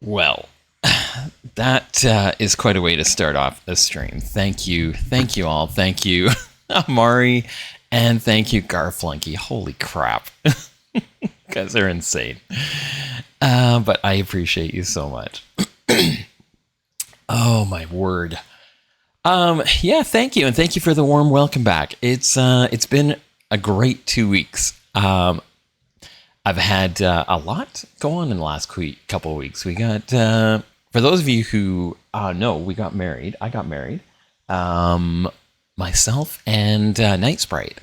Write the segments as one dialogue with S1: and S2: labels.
S1: Well, that is quite a way to start off a stream. Thank you. Thank you all. Thank you, Amari. And thank you, Garflunky. Holy crap. You guys are insane. But I appreciate you so much. Oh, my word. Yeah, thank you. And thank you for the warm welcome back. It's been a great 2 weeks. I've had a lot go on in the last couple of weeks. We got, for those of you who know, we got married. I got married. Myself and Night Sprite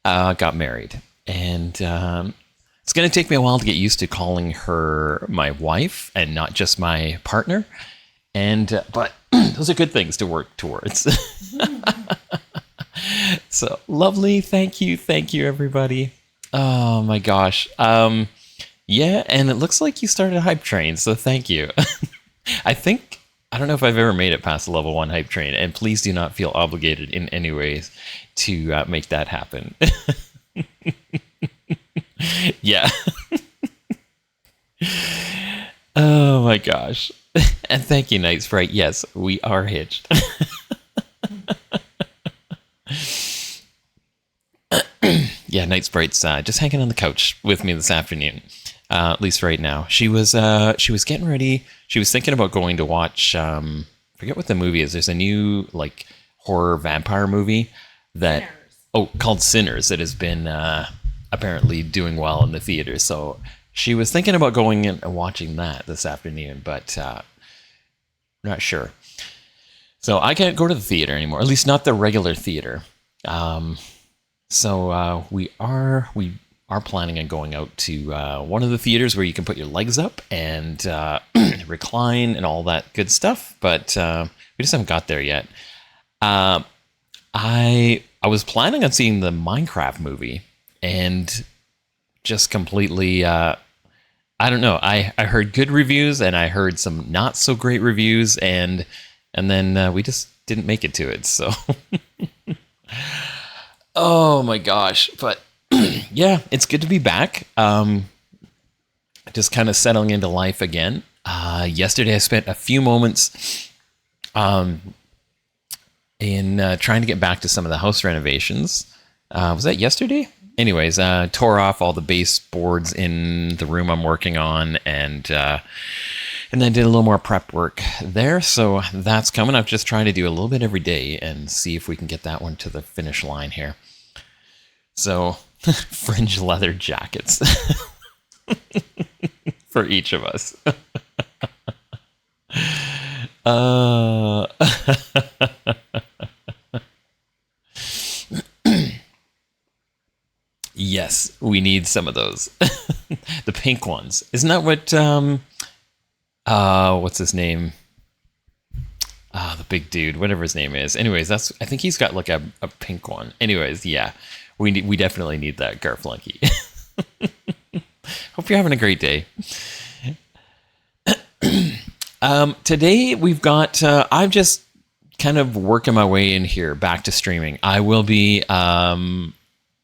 S1: got married. And it's going to take me a while to get used to calling her my wife and not just my partner. And but those are good things to work towards. So lovely. Thank you, everybody. Oh my gosh. Yeah, and it looks like you started a hype train, so thank you. I don't know if I've ever made it past the level 1 hype train, and please do not feel obligated in any ways to make that happen. Yeah. Oh my gosh. And thank you, Night Sprite. Yes, we are hitched. Yeah, Night Sprite's just hanging on the couch with me this afternoon. At least right now. She was getting ready. She was thinking about going to watch. Forget what the movie is. There's a new like horror vampire movie that called Sinners that has been apparently doing well in the theater. So she was thinking about going in and watching that this afternoon, but not sure. So I can't go to the theater anymore. At least not the regular theater. So we are planning on going out to one of the theaters where you can put your legs up and recline and all that good stuff. But we just haven't got there yet. I was planning on seeing the Minecraft movie and just completely, I don't know. I heard good reviews and I heard some not so great reviews and then we just didn't make it to it. So, oh my gosh. But yeah, it's good to be back. Just kind of settling into life again. Yesterday I spent a few moments in trying to get back to some of the house renovations. Was that yesterday? Anyways, tore off all the baseboards in the room I'm working on and then did a little more prep work there. So that's coming. I'm just trying to do a little bit every day and see if we can get that one to the finish line here. So fringe leather jackets for each of us. Yes, we need some of those. The pink ones. Isn't that what what's his name? The big dude, whatever his name is. Anyways, I think he's got like a pink one. Anyways, yeah. We definitely need that, Garflunky. Hope you're having a great day. Today we've got I'm just kind of working my way in here back to streaming. I will be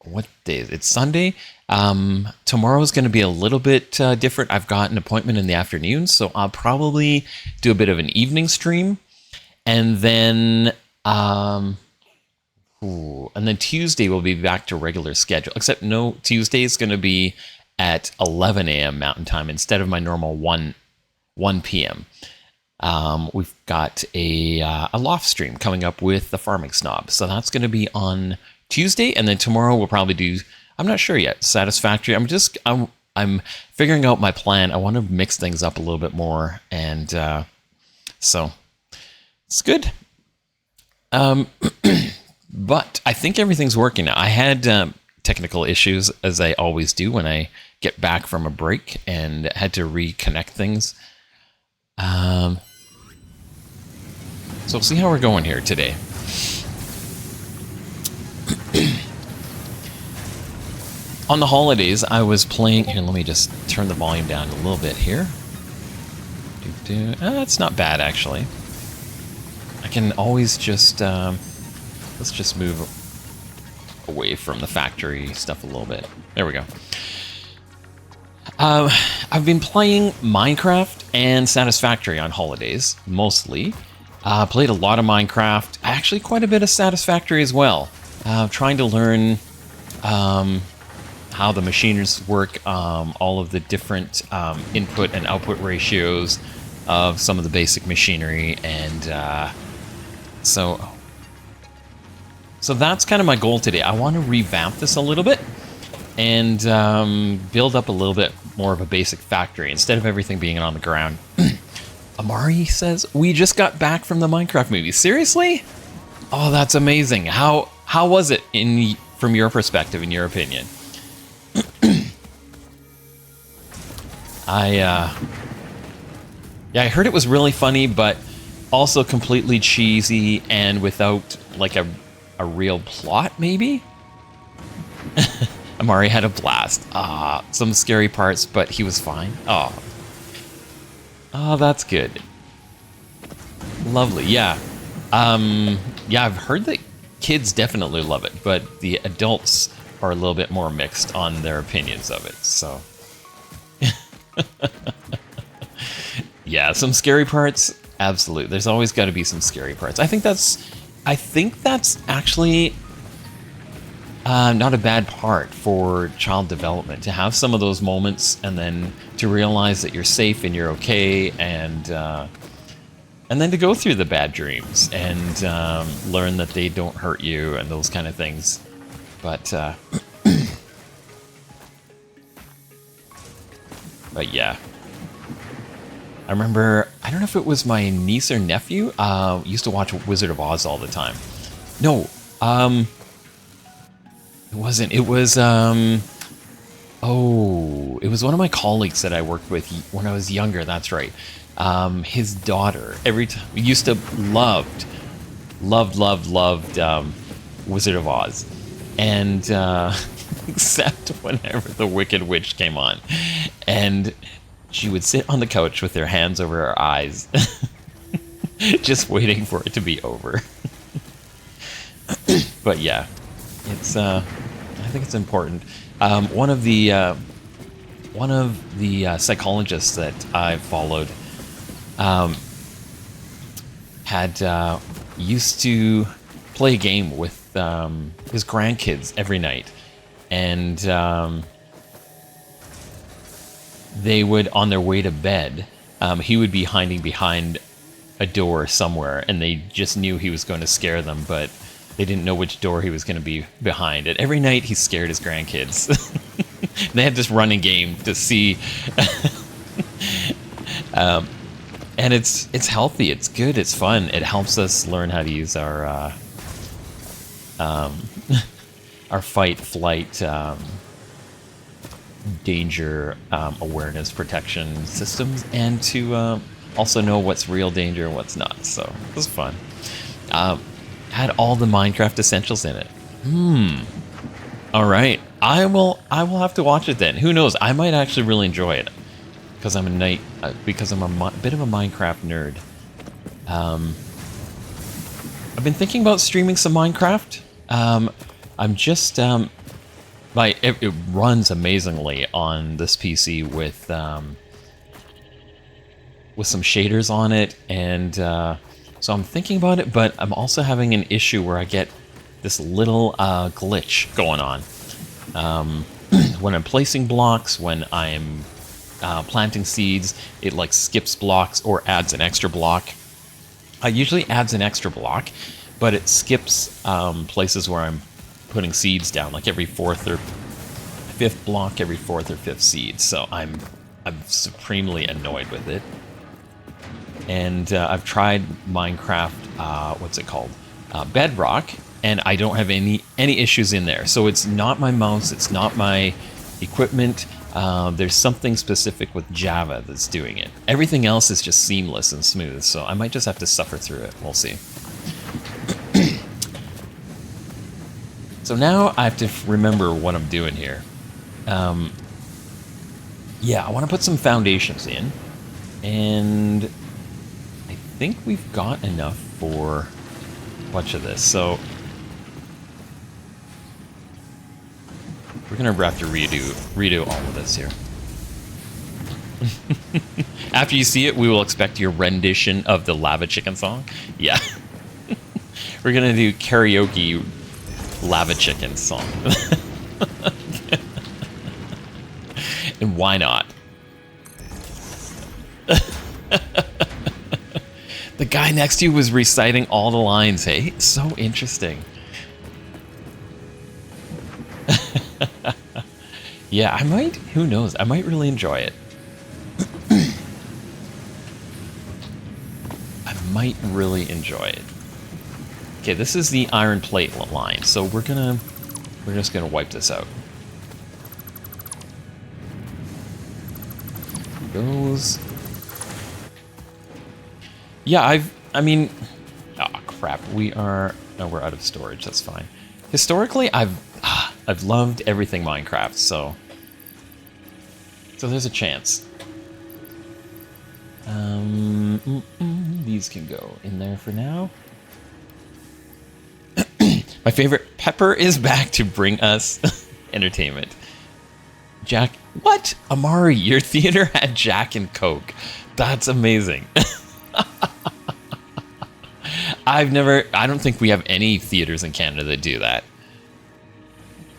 S1: what day is it? It's Sunday. Tomorrow's going to be a little bit different. I've got an appointment in the afternoon, so I'll probably do a bit of an evening stream. And then Tuesday we'll be back to regular schedule. Except no, Tuesday is going to be at 11 a.m. Mountain Time instead of my normal 1 p.m. We've got a loft stream coming up with the Farming Snob. So that's going to be on Tuesday, and then tomorrow we'll probably do, I'm not sure yet, Satisfactory. I'm figuring out my plan. I want to mix things up a little bit more, and so it's good. But I think everything's working now. I had technical issues, as I always do when I get back from a break, and had to reconnect things. So we'll see how we're going here today. On the holidays, I was playing... Here, let me just turn the volume down a little bit here. It's not bad, actually. I can always just... let's just move away from the factory stuff a little bit. There we go. I've been playing Minecraft, and Satisfactory on holidays, mostly. Played a lot of Minecraft, actually quite a bit of Satisfactory as well. Trying to learn how the machines work, all of the different input and output ratios of some of the basic machinery, and so that's kind of my goal today. I want to revamp this a little bit and build up a little bit more of a basic factory instead of everything being on the ground. Amari says, we just got back from the Minecraft movie. Seriously? Oh, that's amazing. How was it from your perspective, in your opinion? I heard it was really funny, but also completely cheesy and without like a real plot, maybe? Amari had a blast. Some scary parts, but he was fine. Oh, that's good. Lovely, yeah. Yeah, I've heard that kids definitely love it, but the adults are a little bit more mixed on their opinions of it, so. Yeah, some scary parts, absolutely. There's always got to be some scary parts. I think that's actually not a bad part for child development, to have some of those moments and then to realize that you're safe and you're okay, and then to go through the bad dreams and learn that they don't hurt you and those kind of things. But but yeah. I remember, I don't know if it was my niece or nephew, used to watch Wizard of Oz all the time. No, it wasn't. It was, it was one of my colleagues that I worked with when I was younger, that's right. His daughter, every time, we used to loved Wizard of Oz. And, except whenever the Wicked Witch came on. And she would sit on the couch with her hands over her eyes, just waiting for it to be over. But yeah, it's I think it's important. One of the psychologists that I followed had used to play a game with his grandkids every night, and they would, on their way to bed, he would be hiding behind a door somewhere, and they just knew he was going to scare them, but they didn't know which door he was going to be behind. And every night he scared his grandkids. They had this running game to see. And it's healthy, it's good, it's fun. It helps us learn how to use our fight, flight, danger awareness protection systems, and to also know what's real danger and what's not. So it was fun. Had all the Minecraft essentials in it. All right, I will have to watch it then. Who knows? I might actually really enjoy it because I'm a bit of a Minecraft nerd. I've been thinking about streaming some Minecraft. I'm just it runs amazingly on this PC with some shaders on it, and so I'm thinking about it, but I'm also having an issue where I get this little glitch going on when I'm placing blocks, when I'm planting seeds. It like skips blocks or adds an extra block. It usually adds an extra block, but it skips places where I'm putting seeds down, like every fourth or fifth block, every fourth or fifth seed. So I'm supremely annoyed with it. And I've tried Minecraft, what's it called? Bedrock, and I don't have any issues in there. So it's not my mouse, it's not my equipment. There's something specific with Java that's doing it. Everything else is just seamless and smooth, so I might just have to suffer through it. We'll see. So now I have to remember what I'm doing here. Yeah, I want to put some foundations in, and I think we've got enough for a bunch of this. So we're gonna have to redo all of this here. After you see it, we will expect your rendition of the Lava Chicken song. Yeah. We're going to do karaoke Lava Chicken song. And why not? The guy next to you was reciting all the lines, hey? So interesting. Yeah, I might, who knows? I might really enjoy it. I might really enjoy it. Okay, this is the iron plate line, so we're just gonna wipe this out. Goes. Yeah, I mean, oh crap, we're out of storage, that's fine. Historically, I've loved everything Minecraft, so there's a chance. These can go in there for now. My favorite, Pepper is back to bring us entertainment. Jack, what? Amari, your theater had Jack and Coke. That's amazing. I don't think we have any theaters in Canada that do that.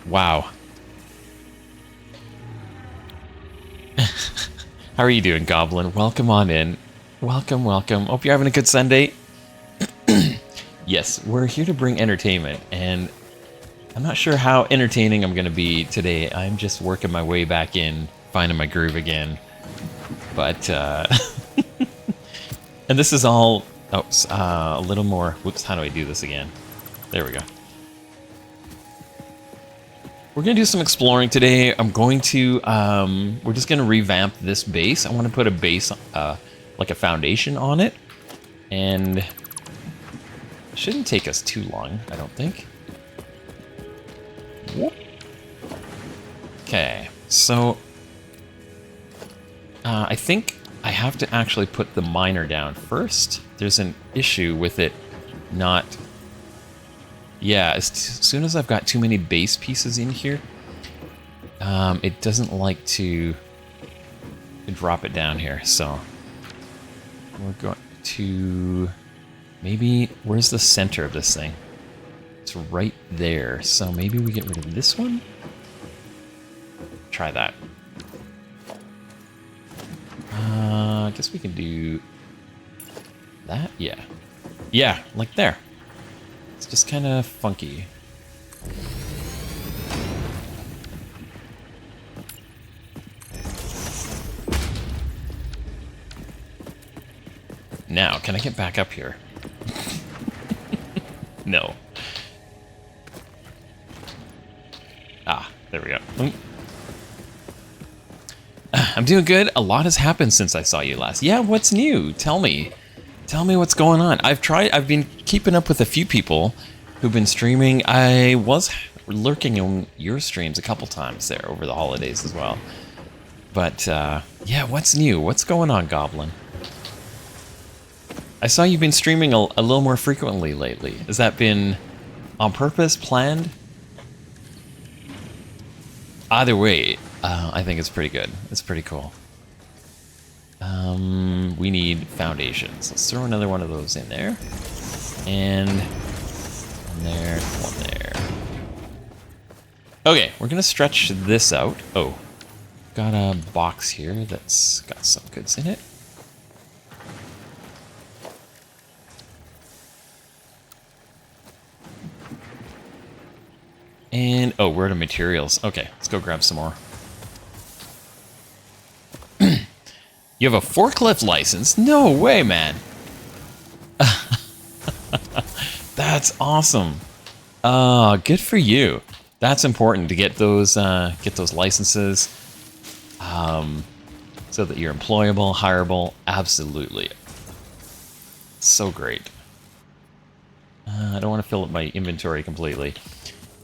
S1: Wow. How are you doing, Goblin? Welcome on in. Welcome, welcome. Hope you're having a good Sunday. Yes, we're here to bring entertainment, and I'm not sure how entertaining I'm going to be today. I'm just working my way back in, finding my groove again. But, and this is all, a little more, whoops, how do I do this again? There we go. We're going to do some exploring today. I'm going to, we're just going to revamp this base. I want to put a base, like a foundation on it. And it shouldn't take us too long, I don't think. Okay, so I think I have to actually put the miner down first. There's an issue with it not... Yeah, as soon as I've got too many base pieces in here, it doesn't like to drop it down here. So we're going to maybe, where's the center of this thing? It's right there. So maybe we get rid of this one. Try that. I guess we can do that. Yeah. Yeah, like there. It's just kind of funky. Now, can I get back up here? No. Ah, there we go. I'm doing good. A lot has happened since I saw you last. Yeah, what's new? Tell me. Tell me what's going on. I've been keeping up with a few people who've been streaming. I was lurking on your streams a couple times there over the holidays as well. But, yeah, what's new? What's going on, Goblin? I saw you've been streaming a little more frequently lately. Has that been on purpose, planned? Either way, I think it's pretty good. It's pretty cool. We need foundations. Let's throw another one of those in there. And one there, one there. Okay, we're gonna stretch this out. Oh, got a box here that's got some goods in it. And, oh, we're out of materials. Okay, let's go grab some more. You have a forklift license? No way, man. That's awesome. Good for you. That's important to get those licenses, so that you're employable, hireable. Absolutely. So great. I don't want to fill up my inventory completely.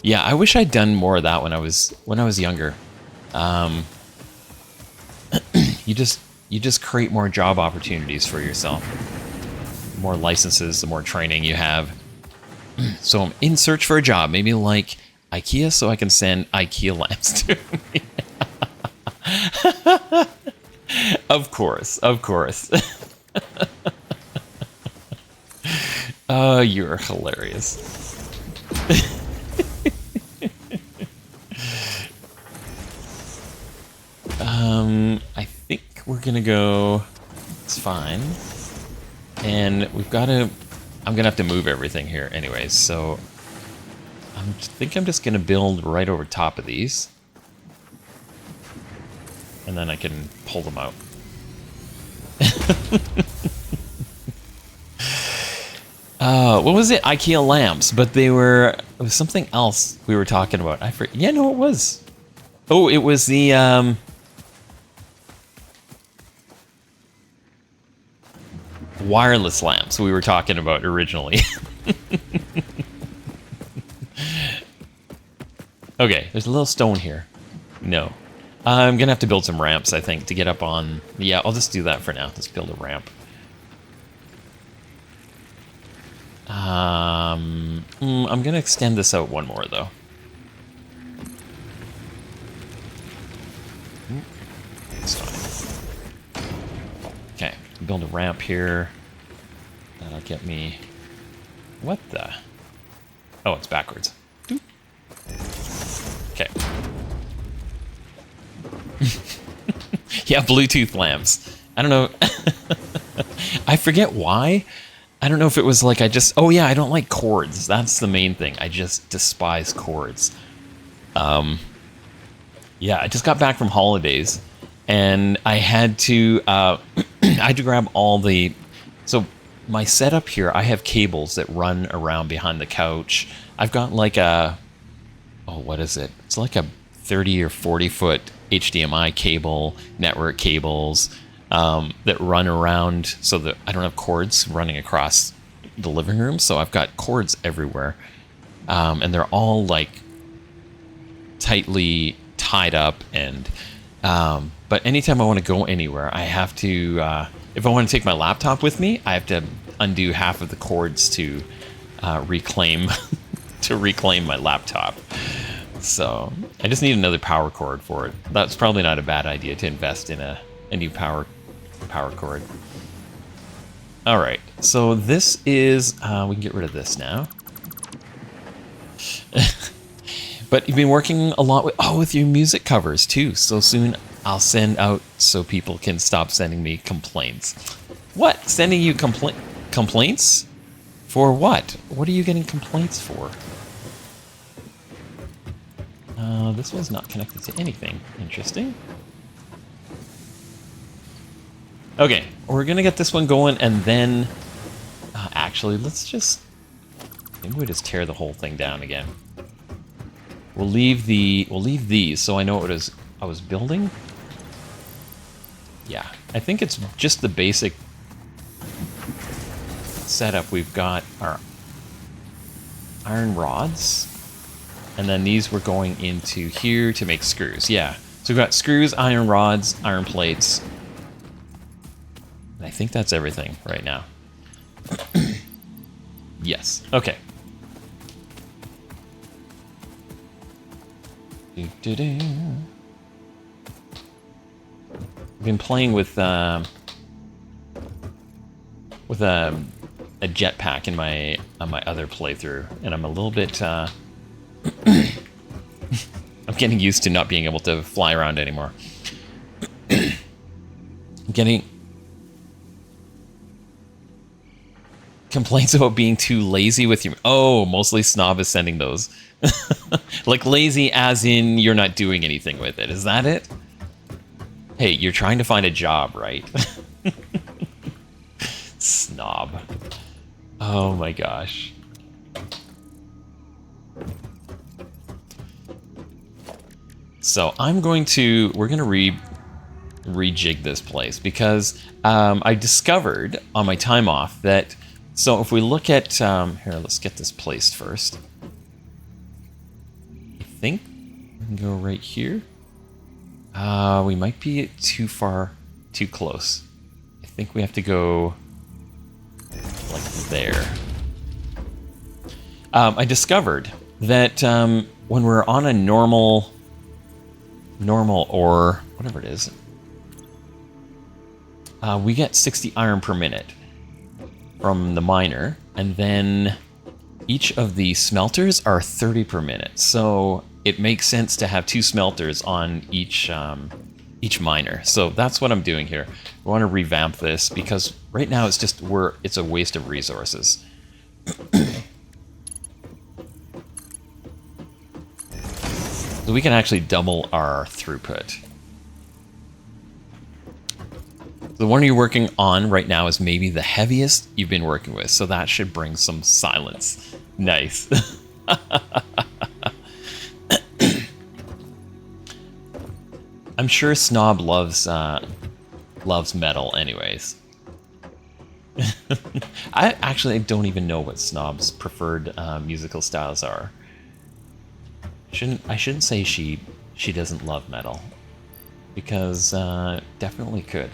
S1: Yeah, I wish I'd done more of that when I was younger. You just create more job opportunities for yourself. The more licenses, the more training you have. So I'm in search for a job, maybe like IKEA, so I can send IKEA lamps to me. Of course, of course. Oh, you're hilarious. I think we're gonna go. It's fine, and we've got to. I'm gonna have to move everything here, anyways. So I think I'm just gonna build right over top of these, and then I can pull them out. What was it? IKEA lamps, but they were. It was something else we were talking about. Yeah, no, it was. Oh, it was the wireless lamps we were talking about originally. Okay, there's a little stone here. No. I'm gonna have to build some ramps, I think, to get up on... Yeah, I'll just do that for now. Let's build a ramp. I'm gonna extend this out one more, though. That's fine. Okay, build a ramp here. That'll get me... What the... Oh, it's backwards. Okay. Yeah, Bluetooth lamps. I don't know. I forget why. I don't know if it was like I just... Oh, yeah, I don't like cords. That's the main thing. I just despise cords. Yeah, I just got back from holidays, and I had to... I had to grab all the... So my setup here, I have cables that run around behind the couch. I've got like a... Oh, what is it? It's like a 30 or 40 foot HDMI cable, network cables that run around so that I don't have cords running across the living room. So I've got cords everywhere. And they're all like tightly tied up. And but anytime I want to go anywhere, I have to, if I want to take my laptop with me, I have to undo half of the cords to reclaim my laptop. So I just need another power cord for it. That's probably not a bad idea to invest in a new power cord. All right, so this is we can get rid of this now. But you've been working a lot with your music covers too. So soon I'll send out so people can stop sending me complaints. What? Sending you complaints? For what? What are you getting complaints for? This one's not connected to anything. Interesting. Okay, we're gonna get this one going, and then actually, maybe we just tear the whole thing down again. We'll leave these so I know what I was building. Yeah, I think it's just the basic setup. We've got our iron rods. And then these were going into here to make screws. Yeah. So we've got screws, iron rods, iron plates. And I think that's everything right now. Yes. Okay. I've been playing with a jetpack in my other playthrough, and I'm a little bit I'm getting used to not being able to fly around anymore. I'm getting complaints about being too lazy with your... Oh, mostly Snob is sending those. Like lazy as in you're not doing anything with it. Is that it? Hey, you're trying to find a job, right? Snob. Oh my gosh. So we're going to rejig this place because I discovered on my time off that, so if we look at, here, let's get this placed first. I think we can go right here. We might be too close. I think we have to go like there. I discovered that when we're on a normal or whatever it is, we get 60 iron per minute from the miner, and then each of the smelters are 30 per minute. So it makes sense to have 2 smelters on each miner. So that's what I'm doing here. I want to revamp this because right now it's a waste of resources. So we can actually double our throughput. The one you're working on right now is maybe the heaviest you've been working with, so that should bring some silence. Nice. I'm sure Snob loves metal anyways. I don't even know what Snob's preferred musical styles are. I shouldn't say she doesn't love metal, because definitely could.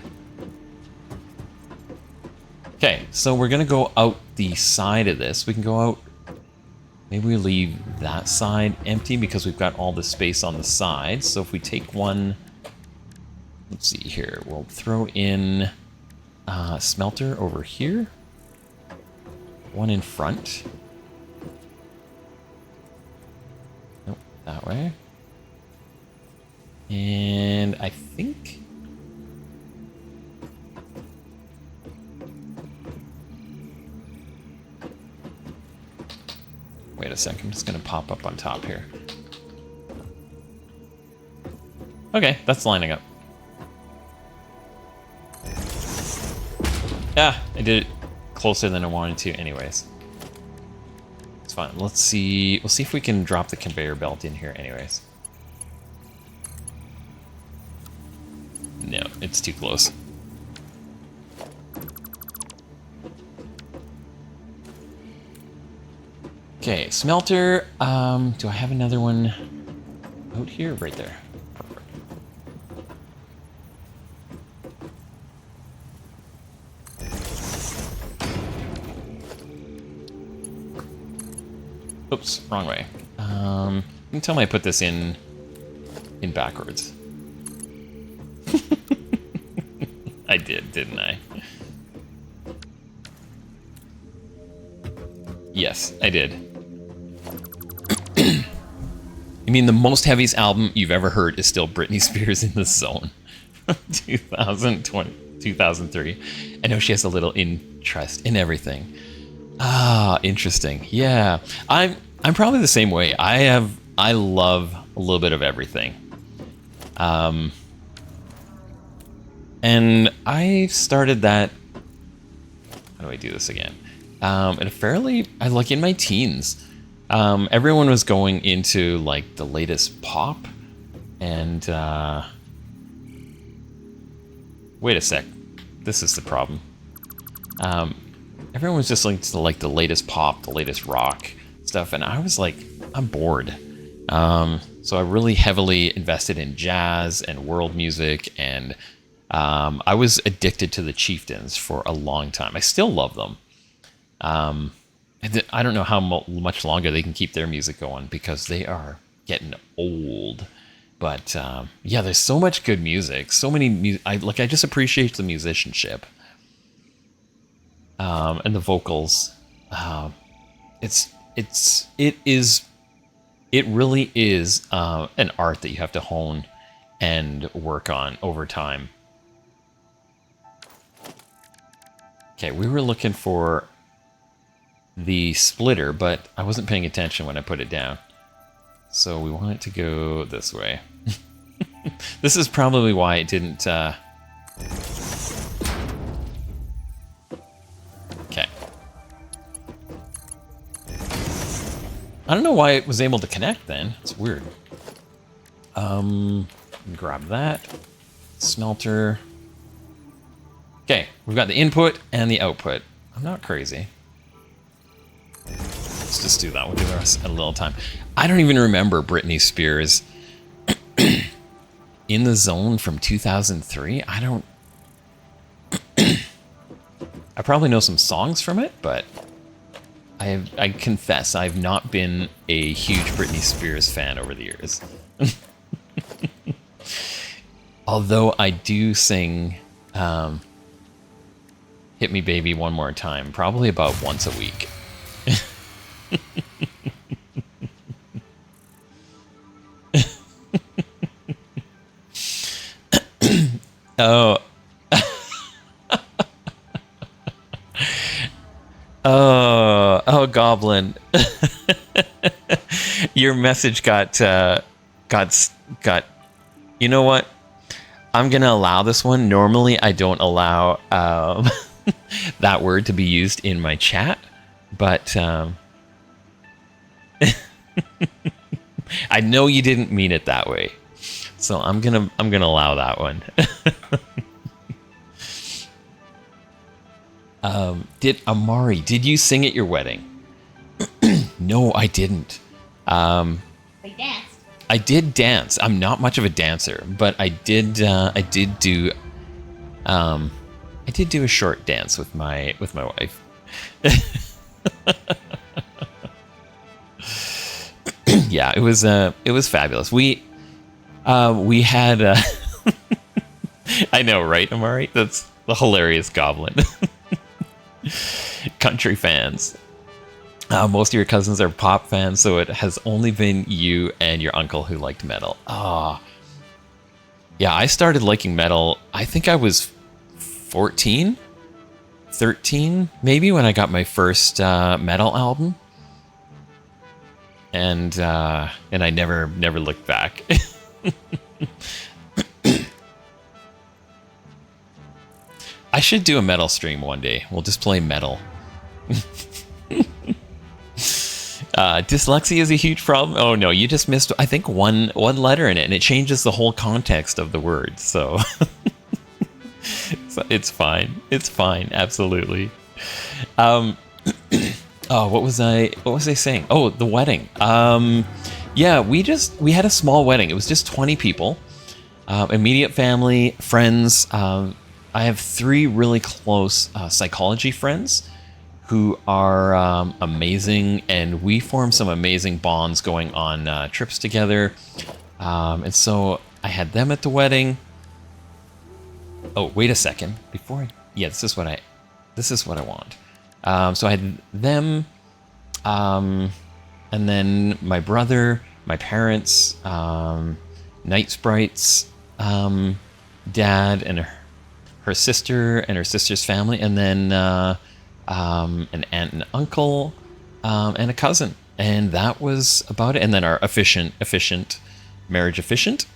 S1: Okay, so we're gonna go out the side of this. We can go out. Maybe we leave that side empty because we've got all the space on the side. So if we take one, let's see here. We'll throw in a smelter over here. One in front. Nope, that way. And I think... Wait a sec, I'm just going to pop up on top here. Okay, that's lining up. Yeah, I did it closer than I wanted to anyways. It's fine. Let's see. We'll see if we can drop the conveyor belt in here anyways. No, it's too close. Okay, smelter. Do I have another one out here? Right there. Perfect. Oops, wrong way. You can tell me I put this in backwards. I did, didn't I? Yes, I did. I mean, the most heaviest album you've ever heard is still Britney Spears in the Zone from 2003. I know she has a little interest in everything. Ah, interesting. Yeah, I'm probably the same way. I love a little bit of everything. And I started that. How do I do this again? At a fairly, like in my teens. Everyone was going into like the latest pop, and wait a sec, this is the problem. Everyone was just like the latest pop, the latest rock stuff, and I was like, I'm bored. So I really heavily invested in jazz and world music, and I was addicted to the Chieftains for a long time. I still love them. I don't know how much longer they can keep their music going because they are getting old. But yeah, there's so much good music, so many. I just appreciate the musicianship and the vocals. It really is an art that you have to hone and work on over time. Okay, we were looking for the splitter, but I wasn't paying attention when I put it down. So we want it to go this way. This is probably why it didn't... Okay. I don't know why it was able to connect then. It's weird. Grab that. Smelter. Okay, we've got the input and the output. I'm not crazy. Let's just do that. We'll give us a little time. I don't even remember Britney Spears in the Zone from 2003. I don't... I probably know some songs from it, but I confess I've not been a huge Britney Spears fan over the years. Although I do sing Hit me, baby, one more time. Probably about once a week. Oh, oh, Goblin. Your message got. You know what? I'm gonna allow this one. Normally, I don't allow that word to be used in my chat, but I know you didn't mean it that way, so I'm gonna allow that one. Did you sing at your wedding? No, I didn't.
S2: They danced.
S1: I did dance. I'm not much of a dancer, but I did do a short dance with my wife. Yeah, it was fabulous. We had I know, right, Amari? That's the hilarious Goblin. Country fans. Most of your cousins are pop fans, so it has only been you and your uncle who liked metal. Ah, yeah, I started liking metal, I think I was 14, 13, maybe, when I got my first metal album. And I never looked back. I should do a metal stream one day. We'll just play metal. Dyslexia is a huge problem. Oh no, you just missed, I think, one letter in it, and it changes the whole context of the word. So, so it's fine. It's fine. Absolutely. Oh, what was I saying? Oh, the wedding. Yeah, we had a small wedding. It was just 20 people, immediate family, friends. I have 3 really close psychology friends who are amazing, and we formed some amazing bonds going on trips together. And so I had them at the wedding. Oh, wait a second. Yeah, this is what I want. So I had them, and then my brother, my parents, Night Sprite's dad, and her sister and her sister's family, and then an aunt and uncle, and a cousin, and that was about it. And then our efficient marriage efficient,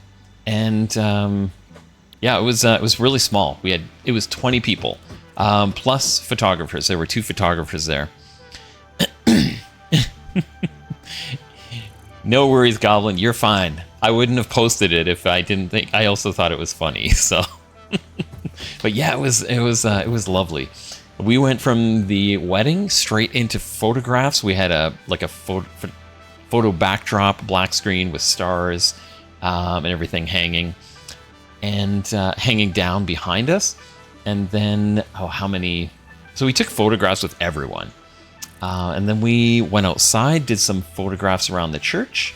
S1: and yeah, it was really small. It was 20 people, plus photographers. There were 2 photographers there. No worries, Goblin. You're fine. I wouldn't have posted it if I didn't think. I also thought it was funny. So, but yeah, it was lovely. We went from the wedding straight into photographs. We had a photo backdrop, black screen with stars, and everything hanging down behind us. And then, how many? So we took photographs with everyone. And then we went outside, did some photographs around the church,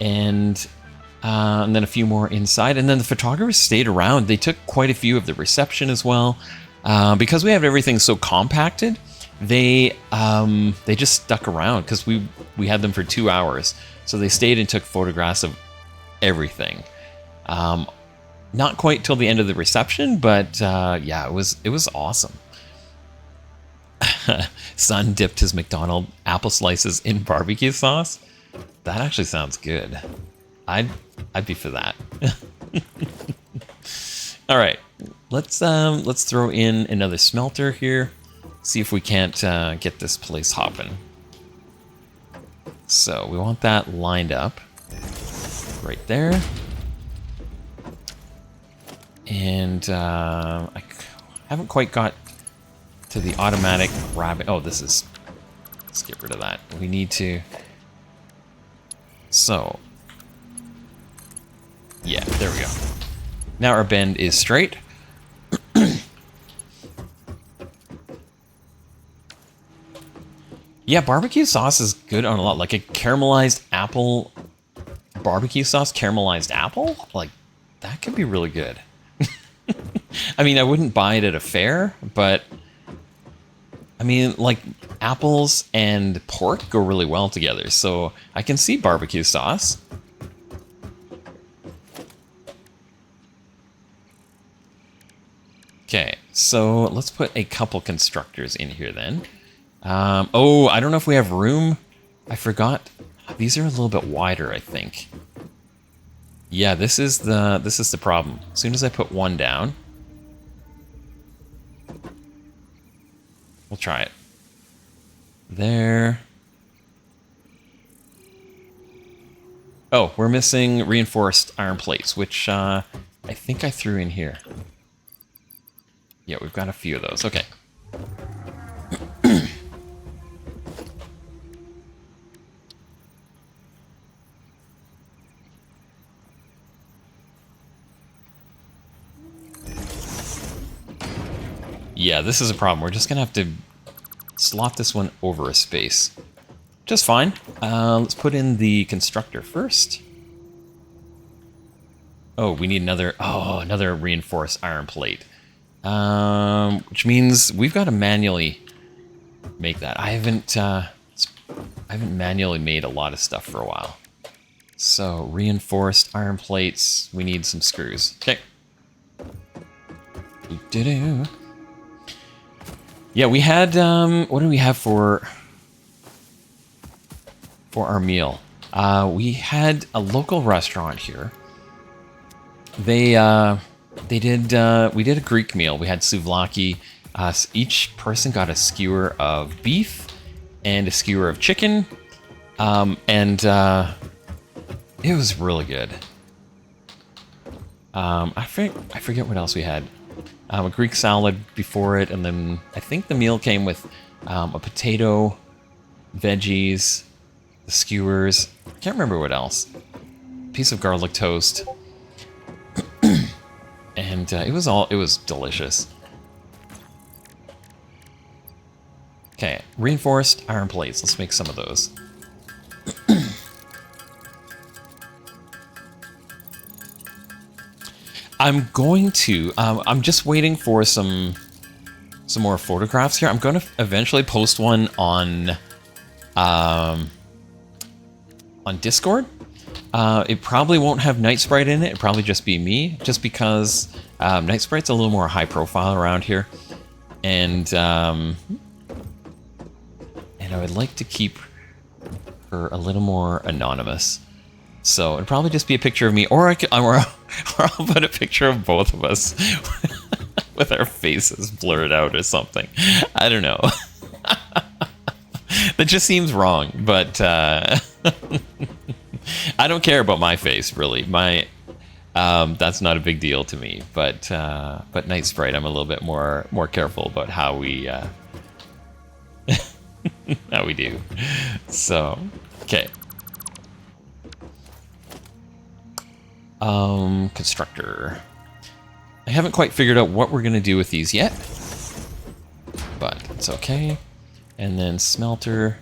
S1: and then a few more inside. And then the photographers stayed around. They took quite a few of the reception as well. Because we have everything so compacted, they just stuck around because we had them for 2 hours. So they stayed and took photographs of everything. Not quite till the end of the reception, but yeah, it was awesome. Son dipped his McDonald's apple slices in barbecue sauce. That actually sounds good. I'd be for that. All right, let's throw in another smelter here. See if we can't get this place hopping. So we want that lined up right there. And I haven't quite got to the automatic rabbit. Oh, let's get rid of that. We need to. So, yeah, there we go. Now our bend is straight. Yeah, barbecue sauce is good on a lot. Like a caramelized apple barbecue sauce, caramelized apple, like that could be really good. I mean, I wouldn't buy it at a fair, but I mean, like, apples and pork go really well together, so I can see barbecue sauce. Okay, so let's put a couple constructors in here then. Oh, I don't know if we have room. I forgot. These are a little bit wider, I think. Yeah, this is the problem. As soon as I put one down, we'll try it. There. Oh, we're missing reinforced iron plates, which I think I threw in here. Yeah, we've got a few of those. Okay. Yeah, this is a problem. We're just going to have to slot this one over a space. Just fine. Let's put in the constructor first. Oh, we need another reinforced iron plate. Which means we've got to manually make that. I haven't manually made a lot of stuff for a while. So, reinforced iron plates. We need some screws. Okay. Yeah, we had, what do we have for our meal? We had a local restaurant here. We did a Greek meal. We had souvlaki. Each person got a skewer of beef and a skewer of chicken. And it was really good. I forget what else we had. A Greek salad before it, and then I think the meal came with a potato, veggies, the skewers. Can't remember what else. Piece of garlic toast, and it was delicious. Okay, reinforced iron plates. Let's make some of those. I'm going to. I'm just waiting for some more photographs here. I'm going to eventually post one on Discord. It probably won't have Night Sprite in it. It'll probably just be me, just because Night Sprite's a little more high profile around here, and I would like to keep her a little more anonymous. So it'd probably just be a picture of me, or I'll put a picture of both of us with our faces blurred out or something. I don't know. That just seems wrong, but I don't care about my face, really. That's not a big deal to me. But Night Sprite, I'm a little bit more careful about how we how we do. So, okay. Constructor. I haven't quite figured out what we're gonna do with these yet, but it's okay. And then smelter.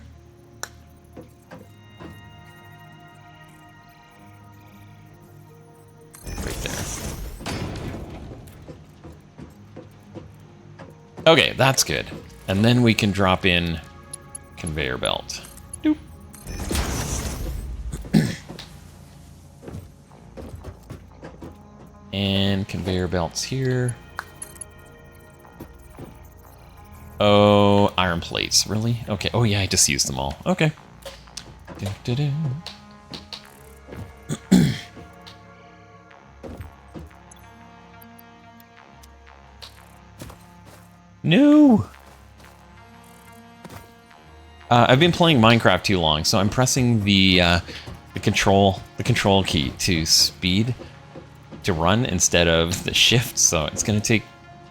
S1: Right there. Okay, that's good. And then we can drop in conveyor belt. Doop. And conveyor belts here. Oh, iron plates, really? Okay, oh yeah, I just used them all. Okay. No! I've been playing Minecraft too long, so I'm pressing the control key to speed to run instead of the shift, so it's gonna take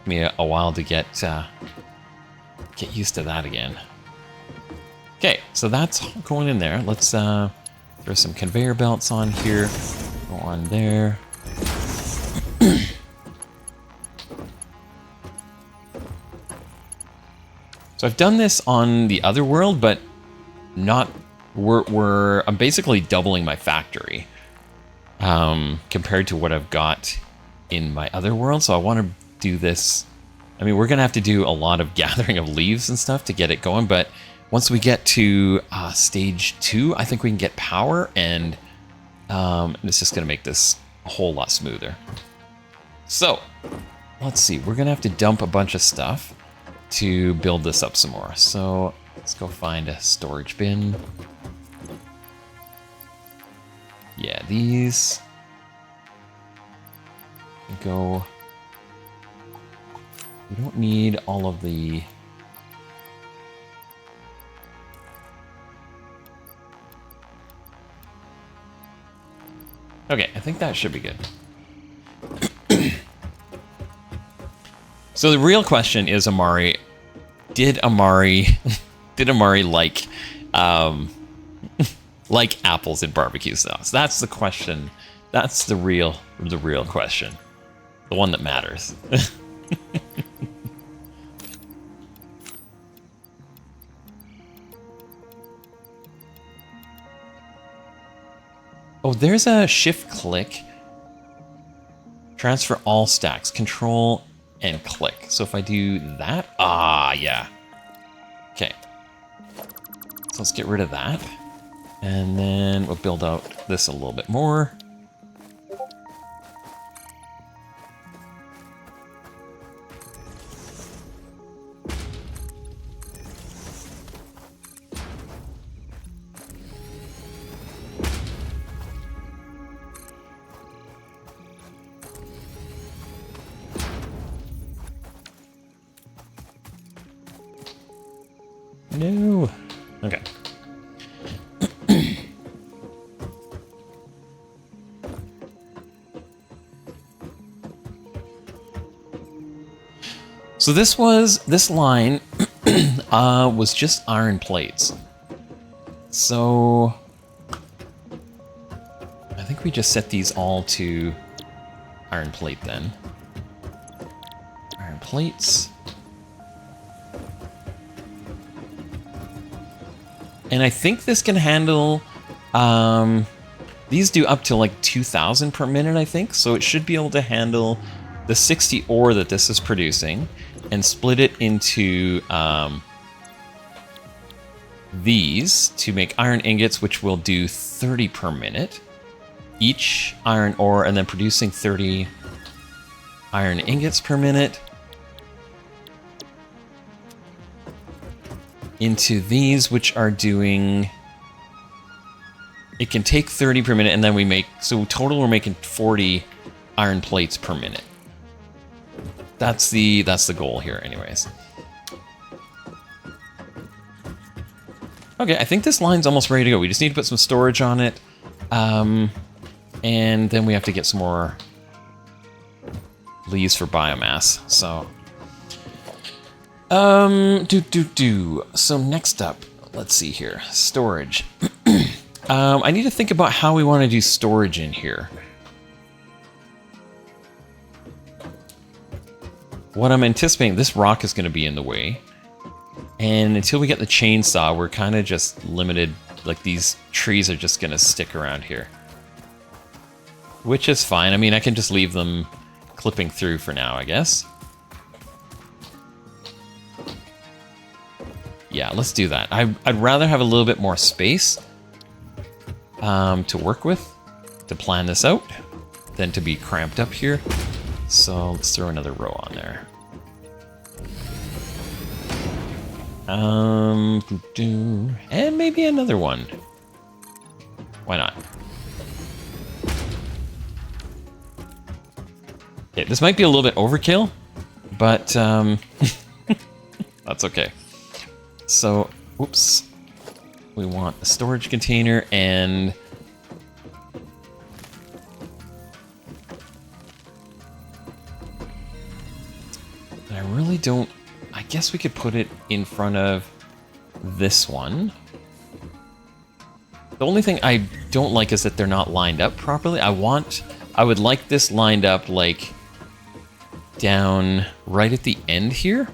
S1: me a while to get used to that again. Okay, so that's going in there. Let's throw some conveyor belts on here. Go on there. So I've done this on the other world, but not. I'm basically doubling my factory compared to what I've got in my other world. So I want to do this. I mean, we're going to have to do a lot of gathering of leaves and stuff to get it going, but once we get to stage 2, I think we can get power, and it's just going to make this a whole lot smoother. So, let's see. We're going to have to dump a bunch of stuff to build this up some more. So, let's go find a storage bin. Yeah, these go. We don't need all of the. Okay, I think that should be good. So the real question is, Amari, did Amari like like apples in barbecue sauce? That's the question. That's the real question. The one that matters. Oh, there's a shift click. Transfer all stacks. Control and click. So if I do that, yeah. Okay. So let's get rid of that. And then we'll build out this a little bit more. No. Okay. So this line was just iron plates. So I think we just set these all to iron plate then. Iron plates. And I think this can handle, these do up to like 2,000 per minute, I think. So it should be able to handle the 60 ore that this is producing and split it into these to make iron ingots, which will do 30 per minute. Each iron ore, and then producing 30 iron ingots per minute. Into these, which are doing, it can take 30 per minute, and then we make, so total we're making 40 iron plates per minute. That's the goal here anyways. Okay, I think this line's almost ready to go. We just need to put some storage on it, and then we have to get some more leaves for biomass. So So next up, let's see here. Storage. I need to think about how we want to do storage in here. What I'm anticipating, this rock is going to be in the way. And until we get the chainsaw, we're kind of just limited. Like, these trees are just going to stick around here. Which is fine. I mean, I can just leave them clipping through for now, I guess. Yeah, let's do that. I'd rather have a little bit more space to work with, to plan this out, than to be cramped up here. So let's throw another row on there. And maybe another one. Why not? Okay, this might be a little bit overkill, but that's okay. So, oops, we want a storage container and I really don't, I guess we could put it in front of this one. The only thing I don't like is that they're not lined up properly. I would like this lined up like down right at the end here.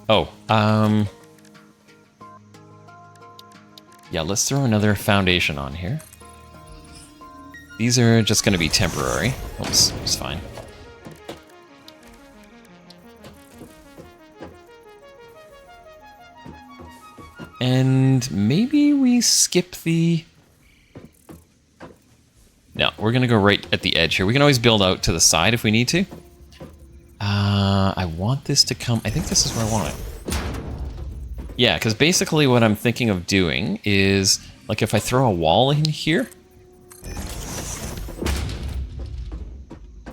S1: Oh, yeah, let's throw another foundation on here. These are just going to be temporary. Oops, it's fine. And maybe we skip the... No, we're going to go right at the edge here. We can always build out to the side if we need to. I want this to come... I think this is where I want it. Yeah, because basically what I'm thinking of doing is, like, if I throw a wall in here...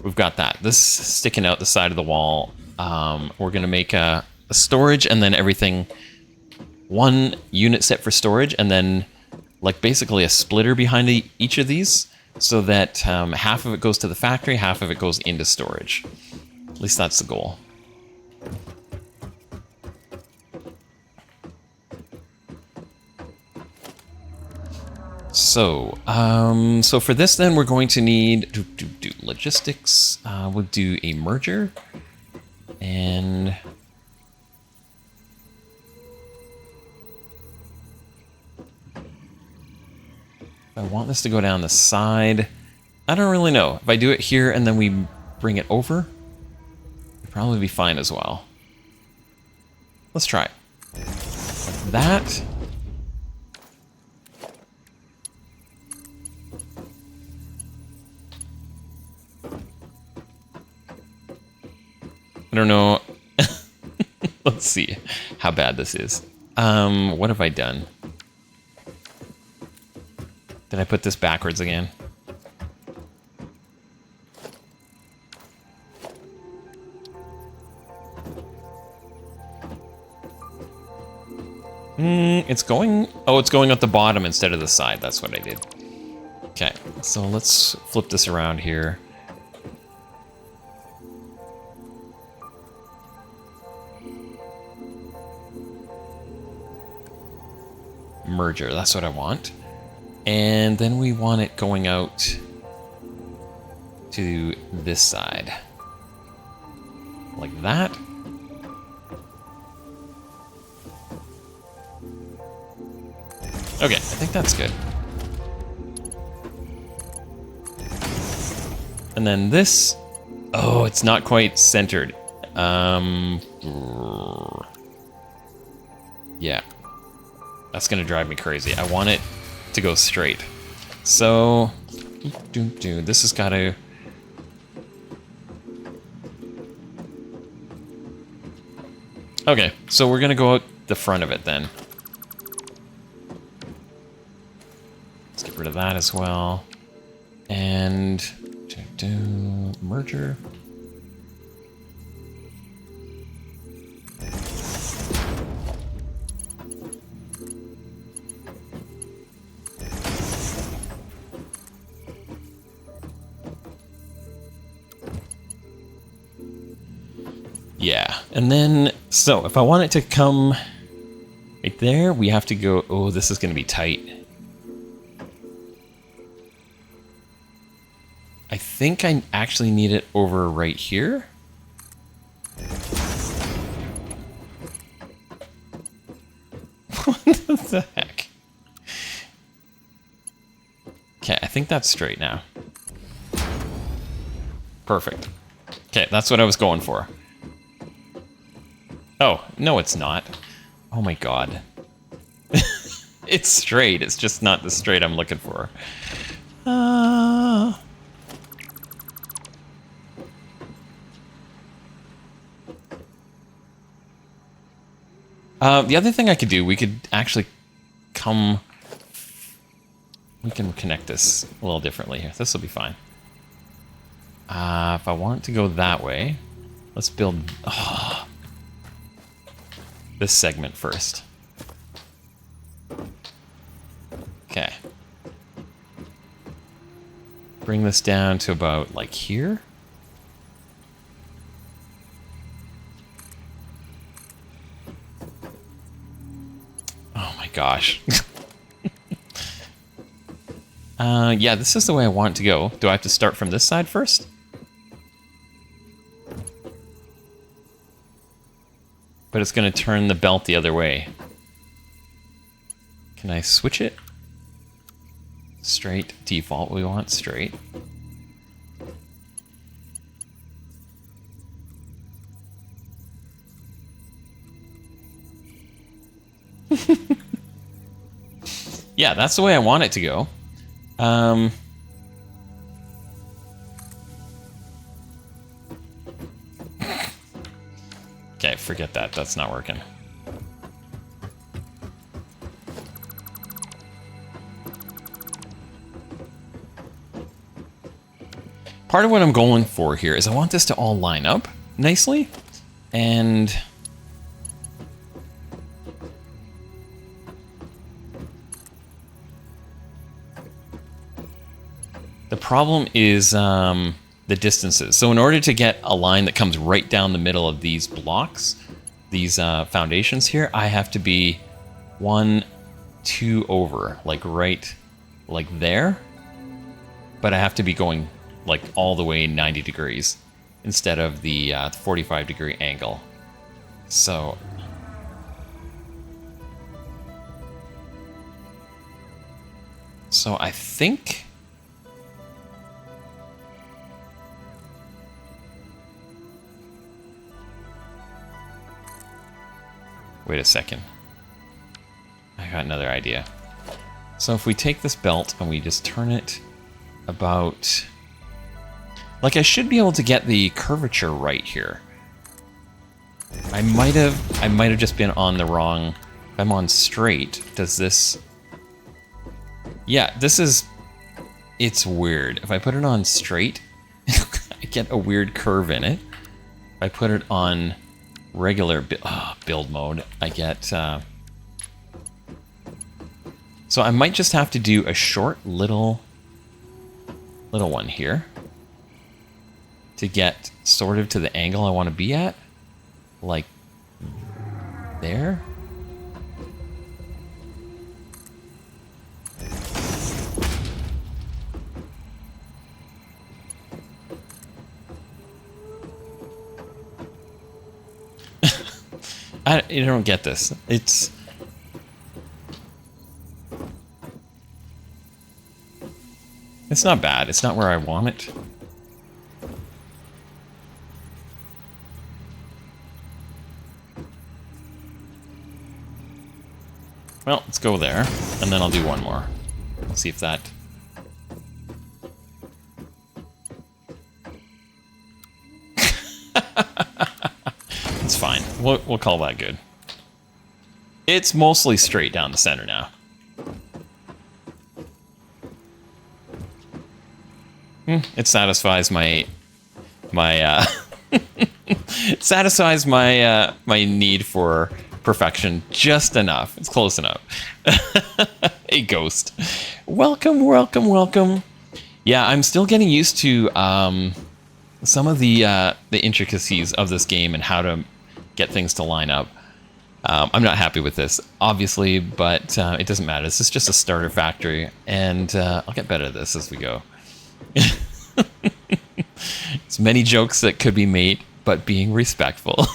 S1: We've got that. This sticking out the side of the wall. We're going to make a storage and then everything... One unit set for storage and then, like, basically a splitter behind each of these so that half of it goes to the factory, half of it goes into storage. At least that's the goal. So, so for this then we're going to need logistics. We'll do a merger and I want this to go down the side. I don't really know. If I do it here and then we bring it over, it'd probably be fine as well. Let's try it. Like that. I don't know. Let's see how bad this is. What have I done? Did I put this backwards again? It's going... Oh, it's going at the bottom instead of the side. That's what I did. Okay, so let's flip this around here. Merger, that's what I want. And then we want it going out to this side. Like that. Okay, I think that's good. And then this... Oh, it's not quite centered. Yeah. That's gonna drive me crazy. I want it to go straight. So, this has got to... Okay, so we're gonna go out the front of it then. Let's get rid of that as well. And merger. Yeah, and then, so if I want it to come right there, we have to go, oh, this is going to be tight. I think I actually need it over right here. What the heck? Okay, I think that's straight now. Perfect. Okay, that's what I was going for. Oh, no, it's not. Oh my god. It's straight. It's just not the straight I'm looking for. The other thing I could do, we could actually come... We can connect this a little differently here. This will be fine. If I want to go that way, let's build... Oh, this segment first. Okay. Bring this down to about, like, here. Oh my gosh. Yeah, this is the way I want it to go. Do I have to start from this side first? But it's going to turn the belt the other way. Can I switch it? Straight default, we want straight. Yeah, that's the way I want it to go. Okay, forget that. That's not working. Part of what I'm going for here is I want this to all line up nicely, and the problem is the distances. So in order to get a line that comes right down the middle of these blocks, these foundations here, I have to be 1, 2 over, like right, like there. But I have to be going like all the way 90 degrees instead of the 45-degree angle. So I think wait a second. I got another idea. So if we take this belt and we just turn it about... Like, I should be able to get the curvature right here. I might have just been on the wrong... If I'm on straight, does this... Yeah, this is... It's weird. If I put it on straight, I get a weird curve in it. If I put it on regular build mode, I get... So I might just have to do a short little one here to get sort of to the angle I want to be at, like there. I don't get this. It's not bad. It's not where I want it. Well, let's go there, and then I'll do one more. Let's see if that... It's fine. We'll call that good. It's mostly straight down the center now. It satisfies my it satisfies my my need for perfection just enough. It's close enough. Hey, Ghost. Welcome, welcome, welcome. Yeah, I'm still getting used to some of the intricacies of this game and how to get things to line up. I'm not happy with this, obviously, but it doesn't matter. This is just a starter factory, and I'll get better at this as we go. It's many jokes that could be made, but being respectful.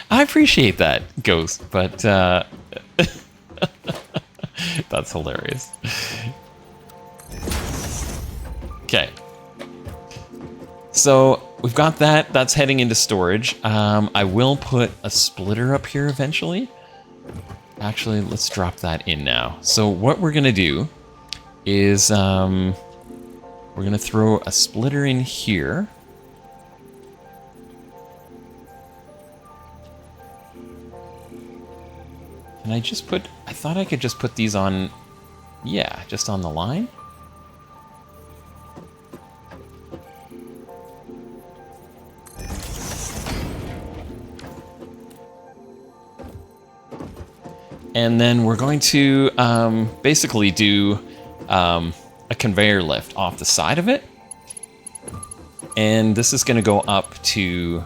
S1: I appreciate that, Ghost, but that's hilarious. Okay. So we've got that. That's heading into storage. I will put a splitter up here eventually. Actually, let's drop that in now. So what we're going to do is we're going to throw a splitter in here. Can I just put... I thought I could just put these on... Yeah, just on the line. And then we're going to basically do a conveyor lift off the side of it. And this is going to go up to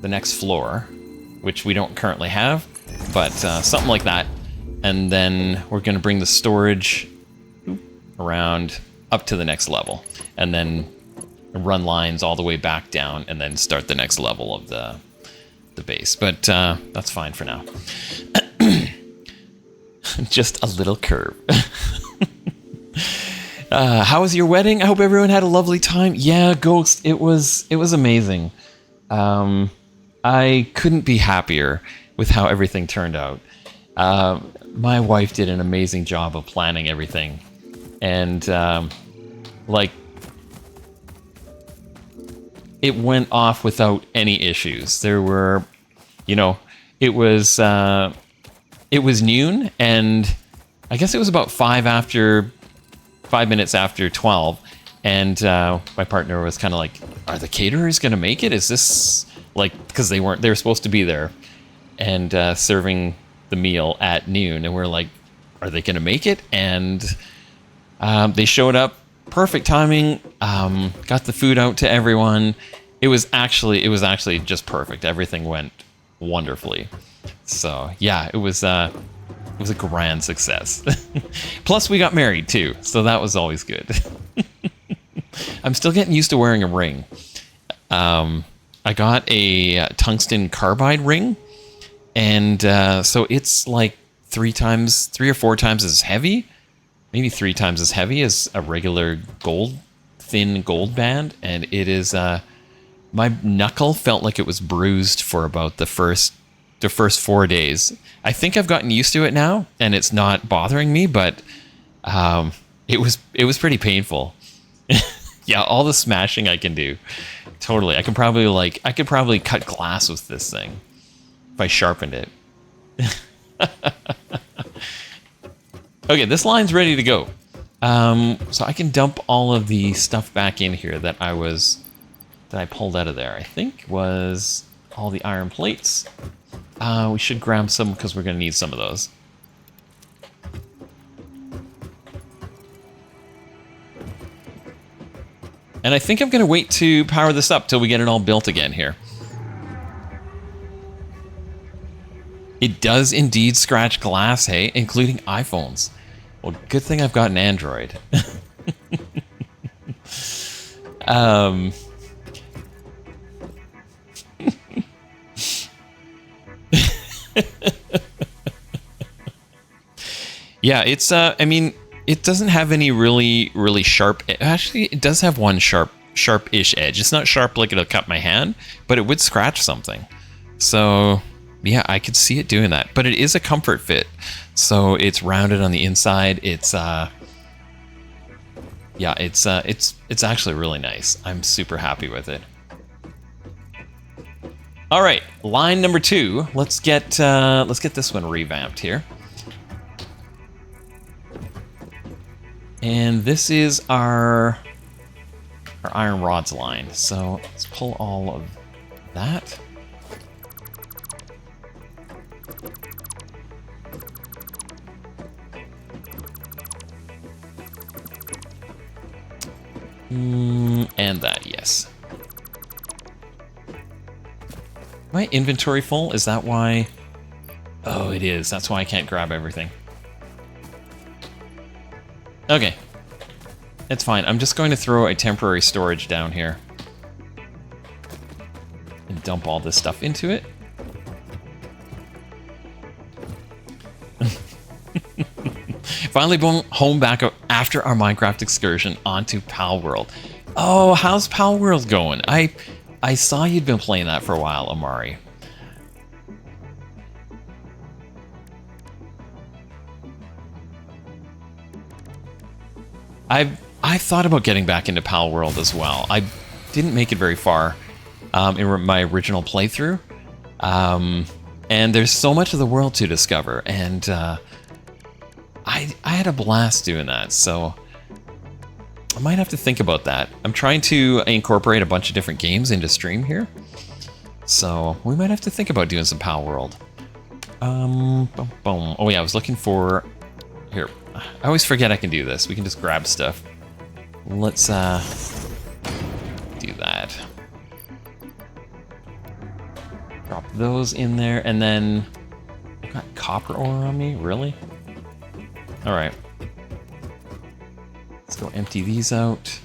S1: the next floor, which we don't currently have, but something like that. And then we're going to bring the storage around up to the next level, and then run lines all the way back down, and then start the next level of the base. But that's fine for now. Just a little curve. How was your wedding? I hope everyone had a lovely time. Yeah, Ghost, it was amazing. I couldn't be happier with how everything turned out. My wife did an amazing job of planning everything, and like it went off without any issues. There were, it was noon, and I guess it was about 5 minutes after 12, and my partner was kind of like, "Are the caterers gonna make it? Is this like because they were supposed to be there and serving the meal at noon?" And we're like, "Are they gonna make it?" And they showed up, perfect timing. Got the food out to everyone. It was actually just perfect. Everything went wonderfully. So yeah, it was a grand success. Plus, we got married too, so that was always good. I'm still getting used to wearing a ring. I got a tungsten carbide ring, and so it's like 3 or 4 times as heavy, maybe 3 times as heavy as a regular thin gold band, and it is. My knuckle felt like it was bruised for about the first 4 days. I think I've gotten used to it now, and it's not bothering me, but it was pretty painful. Yeah, all the smashing I can do. Totally. I could probably cut glass with this thing if I sharpened it. Okay, this line's ready to go. So I can dump all of the stuff back in here that I pulled out of there. I think was all the iron plates. We should grab some because we're going to need some of those. And I think I'm going to wait to power this up till we get it all built again here. It does indeed scratch glass, hey, including iPhones. Well, good thing I've got an Android. Yeah, it's I mean, it doesn't have any really sharp. Actually, it does have one sharp-ish edge. It's not sharp like it'll cut my hand, but it would scratch something. So yeah, I could see it doing that. But it is a comfort fit, so it's rounded on the inside. It's yeah, it's actually really nice. I'm super happy with it. All right, line number 2. Let's get this one revamped here. And this is our iron rods line. So let's pull all of that. And that, yes. My inventory full? Is that why? Oh, it is. That's why I can't grab everything. Okay. It's fine. I'm just going to throw a temporary storage down here. And dump all this stuff into it. Finally home back after our Minecraft excursion onto Pal World. Oh, how's Pal World going? I saw you'd been playing that for a while, Amari. I thought about getting back into Pal World as well. I didn't make it very far in my original playthrough. And there's so much of the world to discover, and I had a blast doing that, so I might have to think about that. I'm trying to incorporate a bunch of different games into stream here, so we might have to think about doing some Pal World. Boom. Oh yeah, I was looking for... Here, I always forget I can do this. We can just grab stuff. Let's do that. Drop those in there, and then I've got copper ore on me. Really? All right. Let's go empty these out.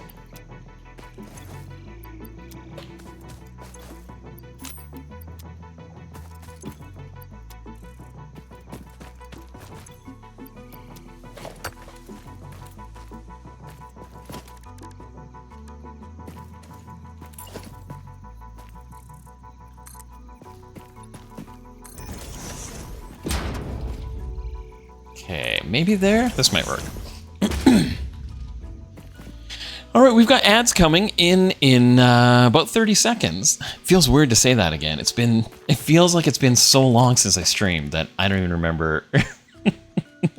S1: maybe there. This might work. All right, we've got ads coming in about 30 seconds. Feels weird to say that again. It feels like it's been so long since I streamed that I don't even remember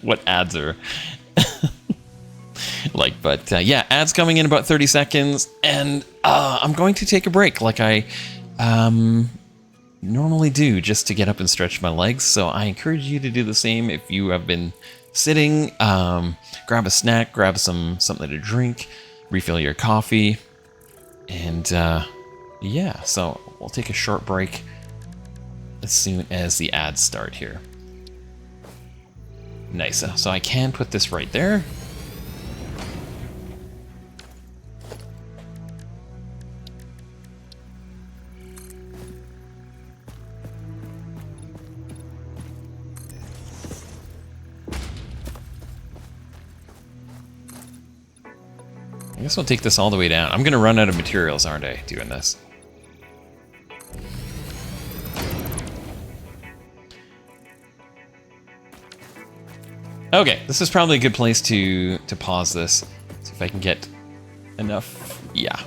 S1: what ads are like. But yeah, ads coming in about 30 seconds, and I'm going to take a break like I normally do, just to get up and stretch my legs. So I encourage you to do the same if you have been sitting. Grab a snack, grab something to drink, refill your coffee, and yeah, so we'll take a short break as soon as the ads start here. Nice. So I can put this right there. I guess I'll take this all the way down. I'm going to run out of materials, aren't I, doing this? Okay, this is probably a good place to pause this. See if I can get enough. Yeah.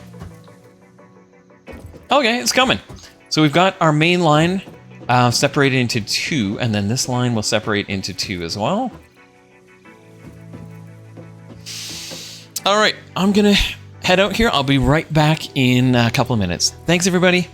S1: Okay, it's coming. So we've got our main line separated into two, and then this line will separate into two as well. All right, I'm gonna head out here. I'll be right back in a couple of minutes. Thanks, everybody.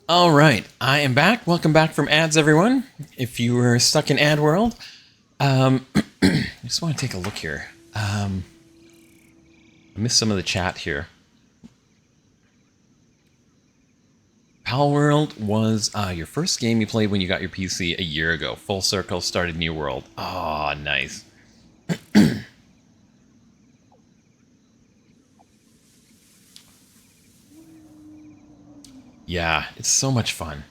S1: All right, I am back. Welcome back from ads, everyone. If you were stuck in ad world, I just want to take a look here. I missed some of the chat here. Pal World was your first game you played when you got your PC a year ago. Full circle, started New World. Oh, nice. Yeah, it's so much fun.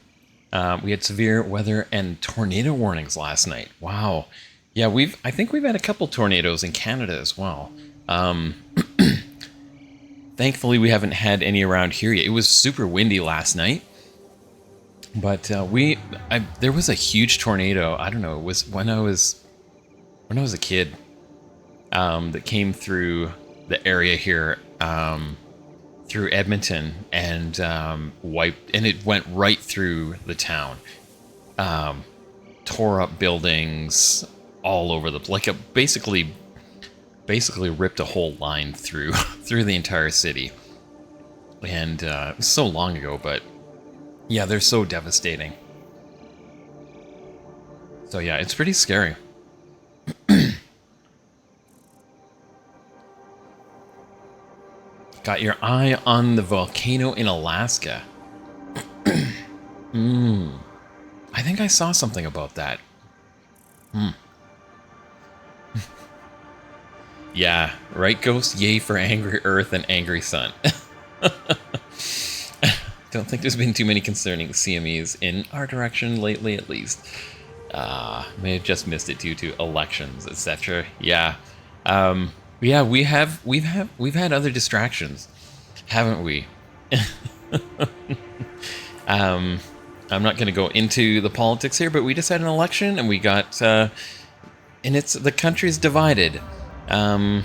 S1: We had severe weather and tornado warnings last night. Wow. Yeah, I think we've had a couple tornadoes in Canada as well. Thankfully, we haven't had any around here yet. It was super windy last night, but there was a huge tornado. I don't know. It was when I was a kid that came through the area here. Through Edmonton and it went right through the town, tore up buildings all over basically ripped a whole line through through the entire city. And it was so long ago, but yeah, they're so devastating. So yeah, it's pretty scary. Got your eye on the volcano in Alaska. I think I saw something about that. Yeah, right, Ghost? Yay for angry Earth and angry Sun. Don't think there's been too many concerning CMEs in our direction lately, at least. May have just missed it due to elections, etc. Yeah. Yeah, we've had other distractions, haven't we? I'm not going to go into the politics here, but we just had an election, and we got, and the country's divided, about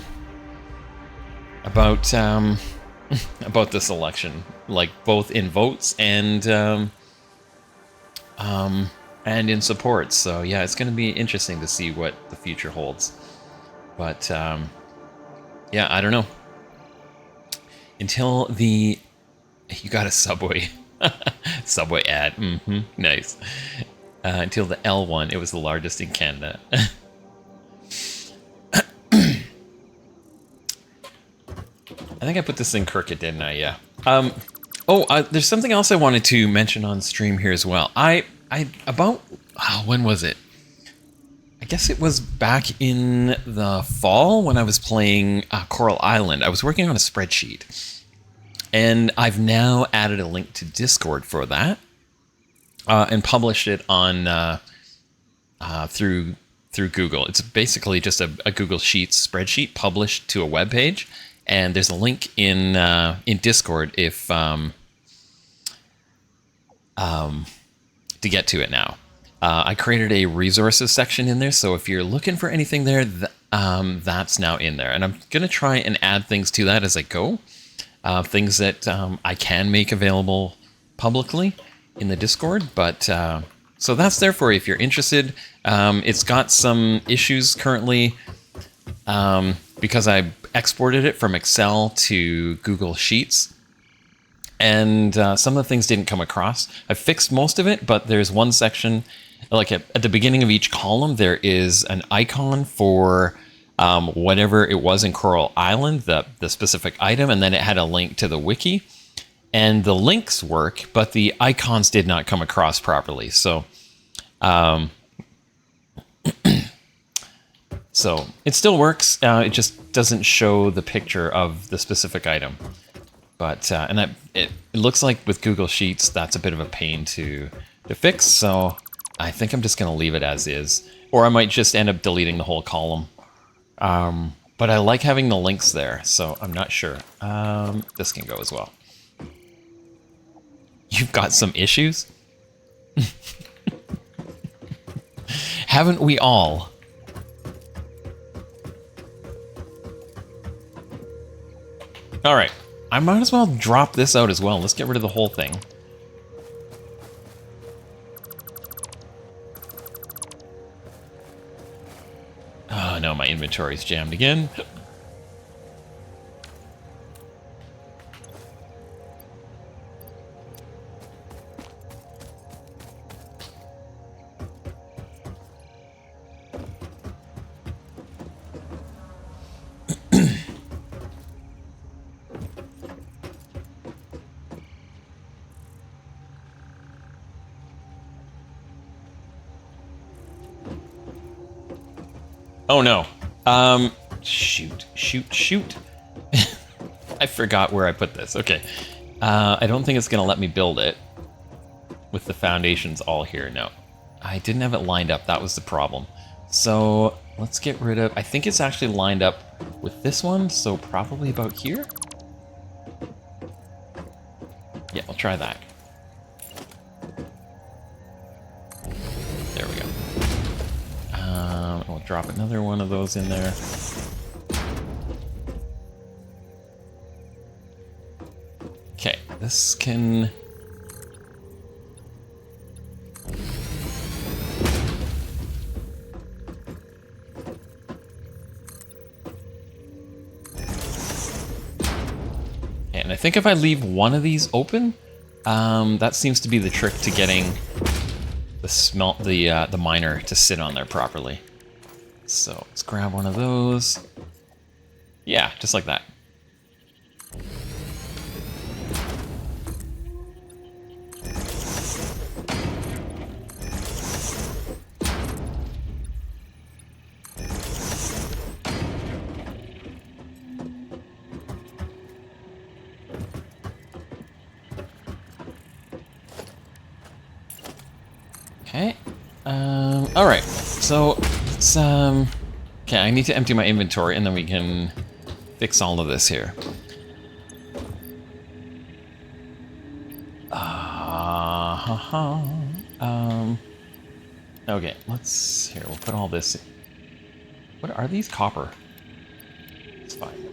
S1: about this election, like both in votes and in support. So yeah, it's going to be interesting to see what the future holds. But yeah, I don't know. Until you got a Subway. Subway ad. Nice. Until the L1, it was the largest in Canada. I think I put this in crooked, didn't I? Yeah. There's something else I wanted to mention on stream here as well. When was it? I guess it was back in the fall when I was playing Coral Island. I was working on a spreadsheet, and I've now added a link to Discord for that, and published it on through Google. It's basically just a Google Sheets spreadsheet published to a web page, and there's a link in Discord if to get to it now. I created a resources section in there, so if you're looking for anything there, that's now in there. And I'm going to try and add things to that as I go. Things that I can make available publicly in the Discord. But so that's there for you if you're interested. It's got some issues currently because I exported it from Excel to Google Sheets. And some of the things didn't come across. I fixed most of it, but there's one section, like at the beginning of each column, there is an icon for whatever it was in Coral Island, the specific item, and then it had a link to the wiki. And the links work, but the icons did not come across properly. So, so it still works. It just doesn't show the picture of the specific item. But it looks like with Google Sheets, that's a bit of a pain to fix. So I think I'm just going to leave it as is. Or I might just end up deleting the whole column. But I like having the links there, so I'm not sure. This can go as well. You've got some issues? Haven't we all? All right. I might as well drop this out as well. Let's get rid of the whole thing. Oh no, my inventory's jammed again. Oh no. Shoot. I forgot where I put this. Okay. I don't think it's gonna let me build it with the foundations all here. No. I didn't have it lined up. That was the problem. So let's get rid of... I think it's actually lined up with this one, so probably about here. Yeah, I'll try that. There we go. We'll drop another one of those in there. Okay, this can... And I think if I leave one of these open, that seems to be the trick to getting the miner to sit on there properly. So let's grab one of those. Yeah, just like that. Okay. All right. So let's okay, I need to empty my inventory, and then we can fix all of this here. Okay. Here. We'll put all this. What are these? Copper. It's fine.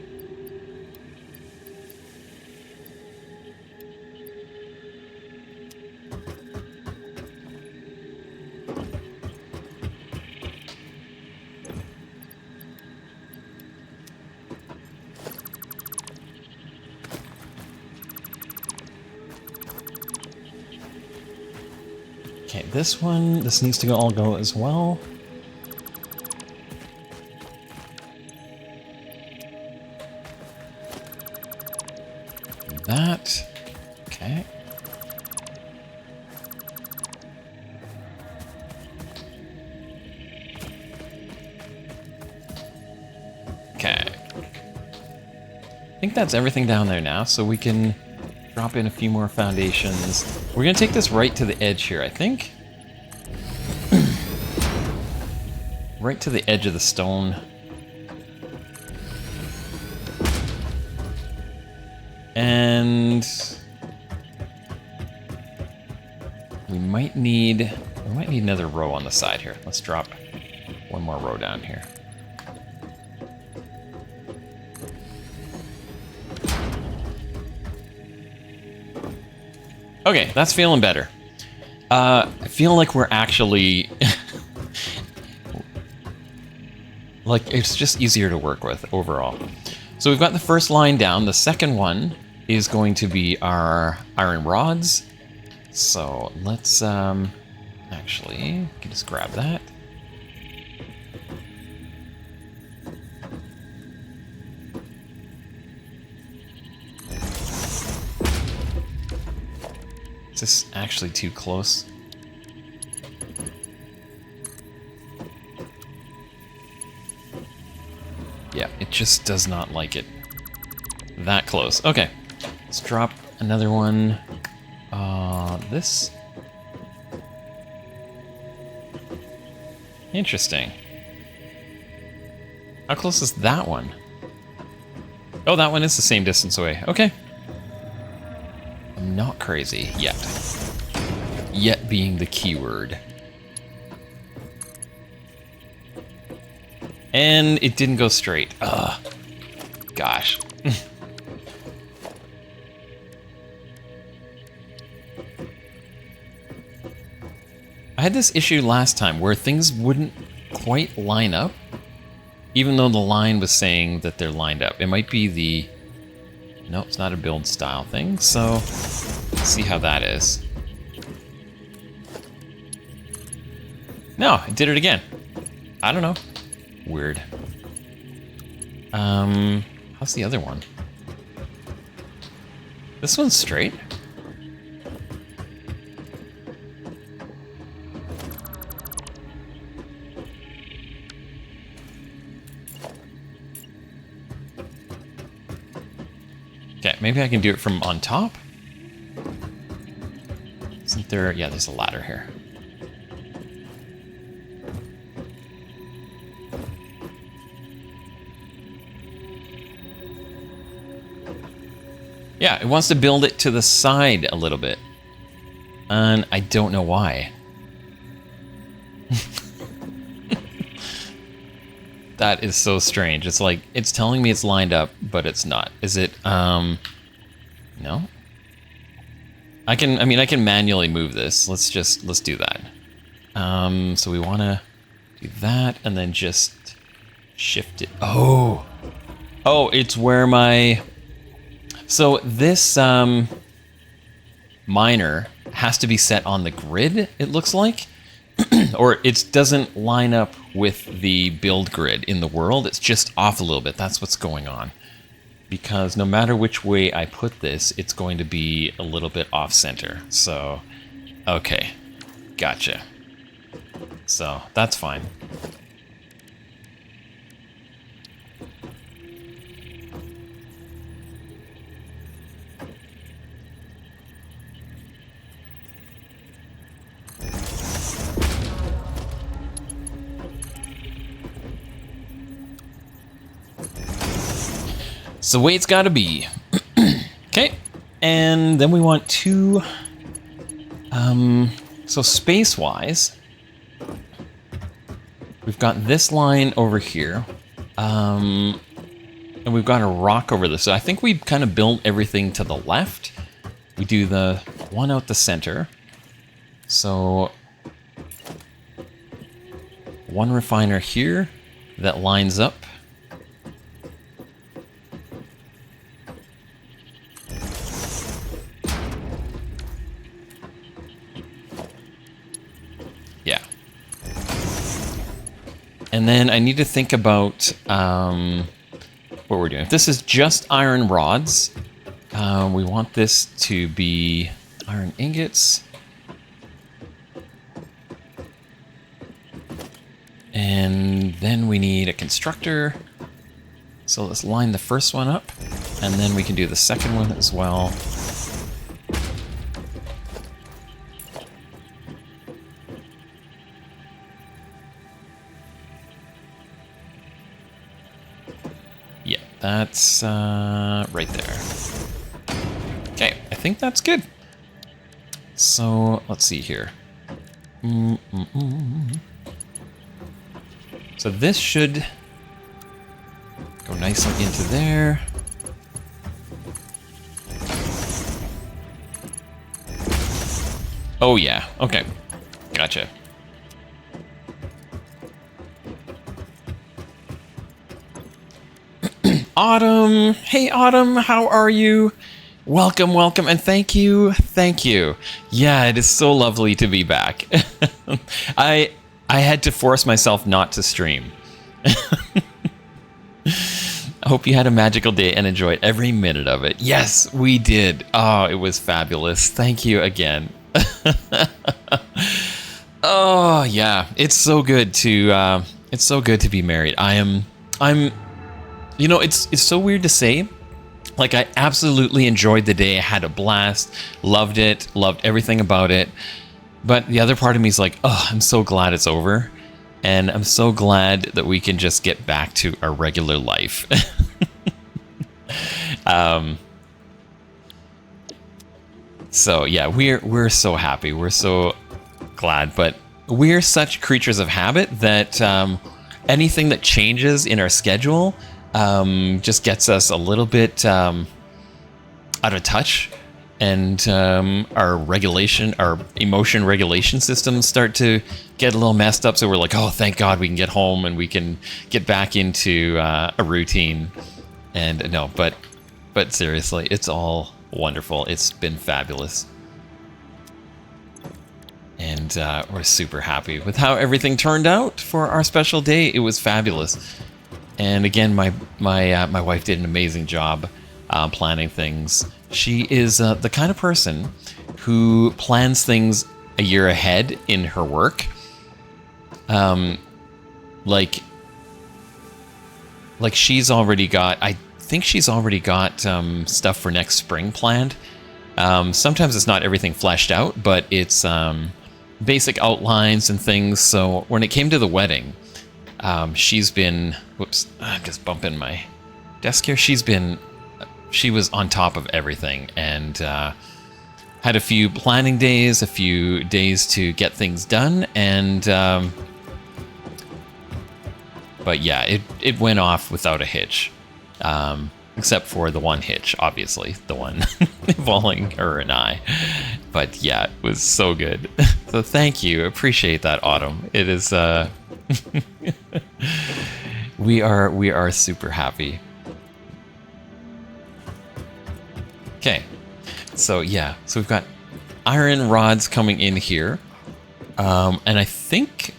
S1: Okay, this needs to all go as well. That, okay. Okay. I think that's everything down there now, so we can drop in a few more foundations. We're gonna take this right to the edge here, I think. Right to the edge of the stone. And we might need another row on the side here. Let's drop one more row down here. Okay, that's feeling better. I feel like we're actually... like, it's just easier to work with overall. So we've got the first line down. The second one is going to be our iron rods. So let's, actually, we can just grab that. Is this actually too close? Yeah, it just does not like it. That close. Okay, let's drop another one. This. Interesting. How close is that one? Oh, that one is the same distance away. Okay. I'm not crazy yet. Yet being the keyword. And it didn't go straight. Ugh. Gosh. I had this issue last time where things wouldn't quite line up, even though the line was saying that they're lined up. It might be the... No, it's not a build style thing, so let's see how that is. No, it did it again. I don't know. Weird. How's the other one? This one's straight. Okay, maybe I can do it from on top. Isn't there? Yeah, there's a ladder here. Yeah, it wants to build it to the side a little bit. And I don't know why. That is so strange. It's like, it's telling me it's lined up, but it's not. Is it, no? I can manually move this. Let's do that. So we want to do that and then just shift it. Oh, it's where my, so this, miner has to be set on the grid, it looks like. Or it doesn't line up with the build grid in the world. It's just off a little bit. That's what's going on. Because no matter which way I put this, it's going to be a little bit off center. So, okay. Gotcha. So, that's fine. It's the way it's got to be. Okay, and then we want two. So space-wise, we've got this line over here, and we've got a rock over this. So I think we kind of build everything to the left. We do the one out the center. So one refiner here that lines up. Yeah. And then I need to think about what we're doing. If this is just iron rods, we want this to be iron ingots. And then we need a constructor. So let's line the first one up, and then we can do the second one as well. Yeah, that's right there. Okay, I think that's good. So let's see here. So this should go nicely into there. Oh yeah, okay, gotcha. Autumn, hey Autumn, how are you? Welcome, welcome, and thank you, thank you. Yeah, it is so lovely to be back. I had to force myself not to stream. I hope you had a magical day and enjoyed every minute of it. Yes, we did. Oh, it was fabulous. Thank you again. Oh yeah, it's so good to be married. I'm you know, it's so weird to say. Like, I absolutely enjoyed the day. I had a blast, loved it, loved everything about it. But the other part of me is like, oh, I'm so glad it's over. And I'm so glad that we can just get back to our regular life. So yeah, we're so happy. We're so glad. But we're such creatures of habit that anything that changes in our schedule just gets us a little bit out of touch. And our emotion regulation systems start to get a little messed up. So we're like, oh, thank God we can get home and we can get back into a routine. And no, but seriously, it's all wonderful. It's been fabulous. And we're super happy with how everything turned out for our special day. It was fabulous. And again, my wife did an amazing job planning things. She is the kind of person who plans things a year ahead in her work. Like she's already got, I think she's already got stuff for next spring planned. Sometimes it's not everything fleshed out, but it's basic outlines and things. So when it came to the wedding, she's been, whoops, I'm just bumping my desk here. She was on top of everything and had a few planning days, a few days to get things done. And, but yeah, it went off without a hitch. Except for the one hitch, obviously, the one involving her and I. But yeah, it was so good. So thank you, appreciate that, Autumn. It is, we are super happy. Okay, so yeah, so we've got iron rods coming in here, and I think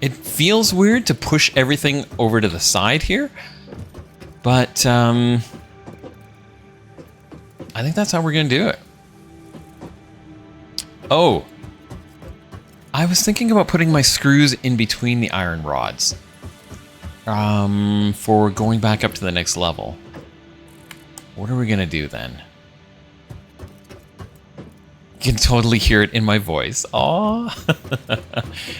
S1: it feels weird to push everything over to the side here. But I think that's how we're going to do it. Oh, I was thinking about putting my screws in between the iron rods for going back up to the next level. What are we going to do then? You can totally hear it in my voice. Aw.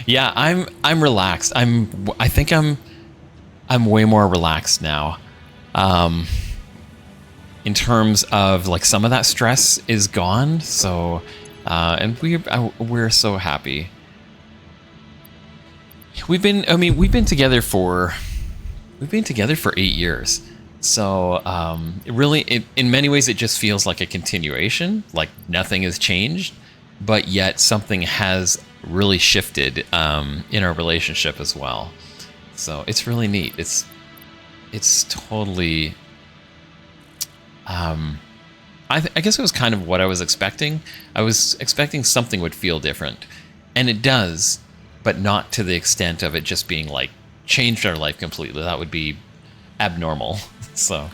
S1: Yeah, I'm relaxed. I think I'm way more relaxed now. In terms of like some of that stress is gone, so and we're so happy. We've been together for 8 years, so really in many ways it just feels like a continuation, like nothing has changed, but yet something has really shifted in our relationship as well. So it's really neat. It's totally, I guess it was kind of what I was expecting. I was expecting something would feel different, and it does, but not to the extent of it just being like changed our life completely. That would be abnormal. So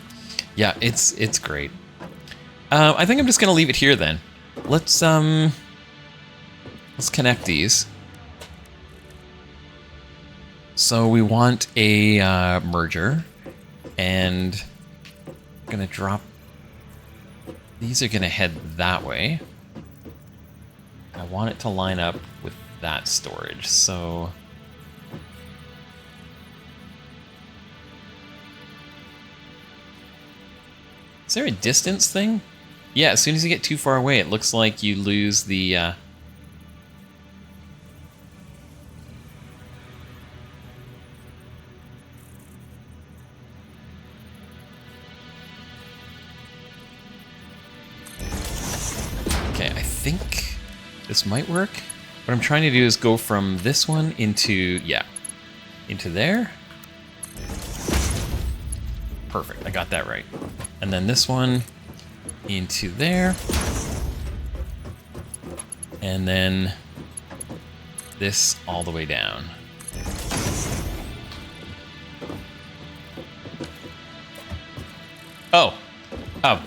S1: yeah, it's great. I think I'm just gonna leave it here then. Let's connect these. So we want a merger. And I'm gonna drop, these are gonna head that way. I want it to line up with that storage, so is there a distance thing? Yeah, as soon as you get too far away, it looks like you lose the okay, I think this might work. What I'm trying to do is go from this one into, yeah, into there. Perfect, I got that right. And then this one into there. And then this all the way down. Oh. Oh.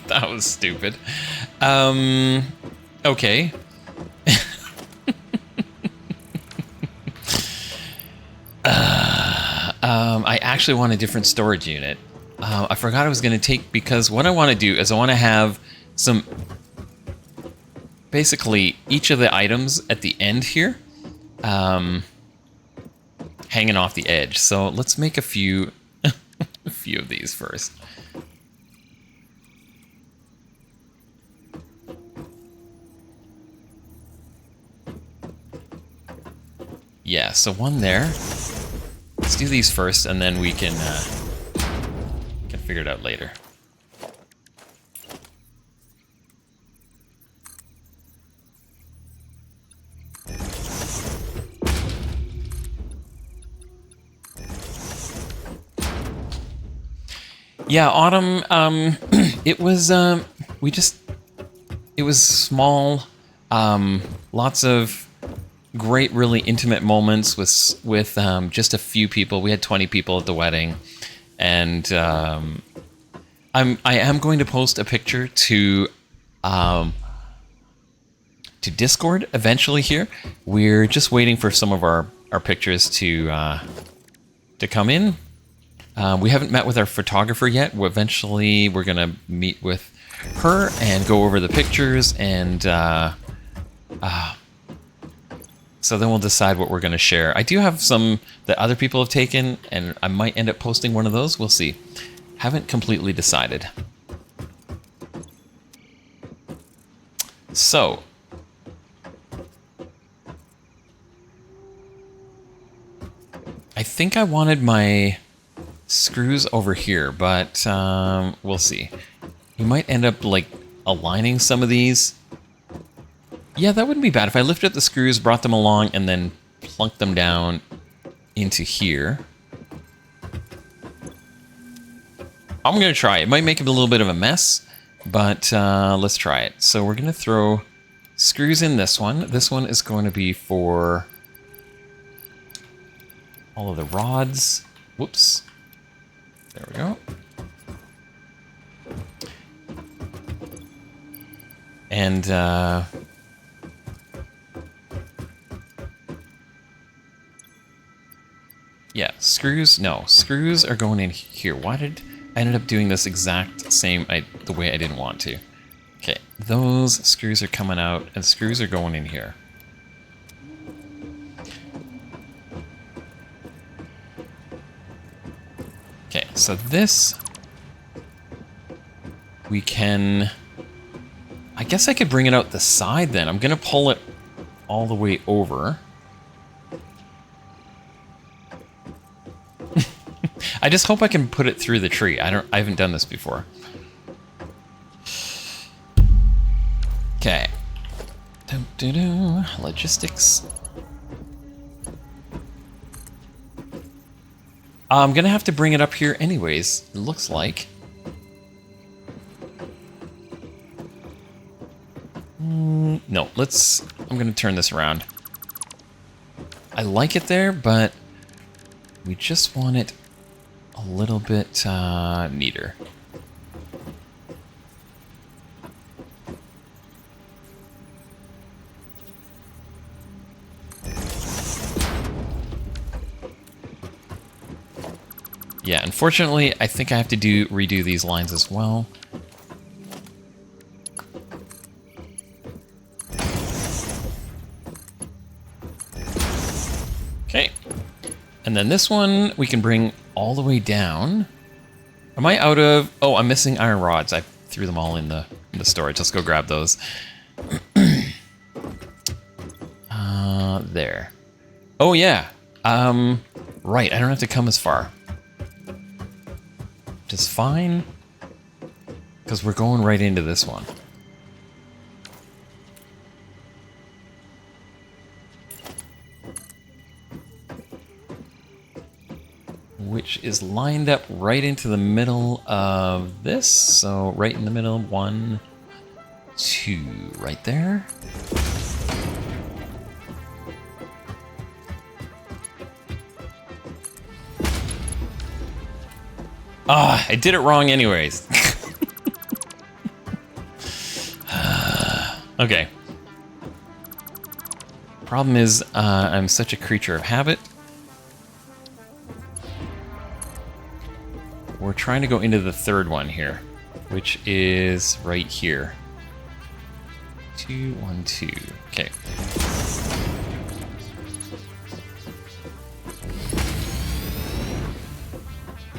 S1: That was stupid. Okay. I actually want a different storage unit. I forgot I was going to take, because what I want to do is I want to have some, basically each of the items at the end here, hanging off the edge. So let's make a few, a few of these first. Yeah, so one there. Let's do these first, and then we can figure it out later. Yeah, Autumn, it was, it was small, lots of great, really intimate moments with just a few people. We had 20 people at the wedding, and I am going to post a picture to Discord eventually here. We're just waiting for some of our pictures to come in. We haven't met with our photographer yet. Eventually, we're going to meet with her and go over the pictures, and so then we'll decide what we're going to share. I do have some that other people have taken, and I might end up posting one of those. We'll see. Haven't completely decided. So, I think I wanted my screws over here, but we'll see. You might end up like aligning some of these. Yeah, that wouldn't be bad if I lifted up the screws, brought them along, and then plunked them down into here. I'm going to try it. It might make it a little bit of a mess, but let's try it. So we're going to throw screws in this one. This one is going to be for all of the rods. Whoops. There we go. And yeah, screws. No, screws are going in here. Why did I ended up doing this exact same the way I didn't want to? Okay, those screws are coming out, and screws are going in here. Okay, so this we can. I guess I could bring it out the side then. I'm gonna pull it all the way over. I just hope I can put it through the tree. I haven't done this before. Okay. Logistics. I'm gonna have to bring it up here anyways, it looks like. No, I'm gonna turn this around. I like it there, but we just want it a little bit neater. Yeah, unfortunately, I think I have to redo these lines as well. Okay. And then this one we can bring all the way down. Am I out of... Oh, I'm missing iron rods. I threw them all in the storage. Let's go grab those. There. Oh, yeah. Right, I don't have to come as far. Just fine. Because we're going right into this one. Which is lined up right into the middle of this. So right in the middle, 1, 2, right there. Ah, I did it wrong anyways. Okay. Problem is, I'm such a creature of habit. We're trying to go into the third one here, which is right here. 2, 1, 2. Okay.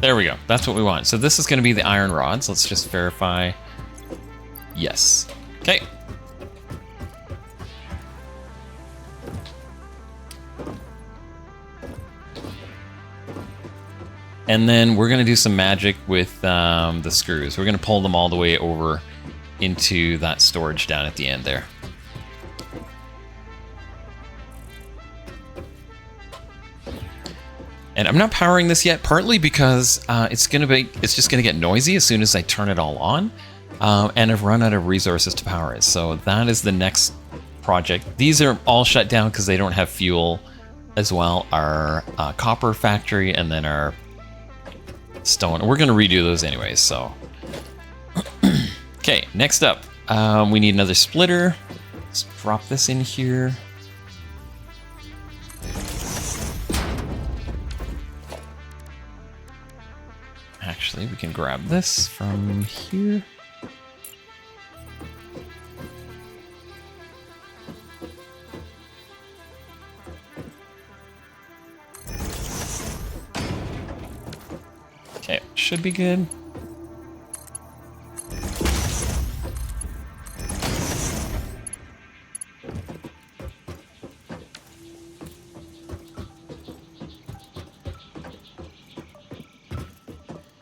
S1: There we go. That's what we want. So this is going to be the iron rods. Let's just verify. Yes. Okay. And then we're going to do some magic with the screws. We're going to pull them all the way over into that storage down at the end there. And I'm not powering this yet, partly because it's just gonna get noisy as soon as I turn it all on, and I've run out of resources to power it. So that is the next project. These are all shut down because they don't have fuel, as well. Our copper factory and then our stone. We're gonna redo those anyways. So, okay. Next up, we need another splitter. Let's drop this in here. Actually, we can grab this from here. Okay, should be good.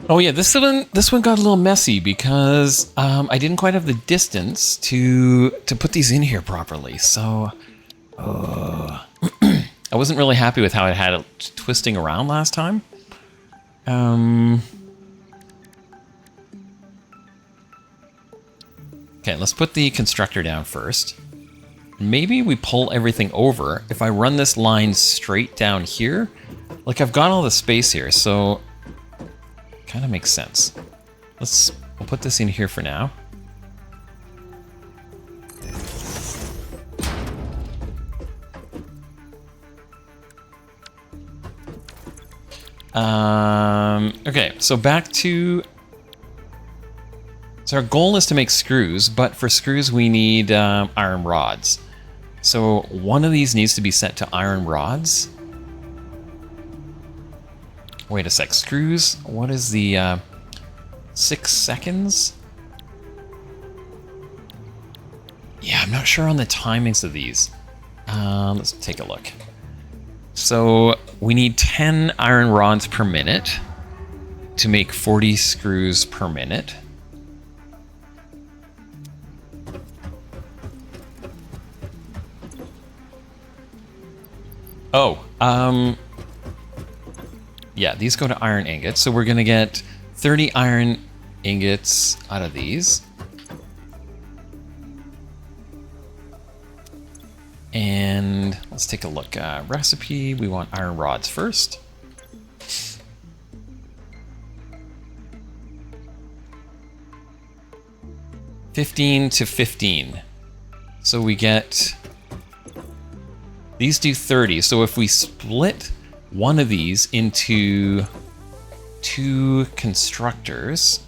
S1: Oh yeah, this one got a little messy because I didn't quite have the distance to put these in here properly. So I wasn't really happy with how it had it twisting around last time. Okay, let's put the constructor down first. Maybe we pull everything over. If I run this line straight down here, like I've got all the space here, so kind of makes sense. We'll put this in here for now. Okay, so back to... So our goal is to make screws, but for screws we need iron rods. So one of these needs to be set to iron rods. Wait a sec, screws, what is the 6 seconds? Yeah, I'm not sure on the timings of these. Let's take a look. So we need 10 iron rods per minute to make 40 screws per minute. Oh, yeah, these go to iron ingots, so we're gonna get 30 iron ingots out of these. And let's take a look. Recipe, we want iron rods first. $15 to $15. So we get... These do 30, so if we split one of these into 2 constructors...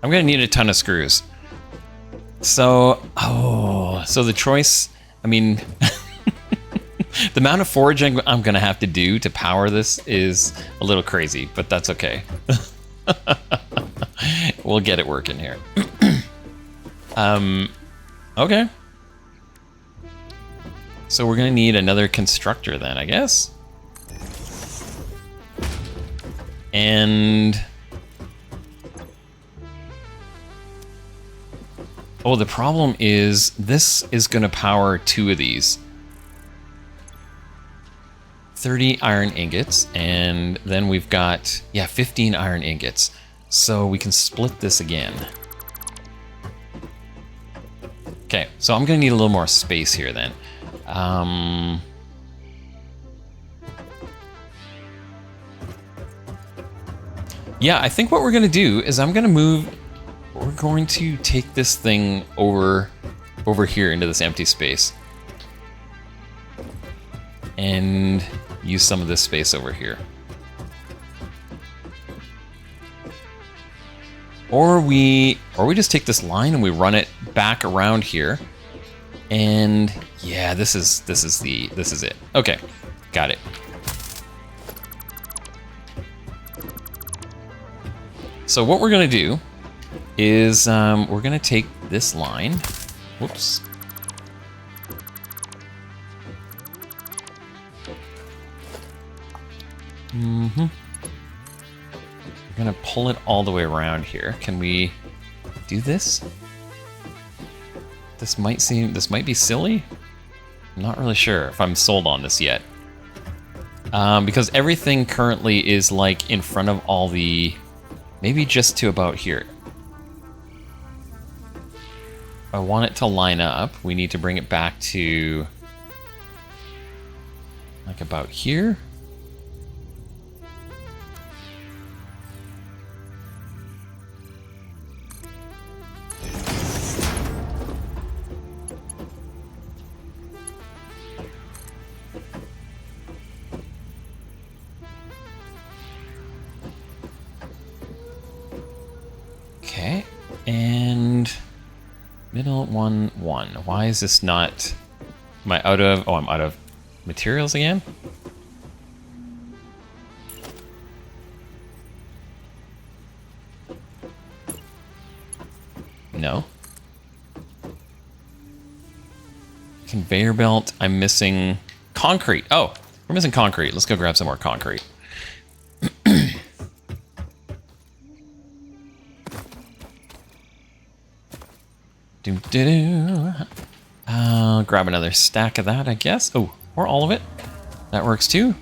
S1: I'm gonna need a ton of screws. So, so the choice, I mean, the amount of foraging I'm gonna have to do to power this is a little crazy, but that's okay. We'll get it working here. Okay. So we're gonna need another constructor then, I guess. And... oh, the problem is this is going to power 2 of these. 30 iron ingots, and then we've got, yeah, 15 iron ingots. So we can split this again. Okay, so I'm going to need a little more space here then. Yeah, I think what we're going to do is I'm going to move... we're going to take this thing over here into this empty space and use some of this space over here. Or we just take this line and we run it back around here. And yeah, this is it. Okay, got it. So what we're gonna do is we're gonna take this line. Whoops. We're gonna pull it all the way around here. Can we do this? This might be silly. I'm not really sure if I'm sold on this yet. Because everything currently is like in front of all the, maybe just to about here. If I want it to line up, we need to bring it back to like about here. Okay, and middle 1, 1. Why is this not... Am I out of... Oh, I'm out of materials again? No. Conveyor belt. I'm missing concrete. Oh, we're missing concrete. Let's go grab some more concrete. I'll grab another stack of that, I guess. Oh, or all of it. That works too.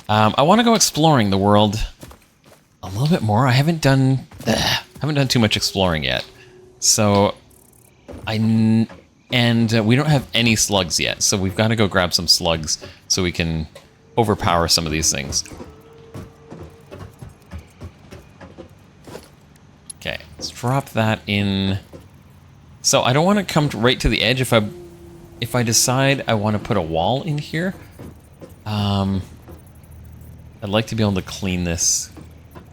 S1: I want to go exploring the world a little bit more. I haven't done too much exploring yet. So we don't have any slugs yet. So we've got to go grab some slugs so we can overpower some of these things. Okay, let's drop that in. So I don't want to come right to the edge. If I decide I want to put a wall in here, I'd like to be able to clean this,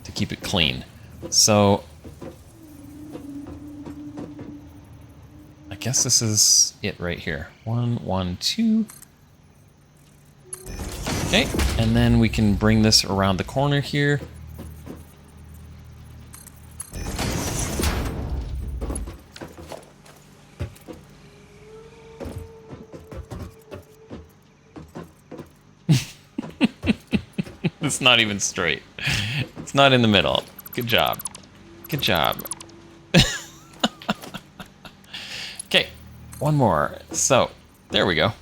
S1: to keep it clean. So I guess this is it right here. 1, 1, 2. Okay, and then we can bring this around the corner here. It's not even straight. It's not in the middle. Good job. Good job. Okay, one more. So, there we go.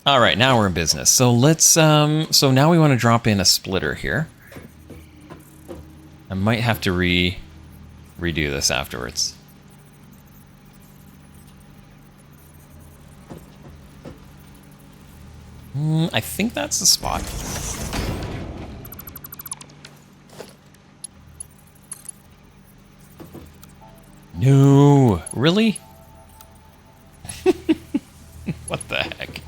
S1: All right, now we're in business. So let's, so now we want to drop in a splitter here. I might have to redo this afterwards. I think that's the spot. No, really? What the heck?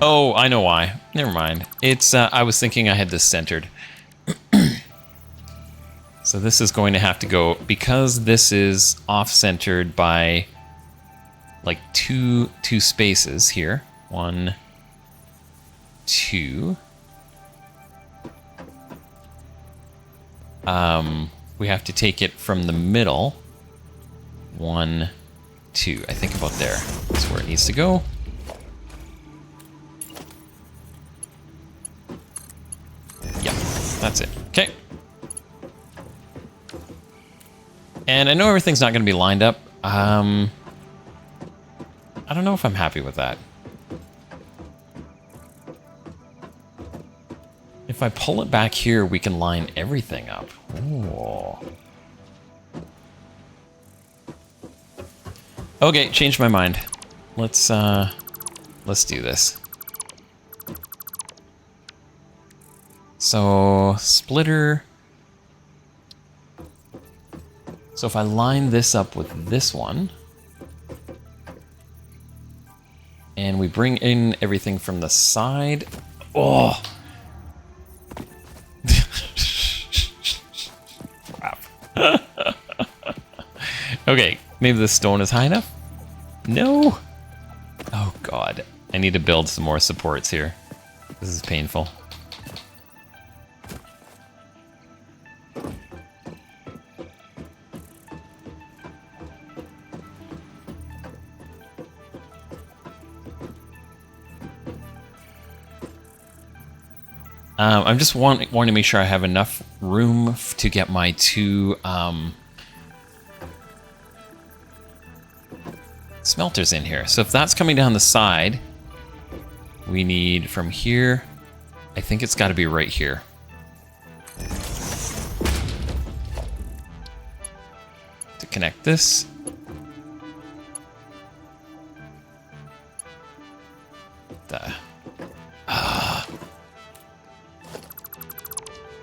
S1: Oh, I know why. Never mind. It's, I was thinking I had this centered. So this is going to have to go, because this is off-centered by like two spaces here. 1, 2. We have to take it from the middle. 1, 2. I think about there. That's where it needs to go. Yeah, that's it. Okay. And I know everything's not going to be lined up. I don't know if I'm happy with that. If I pull it back here, we can line everything up. Ooh. Okay, changed my mind. Let's do this. So, splitter. So if I line this up with this one, and we bring in everything from the side. Oh! Crap. Okay, maybe the stone is high enough? No! Oh god. I need to build some more supports here. This is painful. I'm just wanting to make sure I have enough room to get my 2 smelters in here. So if that's coming down the side, we need from here, I think it's got to be right here. To connect this.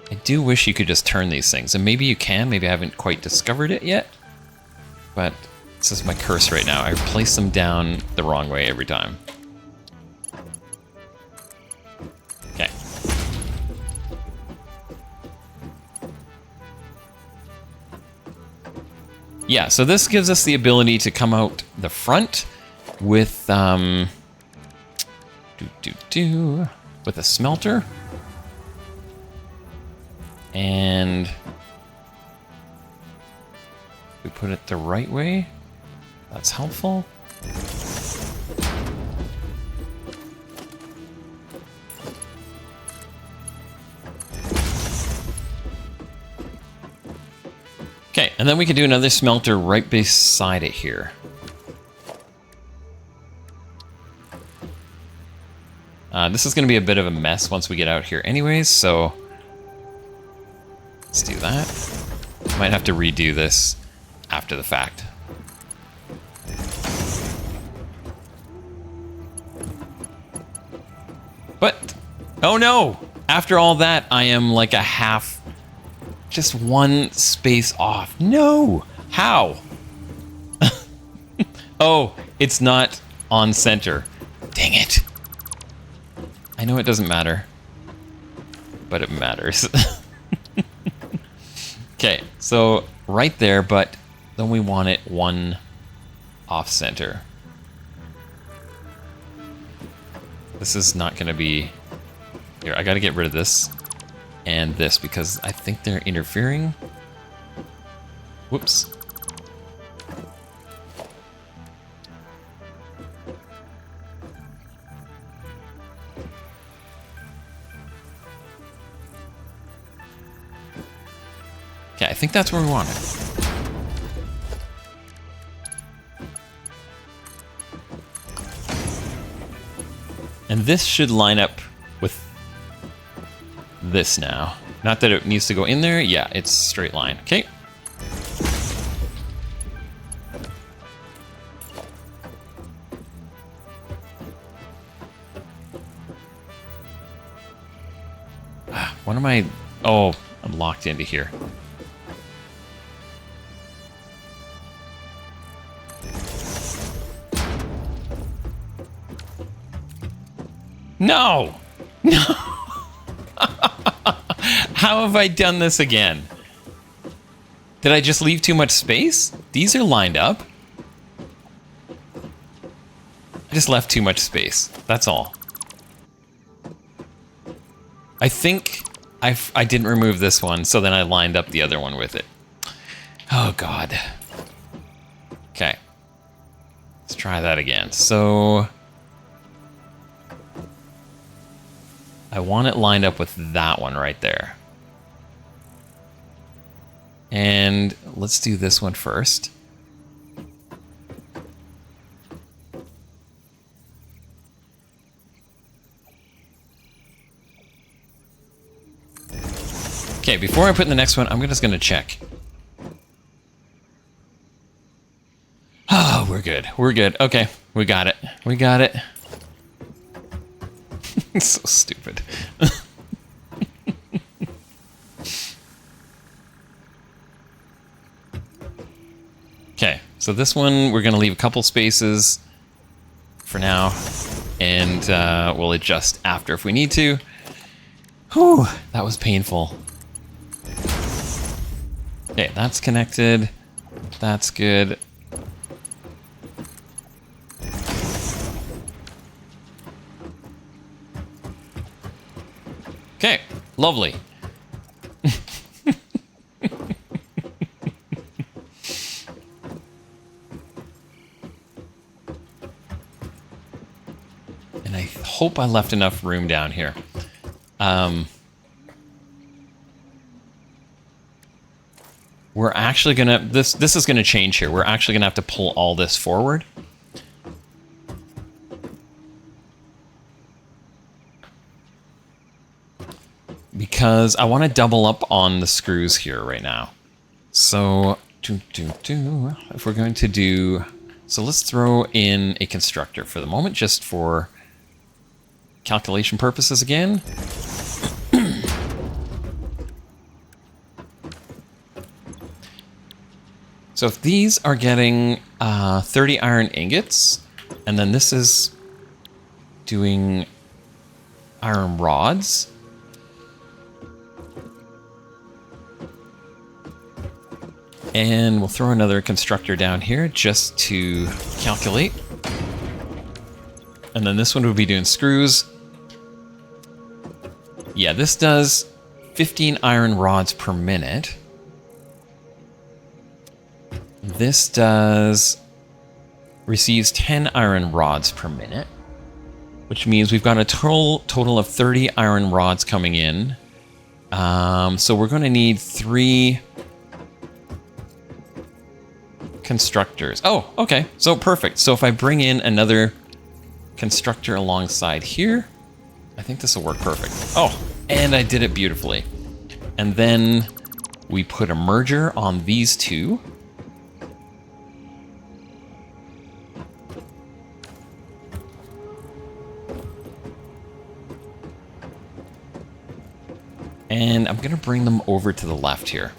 S1: I do wish you could just turn these things, and maybe you can. Maybe I haven't quite discovered it yet. But this is my curse right now. I place them down the wrong way every time. Okay. Yeah, so this gives us the ability to come out the front with with a smelter. And we put it the right way. That's helpful. Okay, and then we can do another smelter right beside it here. This is going to be a bit of a mess once we get out here anyways, so let's do that. Might have to redo this after the fact. But, oh no! After all that, I am like a half, just one space off. No! How? Oh, it's not on center. Dang it. I know it doesn't matter, but it matters. Okay, so right there, but then we want it one off center. This is not going to be... Here, I got to get rid of this and this because I think they're interfering. Whoops. Okay, I think that's where we want it. And this should line up with this now. Not that it needs to go in there. Yeah, it's straight line. Okay. What am I... Oh, I'm locked into here. No! No! How have I done this again? Did I just leave too much space? These are lined up. I just left too much space. That's all. I think I didn't remove this one, so then I lined up the other one with it. Oh, God. Okay. Let's try that again. So... I want it lined up with that one right there. And let's do this one first. Okay, before I put in the next one, I'm just going to check. Oh, we're good. We're good. Okay, we got it. We got it. So stupid. Okay, so this one we're going to leave a couple spaces for now, and we'll adjust after if we need to. Whew, that was painful. Okay, that's connected. That's good. Okay, lovely. And I hope I left enough room down here. We're actually gonna, this is gonna change here. We're actually gonna have to pull all this forward. Because I want to double up on the screws here right now. So, if we're going to do... So let's throw in a constructor for the moment, just for calculation purposes again. So if these are getting 30 iron ingots, and then this is doing iron rods. And we'll throw another constructor down here just to calculate. And then this one would be doing screws. Yeah, this does 15 iron rods per minute. This receives 10 iron rods per minute, which means we've got a total of 30 iron rods coming in. So we're going to need 3 constructors. Oh, okay. So perfect. So if I bring in another constructor alongside here, I think this will work perfect. Oh, and I did it beautifully. And then we put a merger on these two. And I'm gonna bring them over to the left here.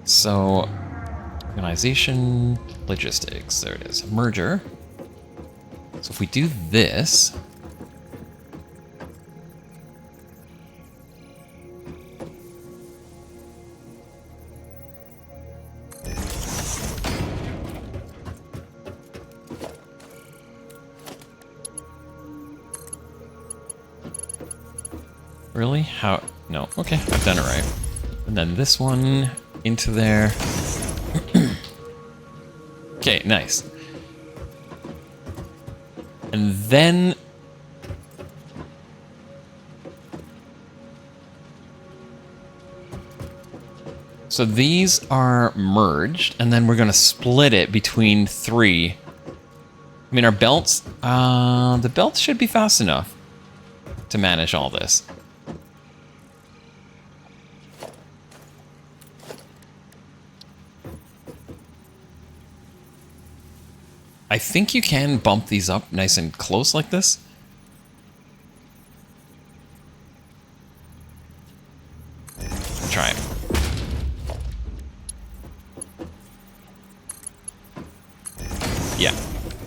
S1: So, organization, logistics, there it is, merger. So if we do this, really? How? No. Okay, I've done it right. And then this one into there. Okay, nice. And then so these are merged, and then we're going to split it between 3. I mean, our belts, the belts should be fast enough to manage all this. I think you can bump these up nice and close like this. Try it. Yeah,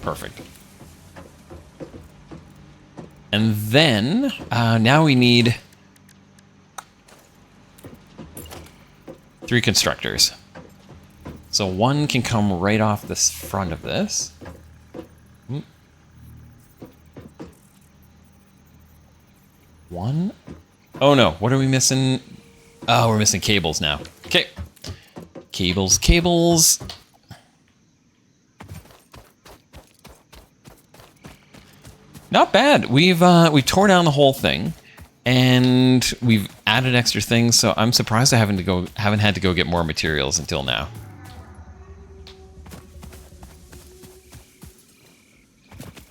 S1: perfect. And then, now we need 3 constructors. So one can come right off this front of this. One. Oh no, what are we missing? Oh, we're missing cables now. Okay. Cables. Not bad. We've torn down the whole thing, and we've added extra things. So I'm surprised I haven't had to go get more materials until now.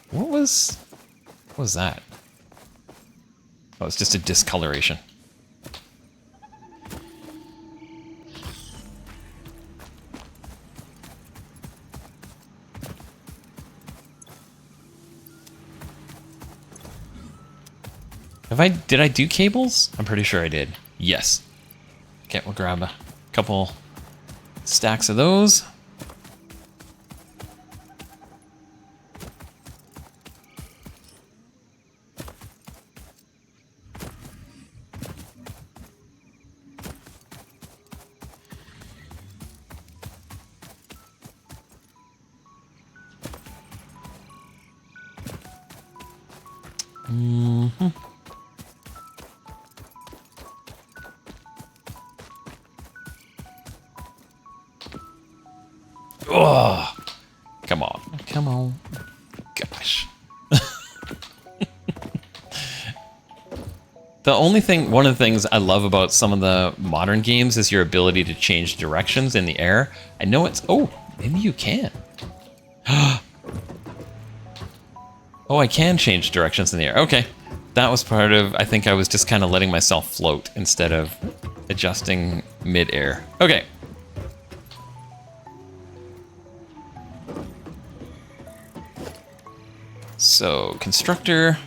S1: What was that? Oh, it's just a discoloration. Did I do cables? I'm pretty sure I did. Yes. Okay, we'll grab a couple stacks of those. Oh, come on. Gosh. One of the things I love about some of the modern games is your ability to change directions in the air. I know oh, maybe you can. Oh, I can change directions in the air. Okay. That was part of, I think I was just kind of letting myself float instead of adjusting mid-air. Okay. So, constructor,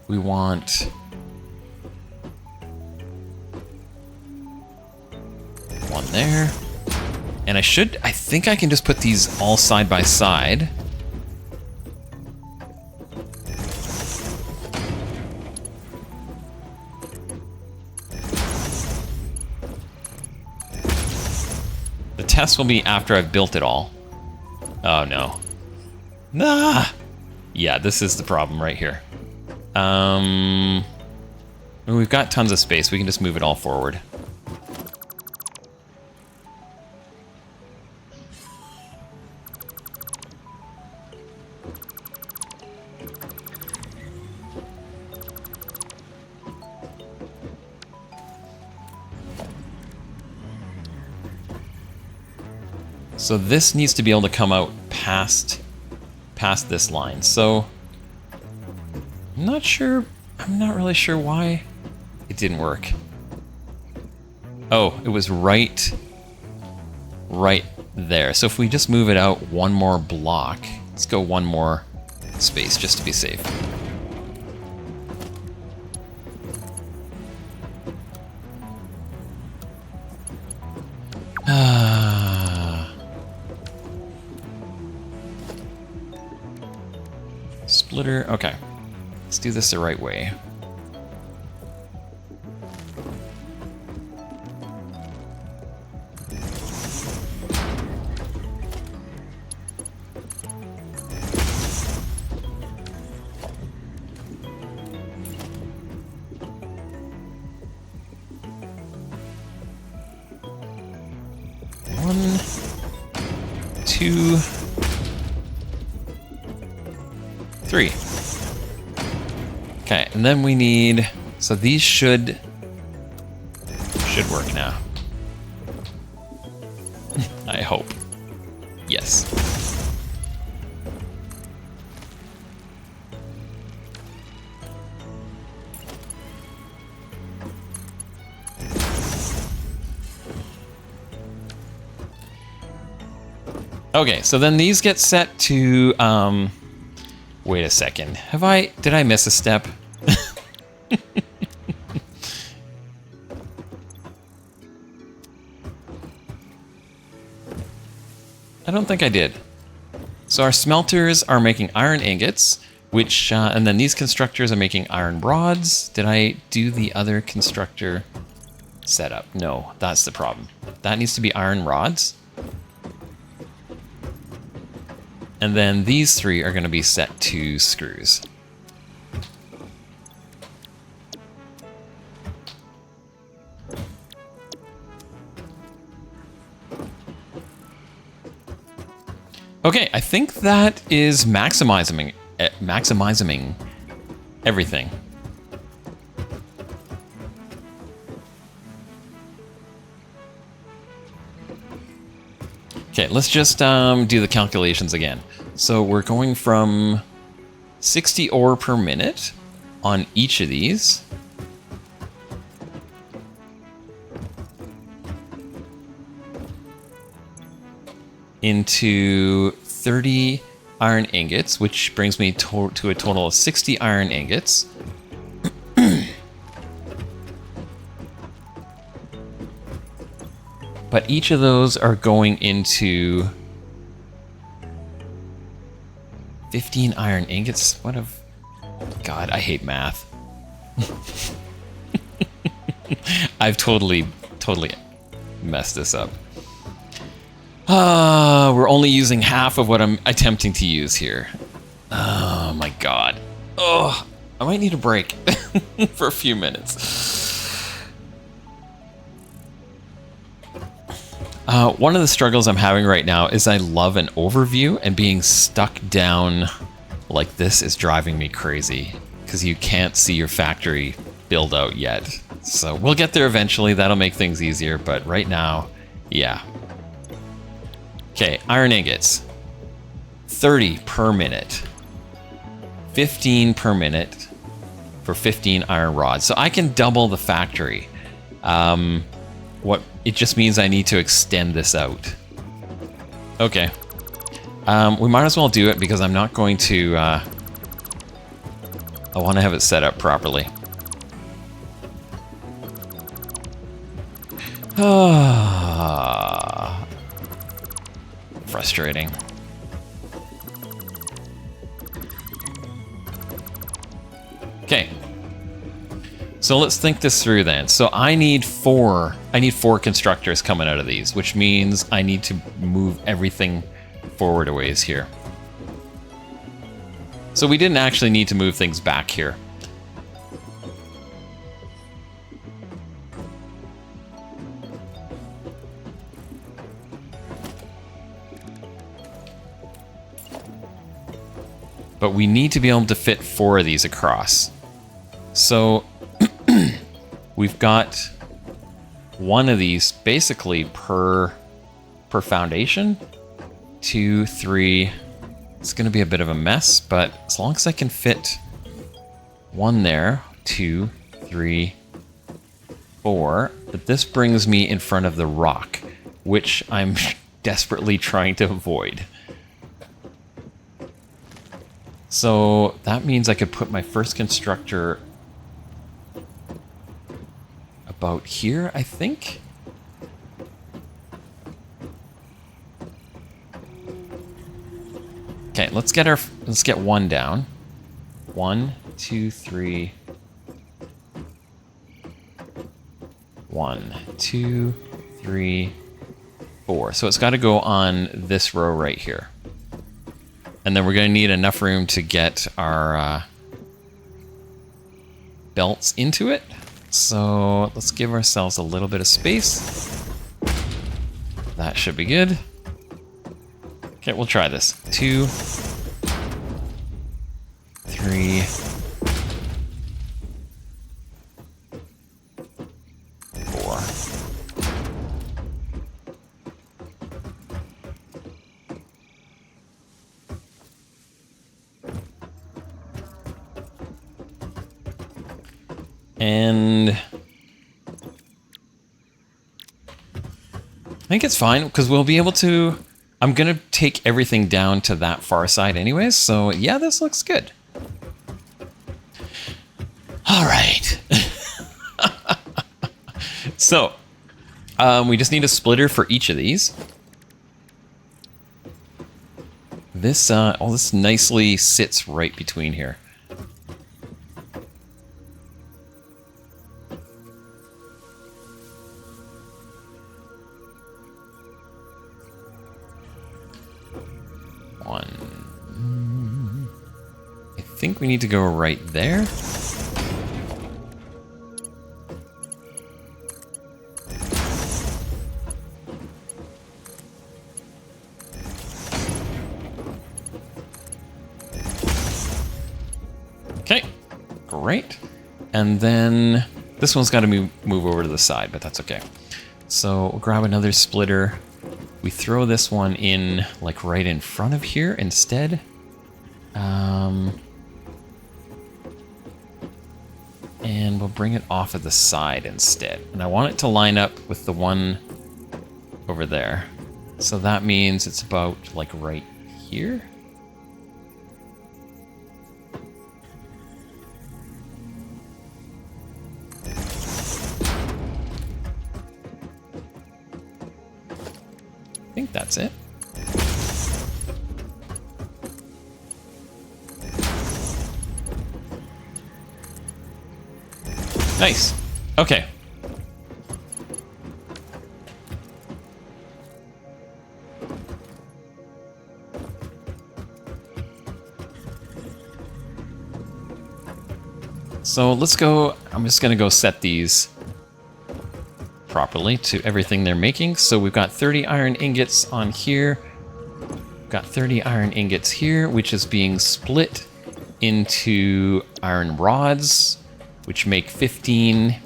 S1: we want one there, And I think I can just put these all side by side. The test will be after I've built it all. Oh no. Nah! Yeah, this is the problem right here. We've got tons of space. We can just move it all forward. So this needs to be able to come out past this line. So I'm not really sure why it didn't work. Oh, it was right there. So if we just move it out one more block, let's go one more space just to be safe. Splitter, okay. Let's do this the right way. One, two, three. Okay, and then we need, so these should work now. I hope. Yes. Okay, so then these get set to, wait a second. Did I miss a step? I don't think I did. So our smelters are making iron ingots, which, and then these constructors are making iron rods. Did I do the other constructor setup? No, that's the problem. That needs to be iron rods. And then these three are going to be set to screws. Okay, I think that is maximizing everything. Okay, let's just do the calculations again. So we're going from 60 ore per minute on each of these. Into 30 iron ingots, which brings me to a total of 60 iron ingots. But each of those are going into 15 iron ingots. God, I hate math. I've totally messed this up. We're only using half of what I'm attempting to use here. Oh my god. Oh, I might need a break for a few minutes. One of the struggles I'm having right now is I love an overview, and being stuck down like this is driving me crazy because you can't see your factory build out yet. So we'll get there eventually. That'll make things easier, but right now, yeah. Okay, iron ingots. 30 per minute. 15 per minute for 15 iron rods. So I can double the factory. It just means I need to extend this out. Okay. We might as well do it because I'm not going to... I want to have it set up properly. Okay, 30 per minute. 15 iron rods. So I can double the factory. It just means I need to extend this out. Okay. We might as well do it because I'm not going to... I want to have it set up properly. 15 iron ingots. 30 per minute. 15 iron rods. So I can double the factory. It just means I need to extend this out. Okay. We might as well do it because I'm not going to... I want to have it set up properly. frustrating. Okay. So let's think this through then. So I need four constructors coming out of these, which means I need to move everything forward a ways here. So we didn't actually need to move things back here. But we need to be able to fit 4 of these across. So we've got one of these basically per foundation. 2, 3. It's going to be a bit of a mess, but as long as I can fit one there, 2, 3, 4. But this brings me in front of the rock, which I'm desperately trying to avoid. So that means I could put my first constructor about here, I think. Okay, let's get one down. 1, 2, 3. 1, 2, 3, 4. So it's got to go on this row right here. And then we're going to need enough room to get our belts into it. So let's give ourselves a little bit of space. That should be good. Okay, we'll try this. 2, 3, 4. And I think it's fine because we'll be able to... I'm going to take everything down to that far side anyways, so yeah, this looks good. All right. So, we just need a splitter for each of these. This, this nicely sits right between here. I think we need to go right there. Okay, great. And then this one's got to move over to the side, but that's okay. So we'll grab another splitter. We throw this one in like right in front of here instead. And we'll bring it off of the side instead. And I want it to line up with the one over there. So that means it's about like right here. I think that's it. Nice. Okay. So let's go. I'm just going to go set these properly to everything they're making. So we've got 30 iron ingots on here. We've got 30 iron ingots here, which is being split into iron rods, which make 15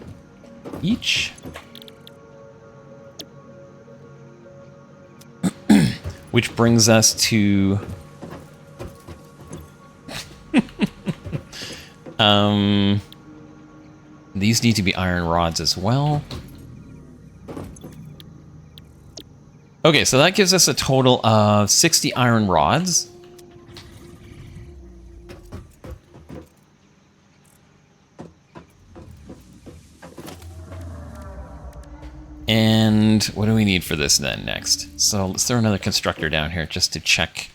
S1: each. Which brings us to these need to be iron rods as well. Okay, so that gives us a total of 60 iron rods. And what do we need for this then next? So let's throw another constructor down here just to check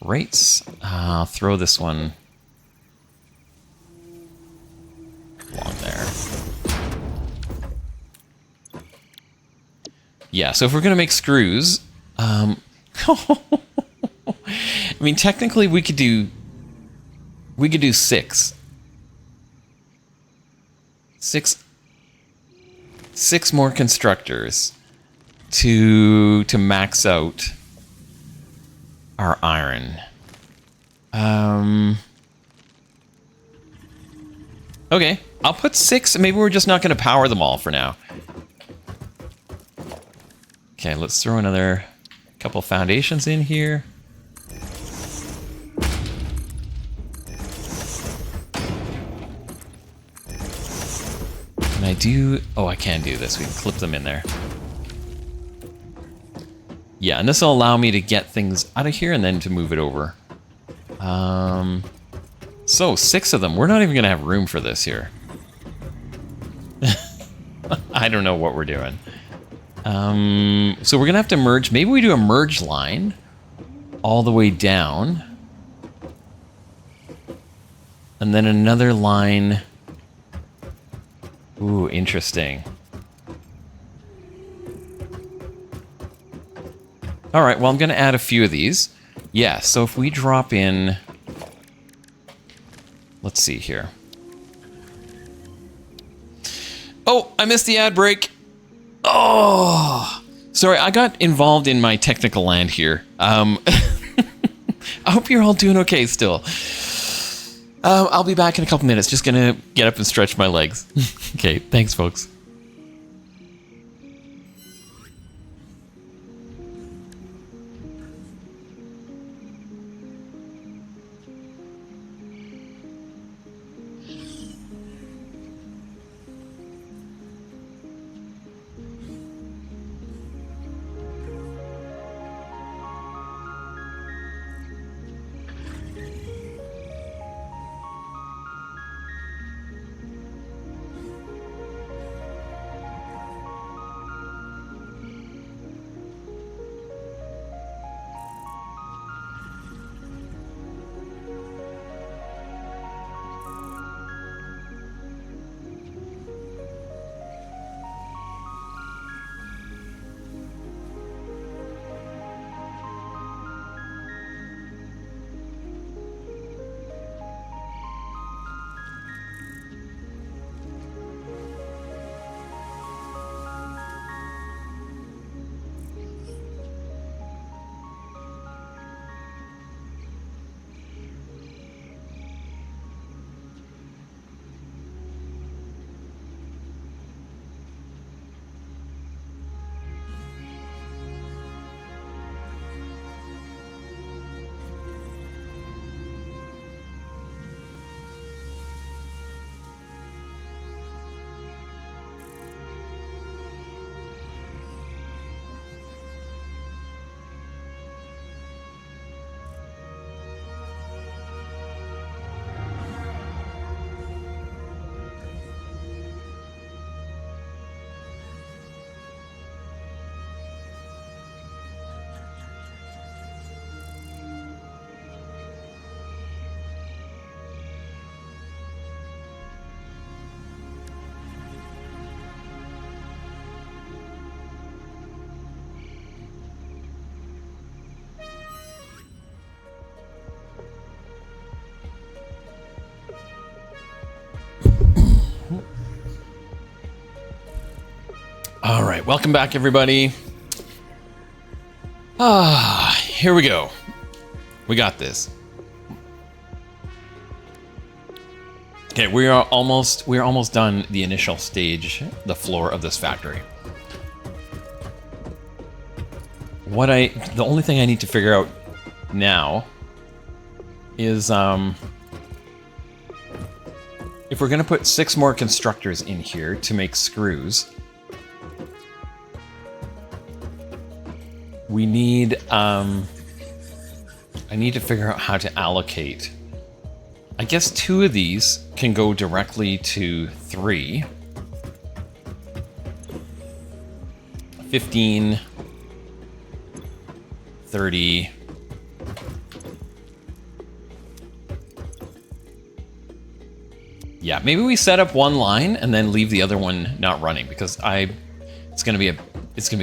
S1: rates. I'll throw this one along there. Yeah, so if we're going to make screws, I mean, technically we could do 6. 6 more constructors to max out our iron. Okay, I'll put 6. Maybe we're just not going to power them all for now. Okay, let's throw another couple foundations in here. Can I do... Oh, I can do this. We can clip them in there. Yeah, and this will allow me to get things out of here and then to move it over. So, 6 of them. We're not even going to have room for this here. I don't know what we're doing. So we're going to have to merge. Maybe we do a merge line all the way down. And then another line. Ooh, interesting. All right, well, I'm going to add a few of these. Yeah, so if we drop in... Let's see here. Oh, I missed the ad break. Oh, sorry, I got involved in my technical land here. I hope you're all doing okay still. I'll be back in a couple minutes. Just gonna get up and stretch my legs. Okay, thanks, folks. All right, welcome back, everybody. Here we go. We got this. Okay, we are almost done the initial stage, the floor of this factory. The only thing I need to figure out now is if we're gonna put 6 more constructors in here to make screws, we need, I need to figure out how to allocate. I guess 2 of these can go directly to 3. 15, 30. Yeah, maybe we set up one line and then leave the other one not running because it's gonna be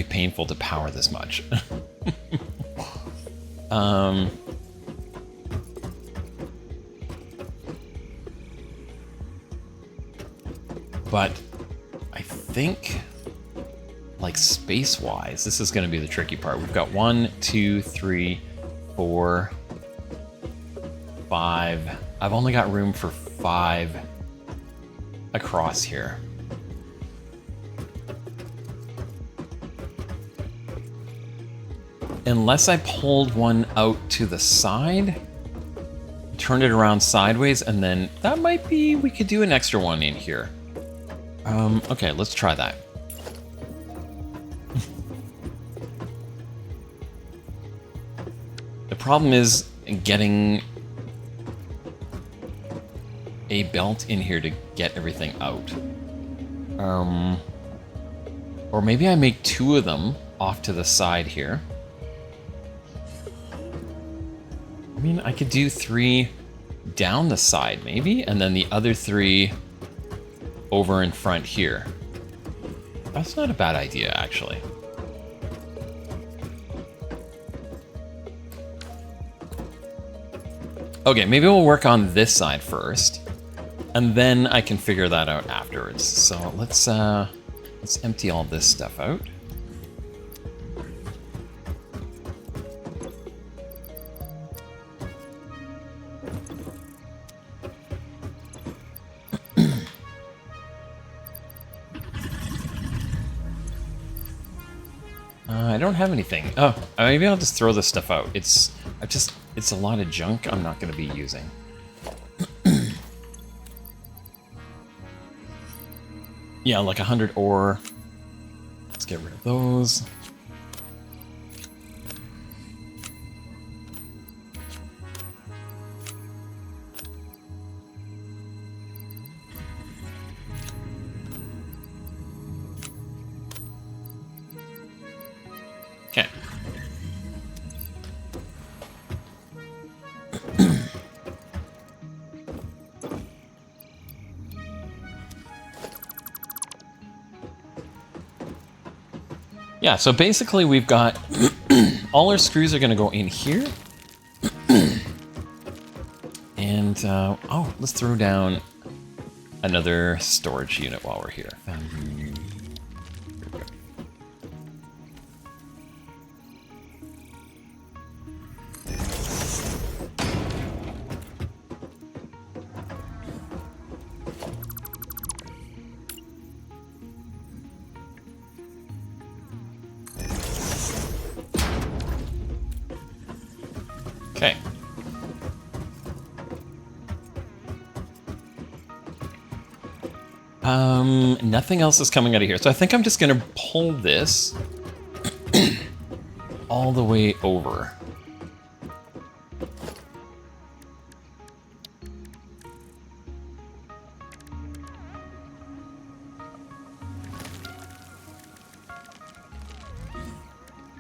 S1: painful to power this much. But I think, like space-wise, this is gonna be the tricky part. We've got 1, 2, 3, 4, 5. I've only got room for 5 across here. Unless I pulled one out to the side, turned it around sideways, and then that might be, we could do an extra one in here. Okay, let's try that. The problem is getting a belt in here to get everything out. Or maybe I make 2 of them off to the side here. I mean, I could do 3 down the side maybe, and then the other 3 over in front here. That's not a bad idea, actually. Okay, maybe we'll work on this side first, and then I can figure that out afterwards. So let's empty all this stuff out. I don't have anything. Oh, maybe I'll just throw this stuff out. It's a lot of junk I'm not going to be using. Yeah, like 100 ore. Let's get rid of those. Okay. Yeah, so basically we've got all our screws are going to go in here. And, oh, let's throw down another storage unit while we're here. Okay. Nothing else is coming out of here. So I think I'm just gonna pull this all the way over.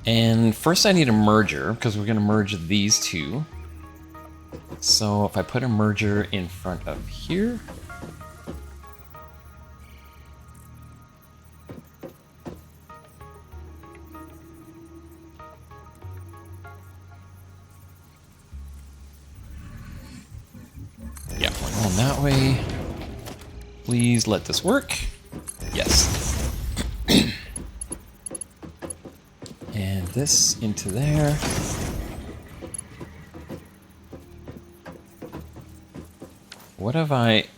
S1: And first I need a merger, because we're going to merge these two. So if I put a merger in front of here. Yeah, we're going that way. Please let this work. Yes. And this into there. What have I...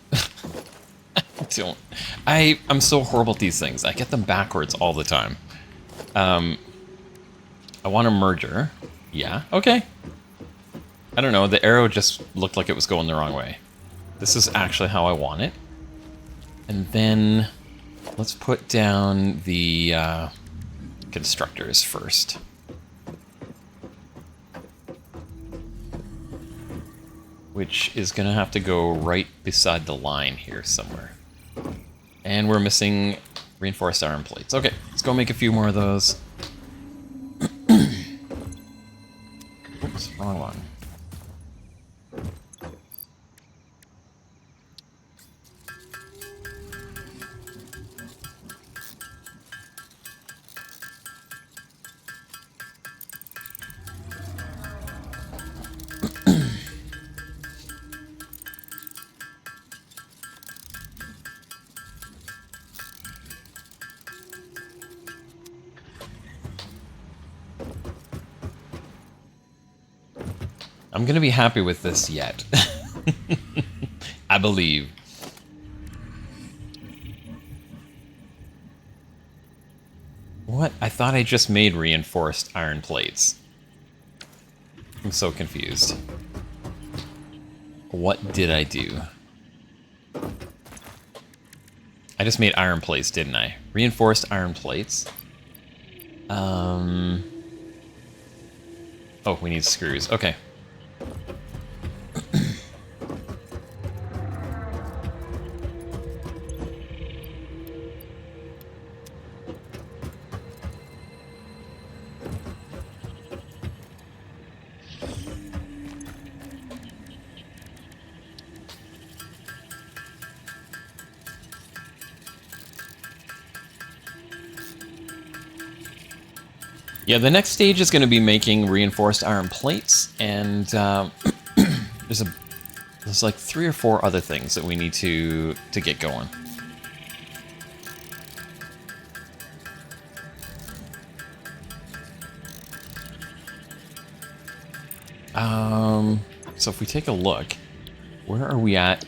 S1: I'm so horrible at these things. I get them backwards all the time. I want a merger. Yeah, okay. I don't know, the arrow just looked like it was going the wrong way. This is actually how I want it. And then let's put down the constructors first. Which is gonna have to go right beside the line here somewhere. And we're missing reinforced iron plates. Okay, let's go. go make a few more of those. Oops, wrong one. I'm gonna be happy with this yet. I believe. What? I thought I just made reinforced iron plates. I'm so confused. What did I do? I just made iron plates, didn't I? Reinforced iron plates. Oh, we need screws. Okay. Yeah, the next stage is going to be making reinforced iron plates, and there's like 3 or 4 other things that we need to get going. So if we take a look, where are we at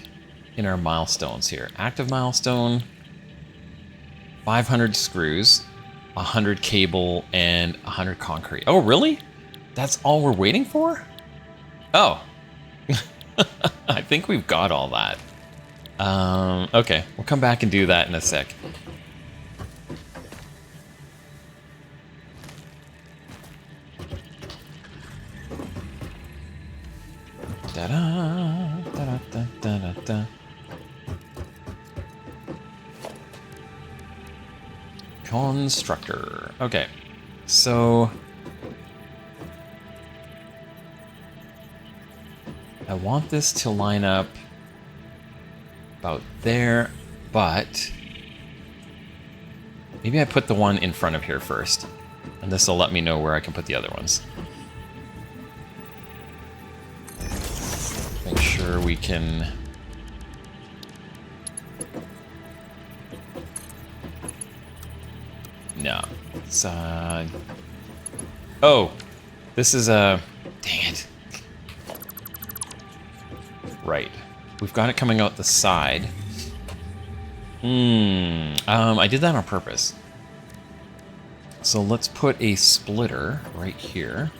S1: in our milestones here? Active milestone, 500 screws, 100 cable, and 100 concrete. Oh, really? That's all we're waiting for? Oh. I think we've got all that. Okay, we'll come back and do that in a sec. Da-da, da-da-da-da-da. Constructor. Okay, so I want this to line up about there, but maybe I put the one in front of here first, and this will let me know where I can put the other ones. Make sure we can... No. It's, oh! This is a... Dang it. Right. We've got it coming out the side. I did that on purpose. So let's put a splitter right here.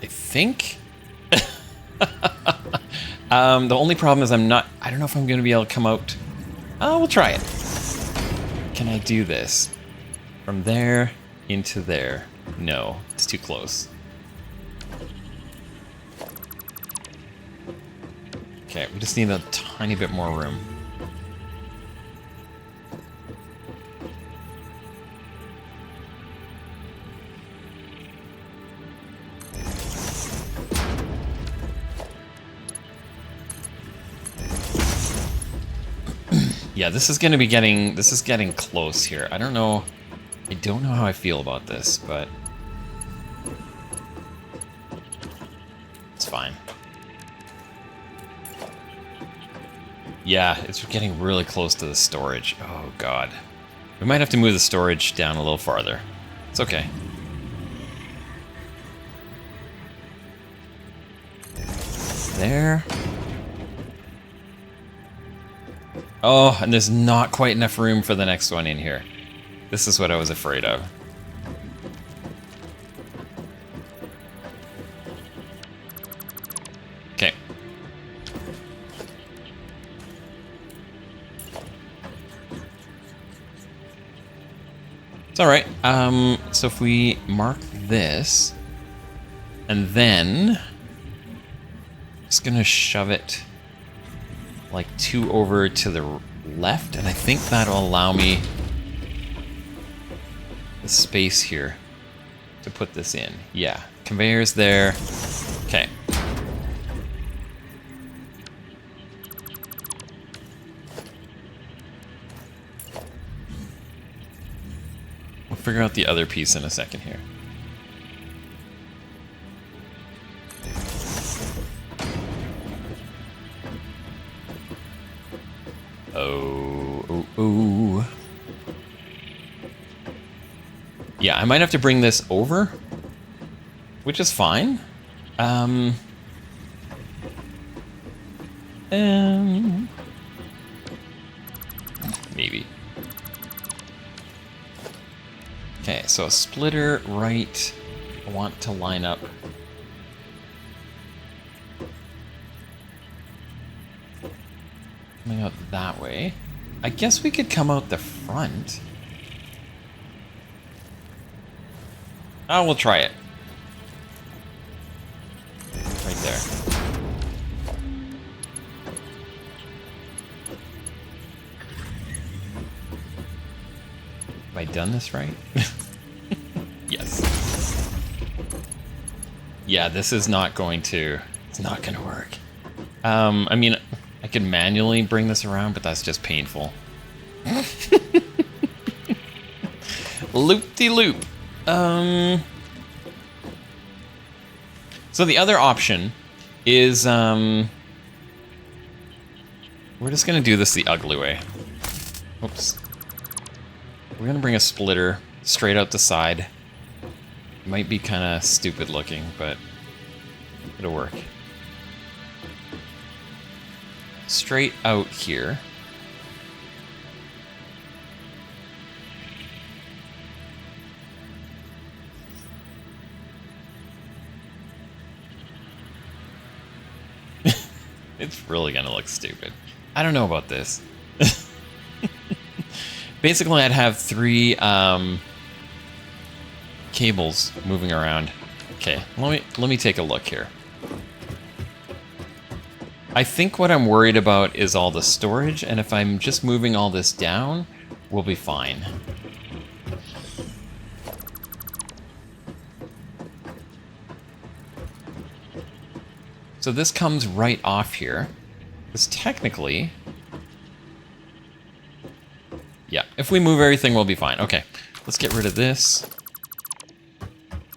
S1: I think. The only problem is I don't know if I'm going to be able to come out. Oh, we'll try it. Can I do this? From there into there. No, it's too close. Okay, we just need a tiny bit more room. Yeah, this is getting close here. I don't know how I feel about this, but it's fine. Yeah, it's getting really close to the storage. Oh god. We might have to move the storage down a little farther. It's okay. There. Oh, and there's not quite enough room for the next one in here. This is what I was afraid of. Okay. It's all right. So if we mark this, and then just gonna shove it like 2 over to the left, and I think that'll allow me the space here to put this in. Yeah, conveyor's there. Okay. We'll figure out the other piece in a second here. Oh. Yeah, I might have to bring this over, which is fine. Maybe. Okay, so a splitter right. I want to line up. Coming out that way. I guess we could come out the front. Oh, we'll try it. Right there. Have I done this right? Yes. Yeah, this is not going to... It's not going to work. I mean, I could manually bring this around, but that's just painful. Loop-de-loop. So the other option is, we're just gonna do this the ugly way. Oops. We're gonna bring a splitter straight out the side. Might be kind of stupid looking, but it'll work. Straight out here. It's really gonna look stupid. I don't know about this. Basically, I'd have 3 cables moving around. Okay, let me take a look here. I think what I'm worried about is all the storage, and if I'm just moving all this down, we'll be fine. So this comes right off here. Because technically... Yeah, if we move everything, we'll be fine. Okay, let's get rid of this.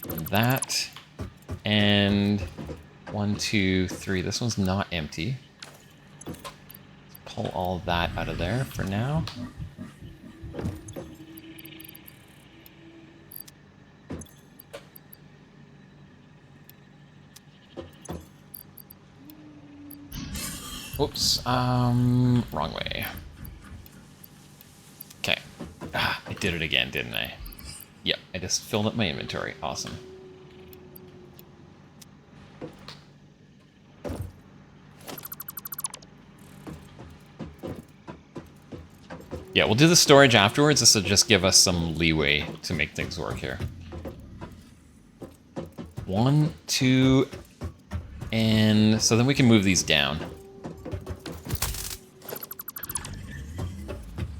S1: And that. And 1, 2, 3. This one's not empty. Let's pull all that out of there for now. Whoops, wrong way. Okay. Ah, I did it again, didn't I? Yep, I just filled up my inventory. Awesome. Yeah, we'll do the storage afterwards. This will just give us some leeway to make things work here. 1, 2, and so then we can move these down.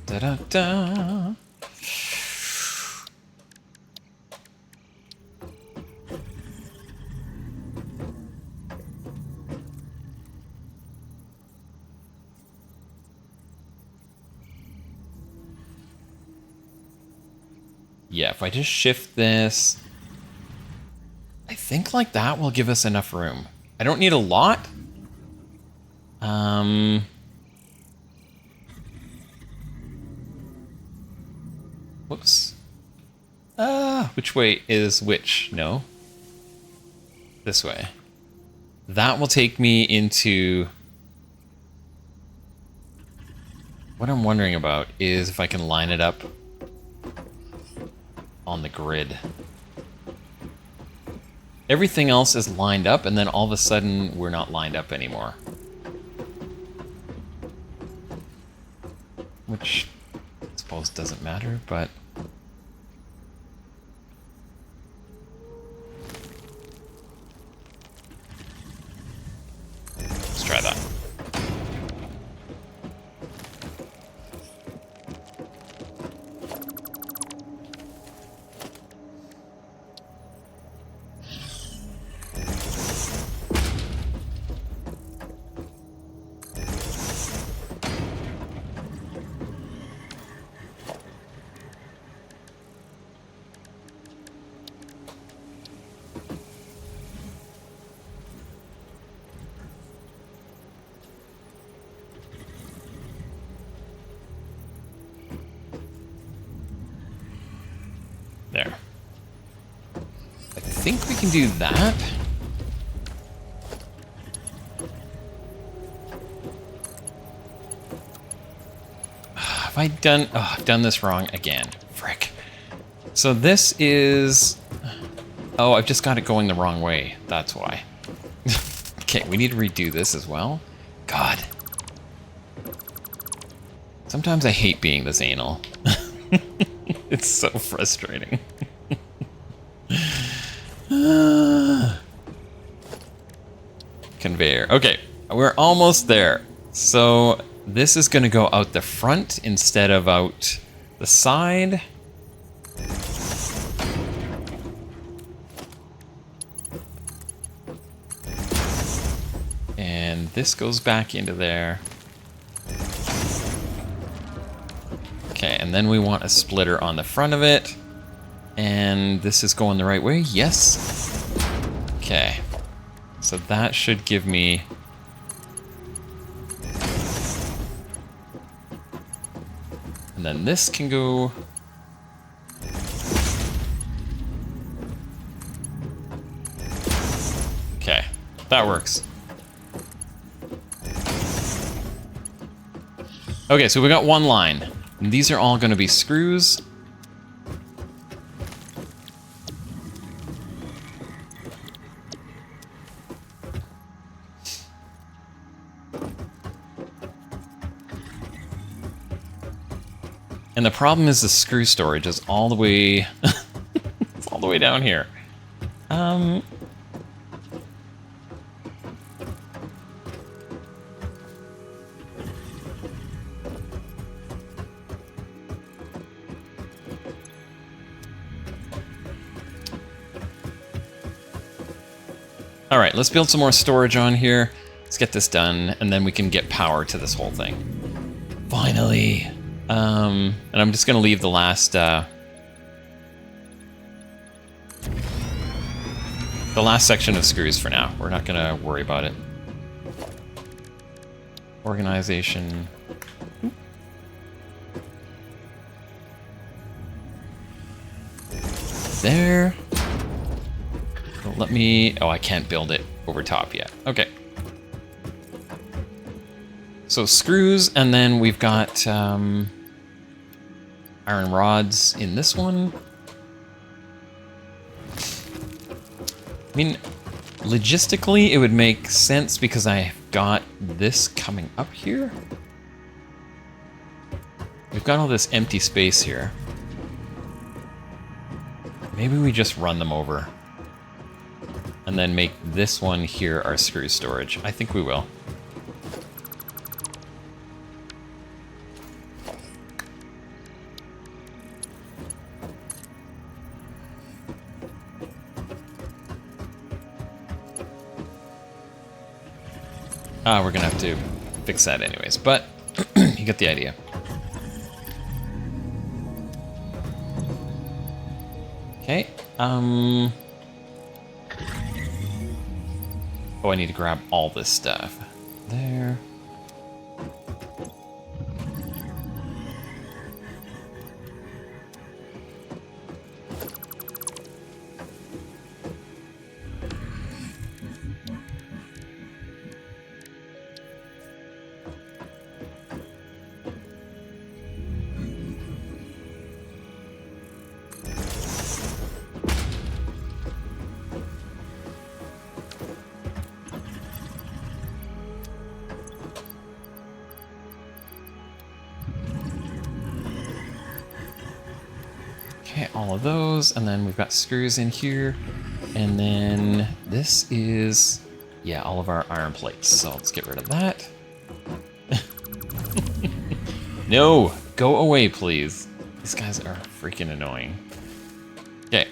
S1: Da-da-da. Yeah, if I just shift this, I think like that will give us enough room. I don't need a lot. Whoops. Which way is which? No. This way. That will take me into... What I'm wondering about is if I can line it up on the grid. Everything else is lined up, and then all of a sudden, we're not lined up anymore. Which, I suppose, doesn't matter, but... think we can do that. Have I done... Oh, I've done this wrong again. Frick. So this is... Oh, I've just got it going the wrong way. That's why. Okay, we need to redo this as well. God. Sometimes I hate being this anal. It's so frustrating. Conveyor. Okay, we're almost there. So this is going to go out the front instead of out the side. And this goes back into there. Okay, and then we want a splitter on the front of it. And this is going the right way? Yes. Okay. So that should give me... And then this can go... Okay, that works. Okay, so we got one line. And these are all going to be screws. And the problem is the screw storage is all the way... it's all the way down here. All right, let's build some more storage on here. Let's get this done, and then we can get power to this whole thing. Finally. And I'm just gonna leave the last section of screws for now. We're not gonna worry about it. Organization. There. Let me... Oh, I can't build it over top yet. Okay. So screws, and then we've got iron rods in this one. I mean, logistically, it would make sense because I've got this coming up here. We've got all this empty space here. Maybe we just run them over. And then make this one here our screw storage. I think we will. We're gonna have to fix that anyways, but you get the idea. Okay, Oh, I need to grab all this stuff. There. Okay, all of those, and then we've got screws in here, and then this is, yeah, all of our iron plates. So let's get rid of that. No, go away, please. These guys are freaking annoying. Okay,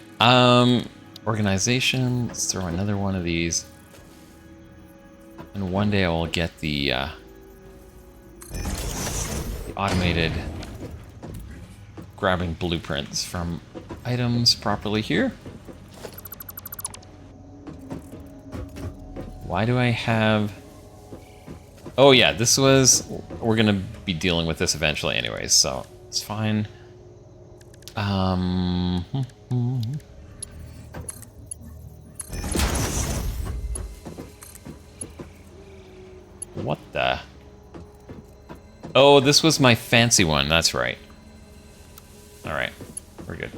S1: organization. Let's throw another one of these, and one day I will get the automated grabbing blueprints from items properly here. Why do I have... Oh yeah, this was... We're gonna be dealing with this eventually anyways, so it's fine. What the? Oh, this was my fancy one. That's right. All right. We're good.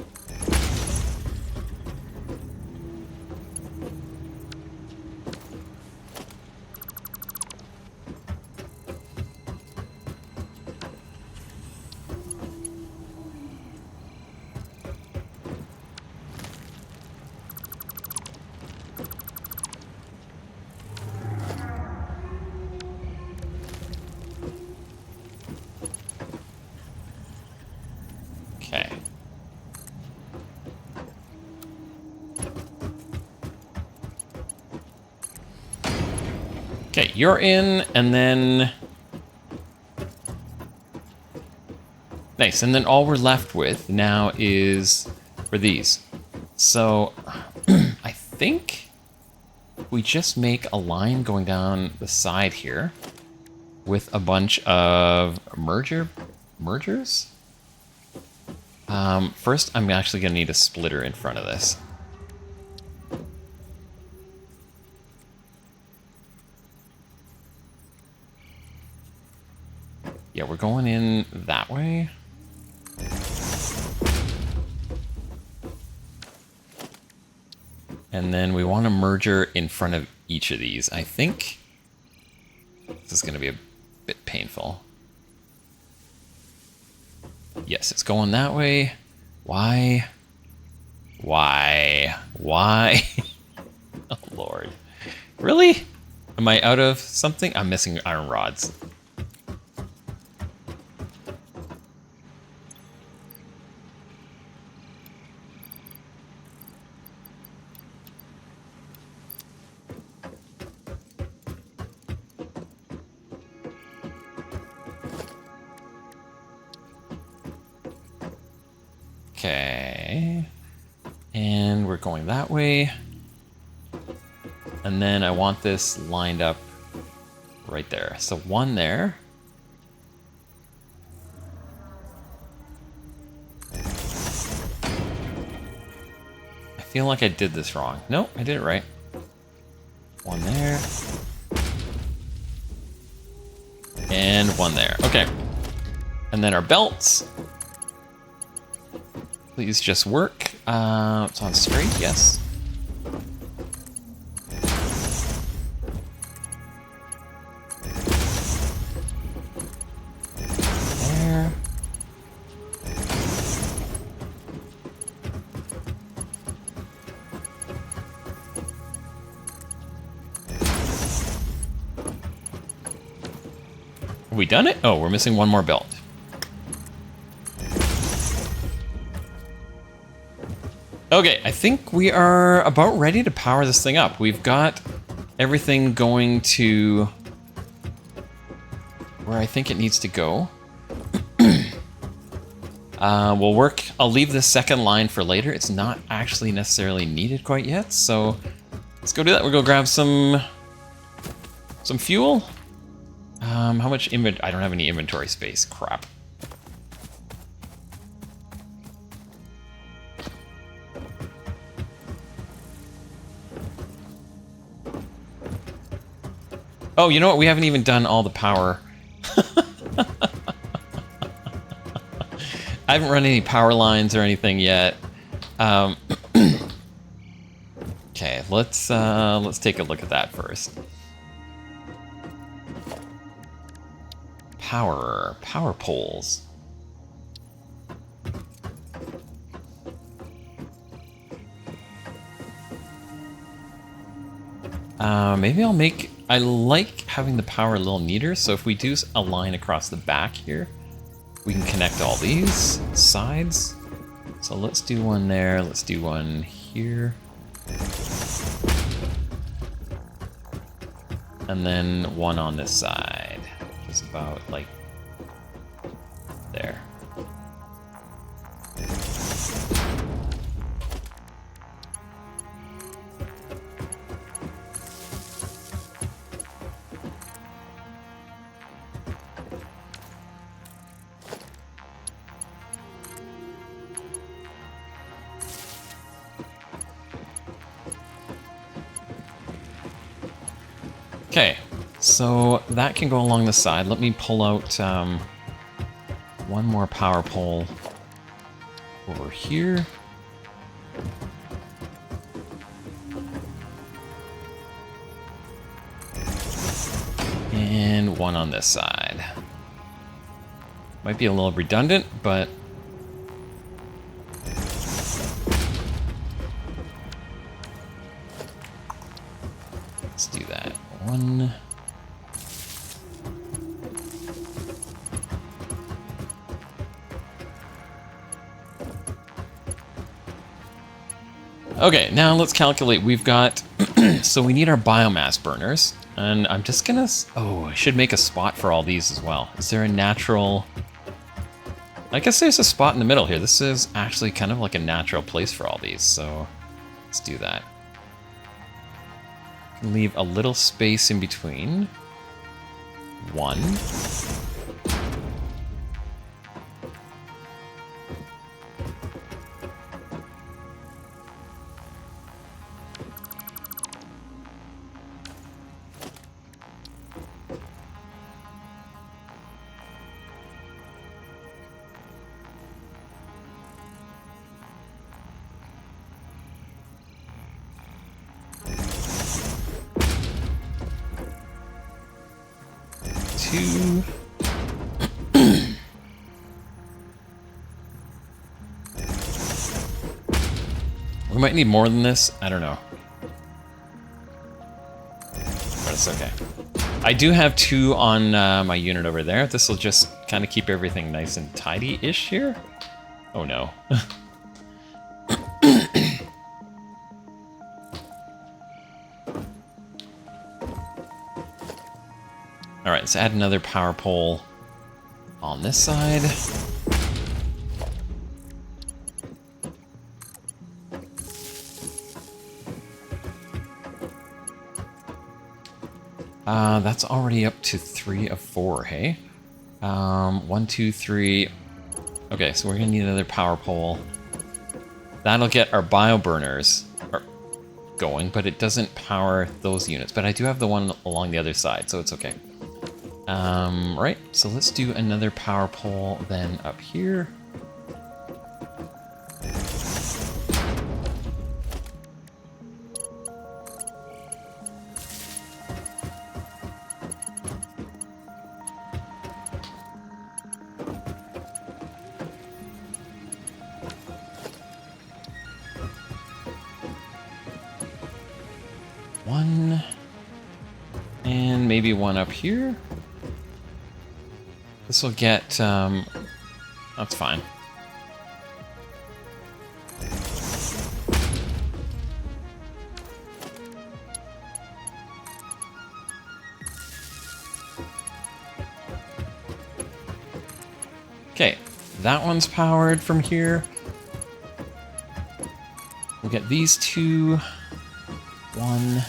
S1: Okay. Okay, you're in, and then... Nice, and then all we're left with now is for these. So, I think we just make a line going down the side here with a bunch of mergers? First, I'm actually going to need a splitter in front of this. Yeah, we're going in that way. And then we want a merger in front of each of these. I think this is going to be a bit painful. Yes, it's going that way. Why? Why? Oh, Lord. Really? Am I out of something? I'm missing iron rods. Okay. And we're going that way. And then I want this lined up right there. So one there. I feel like I did this wrong. Nope, I did it right. One there. And one there. Okay. And then our belts. Please just work. It's on straight, yes. There. Have we done it? Oh, we're missing one more belt. Okay, I think we are about ready to power this thing up. We've got everything going to where I think it needs to go. We'll work. I'll leave the second line for later. It's not actually necessarily needed quite yet, so let's go do that. We'll go grab some fuel. How much inventory? I don't have any inventory space. Crap. Oh, you know what? We haven't even done all the power. I haven't run any power lines or anything yet. Okay, let's take a look at that first. Power poles. Maybe I'll make. I like having the power a little neater, so if we do a line across the back here, we can connect all these sides. So let's do one there, let's do one here. And then one on this side, which is about like there. Okay, So that can go along the side. Let me pull out one more power pole over here. And one on this side. Might be a little redundant, but let's do that. One. Okay, now let's calculate. We've got, so we need our biomass burners, and I'm just gonna, oh, I should make a spot for all these as well. Is there a natural, I guess there's a spot in the middle here. This is actually kind of like a natural place for all these, so let's do that. Leave a little space in between. One. Two. We might need more than this. I don't know. But it's okay. I do have two on my unit over there. This will just kind of keep everything nice and tidy-ish here. Oh no. Alright, let's add another power pole on this side. That's already up to 3 of 4, hey? 1, 2, 3. Okay, so we're gonna need another power pole. That'll get our bio burners going, but it doesn't power those units. But I do have the one along the other side, so it's okay. Right, so let's do another power pole then up here. One, and maybe one up here. This will get, that's fine. Okay, that one's powered from here. We'll get these two. One.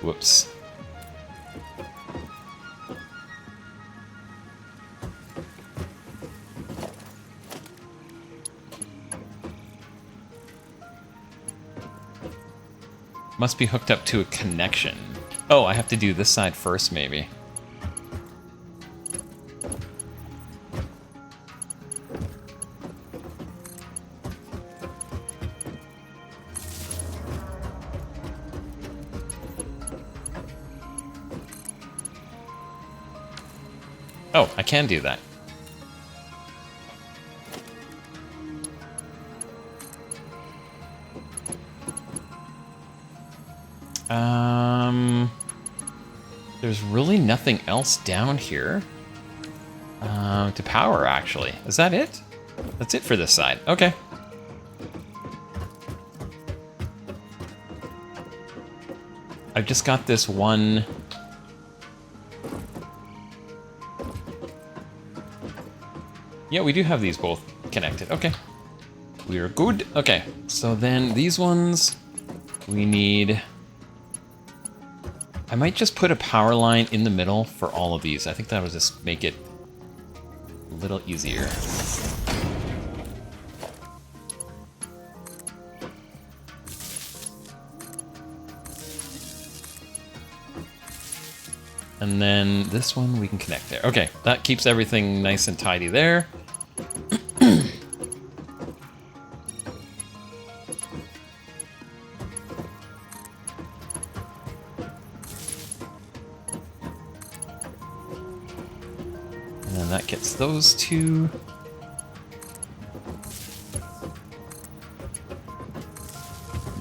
S1: Whoops. Must be hooked up to a connection. Oh, I have to do this side first, maybe. Oh, I can do that. There's really nothing else down here to power, actually. Is that it? That's it for this side. Okay. I've just got this one. Yeah, we do have these both connected. Okay. We are good. Okay, so then these ones, we need... I might just put a power line in the middle for all of these. I think that would just make it a little easier. And then this one we can connect there. Okay, that keeps everything nice and tidy there. And then that gets those two.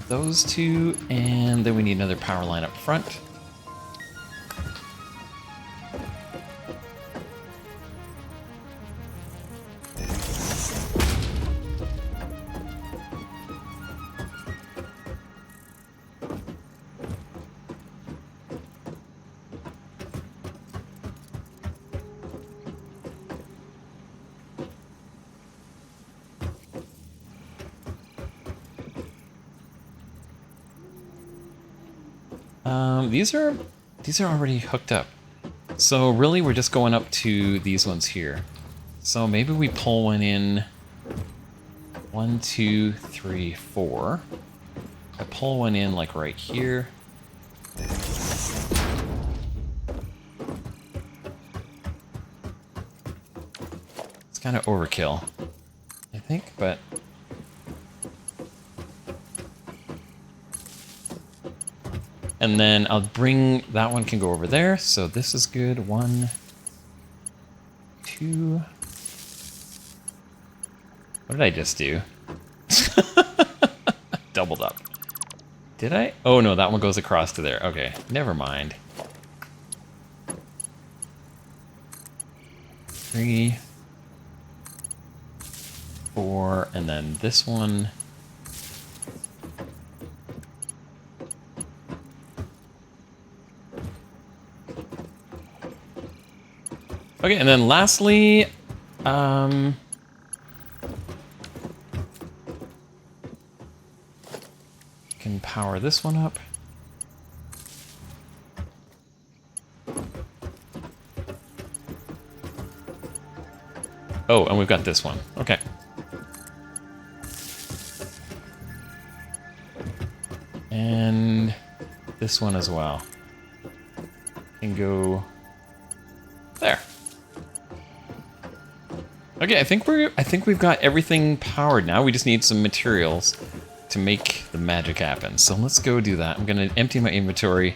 S1: Those two, and then we need another power line up front. These are already hooked up. So really we're just going up to these ones here. So maybe we pull one in 1, 2, 3, 4. I pull one in like right here. It's kind of overkill, I think, but and then I'll bring, that one can go over there. So this is good. 1, 2. What did I just do? Doubled up. Did I? Oh no, that one goes across to there. Okay, never mind. 3, 4, and then this one. Okay, and then lastly, can power this one up. Oh, and we've got this one. Okay. And this one as well. Can go there. Okay, I think we've got everything powered now. We just need some materials to make the magic happen. So let's go do that. I'm gonna empty my inventory.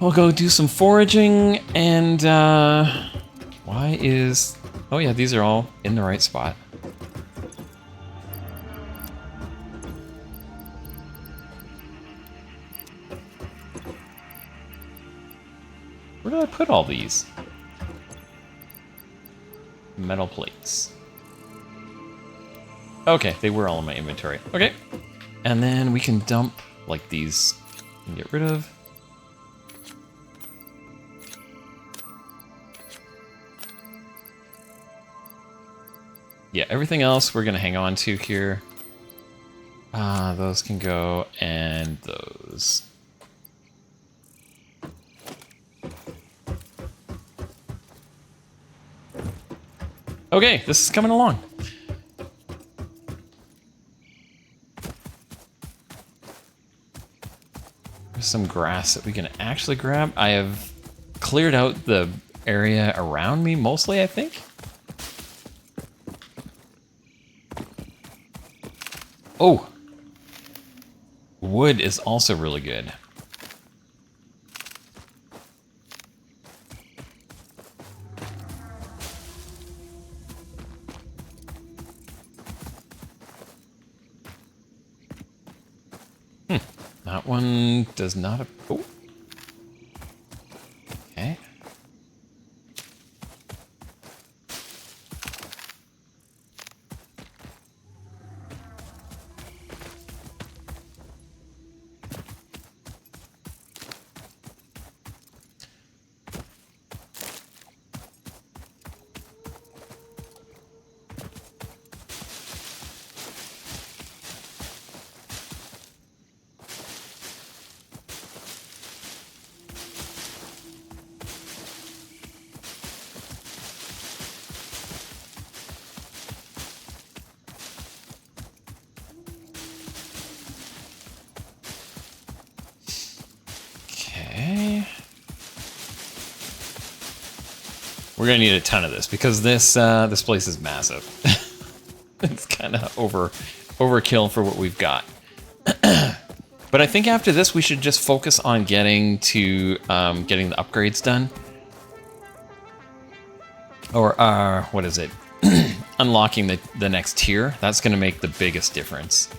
S1: We'll go do some foraging and why is, oh yeah, these are all in the right spot. Where did I put all these? Metal plates. Okay, they were all in my inventory. Okay. And then we can dump, like, these and get rid of. Yeah, everything else we're gonna hang on to here. Those can go, and those. Okay, this is coming along. There's some grass that we can actually grab. I have cleared out the area around me mostly, I think. Oh! Wood is also really good. That one does not... Oh. Okay. We're gonna need a ton of this because this this place is massive. It's kind of overkill for what we've got. But I think after this, we should just focus on getting to getting the upgrades done. Or what is it? Unlocking the next tier. That's going to make the biggest difference.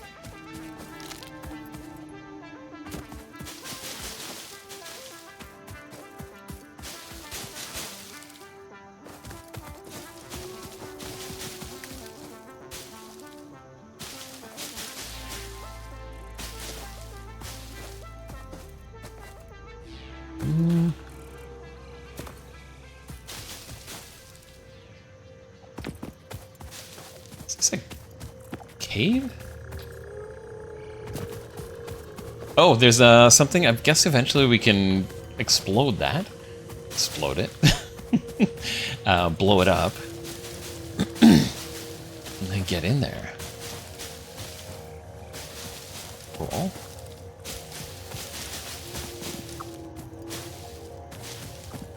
S1: Is this a cave? Oh, there's something. I guess eventually we can explode that. Explode it. Blow it up. And then get in there. Cool.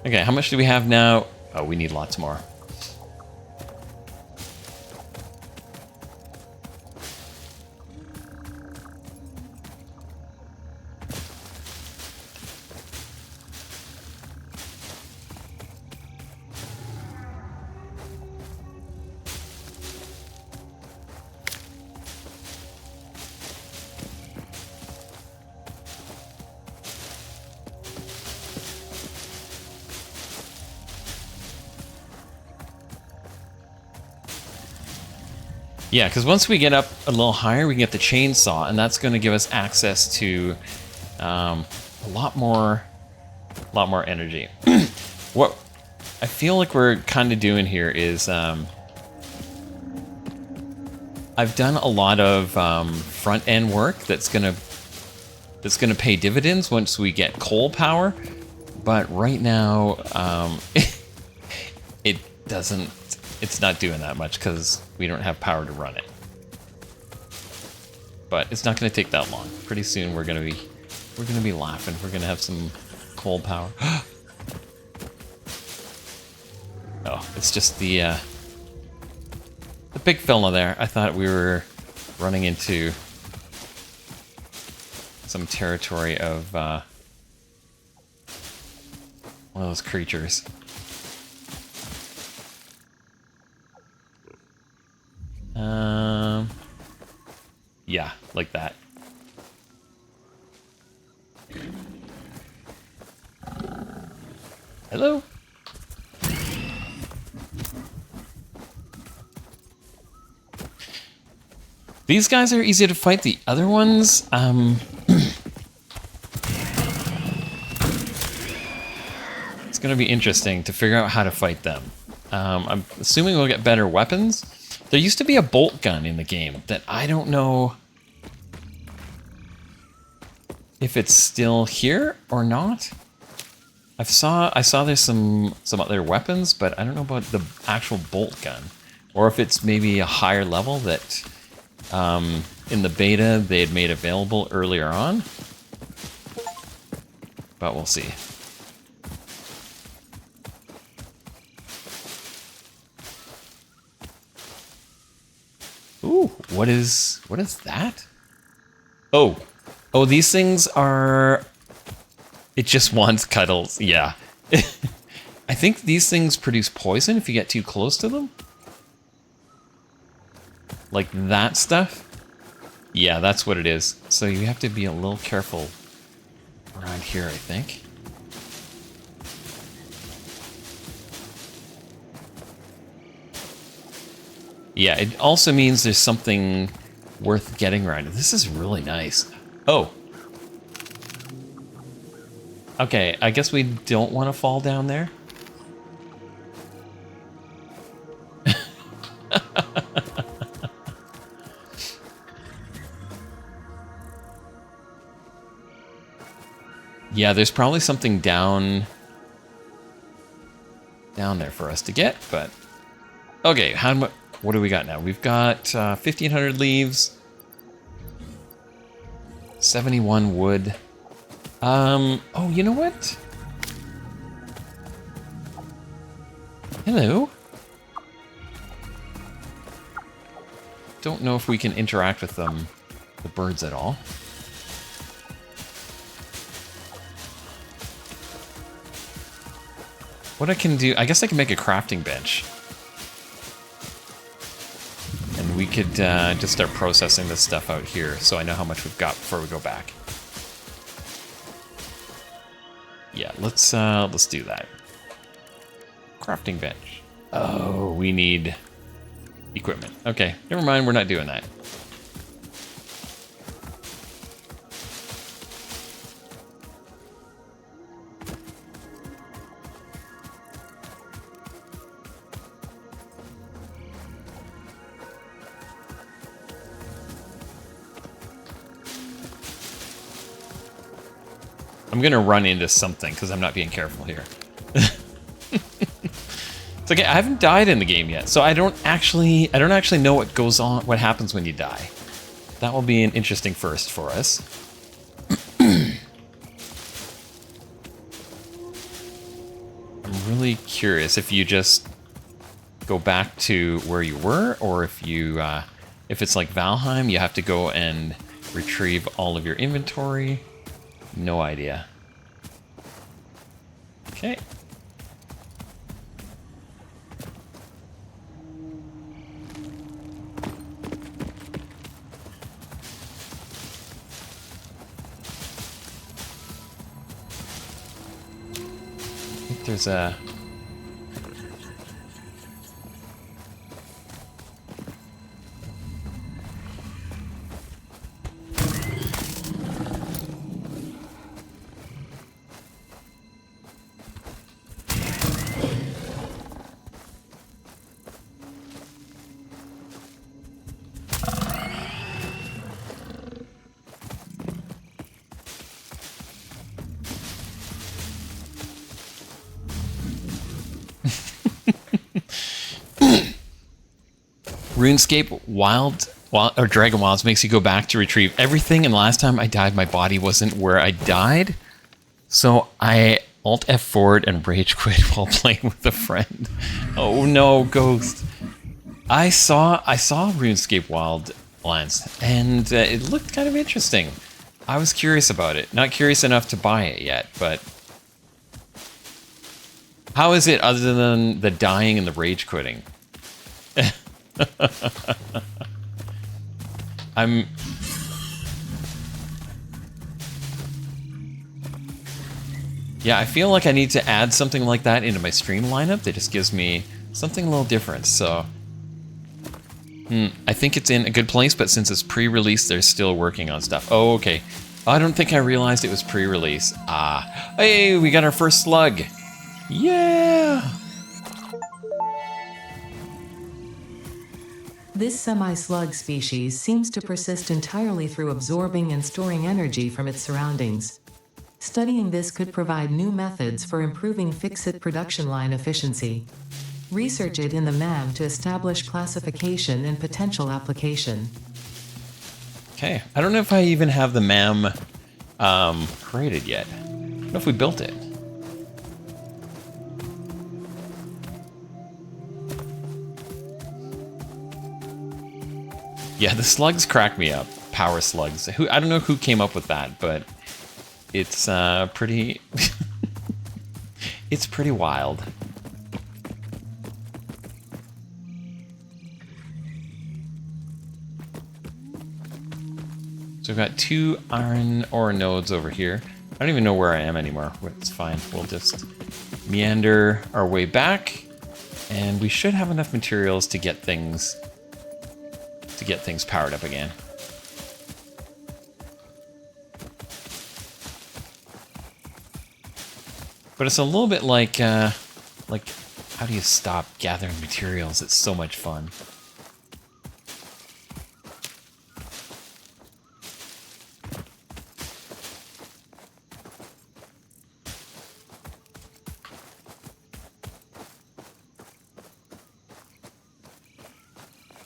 S1: Okay, how much do we have now? Oh, we need lots more. Yeah, because once we get up a little higher, we can get the chainsaw, and that's going to give us access to a lot more energy. What I feel like we're kind of doing here is I've done a lot of front end work that's gonna pay dividends once we get coal power, but right now it doesn't. It's not doing that much because we don't have power to run it. But it's not going to take that long. Pretty soon we're going to be laughing. We're going to have some coal power. Oh, it's just the big fella there. I thought we were running into some territory of one of those creatures. Yeah, like that. Hello? These guys are easy to fight. The other ones, it's gonna be interesting to figure out how to fight them. I'm assuming we'll get better weapons. There used to be a bolt gun in the game that I don't know if it's still here or not. I saw there's some other weapons, but I don't know about the actual bolt gun, or if it's maybe a higher level that in the beta they had made available earlier on. But we'll see. Ooh, what is that? Oh, these things are. It just wants cuddles. Yeah, I think these things produce poison if you get too close to them. Like that stuff. Yeah, that's what it is. So you have to be a little careful around here, I think. Yeah, it also means there's something worth getting around. This is really nice. Oh. Okay, I guess we don't want to fall down there. Yeah, there's probably something down there for us to get, but okay, what do we got now? We've got 1,500 leaves, 71 wood. Oh, you know what? Hello. Don't know if we can interact with them, the birds at all. What I can do, I guess I can make a crafting bench. And we could just start processing this stuff out here so I know how much we've got before we go back. Yeah, let's do that. Crafting bench. Oh, we need equipment. Okay, never mind, we're not doing that. I'm gonna run into something because I'm not being careful here. It's okay, I haven't died in the game yet, so I don't actually know what goes on, what happens when you die. That will be an interesting first for us. I'm really curious if you just go back to where you were, or if you, if it's like Valheim, you have to go and retrieve all of your inventory. No idea. Okay. I think there's a... RuneScape or Dragon Wilds makes you go back to retrieve everything, and last time I died, my body wasn't where I died, so I Alt F forward and rage quit while playing with a friend. Oh no, Ghost! I saw RuneScape Wildlands, and it looked kind of interesting. I was curious about it, not curious enough to buy it yet, but how is it other than the dying and the rage quitting? Yeah, I feel like I need to add something like that into my stream lineup that just gives me something a little different, so... I think it's in a good place, but since it's pre-release, they're still working on stuff. Oh, okay. I don't think I realized it was pre-release. Ah. Hey, we got our first slug! Yeah!
S3: This semi-slug species seems to persist entirely through absorbing and storing energy from its surroundings. Studying this could provide new methods for improving fixit production line efficiency. Research it in the MAM to establish classification and potential application.
S1: Okay, I don't know if I even have the MAM created yet. I don't know if we built it. Yeah, the slugs crack me up. Power slugs. I don't know who came up with that, but it's pretty... it's pretty wild. So we've got 2 iron ore nodes over here. I don't even know where I am anymore. It's fine. We'll just meander our way back, and we should have enough materials to get things powered up again. But it's a little bit like how do you stop gathering materials? It's so much fun.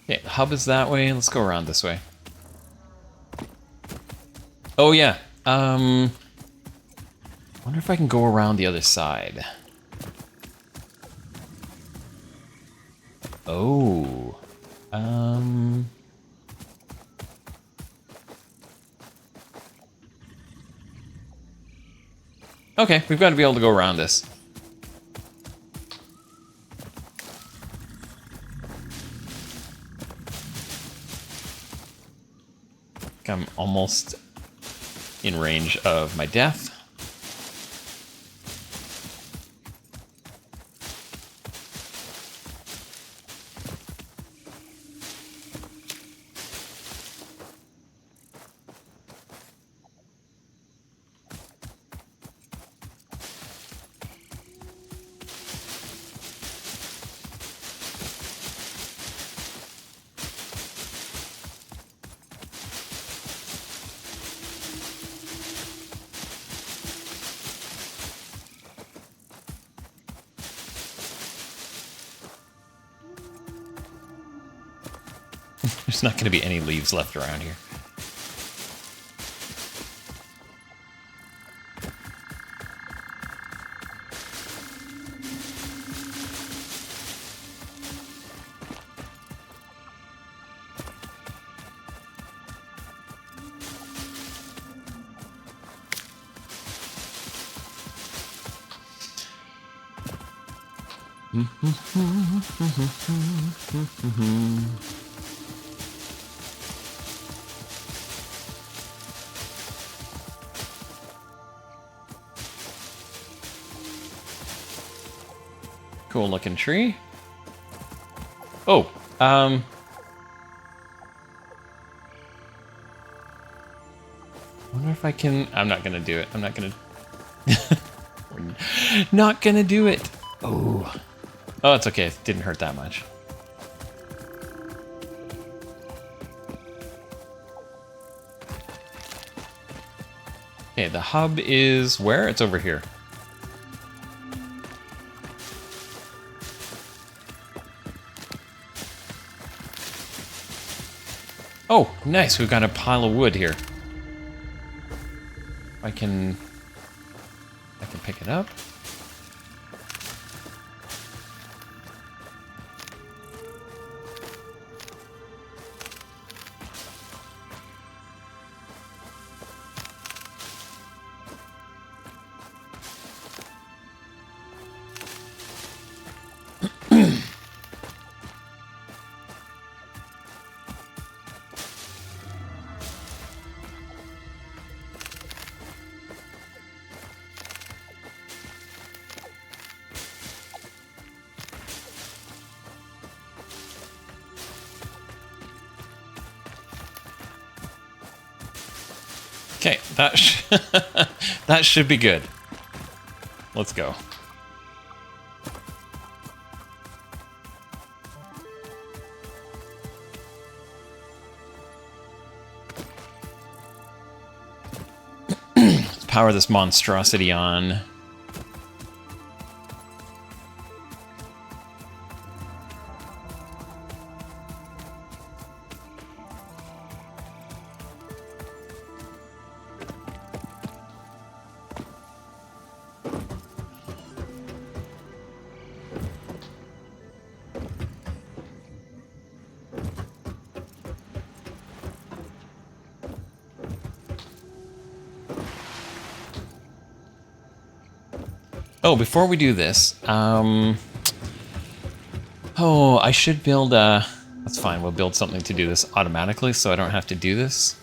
S1: Okay, the hub is that way. Let's go around this way. Oh yeah. Wonder if I can go around the other side. Oh. Okay, we've got to be able to go around this. I'm almost in range of my death. There's not going to be any leaves left around here. Cool looking tree. Oh, wonder if I can. I'm not gonna do it. I'm not gonna. Not gonna do it. Oh, oh, it's okay. It didn't hurt that much. Okay, the hub is where? It's over here. Oh, nice. We've got a pile of wood here. I can pick it up. Okay, that should be good. Let's go. Let's power this monstrosity on. Oh, before we do this, oh, I should build a... That's fine, we'll build something to do this automatically so I don't have to do this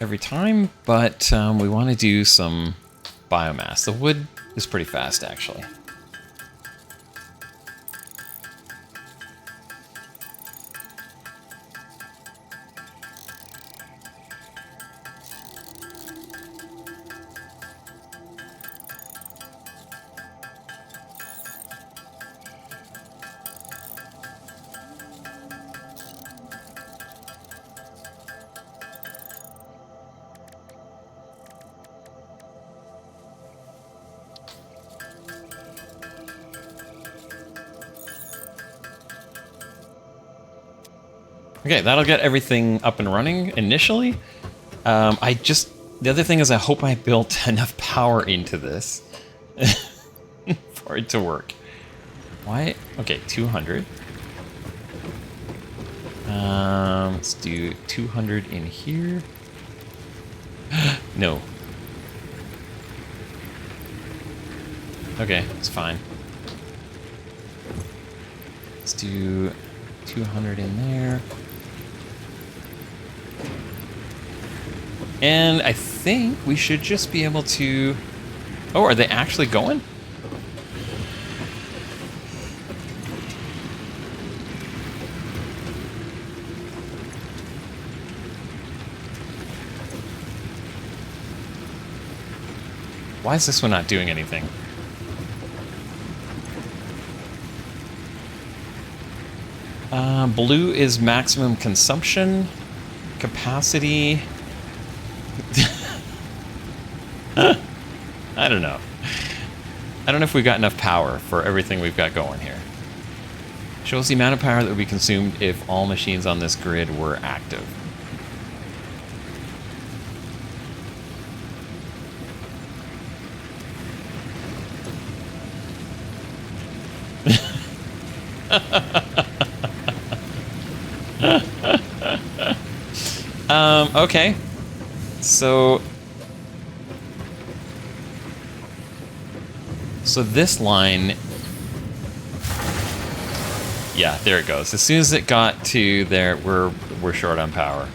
S1: every time, but we want to do some biomass. The wood is pretty fast, actually. Okay, that'll get everything up and running initially. The other thing is I hope I built enough power into this for it to work. Why? Okay, 200. Let's do 200 in here. No. Okay, it's fine. Let's do 200 in there. And I think we should just be able to... Oh, are they actually going? Why is this one not doing anything? Blue is maximum consumption. Capacity. I don't know. I don't know if we've got enough power for everything we've got going here. Shows the amount of power that would be consumed if all machines on this grid were active. Okay. So this line, yeah, there it goes. As soon as it got to there, we're short on power.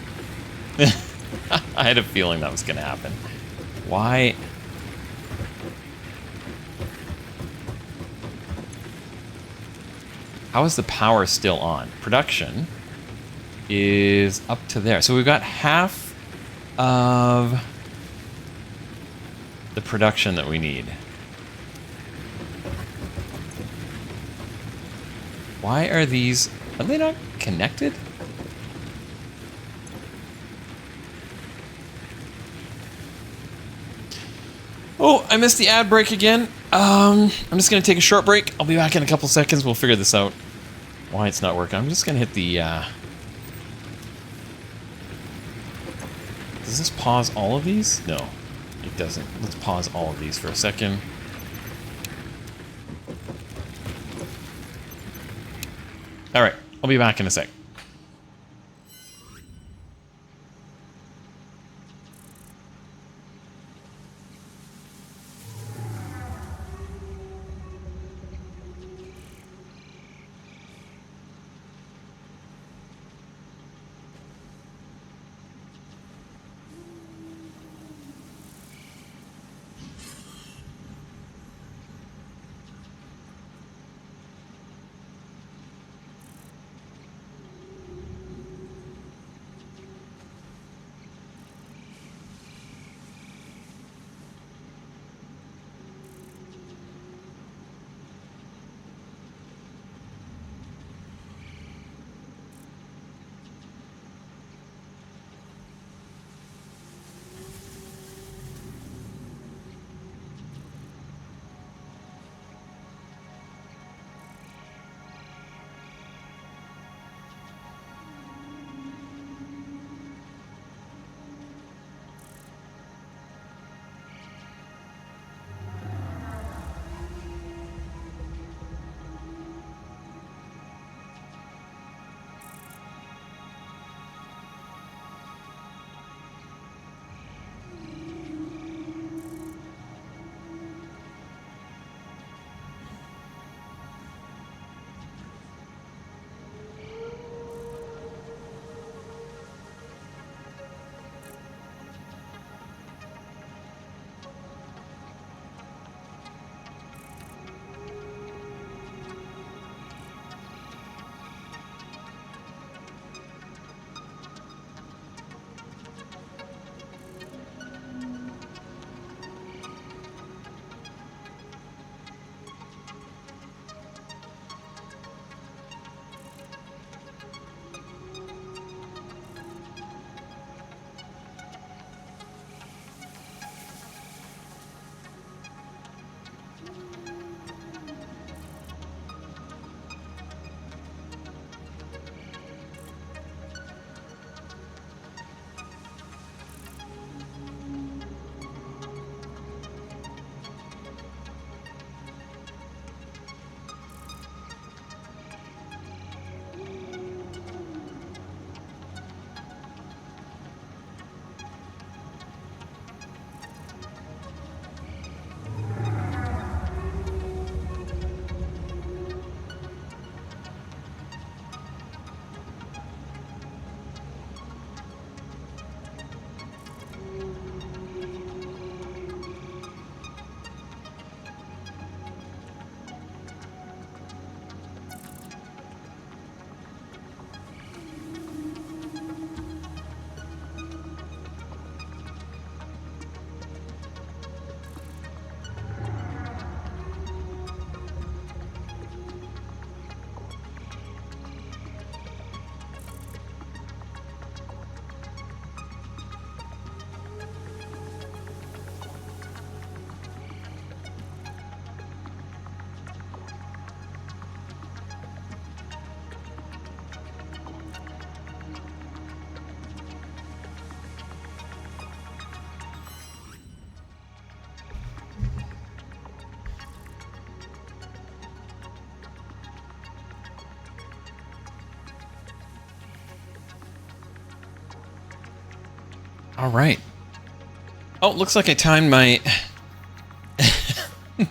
S1: I had a feeling that was going to happen. Why? How is the power still on? Production is up to there. So we've got half of the production that we need. Why are these... Are they not connected? Oh, I missed the ad break again. I'm just going to take a short break. I'll be back in a couple seconds. We'll figure this out. Why it's not working. I'm just going to hit the... Does this pause all of these? No, it doesn't. Let's pause all of these for a second. All right, I'll be back in a sec. All right. Oh, looks like I timed my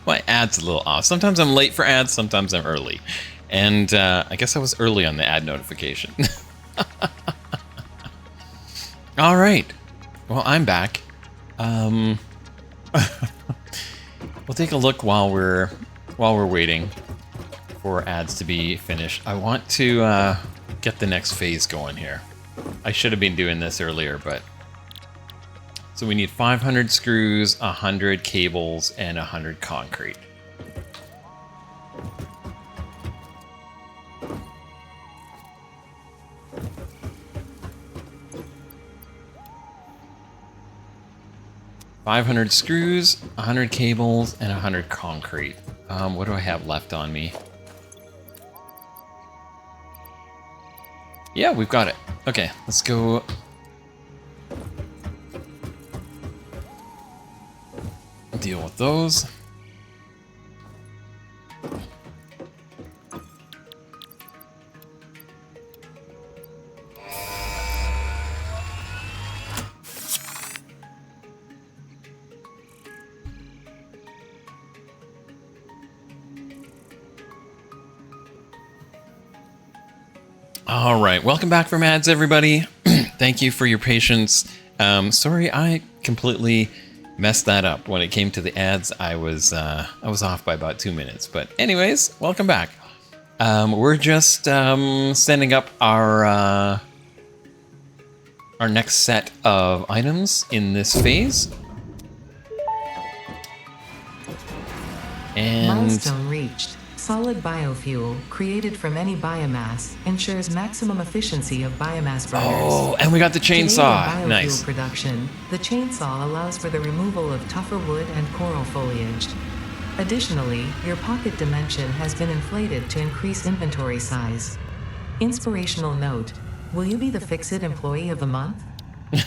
S1: my ads a little off. Sometimes I'm late for ads, sometimes I'm early. And I guess I was early on the ad notification. All right. Well, I'm back. We'll take a look while we're waiting for ads to be finished. I want to get the next phase going here. I should have been doing this earlier, but so we need 500 screws, 100 cables, and 100 concrete. $500 screws, 100 cables, and 100 concrete. What do I have left on me? Yeah, we've got it. Okay, let's go. Deal with those. All right, welcome back from ads, everybody. Thank you for your patience. Sorry, I completely messed that up. When it came to the ads, I was off by about 2 minutes. But anyways, welcome back. We're just setting up our next set of items in this phase. And
S3: Milestone reached. Solid biofuel, created from any biomass, ensures maximum efficiency of biomass burners.
S1: oh, and we got the chainsaw.
S3: Today in biofuel
S1: Nice.
S3: production, the chainsaw allows for the removal of tougher wood and coral foliage. Additionally, your pocket dimension has been inflated to increase inventory size. Inspirational note: will you be the Fix-It Employee of the Month?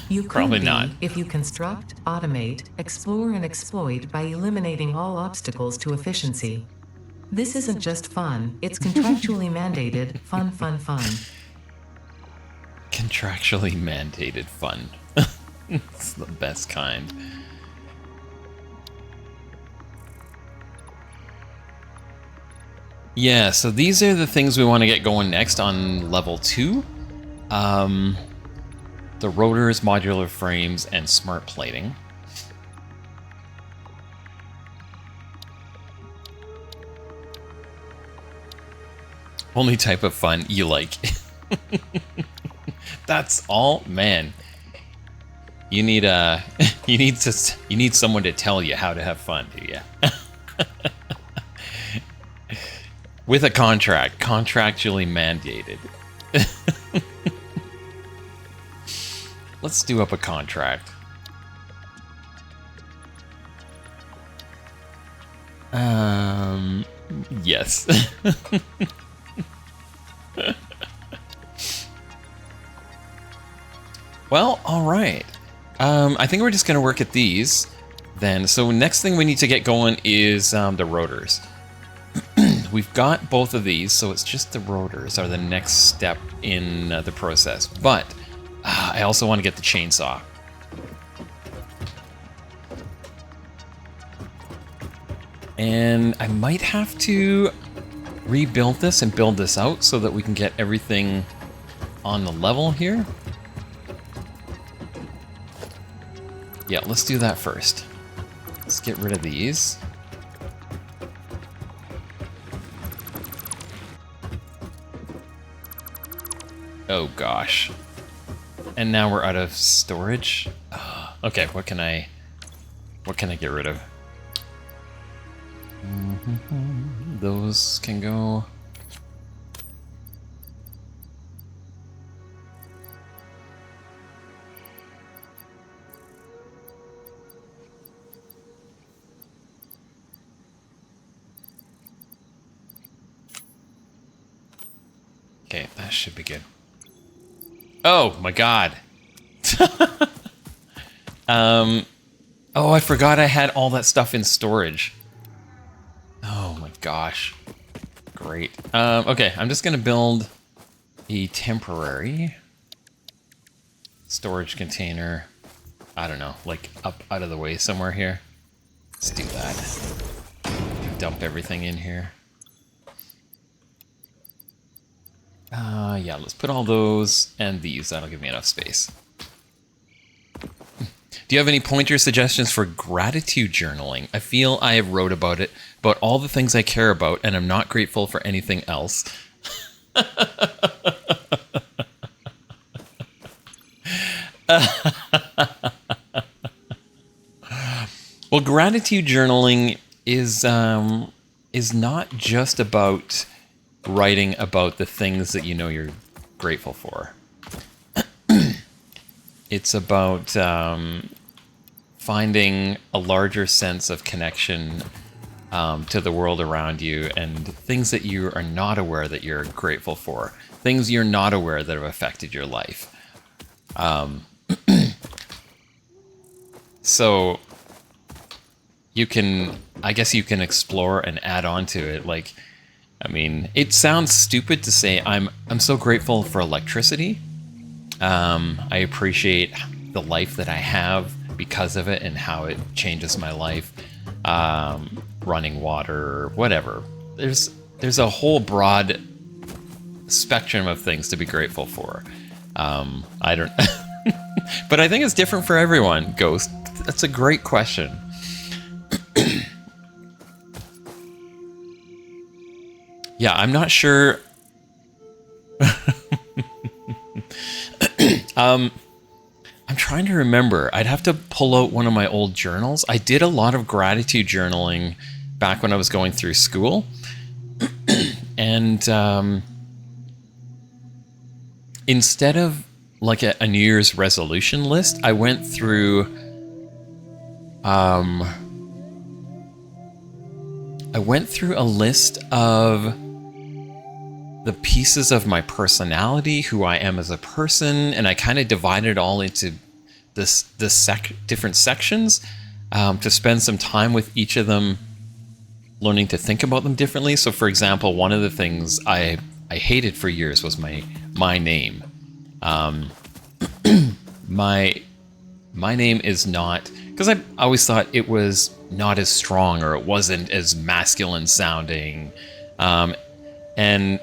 S3: You could
S1: Probably
S3: be
S1: not.
S3: if you construct, automate, explore, and exploit by eliminating all obstacles to efficiency. This isn't just fun, it's contractually mandated fun, fun, fun.
S1: Contractually mandated fun. It's the best kind. Yeah, so these are the things we want to get going next on level 2. The rotors, modular frames, and smart plating. Only type of fun you like. That's all, man. You need you need someone to tell you how to have fun, do you? With a contract, contractually mandated. Let's do up a contract. Yes. Well, all right. I think we're just gonna work at these then. So next thing we need to get going is the rotors. We've got both of these, so it's just the rotors are the next step in the process. But I also want to get the chainsaw. And I might have to rebuild this and build this out so that we can get everything on the level here. Yeah, let's do that first. Let's get rid of these. Oh gosh. And now we're out of storage. Okay, what can I get rid of? Those can go. Okay, that should be good. Oh my god. Oh, I forgot I had all that stuff in storage. Oh my gosh. Great. Okay, I'm just gonna build a temporary storage container I don't know, like up out of the way somewhere here. Let's do that. Dump everything in here. Yeah, let's put all those and these. That'll give me enough space. Do you have any pointer suggestions for gratitude journaling? I feel I have wrote about it, about all the things I care about, and I'm not grateful for anything else. Well, gratitude journaling is not just about writing about the things that you know you're grateful for. It's about finding a larger sense of connection to the world around you and things that you are not aware that you're grateful for, things you're not aware that have affected your life. So I guess you can explore and add on to it. Like, I mean, it sounds stupid to say I'm so grateful for electricity. I appreciate the life that I have because of it and how it changes my life. Running water, whatever. There's a whole broad spectrum of things to be grateful for. I don't, but I think it's different for everyone. Ghost, that's a great question. Yeah, I'm not sure. I'm trying to remember. I'd have to pull out one of my old journals. I did a lot of gratitude journaling back when I was going through school. And instead of like a New Year's resolution list, I went through a list of the pieces of my personality, who I am as a person, and I kind of divided it all into different sections to spend some time with each of them, learning to think about them differently. So, for example, one of the things I hated for years was my name. My name is not, because I always thought it was not as strong or it wasn't as masculine sounding. And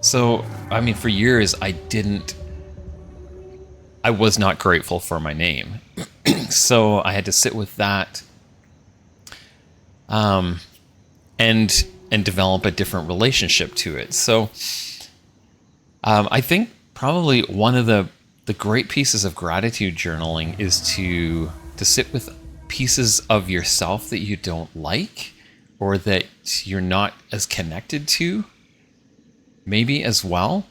S1: so, I mean, for years, I was not grateful for my name. So I had to sit with that and develop a different relationship to it. So I think probably one of the great pieces of gratitude journaling is to sit with pieces of yourself that you don't like or that you're not as connected to, maybe as well.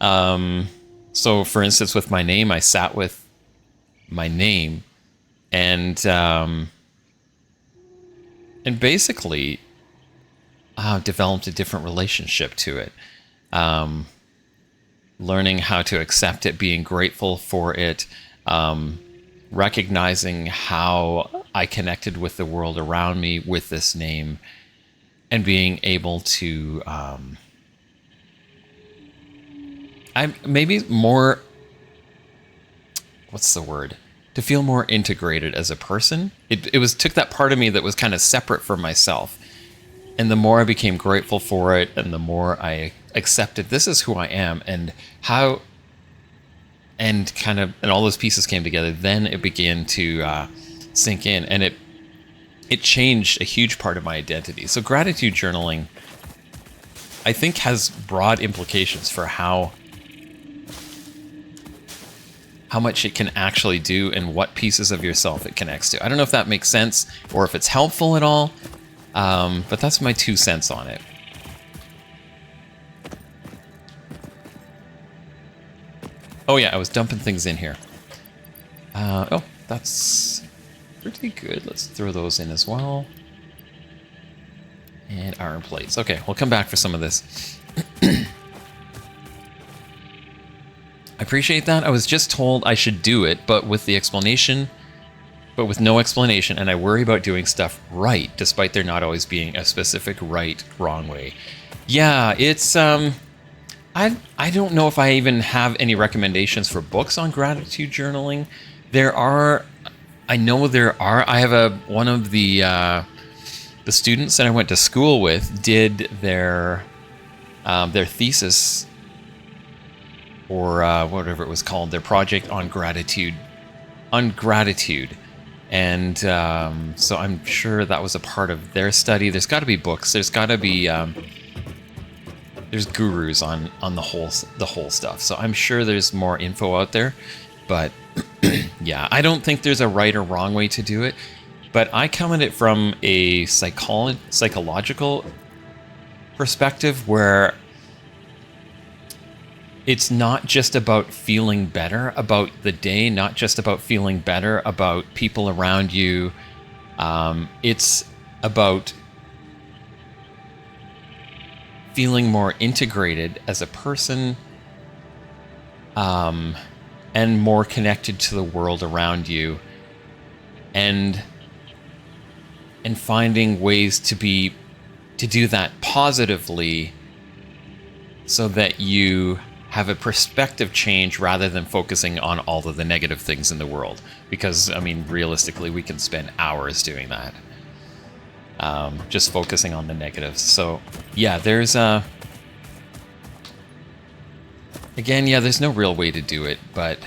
S1: So for instance, with my name, I sat with my name and basically developed a different relationship to it. Learning how to accept it, being grateful for it, recognizing how I connected with the world around me with this name, and being able to I'm maybe more, what's the word? To feel more integrated as a person. It took that part of me that was kind of separate from myself. And the more I became grateful for it, and the more I accepted this is who I am and how, and all those pieces came together, then it began to sink in, and it changed a huge part of my identity. So gratitude journaling, I think, has broad implications for how much it can actually do and what pieces of yourself it connects to. I don't know if that makes sense or if it's helpful at all, but that's my 2 cents on it. Oh yeah, I was dumping things in here. Oh, that's pretty good. Let's throw those in as well. And iron plates. Okay, we'll come back for some of this. I appreciate that. I was just told I should do it, but with no explanation, and I worry about doing stuff right, despite there not always being a specific right, wrong way. Yeah, it's I don't know if I even have any recommendations for books on gratitude journaling. There are, I know there are. I have one of the students that I went to school with did their thesis, or whatever it was called, their project on gratitude, and so I'm sure that was a part of their study. There's got to be books. There's got to be there's gurus on the whole stuff. So I'm sure there's more info out there, but yeah, I don't think there's a right or wrong way to do it. But I come at it from a psychological perspective, where it's not just about feeling better about the day, not just about feeling better about people around you. It's about feeling more integrated as a person, and more connected to the world around you, and finding ways to do that positively, so that you have a perspective change rather than focusing on all of the negative things in the world. Because, I mean, realistically, we can spend hours doing that, just focusing on the negatives. So, yeah, there's there's no real way to do it, but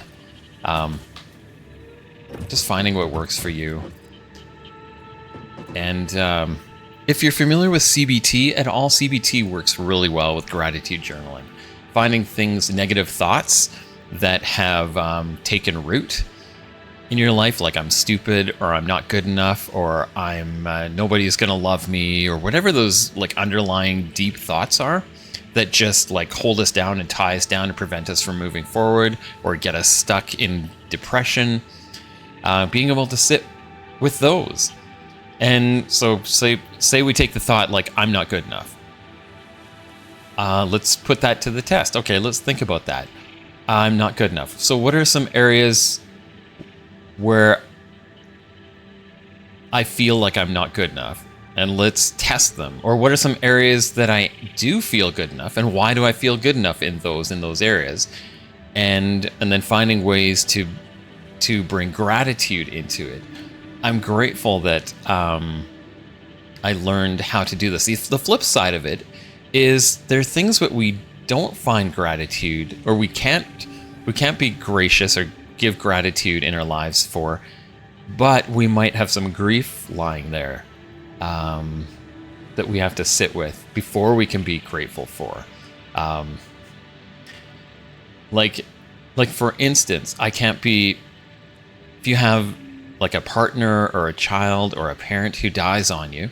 S1: just finding what works for you. And if you're familiar with CBT at all, CBT works really well with gratitude journaling. Finding things, negative thoughts that have taken root in your life, like I'm stupid, or I'm not good enough, or I'm nobody's gonna love me, or whatever those like underlying deep thoughts are that just like hold us down and tie us down and prevent us from moving forward, or get us stuck in depression. Being able to sit with those. And so say we take the thought like, I'm not good enough. Let's put that to the test. Okay, let's think about that. I'm not good enough. So what are some areas where I feel like I'm not good enough? And let's test them. Or what are some areas that I do feel good enough, and why do I feel good enough in those areas? And then finding ways to bring gratitude into it. I'm grateful that I learned how to do this. The flip side of it is there are things that we don't find gratitude, or we can't be gracious or give gratitude in our lives for, but we might have some grief lying there that we have to sit with before we can be grateful for. Like for instance, I can't be, if you have like a partner or a child or a parent who dies on you,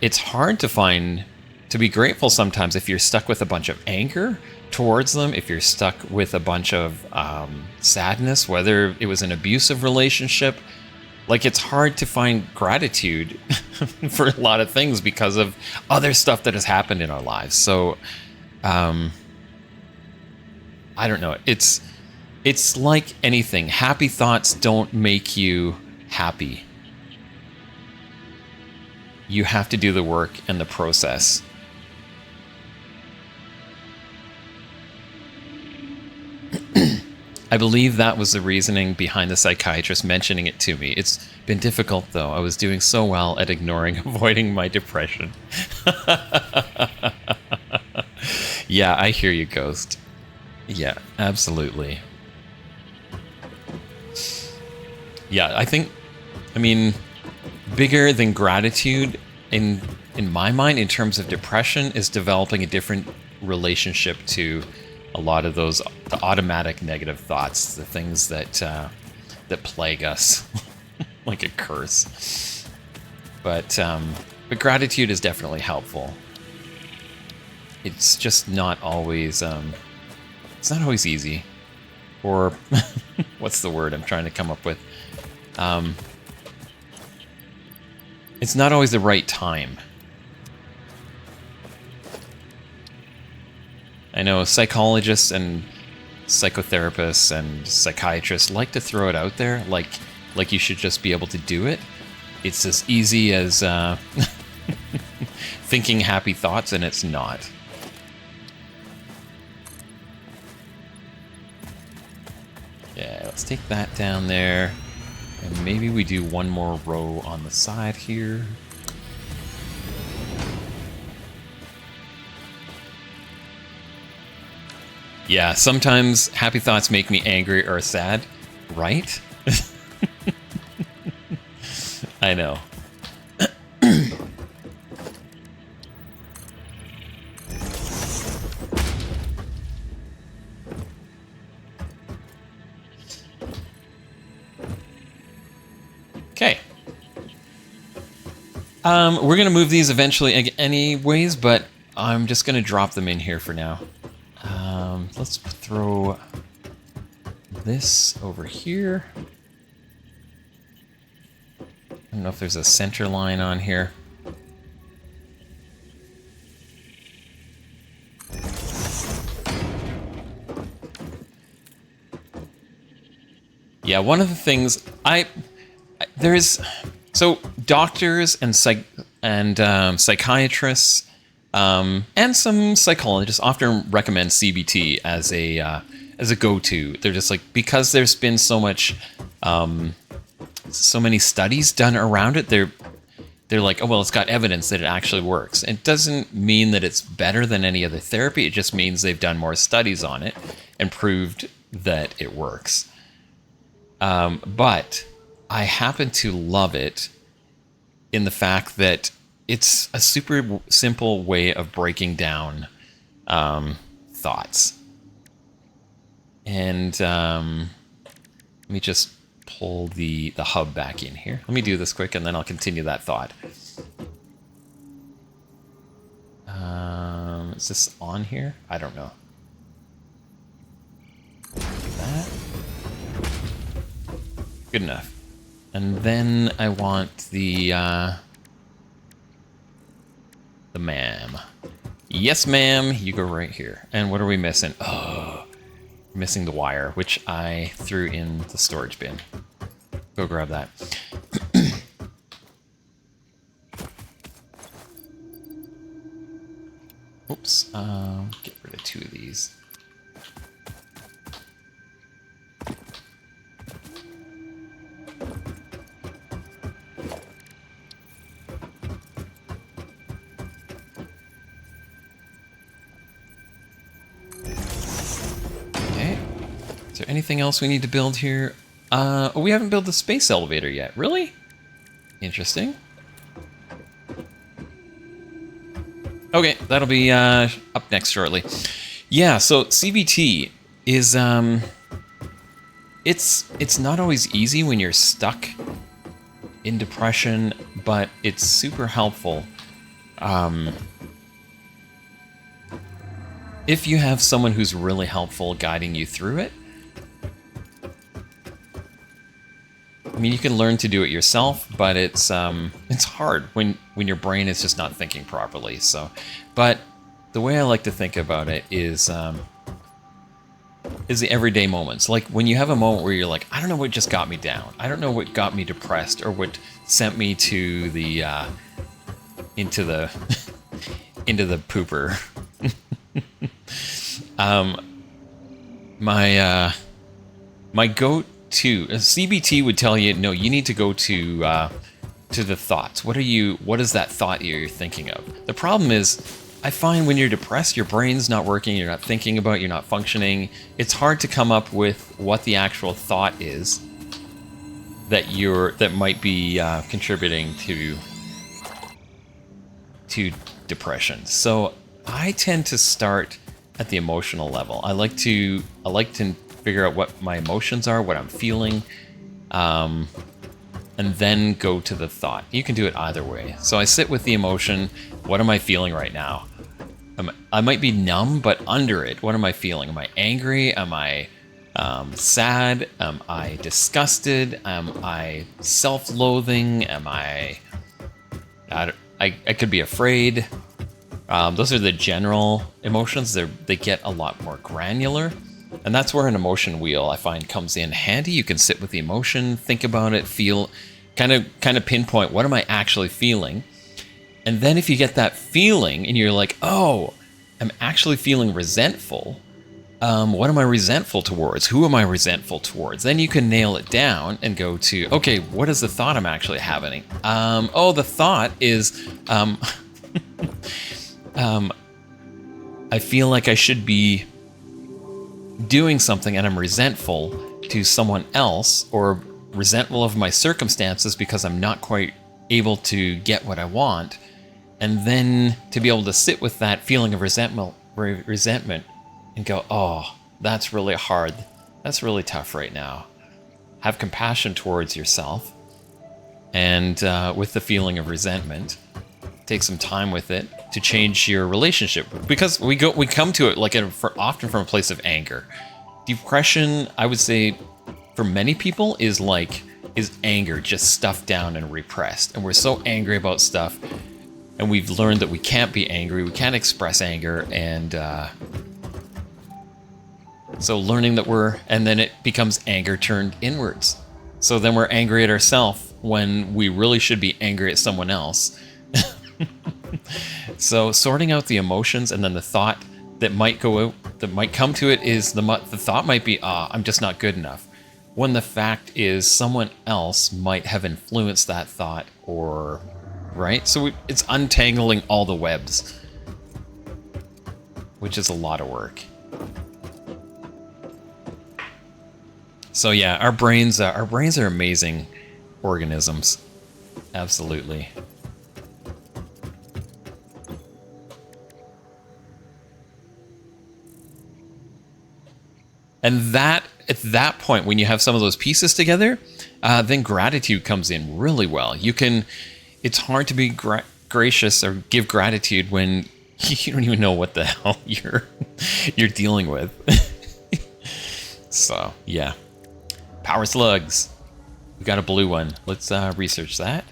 S1: it's hard to be grateful sometimes if you're stuck with a bunch of anger towards them, if you're stuck with a bunch of sadness, whether it was an abusive relationship. Like, it's hard to find gratitude for a lot of things because of other stuff that has happened in our lives. So, I don't know. It's like anything. Happy thoughts don't make you happy. You have to do the work and the process. I believe that was the reasoning behind the psychiatrist mentioning it to me. It's been difficult, though. I was doing so well at avoiding my depression. Yeah, I hear you, Ghost. Yeah, absolutely. Yeah, I mean, bigger than gratitude in my mind in terms of depression is developing a different relationship to a lot of the automatic negative thoughts, the things that plague us like a curse. But gratitude is definitely helpful. It's just not always easy, or what's the word I'm trying to come up with? It's not always the right time. I know psychologists and psychotherapists and psychiatrists like to throw it out there, like you should just be able to do it. It's as easy as thinking happy thoughts, and it's not. Yeah, let's take that down there. And maybe we do one more row on the side here. Yeah, sometimes happy thoughts make me angry or sad, right? I know. Okay. We're going to move these eventually anyways, but I'm just going to drop them in here for now. Let's throw this over here. I don't know if there's a center line on here. Yeah, one of the things so doctors and psychiatrists and some psychologists often recommend CBT as a go-to. They're just like, because there's been so many studies done around it. They're like, oh well, it's got evidence that it actually works. It doesn't mean that it's better than any other therapy. It just means they've done more studies on it and proved that it works. But I happen to love it in the fact that it's a super simple way of breaking down thoughts. And let me just pull the hub back in here. Let me do this quick and then I'll continue that thought. Is this on here? I don't know. That. Good enough. And then I want the ma'am. Yes, ma'am. You go right here. And what are we missing? Oh, missing the wire, which I threw in the storage bin. Go grab that. Oops. Get rid of 2 of these. Is there anything else we need to build here? Oh, we haven't built the space elevator yet. Really? Interesting. Okay, that'll be up next shortly. Yeah, so CBT is it's not always easy when you're stuck in depression, but it's super helpful. If you have someone who's really helpful guiding you through it. I mean, you can learn to do it yourself, but it's hard when your brain is just not thinking properly. So, but the way I like to think about it is the everyday moments. Like when you have a moment where you're like, I don't know what just got me down. I don't know what got me depressed or what sent me to the into the into the pooper. My go-to CBT would tell you, no, you need to go to the thoughts. What is that thought you're thinking of? The problem is, I find when you're depressed, your brain's not working, you're not thinking about it, you're not functioning. It's hard to come up with what the actual thought is that might be contributing to depression. So I tend to start at the emotional level. I like to figure out what my emotions are, what I'm feeling, and then go to the thought. You can do it either way. So I sit with the emotion. What am I feeling right now? I might be numb, but under it, what am I feeling? Am I angry? Am I sad? Am I disgusted? Am I self-loathing? Am I could be afraid. Those are the general emotions. They get a lot more granular. And that's where an emotion wheel, I find, comes in handy. You can sit with the emotion, think about it, feel, kind of pinpoint, what am I actually feeling? And then if you get that feeling and you're like, oh, I'm actually feeling resentful, what am I resentful towards? Who am I resentful towards? Then you can nail it down and go to, okay, what is the thought I'm actually having? The thought is, I feel like I should be doing something and I'm resentful to someone else, or resentful of my circumstances because I'm not quite able to get what I want. And then to be able to sit with that feeling of resentment and go, oh, that's really hard. That's really tough right now. Have compassion towards yourself. And with the feeling of resentment, take some time with it to change your relationship. Because we come to it like often from a place of anger. Depression, I would say, for many people, is anger just stuffed down and repressed. And we're so angry about stuff. And we've learned that we can't be angry. We can't express anger. And so learning that and then it becomes anger turned inwards. So then we're angry at ourselves when we really should be angry at someone else. So sorting out the emotions, and then the thought that might come to it is the thought might be, I'm just not good enough. When the fact is someone else might have influenced that thought, or, right? So it's untangling all the webs, which is a lot of work. So yeah, our brains are amazing organisms. Absolutely. And at that point, when you have some of those pieces together, then gratitude comes in really well. It's hard to be gracious or give gratitude when you don't even know what the hell you're dealing with. So yeah, power slugs. We got a blue one. Let's research that.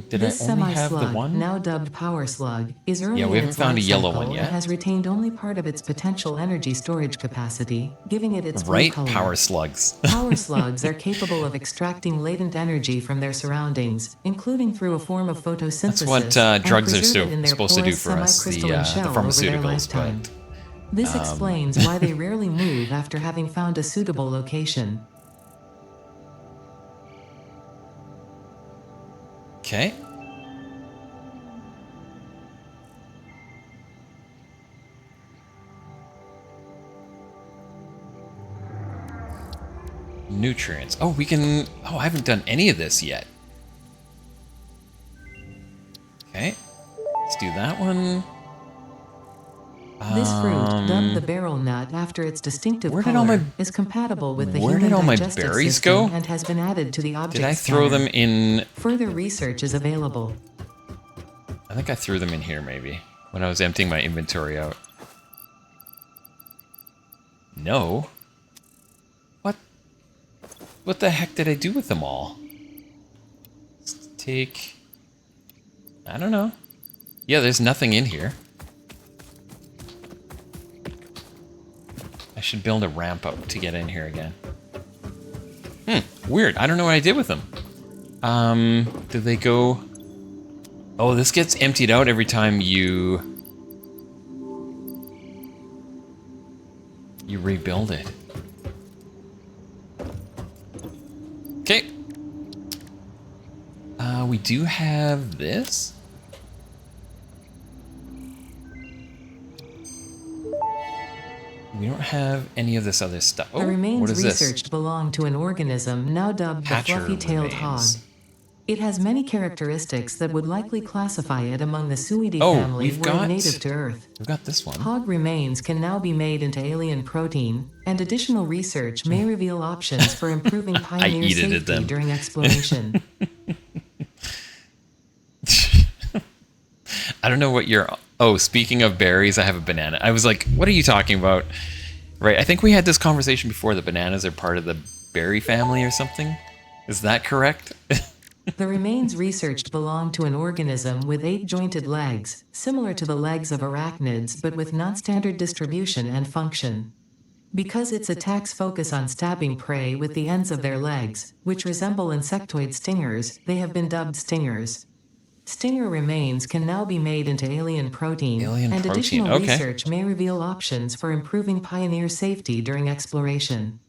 S1: Did
S3: This
S1: I only have the
S3: semi-slug,
S1: one?
S3: now dubbed power slug, is early
S1: Yeah, we
S3: in
S1: haven't
S3: its
S1: found a
S3: life
S1: yellow
S3: cycle
S1: one yet.
S3: and has retained only part of its potential energy storage capacity, giving it its blue
S1: Right,
S3: color.
S1: power slugs.
S3: Power slugs are capable of extracting latent energy from their surroundings, including through a form of photosynthesis.
S1: That's what
S3: and
S1: drugs are
S3: preserve it in their
S1: supposed to do
S3: porous
S1: for us, the
S3: semi-crystalline shell over their
S1: pharmaceuticals.
S3: lifetime. This explains why they rarely move after having found a suitable location.
S1: Okay. Nutrients. Oh, I haven't done any of this yet. Okay. Let's do that one.
S3: This fruit, dubbed the barrel nut after its distinctive
S1: Where did all
S3: color,
S1: my-
S3: is compatible with the
S1: where
S3: human
S1: did all my
S3: digestive
S1: berries
S3: system
S1: go?
S3: and has been added to the object
S1: Did I throw
S3: scanner.
S1: them in?
S3: Further research is available.
S1: I think I threw them in here maybe when I was emptying my inventory out. No. What the heck did I do with them all? Let's take... I don't know. Yeah, there's nothing in here. I should build a ramp up to get in here again. Weird. I don't know what I did with them. Did they go... Oh, this gets emptied out every time you rebuild it. Okay. We do have this. We don't have any of this other stuff. Oh,
S3: The remains
S1: what is
S3: researched
S1: this?
S3: belong to an organism now dubbed the
S1: Patcher
S3: fluffy-tailed hog.
S1: remains.
S3: It has many characteristics that would likely classify it among the Suidae
S1: Oh,
S3: family
S1: we've
S3: were
S1: got-
S3: native to Earth.
S1: We've got this one.
S3: Hog remains can now be made into alien protein, and additional research may reveal options for improving pioneer
S1: edited
S3: safety
S1: them.
S3: during exploration.
S1: I don't know what you're... Oh, speaking of berries, I have a banana. I was like, what are you talking about? Right, I think we had this conversation before. The bananas are part of the berry family or something. Is that correct?
S3: The remains researched belong to an organism with 8 jointed legs, similar to the legs of arachnids but with non-standard distribution and function. Because its attacks focus on stabbing prey with the ends of their legs, which resemble insectoid stingers, they have been dubbed stingers. Stinger remains can now be made into alien protein,
S1: Alien
S3: and
S1: protein,
S3: additional
S1: okay.
S3: research may reveal options for improving Pioneer safety during exploration.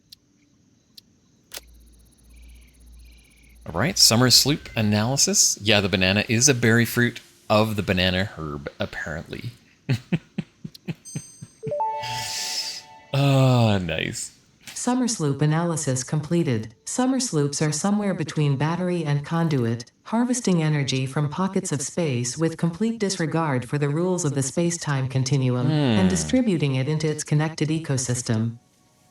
S1: All right, summer sloop analysis. Yeah, the banana is a berry fruit of the banana herb, apparently. Oh, nice.
S3: Summer sloop analysis completed. Summer sloops are somewhere between battery and conduit, harvesting energy from pockets of space with complete disregard for the rules of the space-time continuum, and distributing it into its connected ecosystem.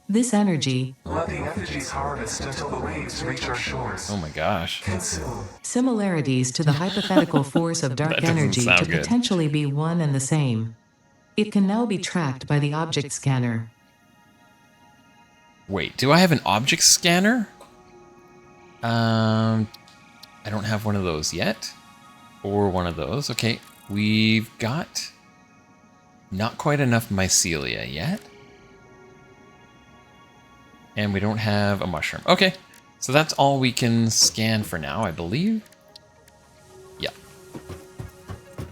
S3: This energy,
S4: Let the effigies harvest until the waves reach our shores.
S1: Oh my gosh.
S4: Consume.
S3: similarities to the hypothetical force of dark
S1: That doesn't
S3: energy
S1: sound
S3: to
S1: good.
S3: potentially be one and the same. It can now be tracked by the object scanner.
S1: Wait, do I have an object scanner? I don't have one of those yet. Or one of those. Okay, we've got not quite enough mycelia yet. And we don't have a mushroom. Okay, so that's all we can scan for now, I believe. Yeah.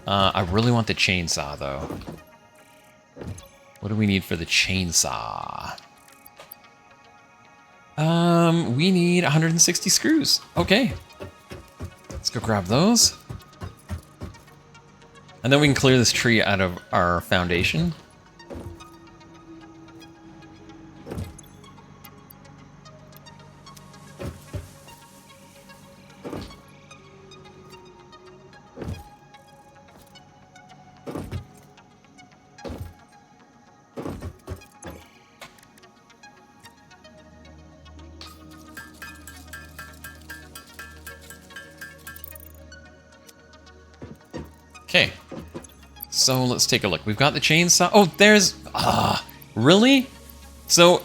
S1: I really want the chainsaw, though. What do we need for the chainsaw? We need 160 screws. Okay. Let's go grab those. And then we can clear this tree out of our foundation. Okay, so let's take a look. We've got the chainsaw. Oh, there's... really? So,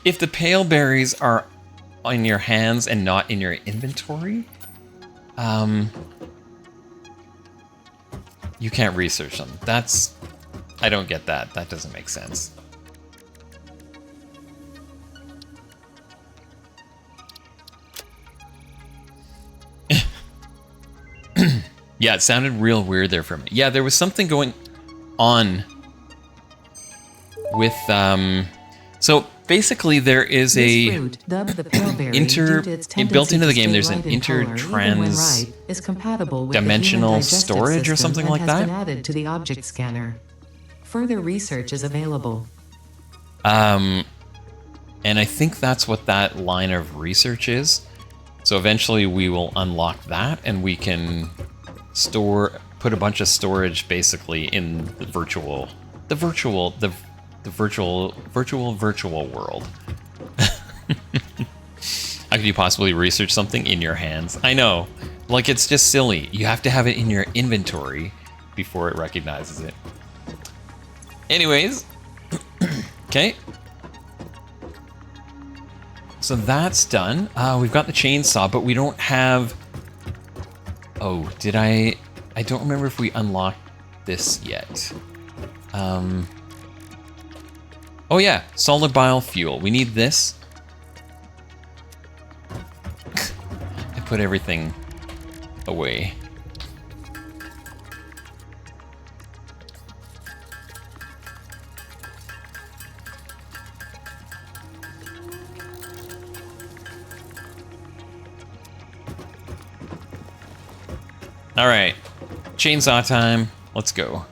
S1: if the pale berries are in your hands and not in your inventory, you can't research them. That's... I don't get that. That doesn't make sense. Yeah, it sounded real weird there for me. Yeah, there was something going on with, so basically there is
S3: This
S1: a
S3: fruit, dubbed the paleberry, due to its
S1: built into
S3: tendency
S1: the
S3: to
S1: game,
S3: stay
S1: there's an
S3: light in color, even when
S1: inter-trans
S3: ripe, is compatible with the
S1: dimensional
S3: human digestive
S1: storage or
S3: system
S1: something
S3: and
S1: like
S3: has
S1: that?
S3: been added to the object scanner. Further research is available.
S1: And I think that's what that line of research is. So eventually we will unlock that and we can put a bunch of storage basically in the virtual world. How could you possibly research something in your hands? I know, like it's just silly. You have to have it in your inventory before it recognizes it. Anyways, okay. So that's done. We've got the chainsaw, but we don't have... Oh, did I don't remember if we unlocked this yet. Oh yeah, solid bile fuel. We need this. I put everything away. All right, chainsaw time. Let's go.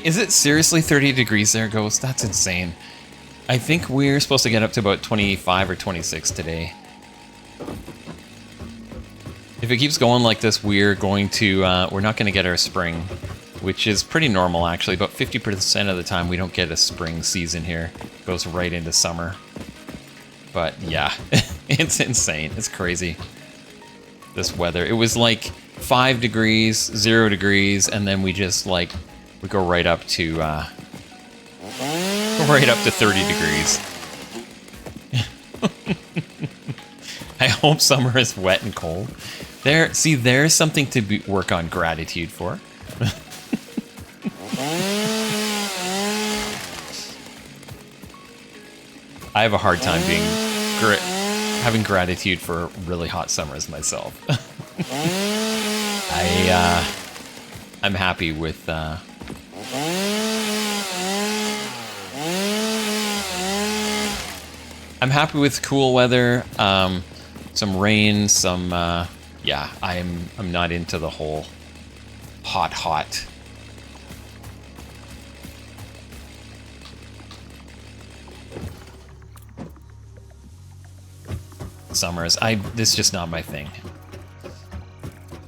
S1: Is it seriously 30 degrees there, Ghost? That's insane. I think we're supposed to get up to about 25 or 26 today. If it keeps going like this, we're not going to get our spring, which is pretty normal actually. About 50% of the time we don't get a spring season here. It goes right into summer. But yeah, it's insane. It's crazy. This weather. It was like 5 degrees, 0 degrees, and then we just like, we go right up to Right up to 30 degrees. I hope summer is wet and cold. There's something to work on gratitude for. I have a hard time having gratitude for really hot summers myself. I'm happy with cool weather, some rain, some yeah. I'm not into the whole hot. Summers. This is just not my thing.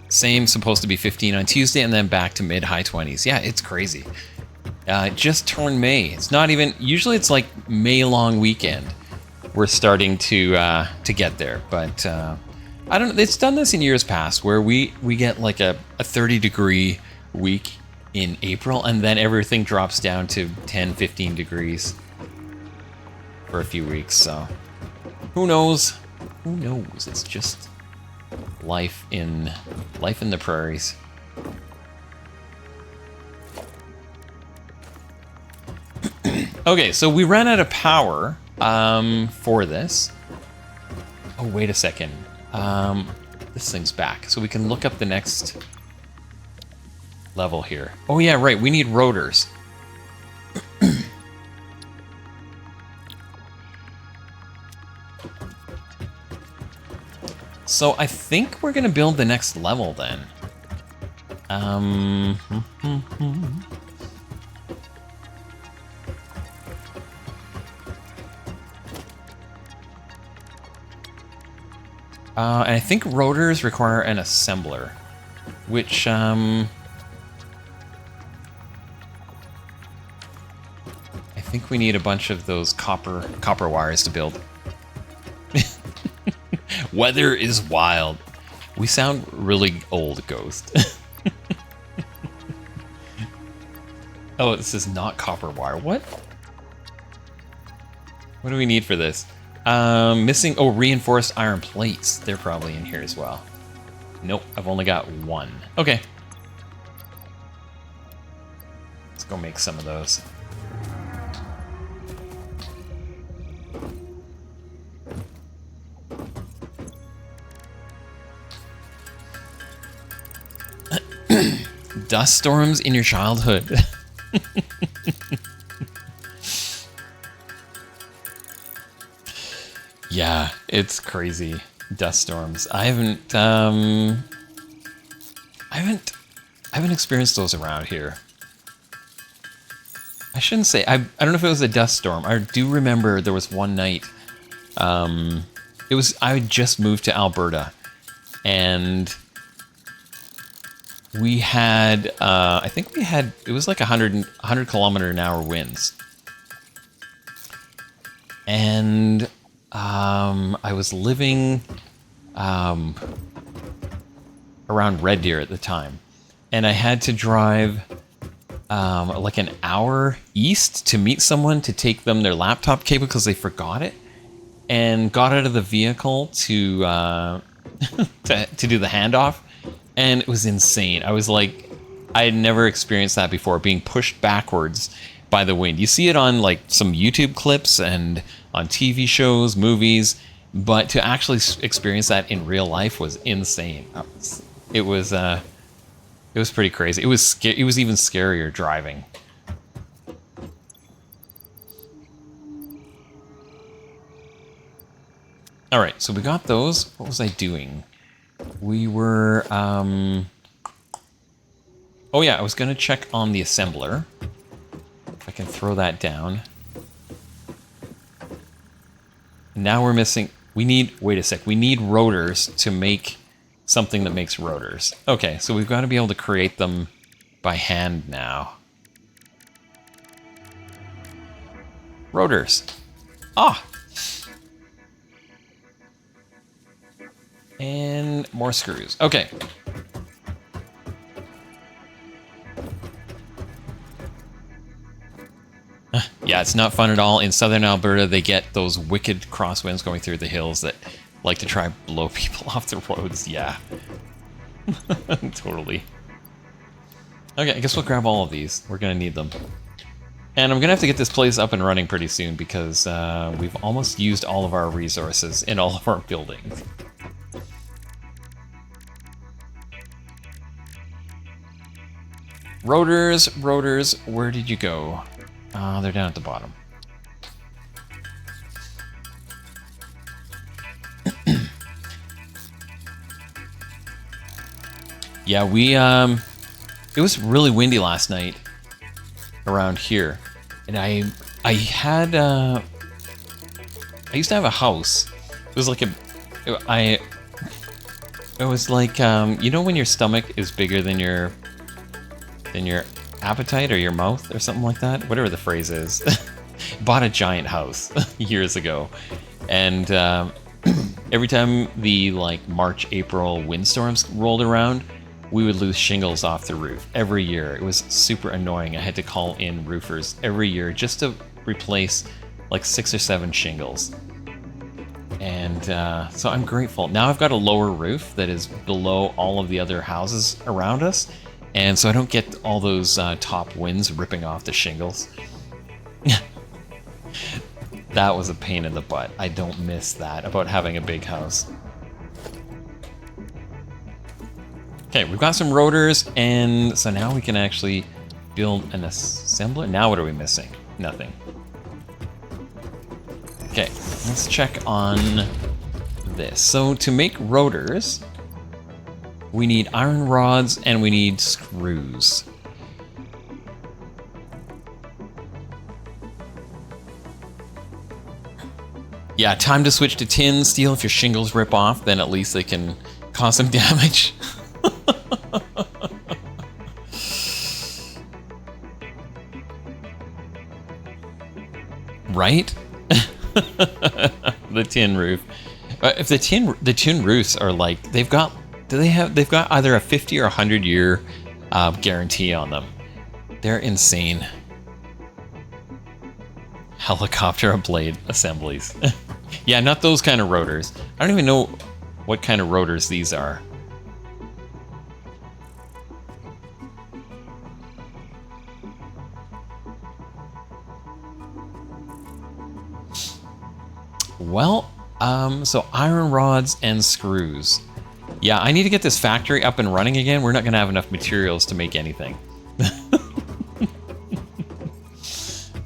S1: Same, supposed to be 15 on Tuesday and then back to mid-high 20s. Yeah, it's crazy. Just turned May. It's not even, usually it's like May long weekend. We're starting to get there, but I don't know. It's done this in years past where we get like a 30-degree week in April and then everything drops down to 10, 15 degrees for a few weeks. So who knows? Who knows? It's just life in the prairies. Okay, so we ran out of power for this. Oh, wait a second. This thing's back, so we can look up the next level here. Oh yeah, right. We need rotors. So I think we're gonna build the next level then. And I think rotors require an assembler, which I think we need a bunch of those copper wires to build. Weather is wild. We sound really old, Ghost. Oh, this is not copper wire. What? What do we need for this? Missing, reinforced iron plates. They're probably in here as well. Nope, I've only got one. Okay. Let's go make some of those. Dust storms in your childhood. Yeah, it's crazy. Dust storms. I haven't experienced those around here. I shouldn't say. I don't know if it was a dust storm. I do remember there was one night. I had just moved to Alberta, and we had, it was like 100 kilometer an hour winds. And I was living around Red Deer at the time. And I had to drive like an hour east to meet someone to take them their laptop cable because they forgot it. And got out of the vehicle to to do the handoff. And it was insane. I was like, I had never experienced that before, being pushed backwards by the wind. You see it on like some YouTube clips and on TV shows, movies, but to actually experience that in real life was insane. It was pretty crazy. It was even scarier driving. All right, so we got those. What was I doing? We were, oh yeah, I was gonna check on the assembler. If I can throw that down. Now we're missing, wait a sec, we need rotors to make something that makes rotors. Okay, so we've got to be able to create them by hand now. Rotors. Ah! And more screws. Okay. Yeah, it's not fun at all. In southern Alberta, they get those wicked crosswinds going through the hills that like to try and blow people off the roads. Yeah. Totally. Okay, I guess we'll grab all of these. We're going to need them. And I'm going to have to get this place up and running pretty soon because we've almost used all of our resources in all of our buildings. Rotors, where did you go? They're down at the bottom. Yeah, it was really windy last night around here. And I used to have a house. It was like it was like, you know when your stomach is bigger than your appetite or your mouth or something like that? Whatever the phrase is. Bought a giant house years ago. And every time the like March, April windstorms rolled around, we would lose shingles off the roof every year. It was super annoying. I had to call in roofers every year just to replace like 6 or 7 shingles. And so I'm grateful. Now I've got a lower roof that is below all of the other houses around us. And so I don't get all those top winds ripping off the shingles. That was a pain in the butt. I don't miss that about having a big house. Okay, we've got some rotors, and so now we can actually build an assembler. Now what are we missing? Nothing. Okay, let's check on this. So to make rotors, we need iron rods and we need screws. Yeah, time to switch to tin steel. If your shingles rip off, then at least they can cause some damage. Right? The tin roof. If the tin roofs are like they've got either a 50 or 100 year guarantee on them. They're insane. Helicopter blade assemblies. Yeah, not those kind of rotors. I don't even know what kind of rotors these are. Well, so iron rods and screws. Yeah, I need to get this factory up and running again. We're not going to have enough materials to make anything.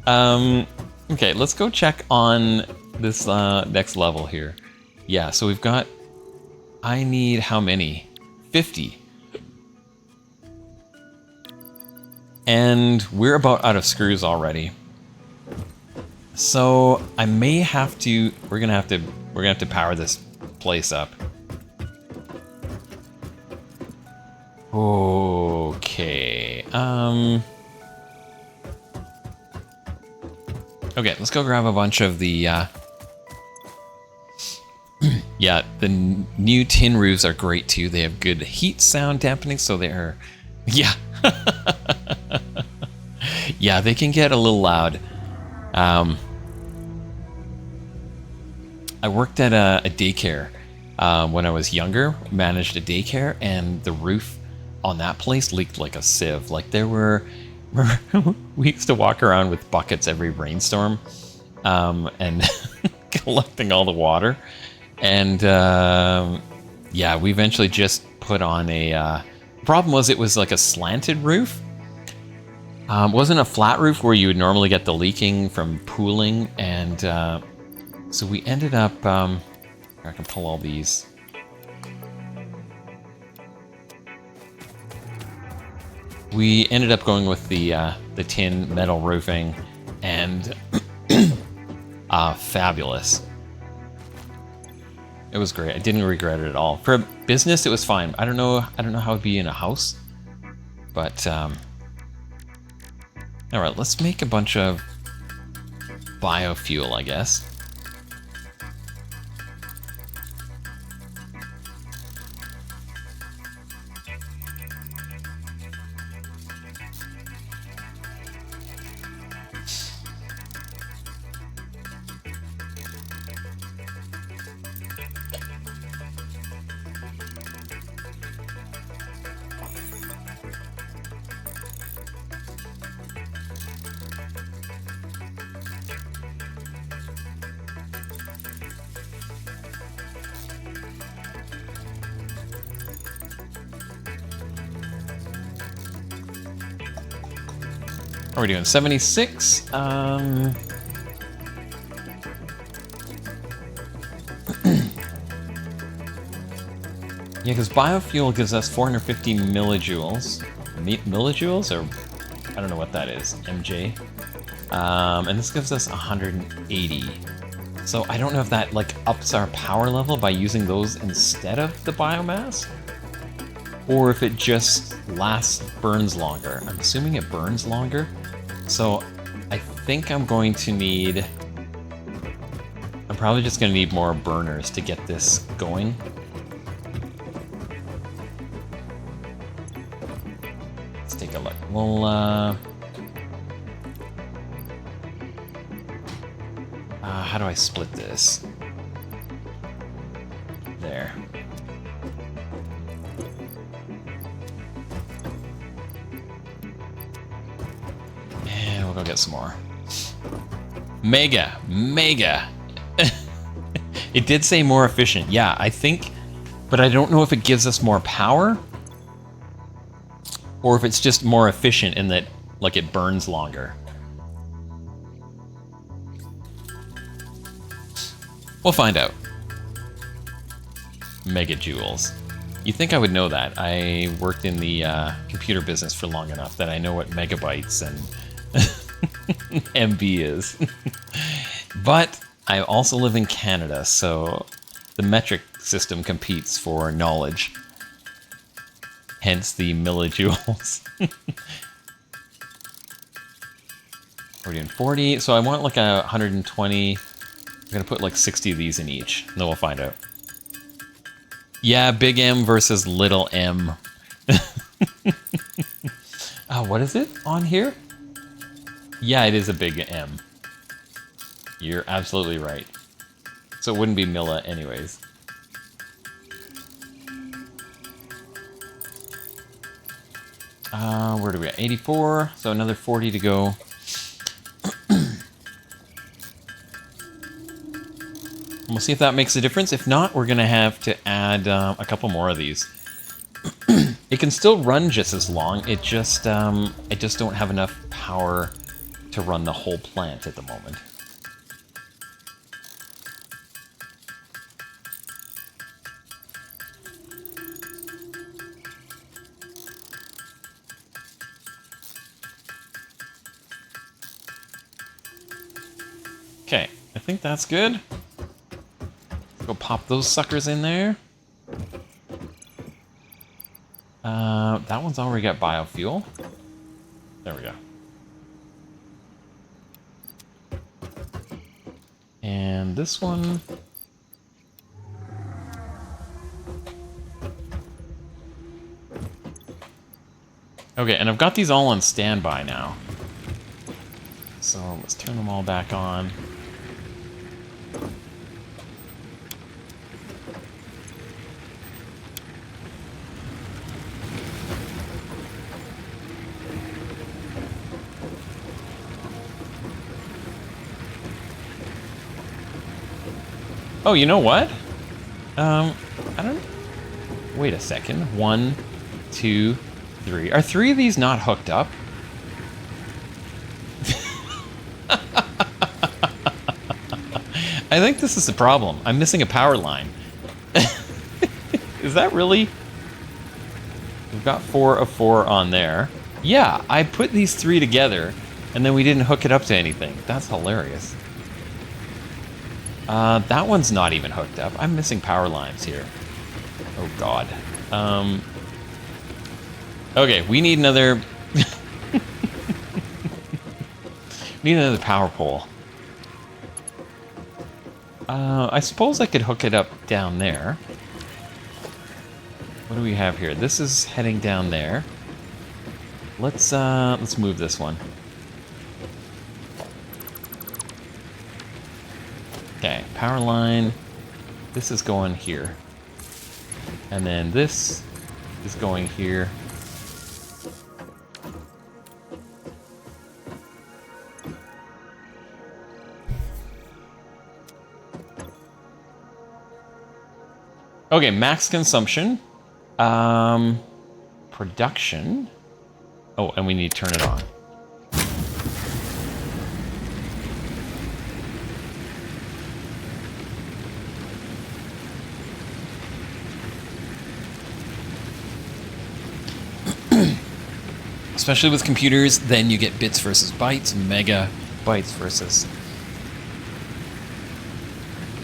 S1: Okay, let's go check on this next level here. Yeah, so we've got... I need how many? 50. And we're about out of screws already. So I may have to... We're gonna have to power this place up. Okay. Okay, let's go grab a bunch of the, yeah, the new tin roofs are great too. They have good heat sound dampening, so they're... Yeah. Yeah, they can get a little loud. I worked at a daycare when I was younger, managed a daycare, and the roof on that place leaked like a sieve. Like there were... we used to walk around with buckets every rainstorm and collecting all the water. And yeah, we eventually just put on a... problem was it was like a slanted roof. It wasn't a flat roof where you would normally get the leaking from pooling. And so we ended up... I can pull all these. We ended up going with the tin metal roofing, and fabulous. It was great. I didn't regret it at all. For business, it was fine. I don't know how it'd be in a house, but all right. Let's make a bunch of biofuel, I guess. What are we doing? 76? Yeah, because biofuel gives us 450 millijoules. Millijoules? Or I don't know what that is. MJ. And this gives us 180. So I don't know if that like ups our power level by using those instead of the biomass, or if it just burns longer. I'm assuming it burns longer. So I think I'm going to need... I'm probably just going to need more burners to get this going. Let's take a look. Well, how do I split this? There. And we'll go get some more. Mega! It did say more efficient. Yeah, I think, but I don't know if it gives us more power or if it's just more efficient in that, like, it burns longer. We'll find out. Megajoules. You'd think I would know that. I worked in the computer business for long enough that I know what megabytes and MB is. But I also live in Canada, so the metric system competes for knowledge. Hence the millijoules. We're doing 40, so I want like 120. I'm gonna put like 60 of these in each, and then we'll find out. Yeah, big M versus little m. What is it on here? Yeah, it is a big M. You're absolutely right. So it wouldn't be Milla anyways. Where do we at? 84, so another 40 to go. We'll see if that makes a difference. If not, we're gonna have to add a couple more of these. It can still run just as long. It just, I just don't have enough power to run the whole plant at the moment. Okay, I think that's good. Go pop those suckers in there. That one's already got biofuel. There we go. And this one... Okay, and I've got these all on standby now. So let's turn them all back on. Oh, you know what? I don't... Wait a second. 1, 2, 3. Are 3 of these not hooked up? I think this is the problem. I'm missing a power line. Is that really... We've got 4 of 4 on there. Yeah, I put these 3 together, and then we didn't hook it up to anything. That's hilarious. That one's not even hooked up. I'm missing power lines here. Oh, God. Okay, we need another... we need another power pole. I suppose I could hook it up down there. What do we have here? This is heading down there. Let's move this one. Okay, power line. This is going here. And then this is going here. Okay, max consumption. Production. Oh, and we need to turn it on. especially with computers, then you get bits versus bytes, megabytes versus.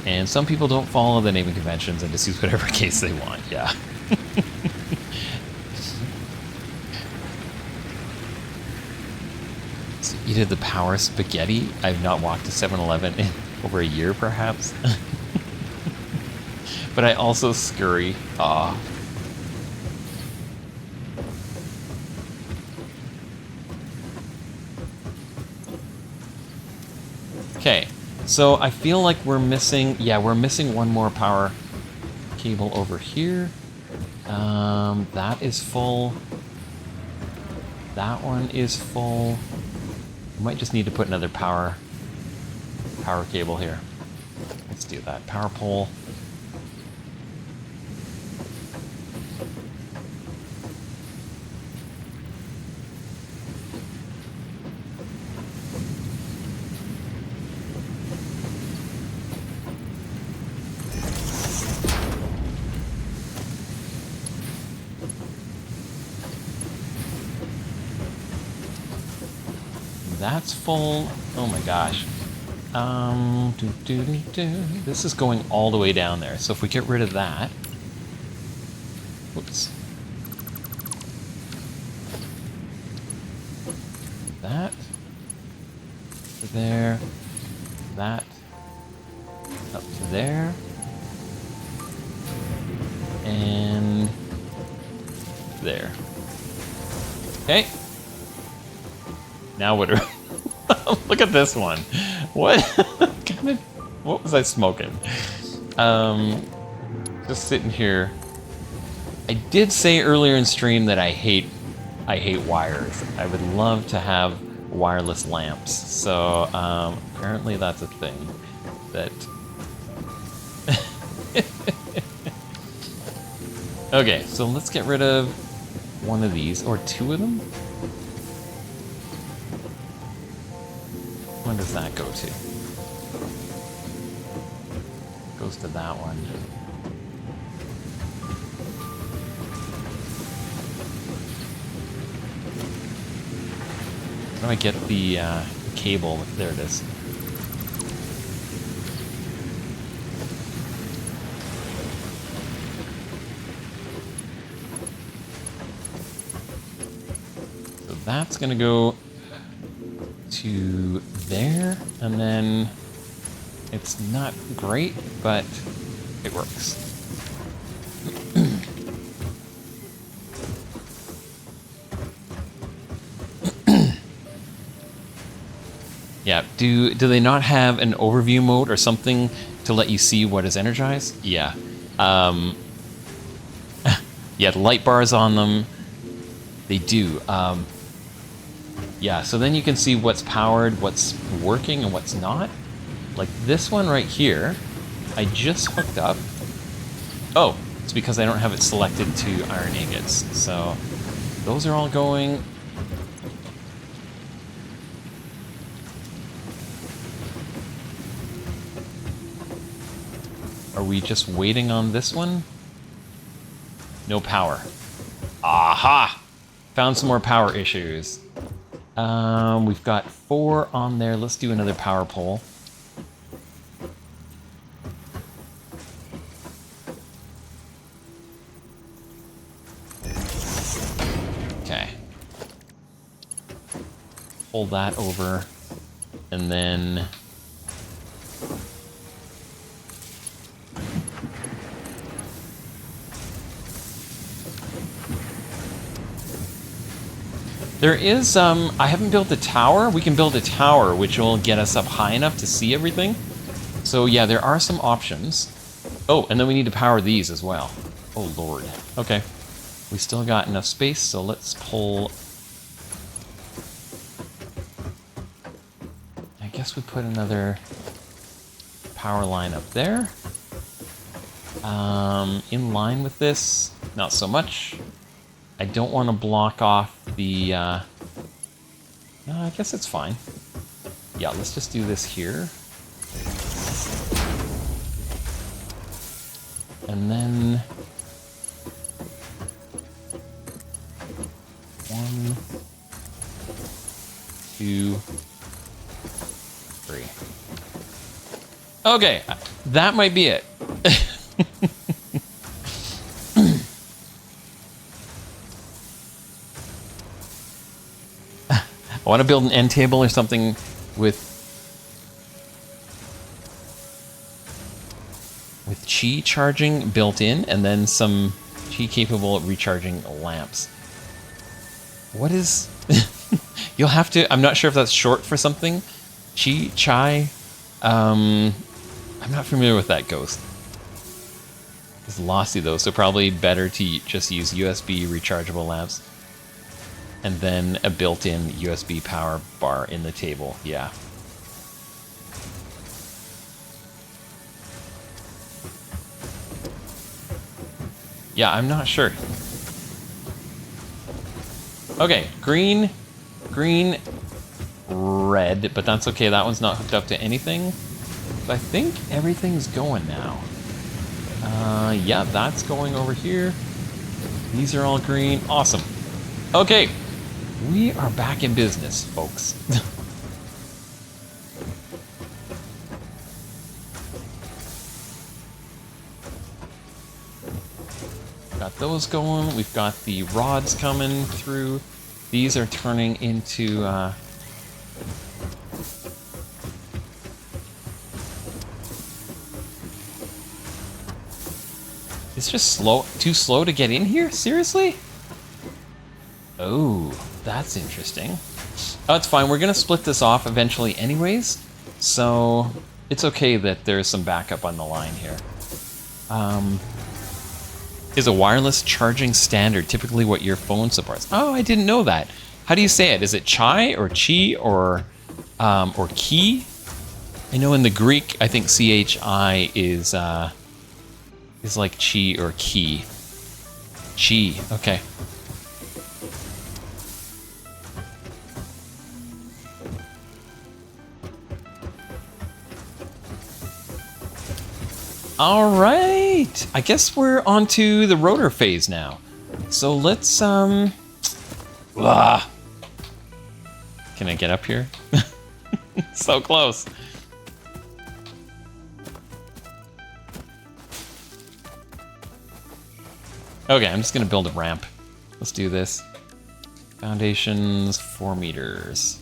S1: And some people don't follow the naming conventions and just use whatever case they want. Yeah. So you did the power spaghetti. I've not walked to 7-Eleven in over a year, perhaps. But I also scurry. Aw. Okay, so I feel like we're missing. Yeah, we're missing one more power cable over here. That is full. That one is full. We might just need to put another power cable here. Let's do that. Power pole. That's full. Oh my gosh. This is going all the way down there. So if we get rid of that. Oops. That. There. That. Up to there. And there. Okay. Now what are... Look at this one. What? What was I smoking? Just sitting here. I did say earlier in stream that I hate wires. I would love to have wireless lamps. So apparently that's a thing that... Okay, so let's get rid of one of these, or two of them. When does that go to? Goes to that one. How do I get the cable? There it is. So that's gonna go to there, and then it's not great, but it works. Yeah, do they not have an overview mode or something to let you see what is energized? Yeah. Yeah, the light bars on them, they do. Yeah, so then you can see what's powered, what's working, and what's not. Like this one right here, I just hooked up. Oh, it's because I don't have it selected to iron ingots. So those are all going. Are we just waiting on this one? No power. Aha! Found some more power issues. We've got 4 on there. Let's do another power pole. Okay. Hold that over, and then there is, I haven't built a tower. We can build a tower, which will get us up high enough to see everything. So yeah, there are some options. Oh, and then we need to power these as well. Oh, Lord. Okay. We still got enough space, so let's pull... I guess we put another power line up there. In line with this, not so much. I don't want to block off the, no, I guess it's fine. Yeah, let's just do this here. And then... 1, Okay, that might be it. I want to build an end table or something with chi charging built in, and then some chi capable of recharging lamps. What is... You'll have to... I'm not sure if that's short for something. Chai. I'm not familiar with that ghost. It's lossy though, so probably better to just use USB rechargeable lamps. And then a built-in USB power bar in the table. Yeah. Yeah, I'm not sure. Okay, green, red, but that's okay. That one's not hooked up to anything. So I think everything's going now. Yeah, that's going over here. These are all green. Awesome. Okay, we are back in business, folks. Got those going. We've got the rods coming through. These are turning into... It's just slow, too slow to get in here? Seriously? Oh, that's interesting. Oh, it's fine. We're going to split this off eventually anyways. So it's okay that there's some backup on the line here. Is a wireless charging standard typically what your phone supports? Oh, I didn't know that. How do you say it? Is it chai or chi or ki? I know in the Greek, I think chi is like chi or ki. Chi. Okay. All right. I guess we're on to the rotor phase now. So let's Can I get up here? So close. Okay, I'm just gonna build a ramp. Let's do this. Foundations, 4 meters.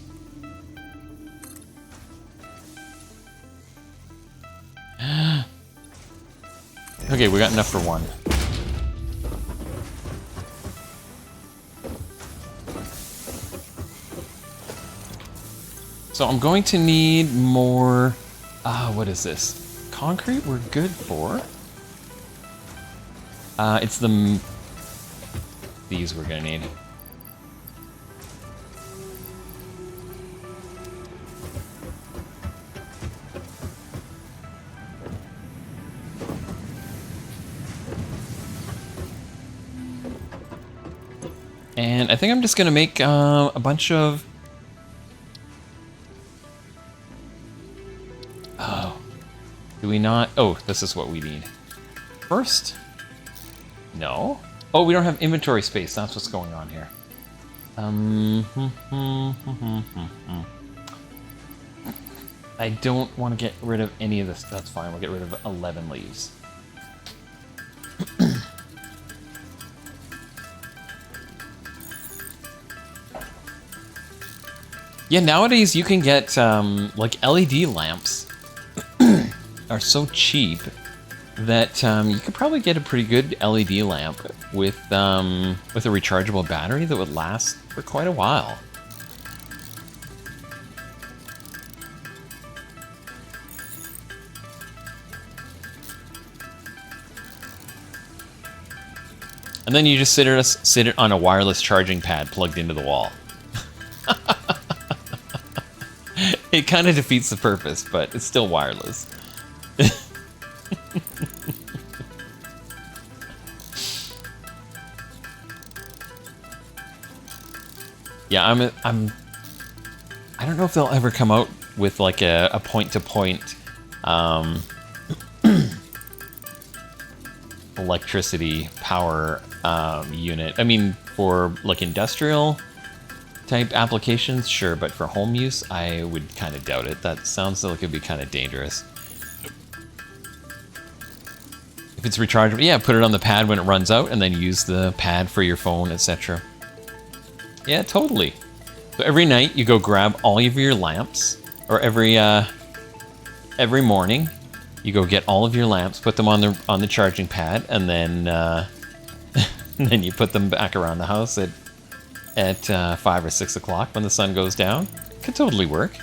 S1: Okay, we got enough for one. So I'm going to need more, what is this? Concrete we're good for. It's these we're gonna need. And I think I'm just gonna make a bunch of... Oh, do we not? Oh, this is what we need. First? No. Oh, we don't have inventory space. That's what's going on here. I don't want to get rid of any of this. That's fine. We'll get rid of 11 leaves. Yeah, nowadays you can get like LED lamps are so cheap that you could probably get a pretty good LED lamp with a rechargeable battery that would last for quite a while. And then you just sit it on a wireless charging pad plugged into the wall. It kind of defeats the purpose, but it's still wireless. Yeah, I don't know if they'll ever come out with like a point-to-point electricity power unit. I mean, for like industrial type applications, sure, but for home use, I would kind of doubt it. That sounds like it'd be kind of dangerous. If it's rechargeable, yeah, put it on the pad when it runs out, and then use the pad for your phone, etc. Yeah, totally. So every night you go grab all of your lamps, or every morning you go get all of your lamps, put them on the charging pad, and then and then you put them back around the house at 5 or 6 o'clock when the sun goes down. Could totally work.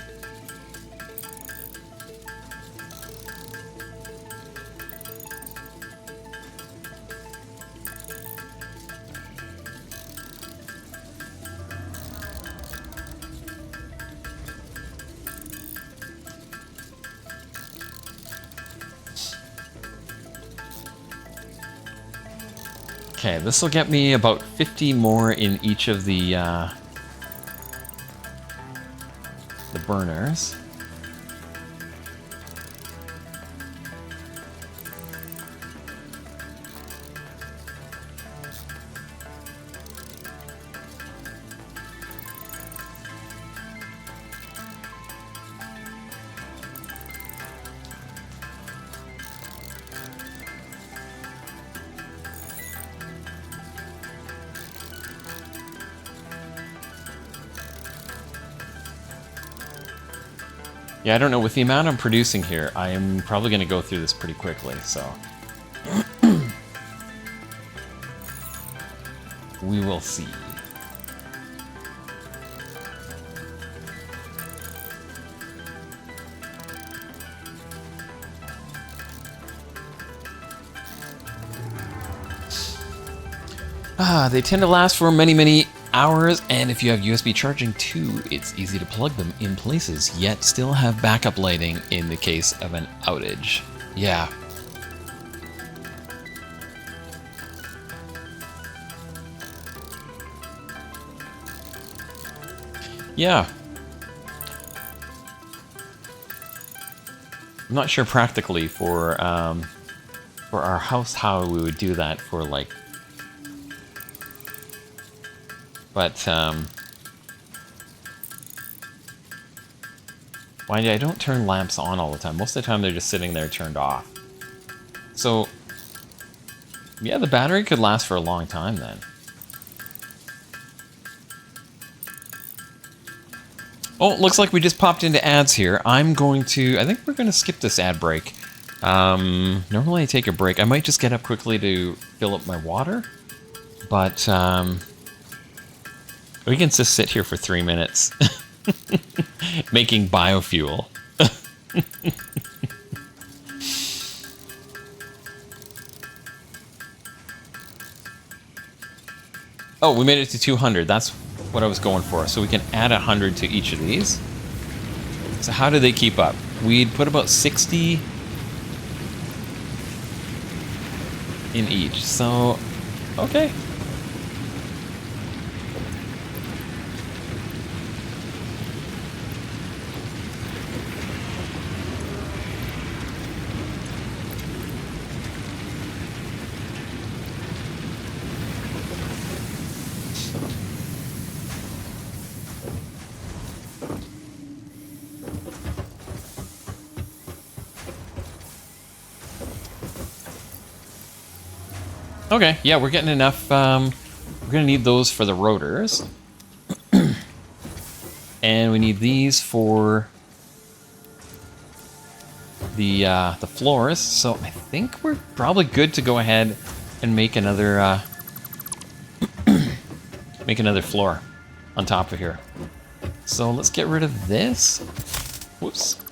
S1: Okay, this will get me about 50 more in each of the burners. Yeah, I don't know. With the amount I'm producing here, I am probably going to go through this pretty quickly, so... we will see. They tend to last for many, many hours, and if you have USB charging too, it's easy to plug them in places, yet still have backup lighting in the case of an outage. Yeah. Yeah. I'm not sure practically for our house how we would do that for like... But, mind you, I don't turn lamps on all the time. Most of the time, they're just sitting there turned off. So, yeah, the battery could last for a long time then. Oh, it looks like we just popped into ads here. I think we're going to skip this ad break. Normally I take a break. I might just get up quickly to fill up my water. But, we can just sit here for 3 minutes. Making biofuel. Oh, we made it to 200. That's what I was going for. So we can add 100 to each of these. So how do they keep up? We'd put about 60 in each. So, okay. Okay, yeah, we're getting enough. We're gonna need those for the rotors. And we need these for the floors. So I think we're probably good to go ahead and make another make another floor on top of here. So let's get rid of this. Whoops.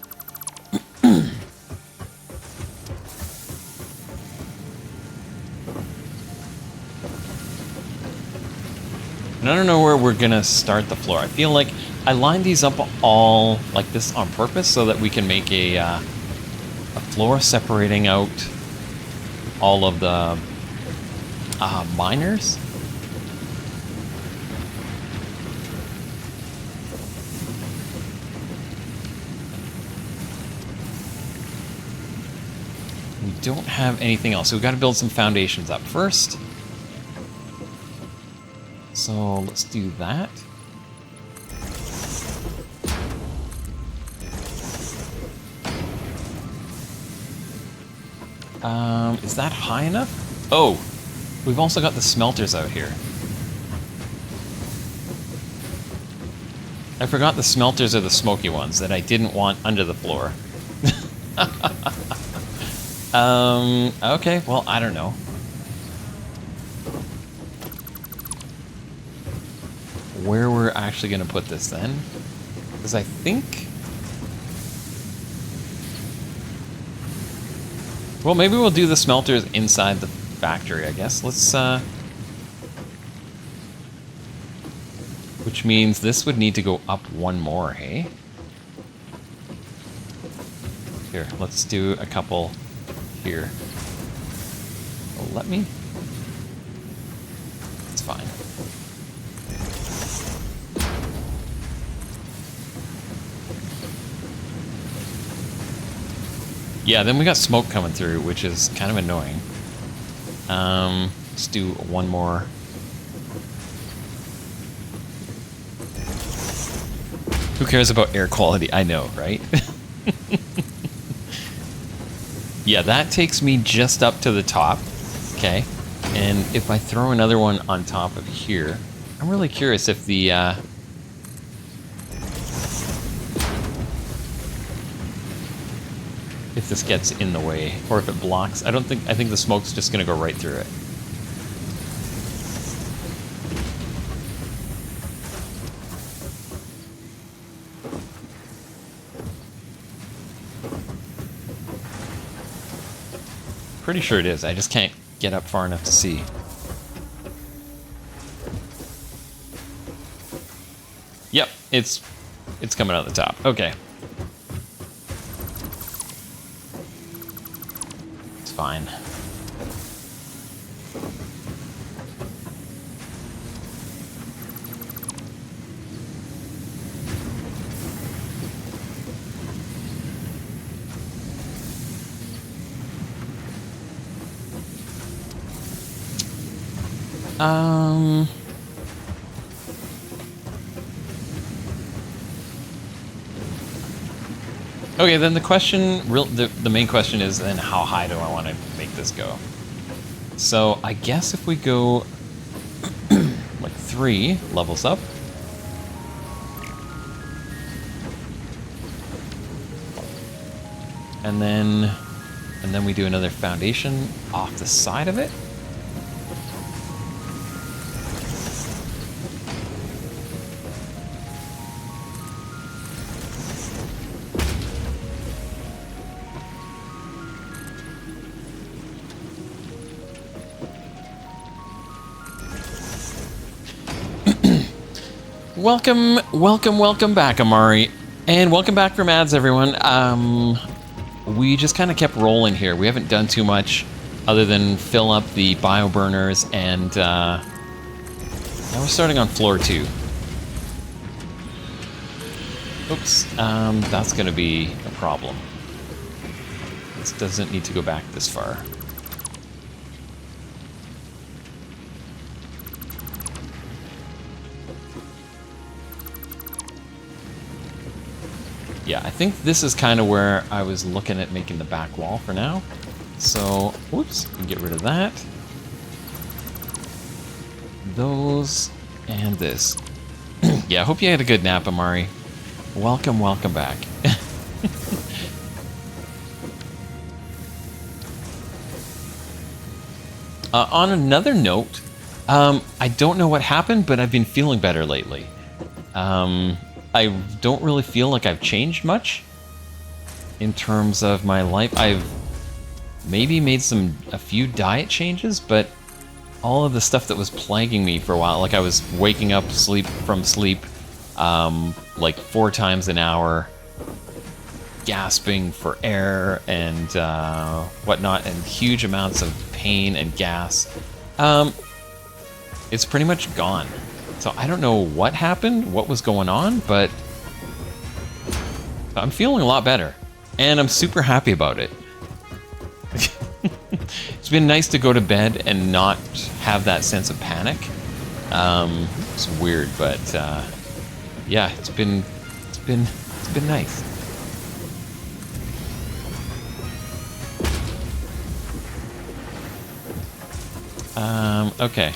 S1: And I don't know where we're gonna start the floor. I feel like I lined these up all like this on purpose so that we can make a floor separating out all of the miners. We don't have anything else, so we've got to build some foundations up first. So let's do that. Is that high enough? Oh, we've also got the smelters out here. I forgot the smelters are the smoky ones that I didn't want under the floor. Okay, well, I don't know. Where we're actually going to put this then? Because I think... Well, maybe we'll do the smelters inside the factory, I guess. Let's, which means this would need to go up one more, hey? Here, let's do a couple here. Oh, let me? It's fine. Yeah, then we got smoke coming through, which is kind of annoying. Let's do one more. Who cares about air quality? I know, right? Yeah, that takes me just up to the top. Okay. And if I throw another one on top of here, I'm really curious if the... if this gets in the way, or if it blocks. I think the smoke's just gonna go right through it. Pretty sure it is, I just can't get up far enough to see. Yep, it's coming out the top, okay. Fine. Okay, then the question, the main question is then how high do I want to make this go? So I guess if we go like 3 levels up. And then we do another foundation off the side of it. Welcome back, Amari. And welcome back from ads, everyone. We just kind of kept rolling here. We haven't done too much other than fill up the bioburners, and now we're starting on floor 2. Oops, that's going to be a problem. This doesn't need to go back this far. Yeah, I think this is kind of where I was looking at making the back wall for now. So, whoops, we can get rid of that. Those, and this. Yeah, I hope you had a good nap, Amari. Welcome back. On another note, I don't know what happened, but I've been feeling better lately. I don't really feel like I've changed much in terms of my life. I've maybe made a few diet changes, but all of the stuff that was plaguing me for a while, like I was waking up from sleep like 4 times an hour, gasping for air and whatnot, and huge amounts of pain and gas. It's pretty much gone. So I don't know what happened, what was going on, but I'm feeling a lot better. And I'm super happy about it. It's been nice to go to bed and not have that sense of panic. It's weird, but yeah, it's been nice. Okay.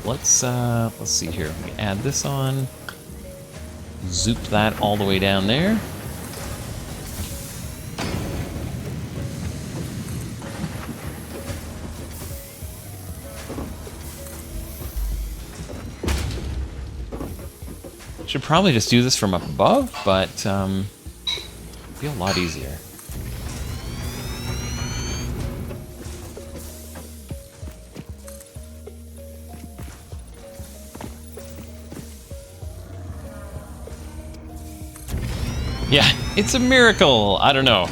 S1: Let's see here. We add this on. Zoop that all the way down there. Should probably just do this from up above, but it'd be a lot easier. Yeah, it's a miracle. I don't know.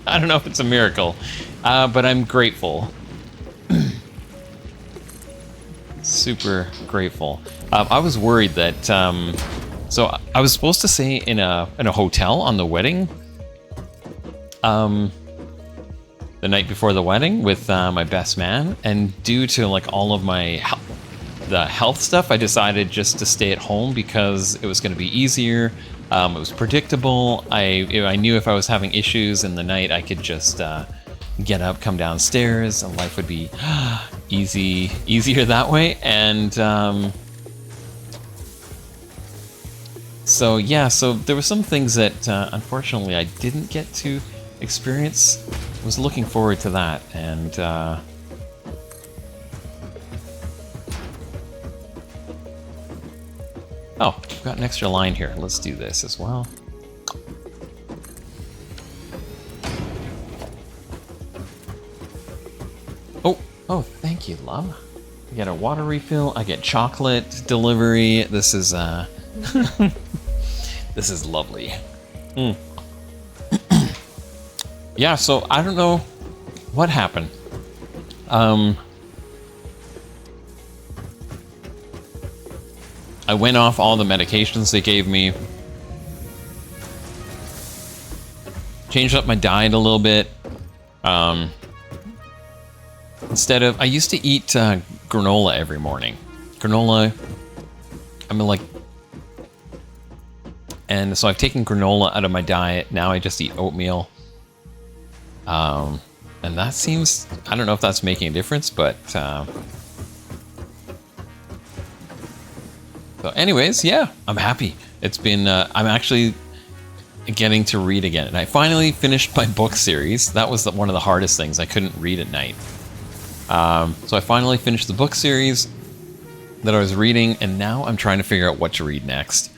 S1: I don't know if it's a miracle, but I'm grateful. Super grateful. I was worried that. So I was supposed to stay in a hotel on the wedding. The night before the wedding with my best man, and due to like all of my the health stuff, I decided just to stay at home because it was going to be easier. It was predictable. I knew if I was having issues in the night, I could just get up, come downstairs, and life would be easier that way. And so yeah, so there were some things that unfortunately I didn't get to experience. I was looking forward to that, and oh, we've got an extra line here. Let's do this as well. Oh, thank you, love. I get a water refill. I get chocolate delivery. This is this is lovely. Yeah, so I don't know what happened. I went off all the medications they gave me. Changed up my diet a little bit. Instead of, I used to eat granola every morning. Granola, I mean, like, and so I've taken granola out of my diet. Now I just eat oatmeal. And that seems, I don't know if that's making a difference, but so anyways, yeah, I'm happy. It's been, I'm actually getting to read again. And I finally finished my book series. That was one of the hardest things. I couldn't read at night. So I finally finished the book series that I was reading, and now I'm trying to figure out what to read next.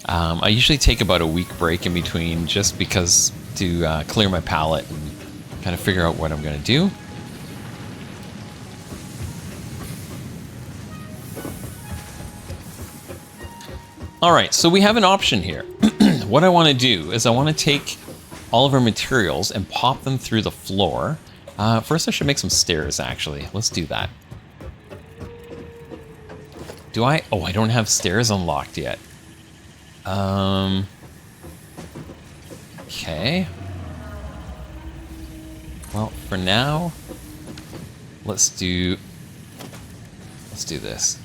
S1: I usually take about a week break in between just because to clear my palate and kind of figure out what I'm going to do. All right, so we have an option here. What I want to do is I want to take all of our materials and pop them through the floor. First, I should make some stairs, actually. Let's do that. Do I? Oh, I don't have stairs unlocked yet. Okay. Well, for now, let's do this.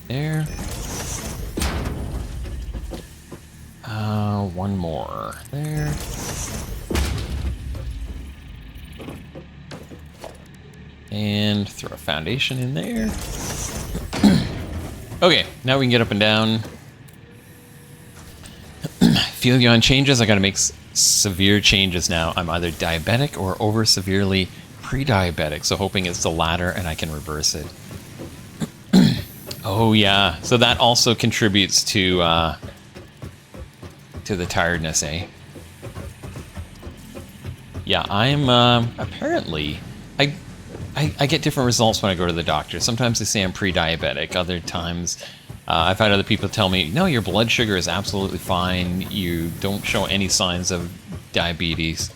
S1: There. One more there. And throw a foundation in there. Okay, now we can get up and down. Feeling on changes. I gotta make severe changes now. I'm either diabetic or over severely pre-diabetic, so hoping it's the latter and I can reverse it. Oh yeah, so that also contributes to the tiredness, eh? Yeah, I'm apparently I get different results when I go to the doctor. Sometimes they say I'm pre-diabetic. Other times, I've had other people tell me, no, your blood sugar is absolutely fine. You don't show any signs of diabetes,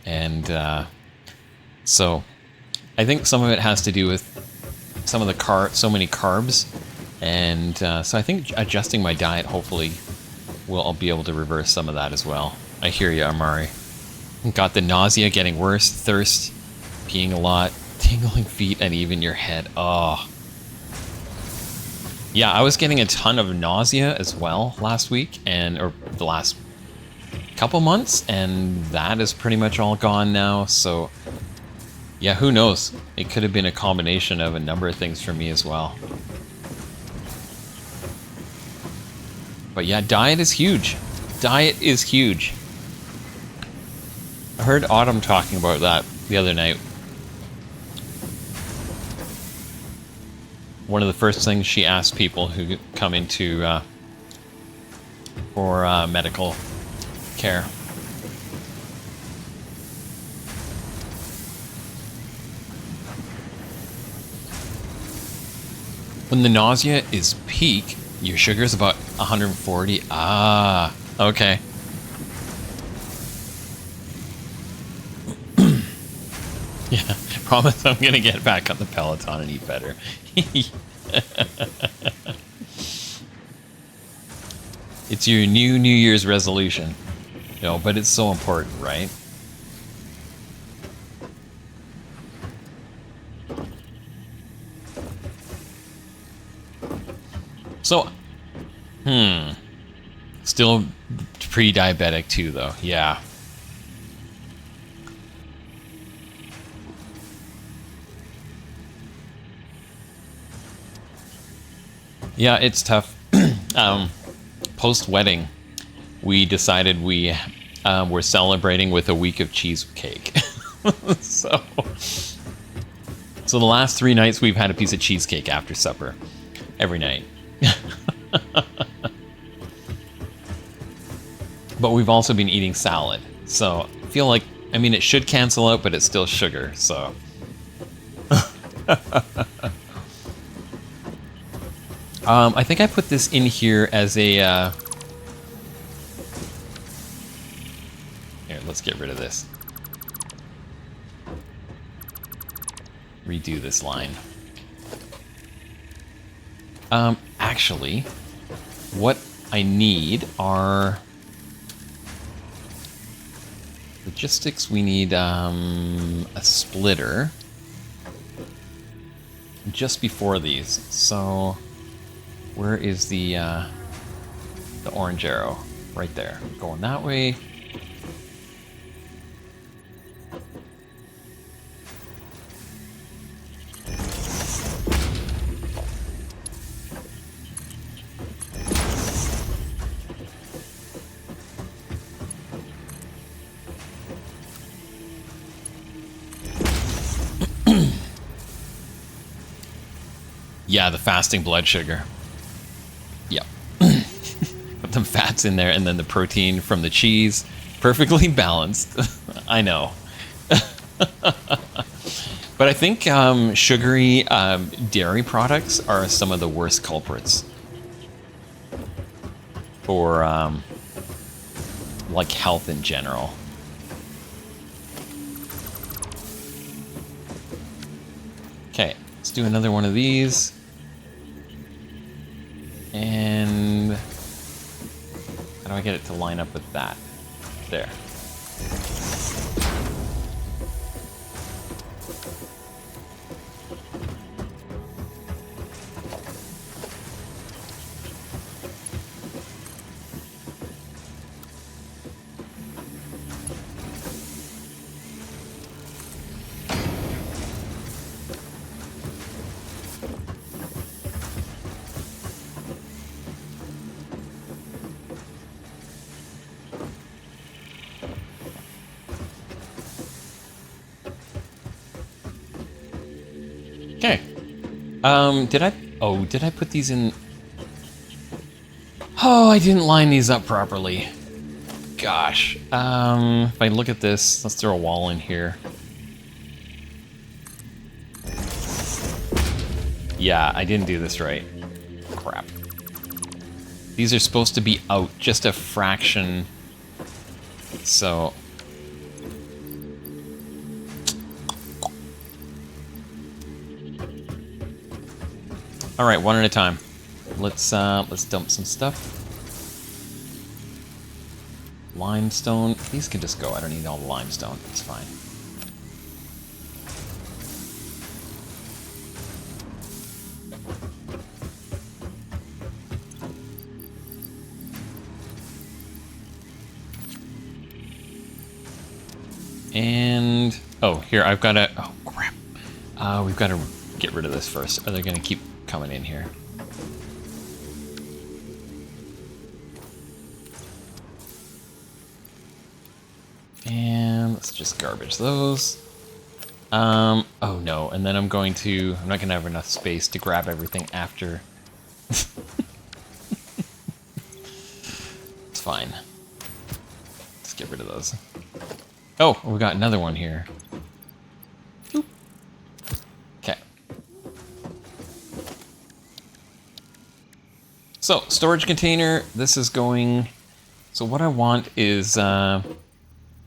S1: and so I think some of it has to do with some of the so many carbs, and so I think adjusting my diet hopefully I'll be able to reverse some of that as well. I hear you, Amari. Got the nausea getting worse, thirst, peeing a lot. tingling feet and even your head. Oh. Yeah, I was getting a ton of nausea as well last week, or the last couple months, and that is pretty much all gone now. So yeah, who knows? It could have been a combination of a number of things for me as well. But yeah, diet is huge. Diet is huge. I heard Autumn talking about that the other night. One of the first things she asked people who come into for medical care. When the nausea is peak, your sugar is about 140. Ah, okay. Yeah, promise I'm gonna get back on the Peloton and eat better. It's your New Year's resolution. No, but it's so important, right? So, still pre-diabetic too, though. Yeah. Yeah, it's tough. Post-wedding, we decided we were celebrating with a week of cheesecake. So the last 3 nights we've had a piece of cheesecake after supper. Every night. But we've also been eating salad. So I feel like, I mean, it should cancel out, but it's still sugar, so. I think I put this in here as a... Here, let's get rid of this. Redo this line. Actually, what I need are... logistics. We need a splitter just before these. So where is the orange arrow? Right there. Going that way. Yeah, the fasting blood sugar. Yep. Put some fats in there and then the protein from the cheese. Perfectly balanced. I know. But I think sugary dairy products are some of the worst culprits for like health in general. Okay, let's do another one of these. And how do I get it to line up with that? There. Okay. Did I put these in? Oh, I didn't line these up properly. Gosh. If I look at this, let's throw a wall in here. Yeah, I didn't do this right. Crap. These are supposed to be out just a fraction. So... all right, one at a time. Let's dump some stuff. Limestone. These can just go. I don't need all the limestone. It's fine. And oh, here I've got to. Oh crap! We've got to get rid of this first, or they're going to keep coming in here. And let's just garbage those. Oh no, and then I'm not gonna have enough space to grab everything after. It's fine. Let's get rid of those. Oh, we got another one here. Boop. Okay. So, storage container, this is going... So what I want is for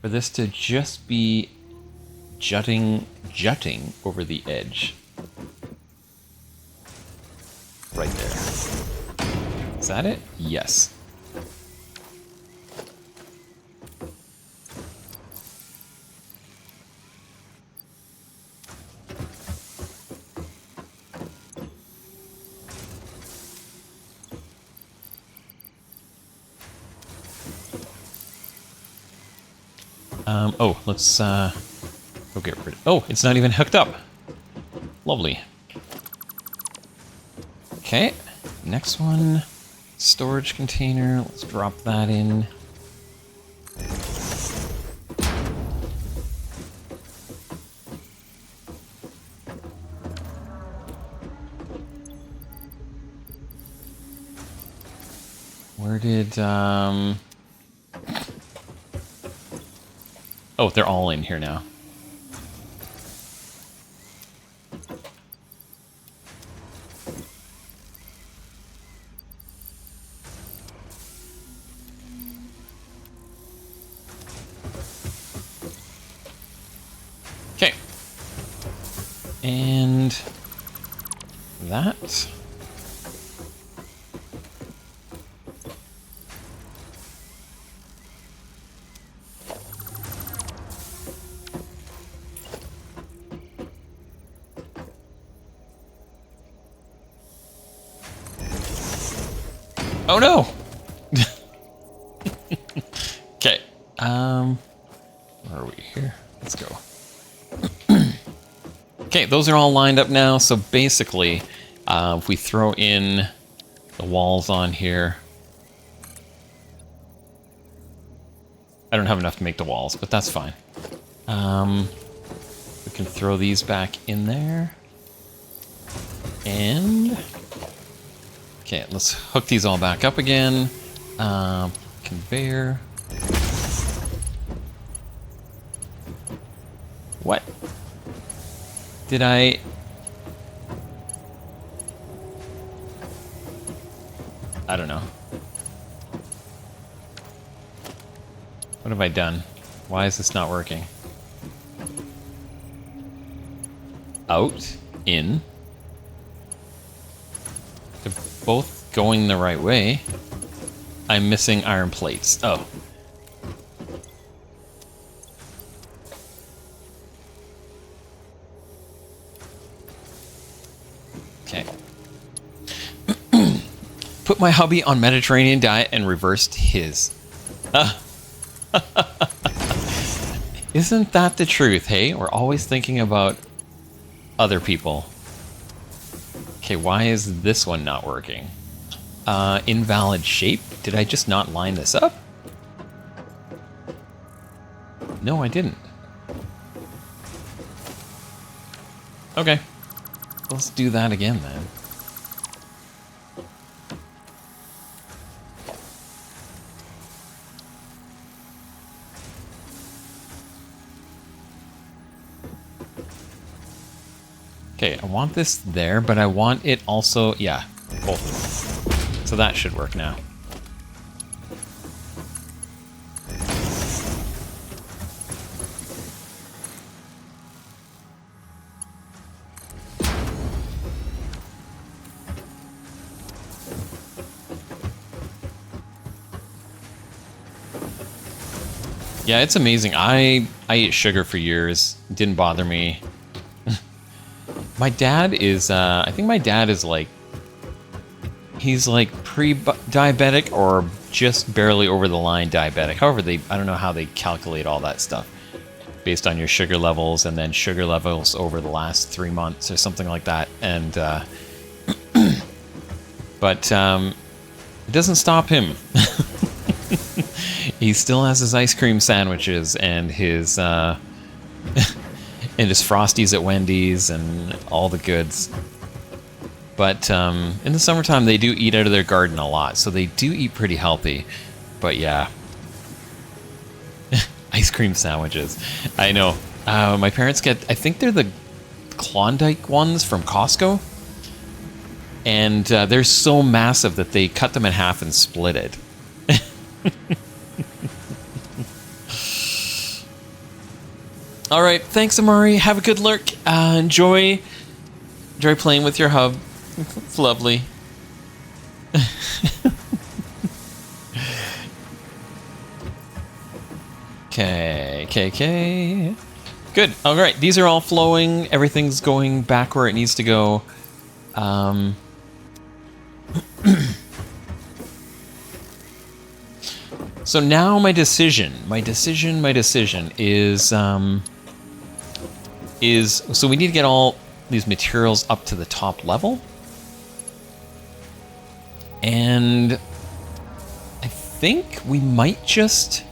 S1: this to just be jutting over the edge. Right there. Is that it? Yes. Oh, let's go get rid of... Oh, it's not even hooked up. Lovely. Okay, next one. Storage container. Let's drop that in. Where did... Oh, they're all in here now. Okay. And that. Oh no! Okay. Where are we here? Let's go. Okay, those are all lined up now. So basically, if we throw in the walls on here, I don't have enough to make the walls, but that's fine. We can throw these back in there. And okay, let's hook these all back up again. Conveyor. What? Did I... I don't know. What have I done? Why is this not working? Out, in. They're both going the right way. I'm missing iron plates. Oh. Okay. Put my hubby on Mediterranean diet and reversed his. Isn't that the truth, hey? We're always thinking about other people. Okay, why is this one not working? Invalid shape? Did I just not line this up? No, I didn't. Okay. Let's do that again then. Okay, I want this there, but I want it also... Yeah, both of them. So that should work now. Yeah, it's amazing. I ate sugar for years. It didn't bother me. My dad is, I think my dad is like, he's like pre-diabetic or just barely over the line diabetic. However, I don't know how they calculate all that stuff. based on your sugar levels, and then sugar levels over the last 3 months or something like that. And but it doesn't stop him. He still has his ice cream sandwiches and his Frosties at Wendy's and all the goods. But in the summertime, they do eat out of their garden a lot, so they do eat pretty healthy. But yeah, ice cream sandwiches. I know. My parents get, I think they're the Klondike ones from Costco. And they're so massive that they cut them in half and split it. All right, thanks, Amari. Have a good lurk. Enjoy playing with your hub. It's lovely. Okay. Good. All right, these are all flowing. Everything's going back where it needs to go. So now my decision is so we need to get all these materials up to the top level. And I think we might just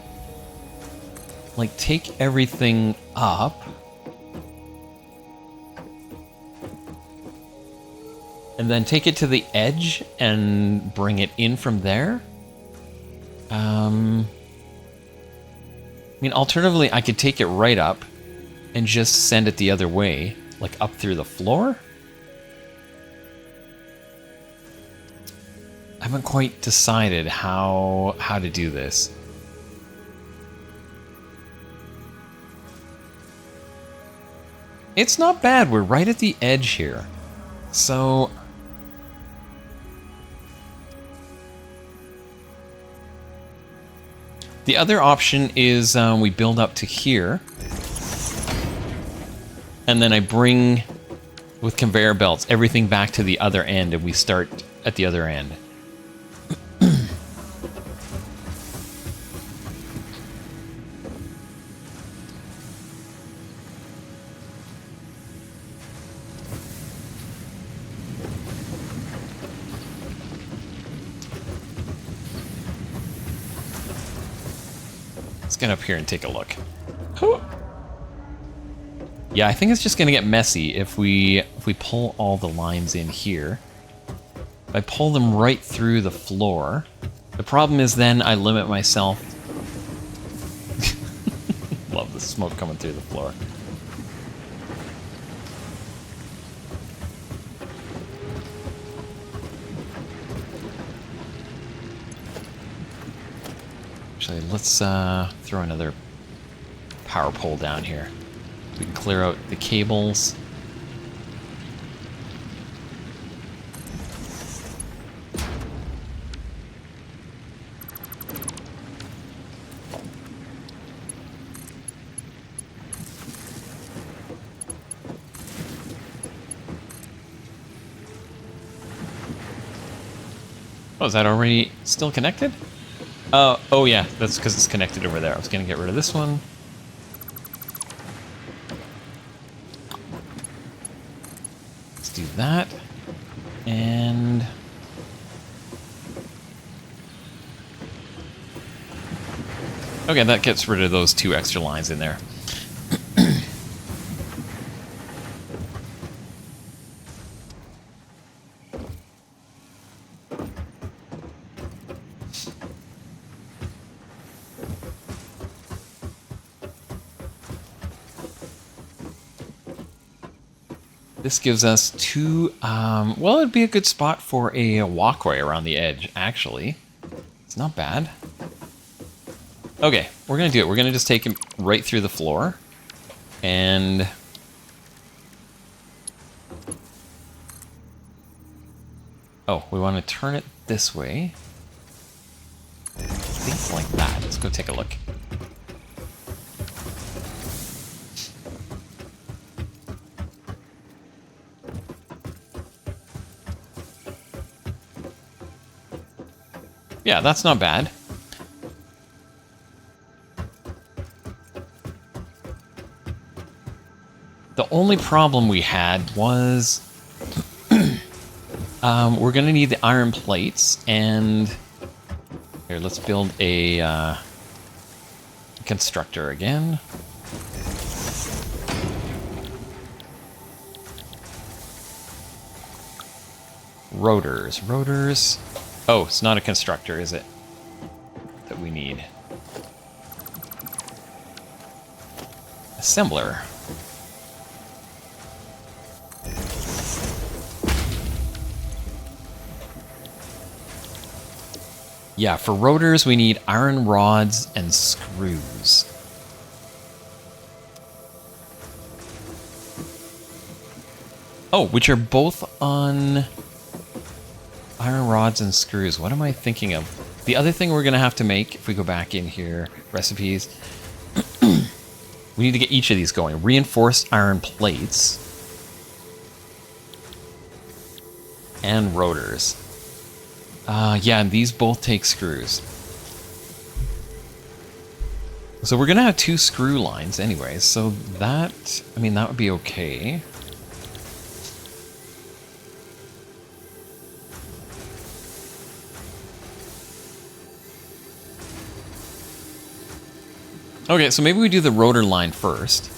S1: like take everything up and then take it to the edge and bring it in from there. I mean, alternatively, I could take it right up and just send it the other way, like up through the floor. I haven't quite decided how to do this. It's not bad. We're right at the edge here. So the other option is we build up to here, and then I bring, with conveyor belts, everything back to the other end, and we start at the other end. Let's get up here and take a look. Yeah, I think it's just gonna get messy if we pull all the lines in here. If I pull them right through the floor, the problem is then I limit myself. Love the smoke coming through the floor. Actually, let's throw another power pole down here. We can clear out the cables. Oh, is that already still connected? Oh yeah, that's because it's connected over there. I was gonna get rid of this one. Let's do that. And okay, that gets rid of those 2 extra lines in there. This gives us 2, well, it'd be a good spot for a walkway around the edge, actually. It's not bad. Okay, we're going to do it. We're going to just take him right through the floor. And oh, we want to turn it this way. I think it's like that. Let's go take a look. Yeah, that's not bad. only problem we had was we're going to need the iron plates, and here, let's build a constructor again. Rotors. Oh, it's not a constructor, is it? That we need. Assembler. Yeah, for rotors we need iron rods and screws. Oh, which are both on iron rods and screws. What am I thinking of? The other thing we're going to have to make, if we go back in here, recipes, we need to get each of these going. Reinforced iron plates and rotors. Yeah, and these both take screws. So we're going to have 2 screw lines anyways, so that, I mean, that would be okay. Okay, so maybe we do the rotor line first.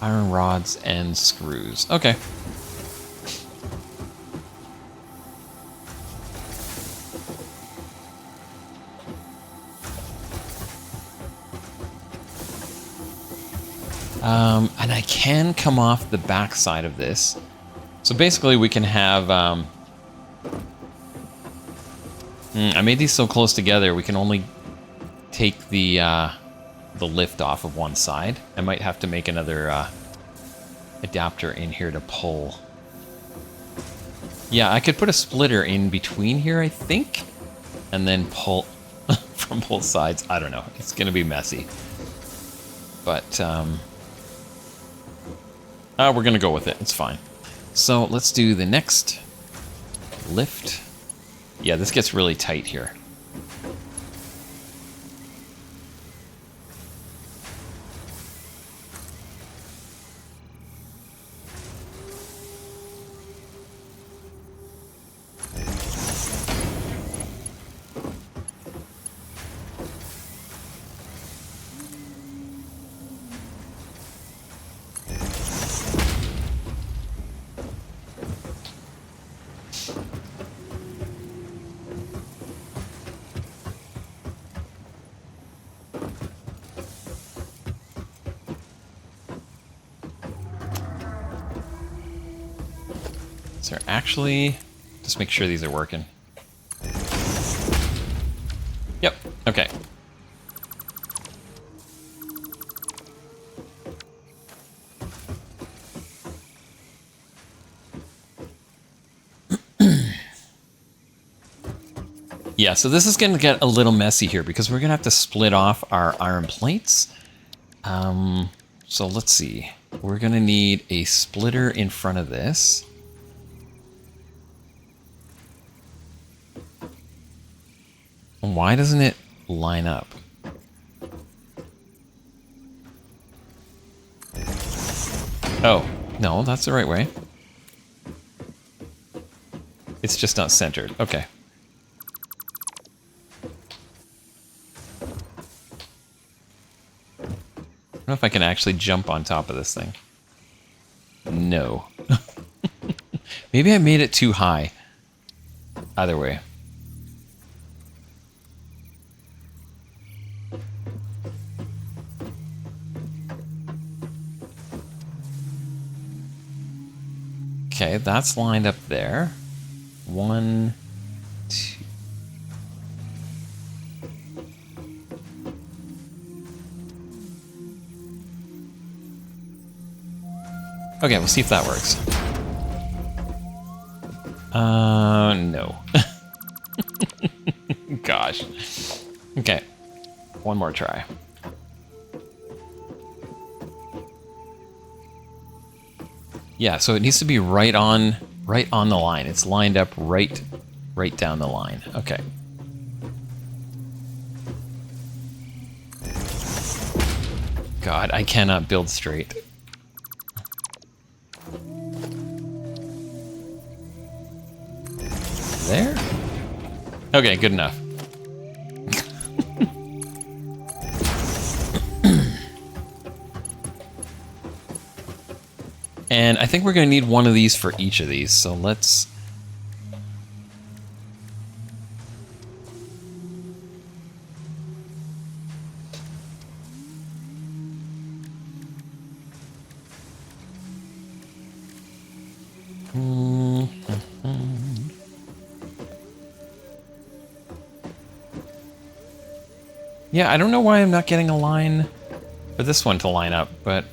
S1: Iron rods and screws. Okay. And I can come off the back side of this. So basically we can have... I made these so close together, we can only take the lift off of one side. I might have to make another adapter in here to pull. Yeah, I could put a splitter in between here, I think, and then pull from both sides. I don't know. It's going to be messy. But we're going to go with it. It's fine. So let's do the next lift. Yeah, this gets really tight here. So actually, just make sure these are working. Yep, okay. Yeah, so this is going to get a little messy here because we're going to have to split off our iron plates. So let's see. We're going to need a splitter in front of this. Why doesn't it line up? Oh, no, that's the right way. It's just not centered. Okay. I don't know if I can actually jump on top of this thing. No. Maybe I made it too high. Either way. Okay, that's lined up there. 1, 2. Okay, we'll see if that works. No. Gosh. Okay, one more try. Yeah, so it needs to be right on Right on the line. It's lined up right down the line. Okay. God, I cannot build straight. There? Okay, good enough. And I think we're going to need one of these for each of these, so let's... Yeah, I don't know why I'm not getting a line for this one to line up, but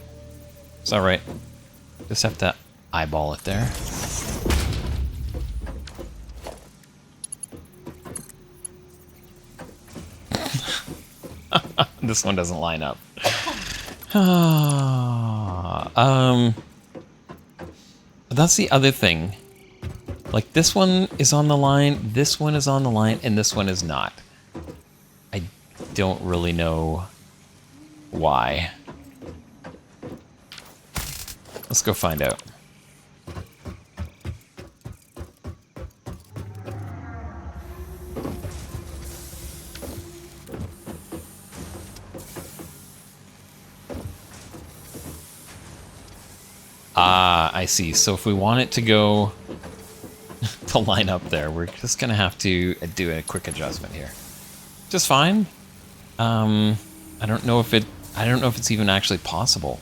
S1: it's alright. Just have to eyeball it there. This one doesn't line up. That's the other thing. Like, this one is on the line, this one is on the line, and this one is not. I don't really know why. Let's go find out. Ah, I see. So if we want it to go to line up there, we're just gonna have to do a quick adjustment here. Just fine. I don't know if it's even actually possible.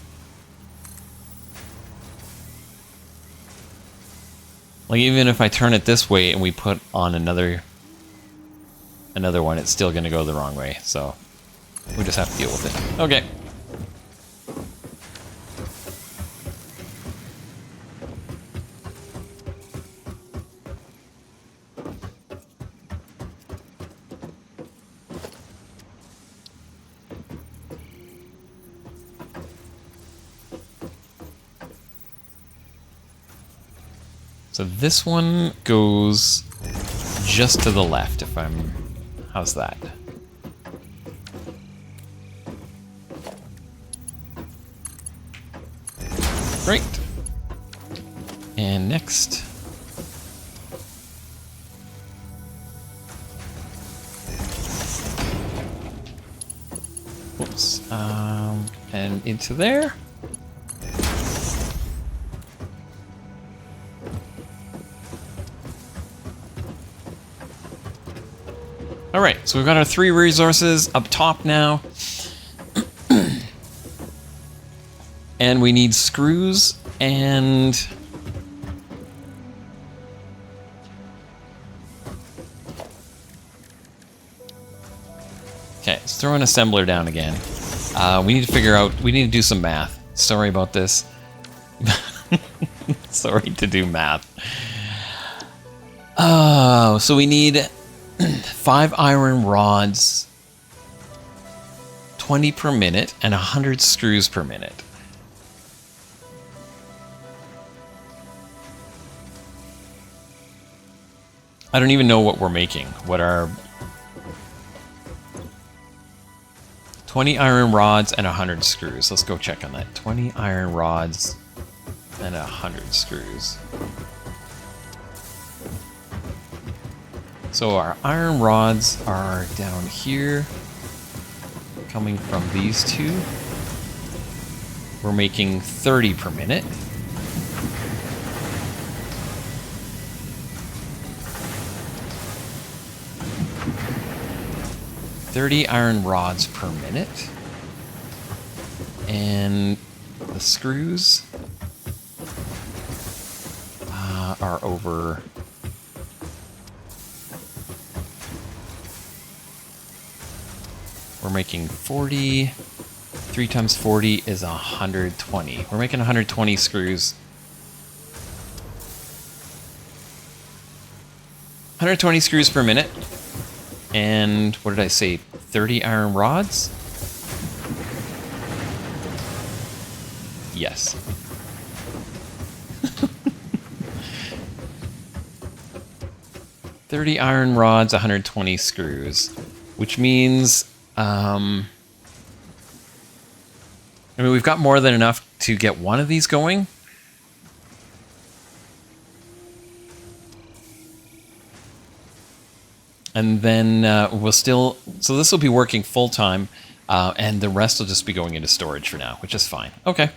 S1: Like, even if I turn it this way and we put on another one, it's still gonna go the wrong way. So we just have to deal with it. Okay. So this one goes just to the left, if I'm... How's that? Great. And next... Oops. And into there. Alright, so we've got our 3 resources up top now. And we need screws and... Okay, let's throw an assembler down again. We need to figure out... We need to do some math. Sorry about this. Sorry to do math. Oh, so we need... 5 iron rods, 20 per minute, and 100 screws per minute. I don't even know what we're making. What are 20 iron rods and 100 screws? Let's go check on that. 20 iron rods and 100 screws. So our iron rods are down here, coming from these two. We're making 30 per minute. $30 iron rods per minute. And the screws are over... We're making 40. 3 times 40 is 120. We're making 120 screws. 120 screws per minute. And what did I say? 30 iron rods? Yes. 30 iron rods, 120 screws, which means, I mean, we've got more than enough to get one of these going. And then we'll still, so this will be working full time, and the rest will just be going into storage for now, which is fine. Okay.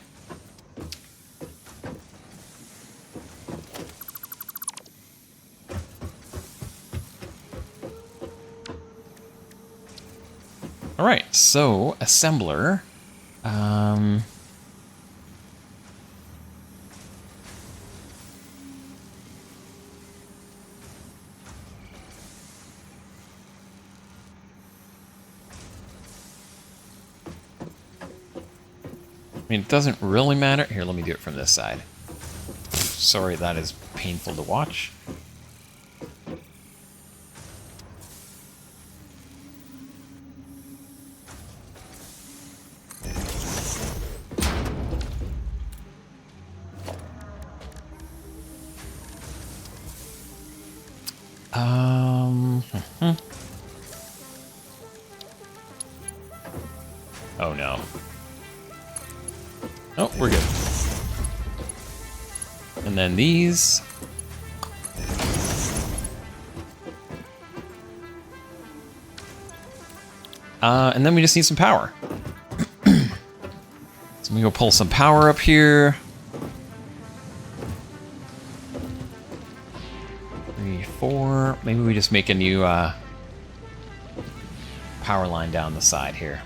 S1: All right, so assembler. I mean, it doesn't really matter. Here, let me do it from this side. Sorry, that is painful to watch. Oh no. Oh, we're good. And then these. And then we just need some power. So we go pull some power up here. 3, 4. Maybe we just make a new power line down the side here.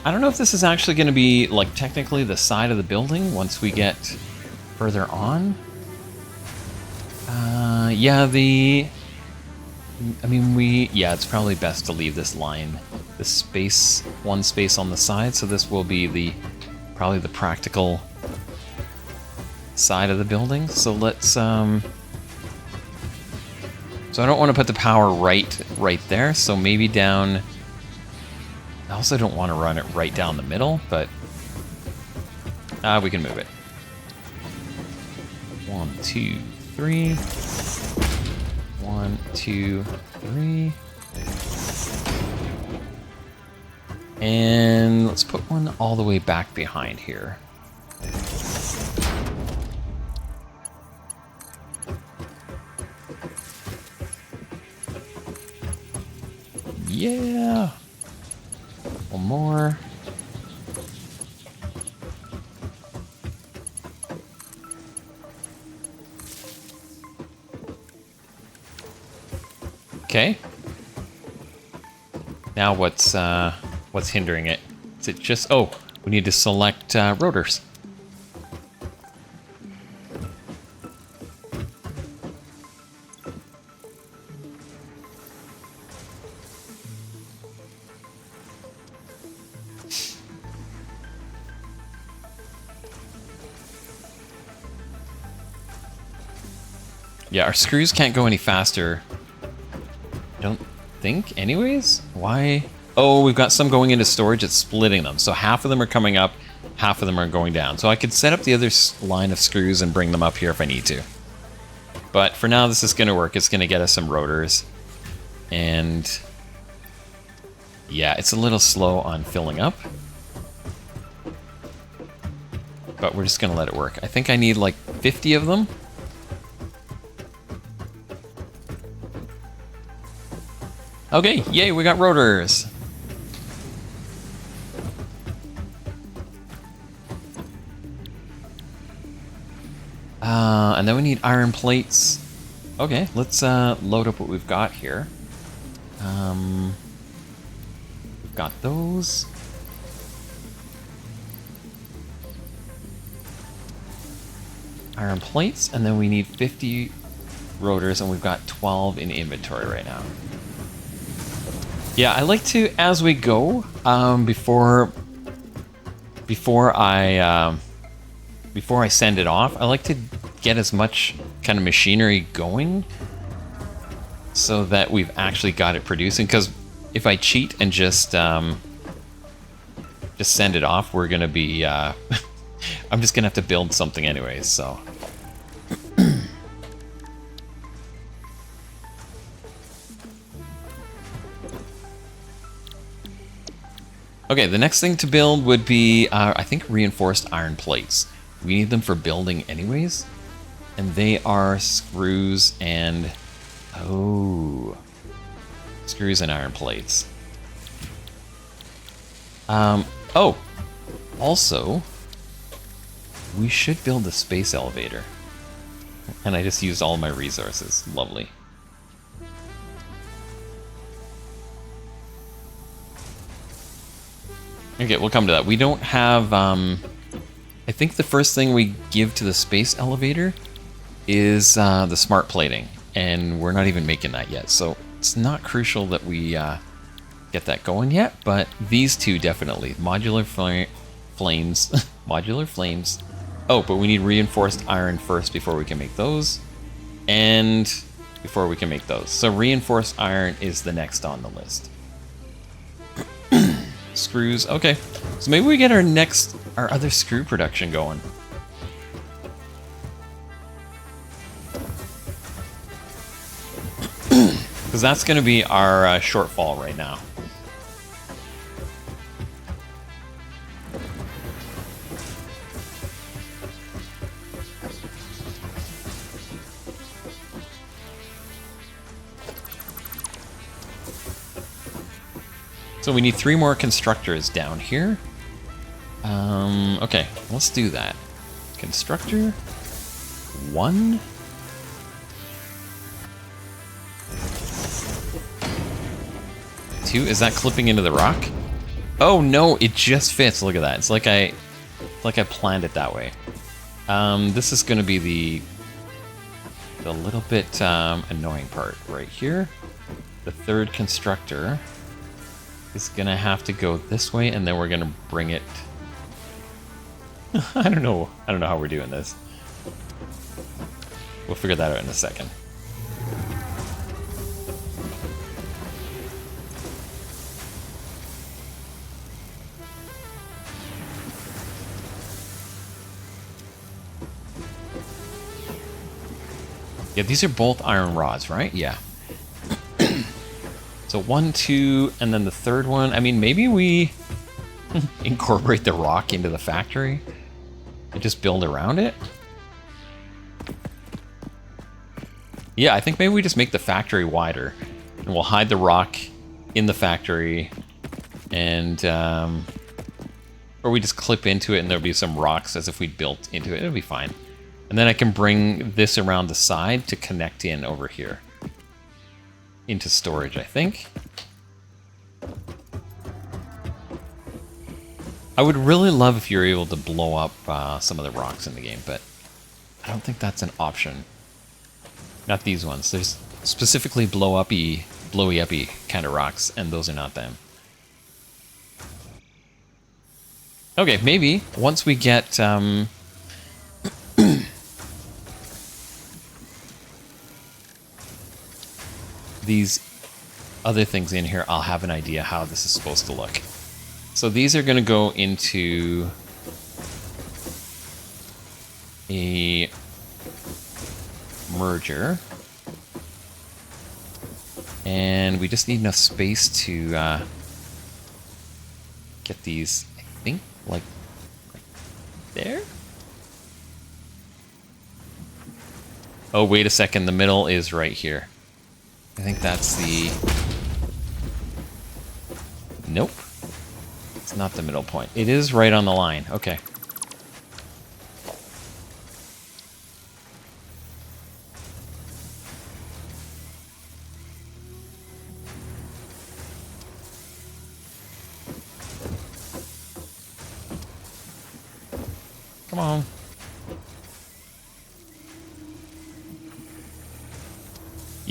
S1: I don't know if this is actually going to be, like, technically the side of the building once we get further on. Yeah, yeah, it's probably best to leave this line, this space, one space on the side, so this will be probably the practical side of the building. So let's, so I don't want to put the power right there, so maybe down. I also don't want to run it right down the middle, but we can move it. 1, 2, 3. 1, 2, 3. And let's put one all the way back behind here. Yeah. One more. Okay. Now what's hindering it? Is it just, oh, we need to select rotors. Yeah, our screws can't go any faster. I don't think, anyways? Why? Oh, we've got some going into storage. It's splitting them. So half of them are coming up, half of them are going down. So I could set up the other line of screws and bring them up here if I need to. But for now, this is going to work. It's going to get us some rotors. And yeah, it's a little slow on filling up. But we're just going to let it work. I think I need like 50 of them. Okay, yay, we got rotors. And then we need iron plates. Okay, let's load up what we've got here. We've got those. iron plates, and then we need 50 rotors, and we've got 12 in inventory right now. Yeah, I like to, as we go, before I send it off, I like to get as much kind of machinery going so that we've actually got it producing. Because if I cheat and just send it off, we're gonna be I'm just gonna have to build something anyways. So. Okay, the next thing to build would be, I think, reinforced iron plates. We need them for building anyways. And they are screws and... Oh. Screws and iron plates. Oh. Also, we should build a space elevator. And I just used all my resources. Lovely. Okay, we'll come to that. We don't have, I think the first thing we give to the space elevator is the smart plating, and we're not even making that yet, so it's not crucial that we get that going yet, but these two definitely. Modular flames. Modular flames. Oh, but we need reinforced iron first before we can make those, and before we can make those. So reinforced iron is the next on the list. Screws, okay. So maybe we get our other screw production going. Because that's going to be our shortfall right now. So we need 3 more constructors down here. Okay, let's do that. Constructor 1. Two. Is that clipping into the rock? Oh no, it just fits. Look at that. It's like I planned it that way. This is going to be the little bit annoying part right here. The third constructor is gonna have to go this way, and then we're gonna bring it. I don't know how we're doing this. We'll figure that out in a second. Yeah, these are both iron rods, right? Yeah. So 1, 2, and then the third one. I mean, maybe we incorporate the rock into the factory and just build around it. Yeah, I think maybe we just make the factory wider, and we'll hide the rock in the factory, and or we just clip into it, and there'll be some rocks as if we built into it. It'll be fine. And then I can bring this around the side to connect in over here. Into storage, I think. I would really love if you're able to blow up some of the rocks in the game, but I don't think that's an option. Not these ones. There's specifically blowy uppy kind of rocks, and those are not them. Okay, maybe once we get these other things in here, I'll have an idea how this is supposed to look. So these are going to go into a merger, and we just need enough space to get these, I think, like right there. Oh, wait a second, the middle is right here. I think that's the... Nope. It's not the middle point. It is right on the line. Okay. Come on.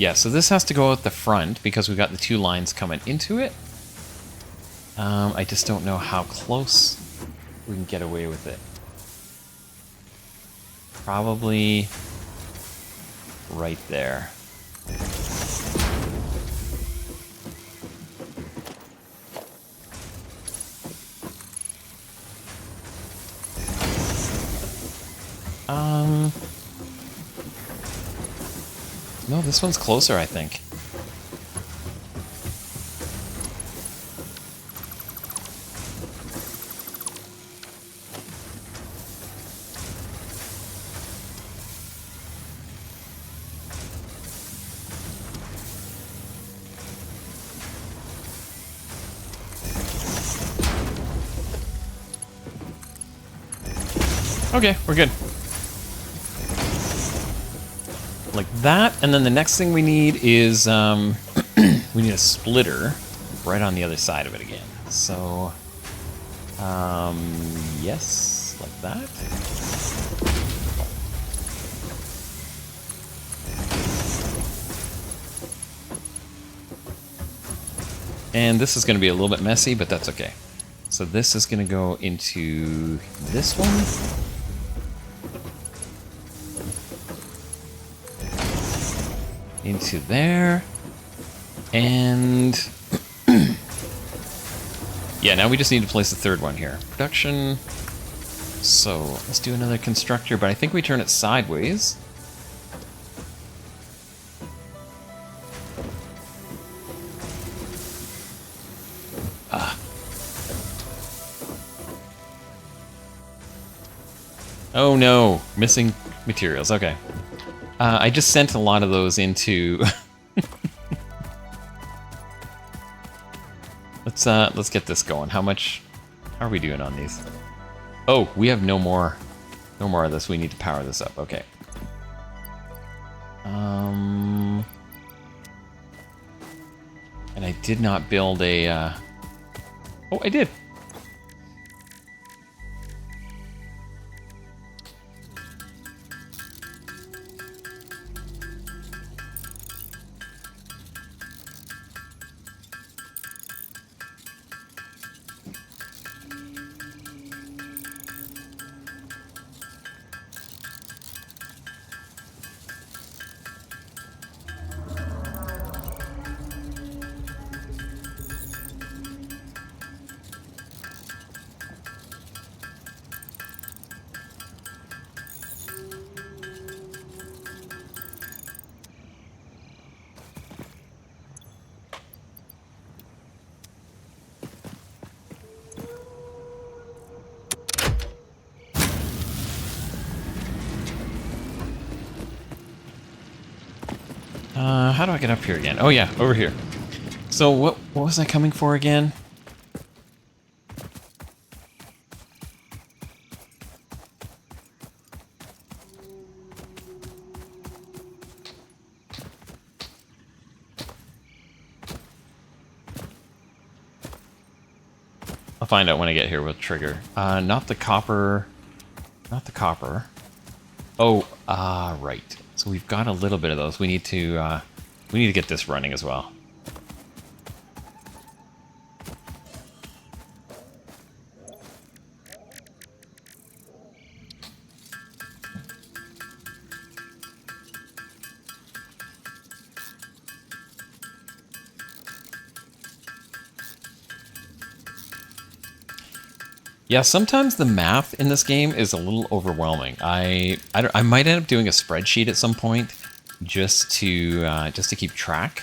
S1: Yeah, so this has to go out the front because we've got the two lines coming into it. I just don't know how close we can get away with it. Probably right there. No, this one's closer, I think. Okay, we're good. Like that, and then the next thing we need is we need a splitter right on the other side of it again. So, yes, like that. And this is going to be a little bit messy, but that's okay. So this is going to go into this one. Into there. And yeah, now we just need to place the third one here. Production. So let's do another constructor, but I think we turn it sideways. Oh no, missing materials. Okay. I just sent a lot of those into... let's get this going. How are we doing on these? Oh, we have no more of this. We need to power this up. Okay. And I did not build a... Oh, I did. How do I get up here again? Oh yeah, over here. So what was I coming for again? I'll find out when I get here with trigger. Not the copper. Not the copper. Oh, right. So we've got a little bit of those. We need to get this running as well. Yeah, sometimes the math in this game is a little overwhelming. I might end up doing a spreadsheet at some point just to keep track,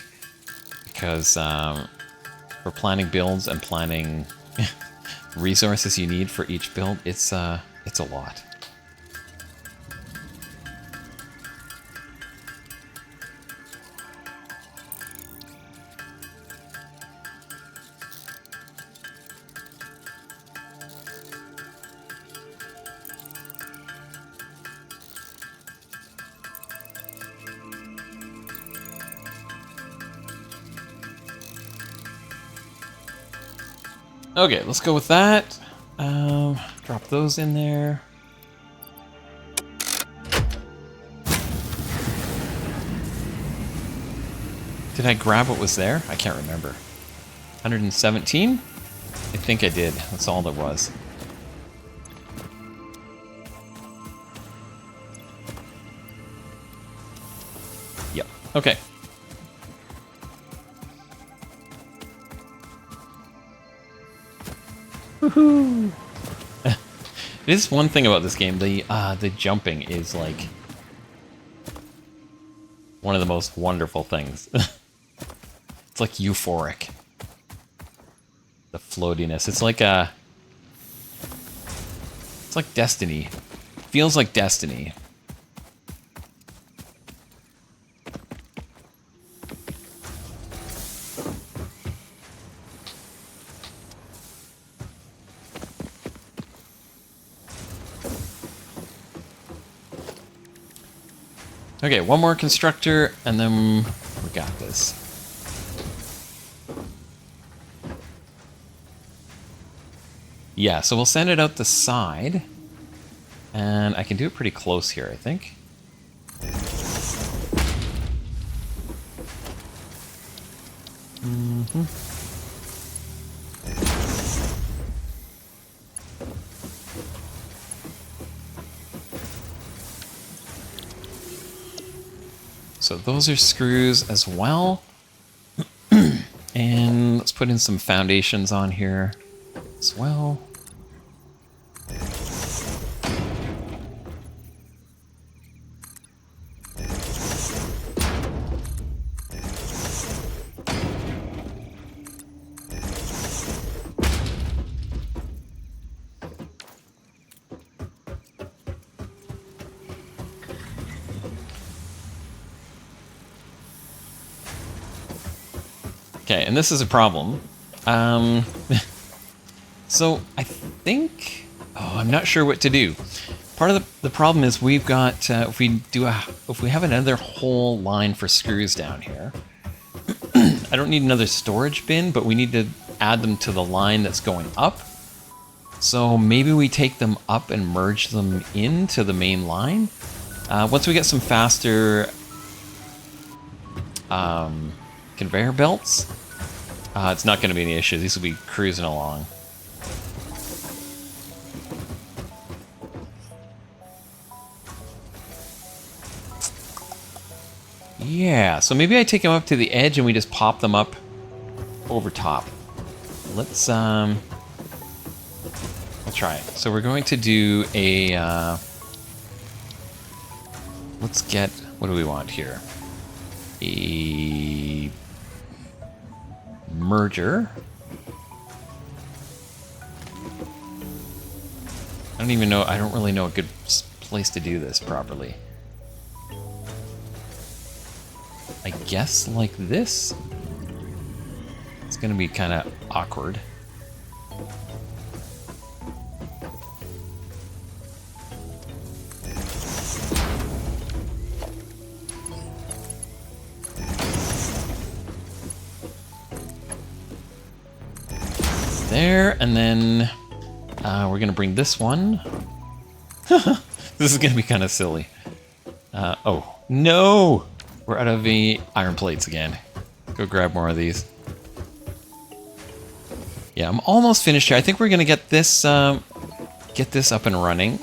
S1: because for planning builds and planning resources you need for each build, it's a lot. Okay, let's go with that. Drop those in there. Did I grab what was there? I can't remember. 117? I think I did. That's all there was. Yep. Okay. Woohoo! It is one thing about this game. The jumping is like one of the most wonderful things. It's like euphoric. The floatiness. It's like it's like Destiny. Feels like Destiny. Okay, one more constructor, and then we got this. Yeah, so we'll send it out the side, and I can do it pretty close here, I think. So those are screws as well. And let's put in some foundations on here as well. Okay, and this is a problem. So I think, I'm not sure what to do. Part of the problem is we've got if we have another whole line for screws down here. I don't need another storage bin, but we need to add them to the line that's going up. So maybe we take them up and merge them into the main line. Once we get some faster conveyor belts, it's not going to be any issue. These will be cruising along. Yeah, so maybe I take them up to the edge and we just pop them up over top. Let's I'll try it. So we're going to do a let's get, what do we want here? A merger. I don't really know a good place to do this properly. I guess like this. It's gonna be kind of awkward. There, and then we're gonna bring this one. This is gonna be kind of silly. Oh no! We're out of the iron plates again. Go grab more of these. Yeah, I'm almost finished here. I think we're gonna get this up and running.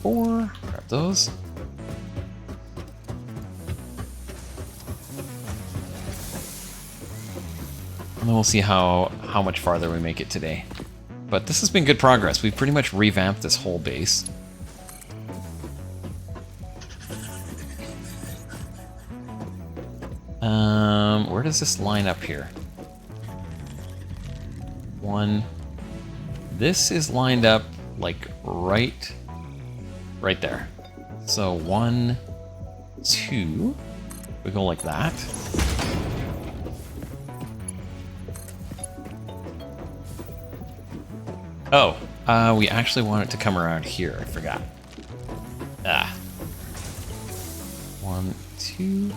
S1: 4. Grab those. And then we'll see how much farther we make it today. But this has been good progress. We've pretty much revamped this whole base. Where does this line up here? 1. This is lined up like right there. So 1, 2. We go like that. Oh, we actually want it to come around here. I forgot. 1, 2.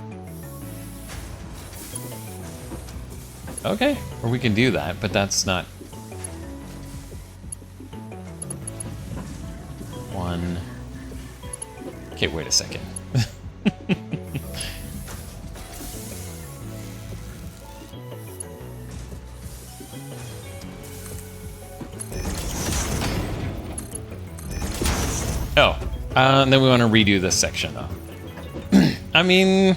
S1: Okay, or we can do that, but that's not... 1. Okay, wait a second. Oh, and then we want to redo this section, though. I mean,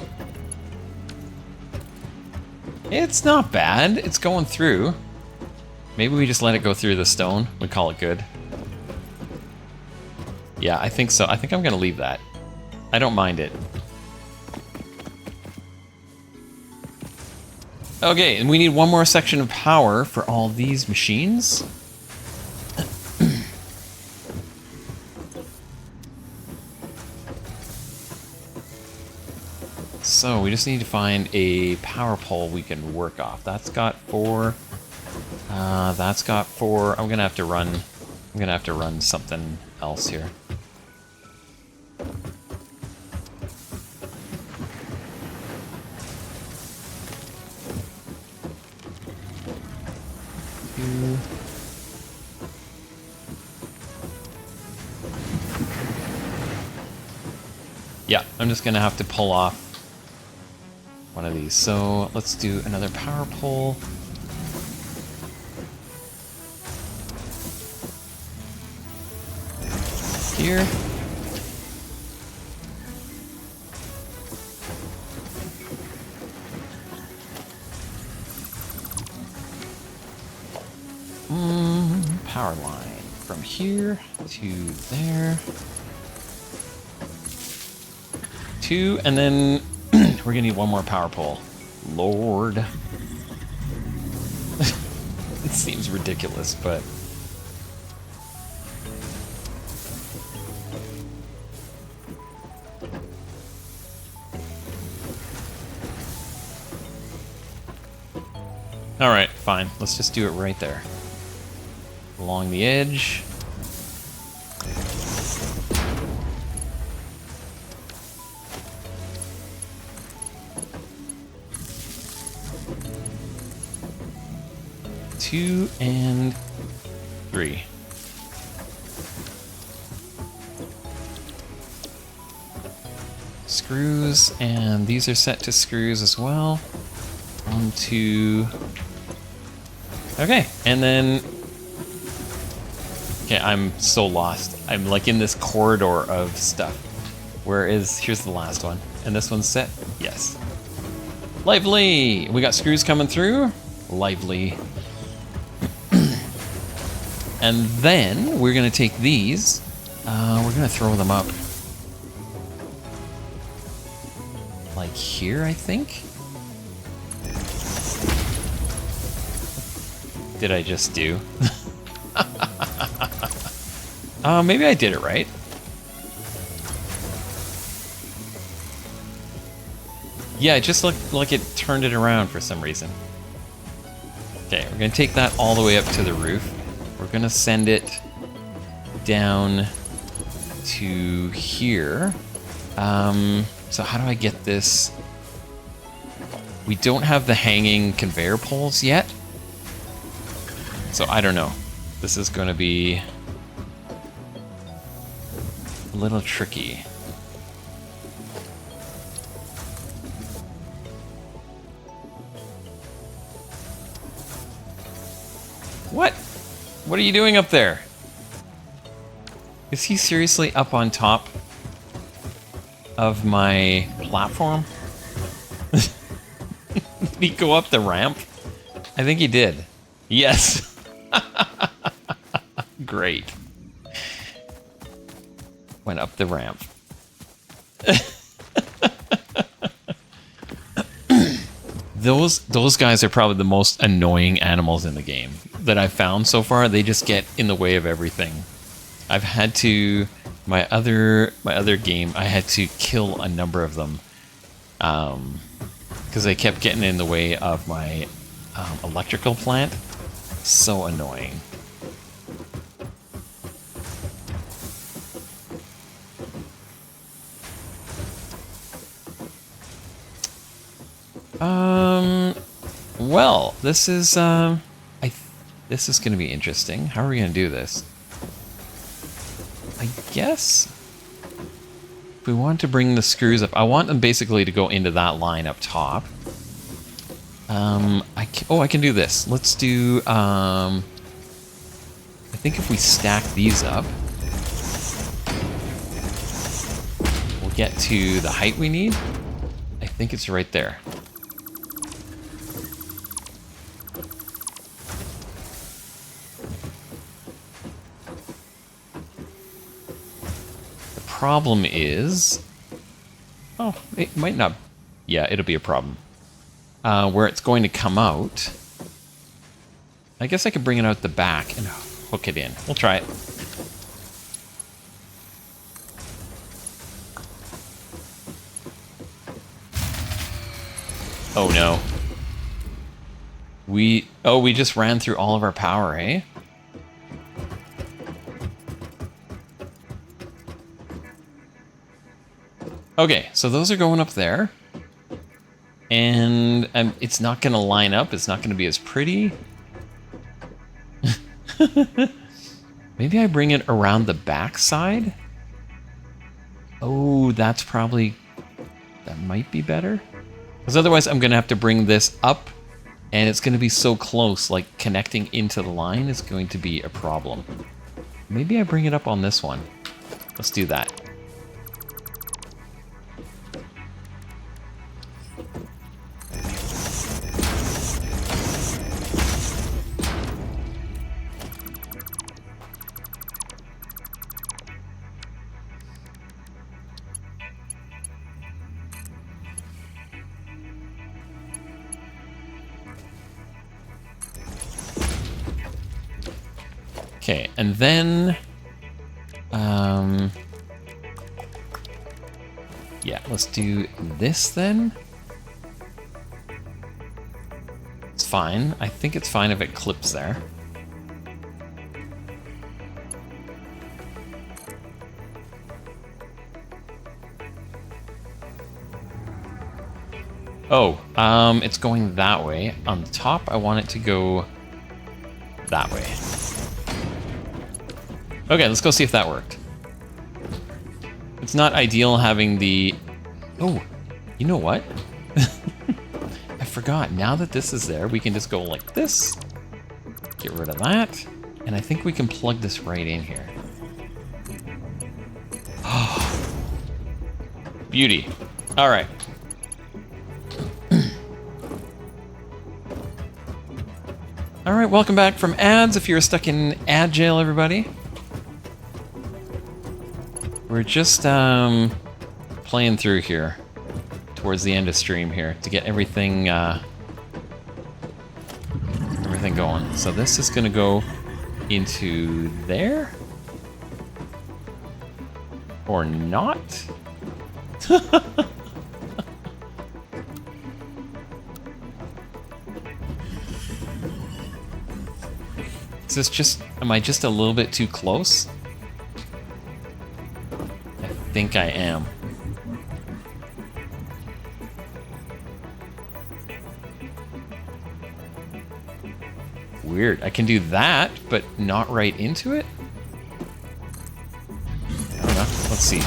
S1: it's not bad. It's going through. Maybe we just let it go through the stone. We call it good. Yeah, I think so. I think I'm going to leave that. I don't mind it. Okay, and we need one more section of power for all these machines. So we just need to find a power pole we can work off. That's got 4. That's got 4. I'm gonna have to run something else here. Yeah, I'm just gonna have to pull off one of these. So let's do another power pole. Here. Power line from here to there. 2, and then we're gonna need one more power pole. Lord. It seems ridiculous, but... Alright, fine. Let's just do it right there. Along the edge. Two and 3. Screws, and these are set to screws as well. 1, 2. Okay, and then... Okay, I'm so lost. I'm like in this corridor of stuff. Here's the last one. And this one's set? Yes. Lively! We got screws coming through. Lively. And then we're gonna take these. We're gonna throw them up. Like here, I think? Did I just do? Maybe I did it right. Yeah, it just looked like it turned it around for some reason. Okay, we're gonna take that all the way up to the roof. We're gonna send it down to here. So how do I get this? We don't have the hanging conveyor poles yet. So I don't know. This is gonna be a little tricky. What? What are you doing up there? Is he seriously up on top of my platform? Did he go up the ramp? I think he did. Yes. Great. Went up the ramp. Those guys are probably the most annoying animals in the game that I've found so far. They just get in the way of everything. I've had to my other game. I had to kill a number of them because they kept getting in the way of my electrical plant. So annoying. Well, this is this is going to be interesting. How are we going to do this? I guess if we want to bring the screws up, I want them basically to go into that line up top. I can do this. Let's do. I think if we stack these up, get to the height we need. I think it's right there. The problem is... Oh, it might not... Yeah, it'll be a problem. Where it's going to come out... I guess I could bring it out the back and hook it in. We'll try it. Oh no. We just ran through all of our power, eh? Okay, so those are going up there. And it's not going to line up. It's not going to be as pretty. Maybe I bring it around the back side? Oh, that's probably... That might be better. Because otherwise I'm going to have to bring this up, and it's going to be so close, like connecting into the line is going to be a problem. Maybe I bring it up on this one. Let's do that. Okay, and then, yeah, let's do this then. It's fine. I think it's fine if it clips there. Oh, it's going that way. On the top, I want it to go that way. Okay, let's go see if that worked. It's not ideal having the... Oh, you know what? I forgot. Now that this is there, we can just go like this. Get rid of that. And I think we can plug this right in here. Oh, beauty. All right. All right, welcome back from ads. If you're stuck in ad jail, everybody. We're just playing through here towards the end of stream here to get everything everything going. So this is gonna go into there or not? Is this just, am I just a little bit too close? I think I am. Weird. I can do that, but not right into it? I don't know. Let's see.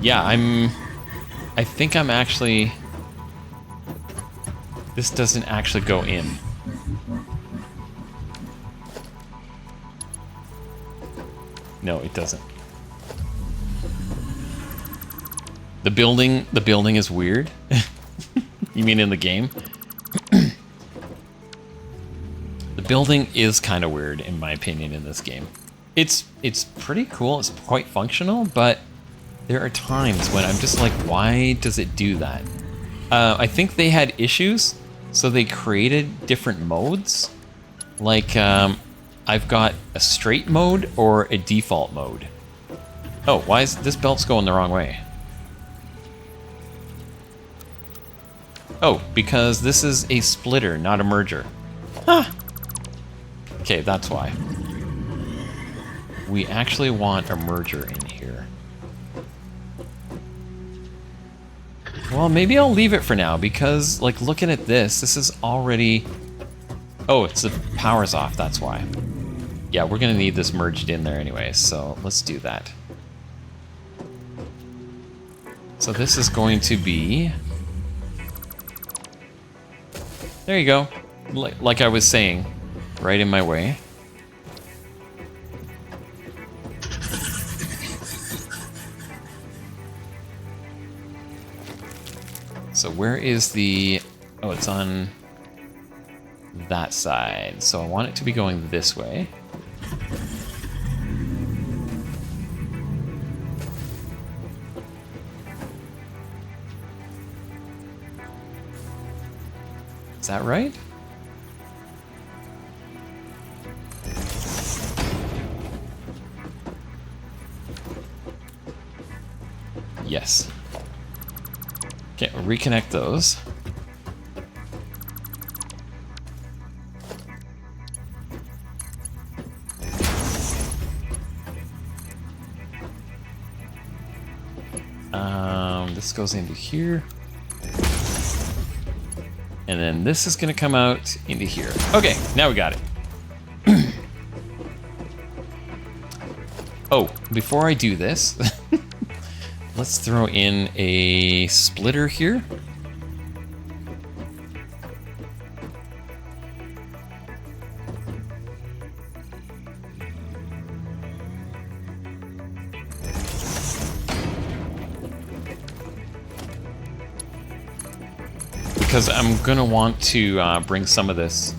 S1: Yeah, I think I'm actually... This doesn't actually go in. No, it doesn't. The building is weird. You mean in the game? The building is kind of weird, in my opinion, in this game. It's pretty cool. It's quite functional, but there are times when I'm just like, why does it do that? I think they had issues, so they created different modes. Like, I've got a straight mode or a default mode. Oh, why is this belt's going the wrong way? Oh, because this is a splitter, not a merger. Huh. Okay, that's why. We actually want a merger in here. Well, maybe I'll leave it for now, because, like, looking at this, this is already... Oh, it's the power's off, that's why. Yeah, we're gonna need this merged in there anyway, so let's do that. So this is going to be... There you go. like I was saying, right in my way. So where is the... Oh, it's on that side. So I want it to be going this way. Is that right? Yes. Okay, we'll reconnect those. This goes into here. And then this is gonna come out into here. Okay, now we got it. Oh, before I do this, let's throw in a splitter here. Because I'm gonna want to bring some of this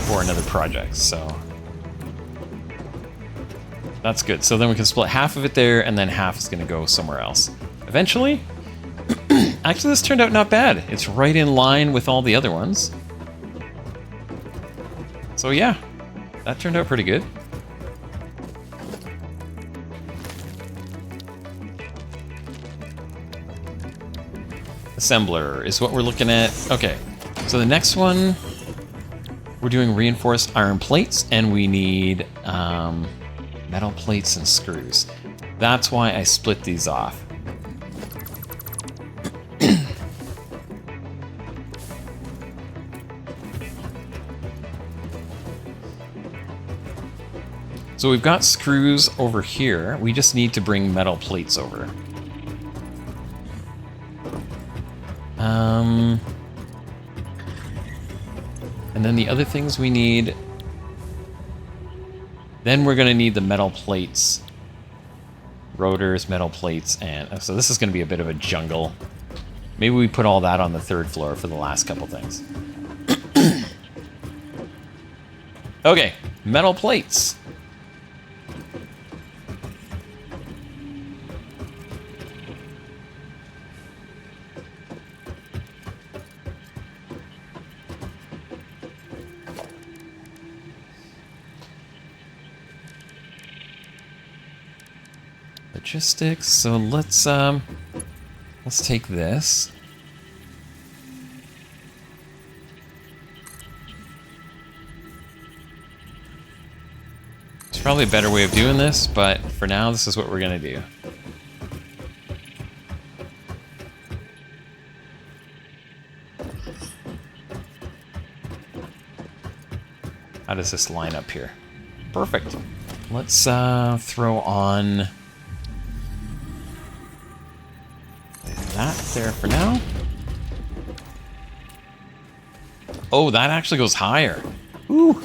S1: for another project, so that's good. So then we can split half of it there, and then half is gonna go somewhere else. Eventually, actually this turned out not bad. It's right in line with all the other ones. So yeah, that turned out pretty good. Assembler is what we're looking at. Okay, so the next one, we're doing reinforced iron plates, and we need metal plates and screws. That's why I split these off. So we've got screws over here. We just need to bring metal plates over. And then the other things we need... Then we're going to need the metal plates. Rotors, metal plates, and... So this is going to be a bit of a jungle. Maybe we put all that on the third floor for the last couple things. Okay, metal plates. Logistics. So let's take this. There's probably a better way of doing this, but for now, this is what we're gonna do. How does this line up here? Perfect. Let's throw on that there for now. Oh, that actually goes higher. Ooh.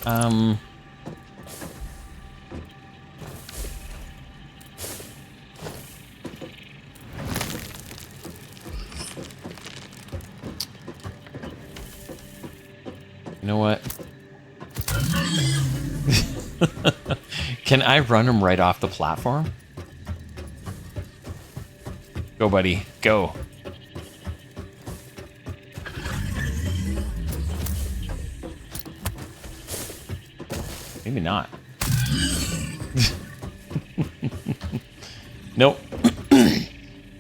S1: You know what? Can I run him right off the platform? Go, buddy. Go. Maybe not. Nope.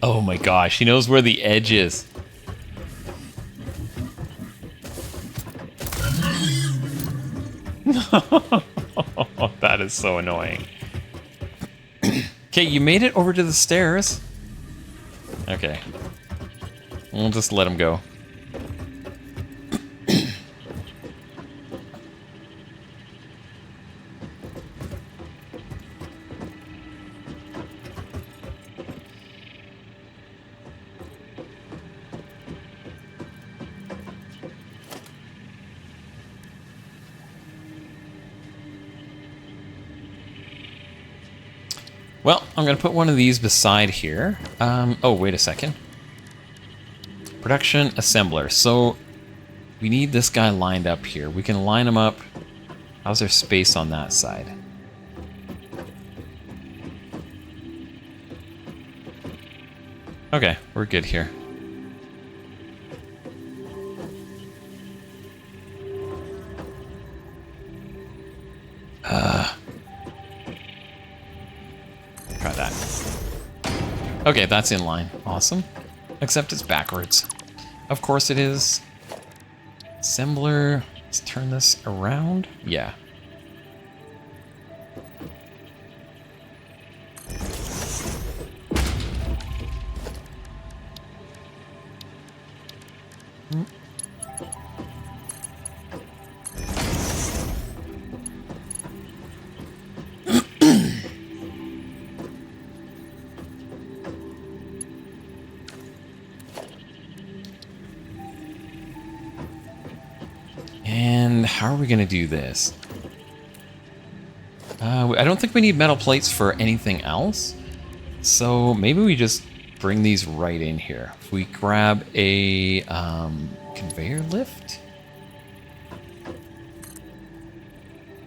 S1: Oh my gosh, he knows where the edge is. That is so annoying. Okay, you made it over to the stairs. Okay. We'll just let him go. Well, I'm going to put one of these beside here. Oh, wait a second. Production assembler. So we need this guy lined up here. We can line him up. How's there space on that side? Okay, we're good here. Try that. Okay, that's in line. Awesome. Except it's backwards. Of course it is. Assembler. Let's turn this around. Yeah. And how are we going to do this? I don't think we need metal plates for anything else. So maybe we just bring these right in here. If we grab a conveyor lift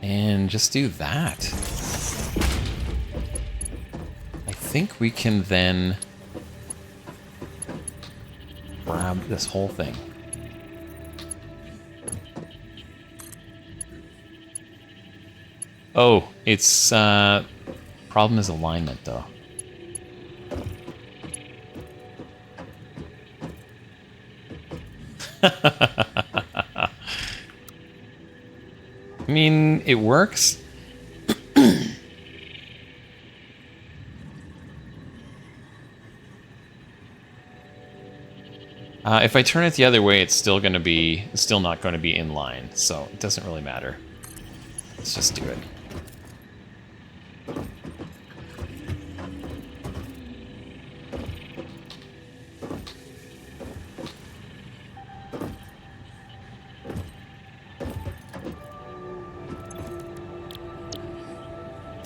S1: and just do that. I think we can then grab this whole thing. Oh, it's problem is alignment though. I mean, it works. If I turn it the other way, it's still not going to be in line, so it doesn't really matter. Let's just do it.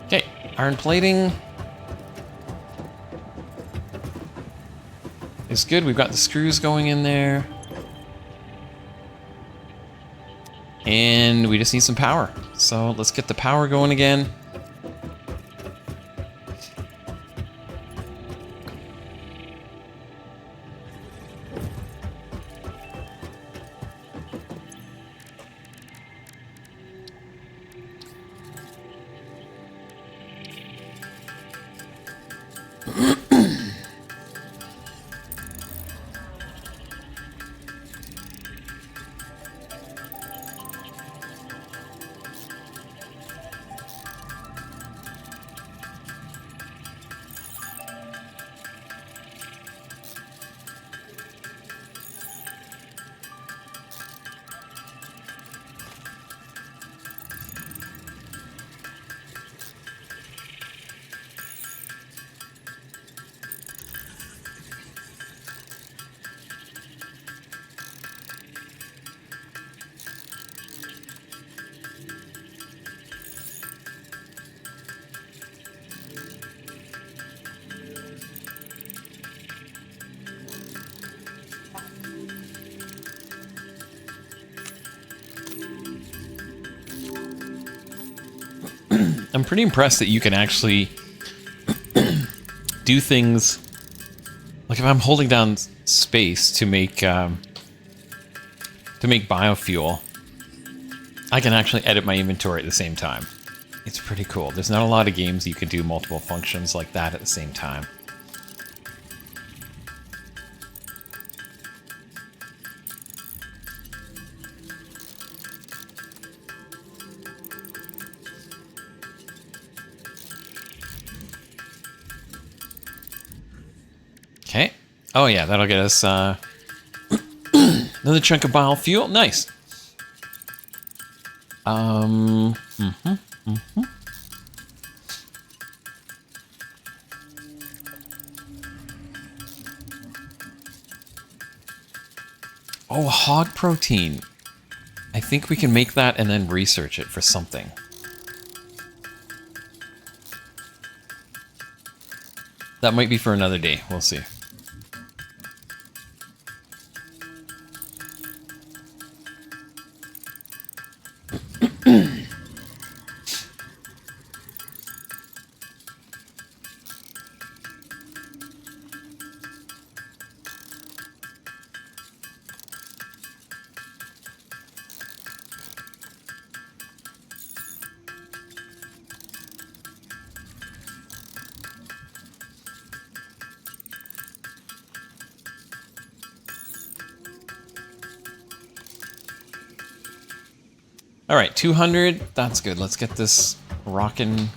S1: Okay, iron plating is good. We've got the screws going in there. And we just need some power. So let's get the power going again. I'm pretty impressed that you can actually do things like if I'm holding down space to make biofuel, I can actually edit my inventory at the same time. It's pretty cool. There's not a lot of games you can do multiple functions like that at the same time. Okay. Oh yeah, that'll get us another chunk of biofuel. Nice. Oh, hog protein. I think we can make that and then research it for something. That might be for another day. We'll see. All right, 200. That's good. Let's get this rocking.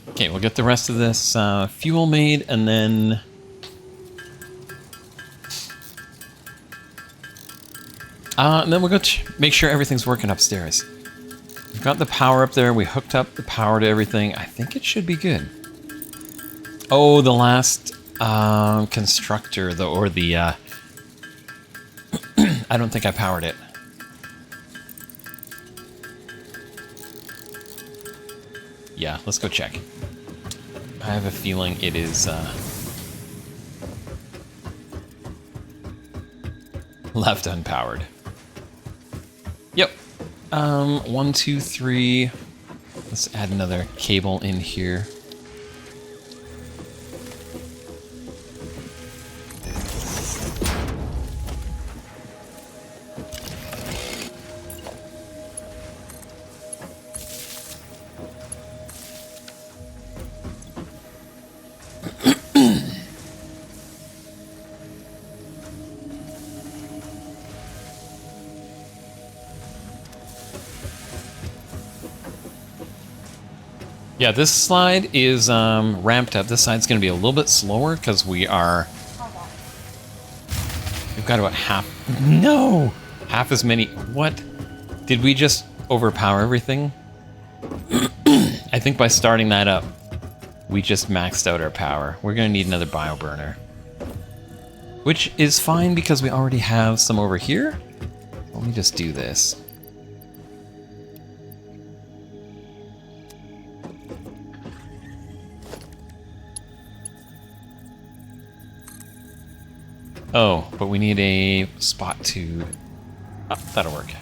S1: Okay, we'll get the rest of this fuel made, and then we'll go make sure everything's working upstairs. We've got the power up there. We hooked up the power to everything. I think it should be good. Oh, the last constructor, or the I don't think I powered it. Yeah, let's go check. I have a feeling it is left unpowered. Yep. 1, 2, 3. Let's add another cable in here. Yeah, this slide is ramped up. This side's going to be a little bit slower because we've got about half as many. What? Did we just overpower everything? I think by starting that up, we just maxed out our power. We're going to need another bioburner. Which is fine because we already have some over here. Let me just do this. Oh, but we need a spot to... Oh, that'll work.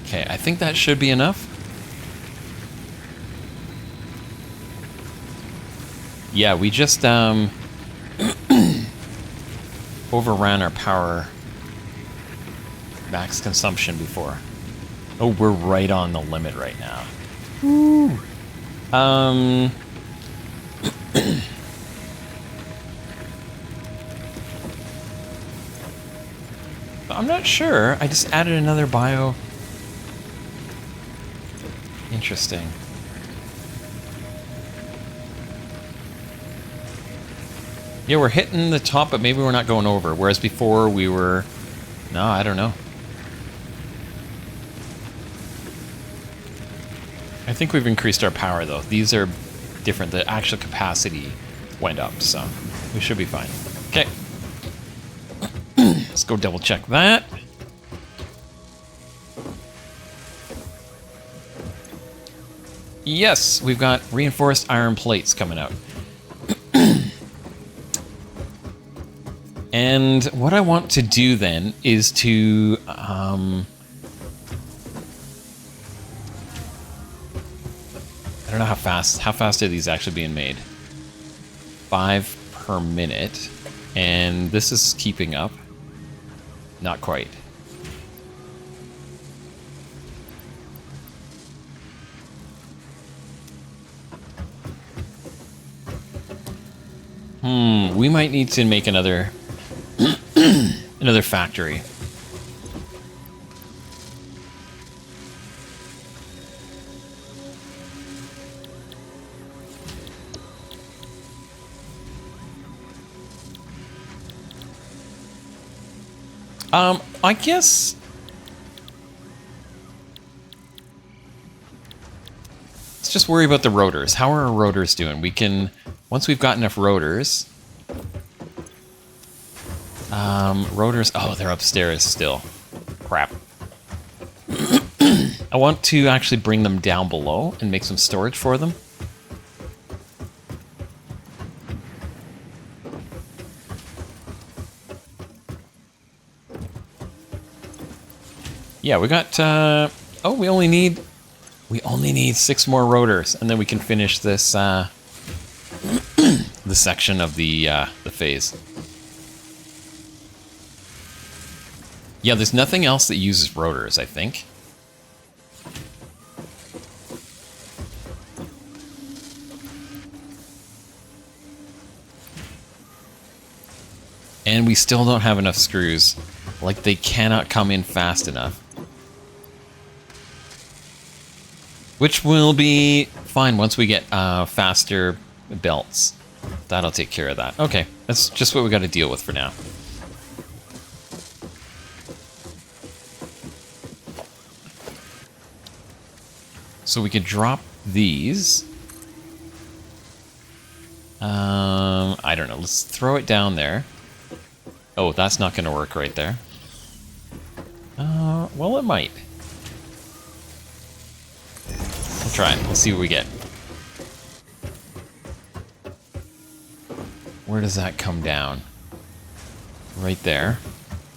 S1: Okay, I think that should be enough. Yeah, we just overran our power max consumption before. Oh, we're right on the limit right now. Woo. I'm not sure. I just added another bio. Interesting. Yeah, we're hitting the top, but maybe we're not going over. Whereas before we were... No, I don't know. I think we've increased our power, though. These are different. The actual capacity went up, so we should be fine. Okay. Let's go double check that. Yes, we've got reinforced iron plates coming out. And what I want to do then is to... I don't know how fast are these actually being made? 5 per minute. And this is keeping up. Not quite. We might need to make another factory. I guess... Let's just worry about the rotors. How are our rotors doing? We can... Once we've got enough rotors... rotors... Oh, they're upstairs still. Crap. I want to actually bring them down below and make some storage for them. Yeah, we got... oh, we only need 6 more rotors, and then we can finish this the section of the phase. Yeah, there's nothing else that uses rotors, I think. And we still don't have enough screws. Like, they cannot come in fast enough. Which will be fine once we get faster belts. That'll take care of that. Okay, that's just what we got to deal with for now. So we could drop these. I don't know. Let's throw it down there. Oh, that's not going to work right there. Well, it might. We'll try it. We'll see what we get. Where does that come down? Right there.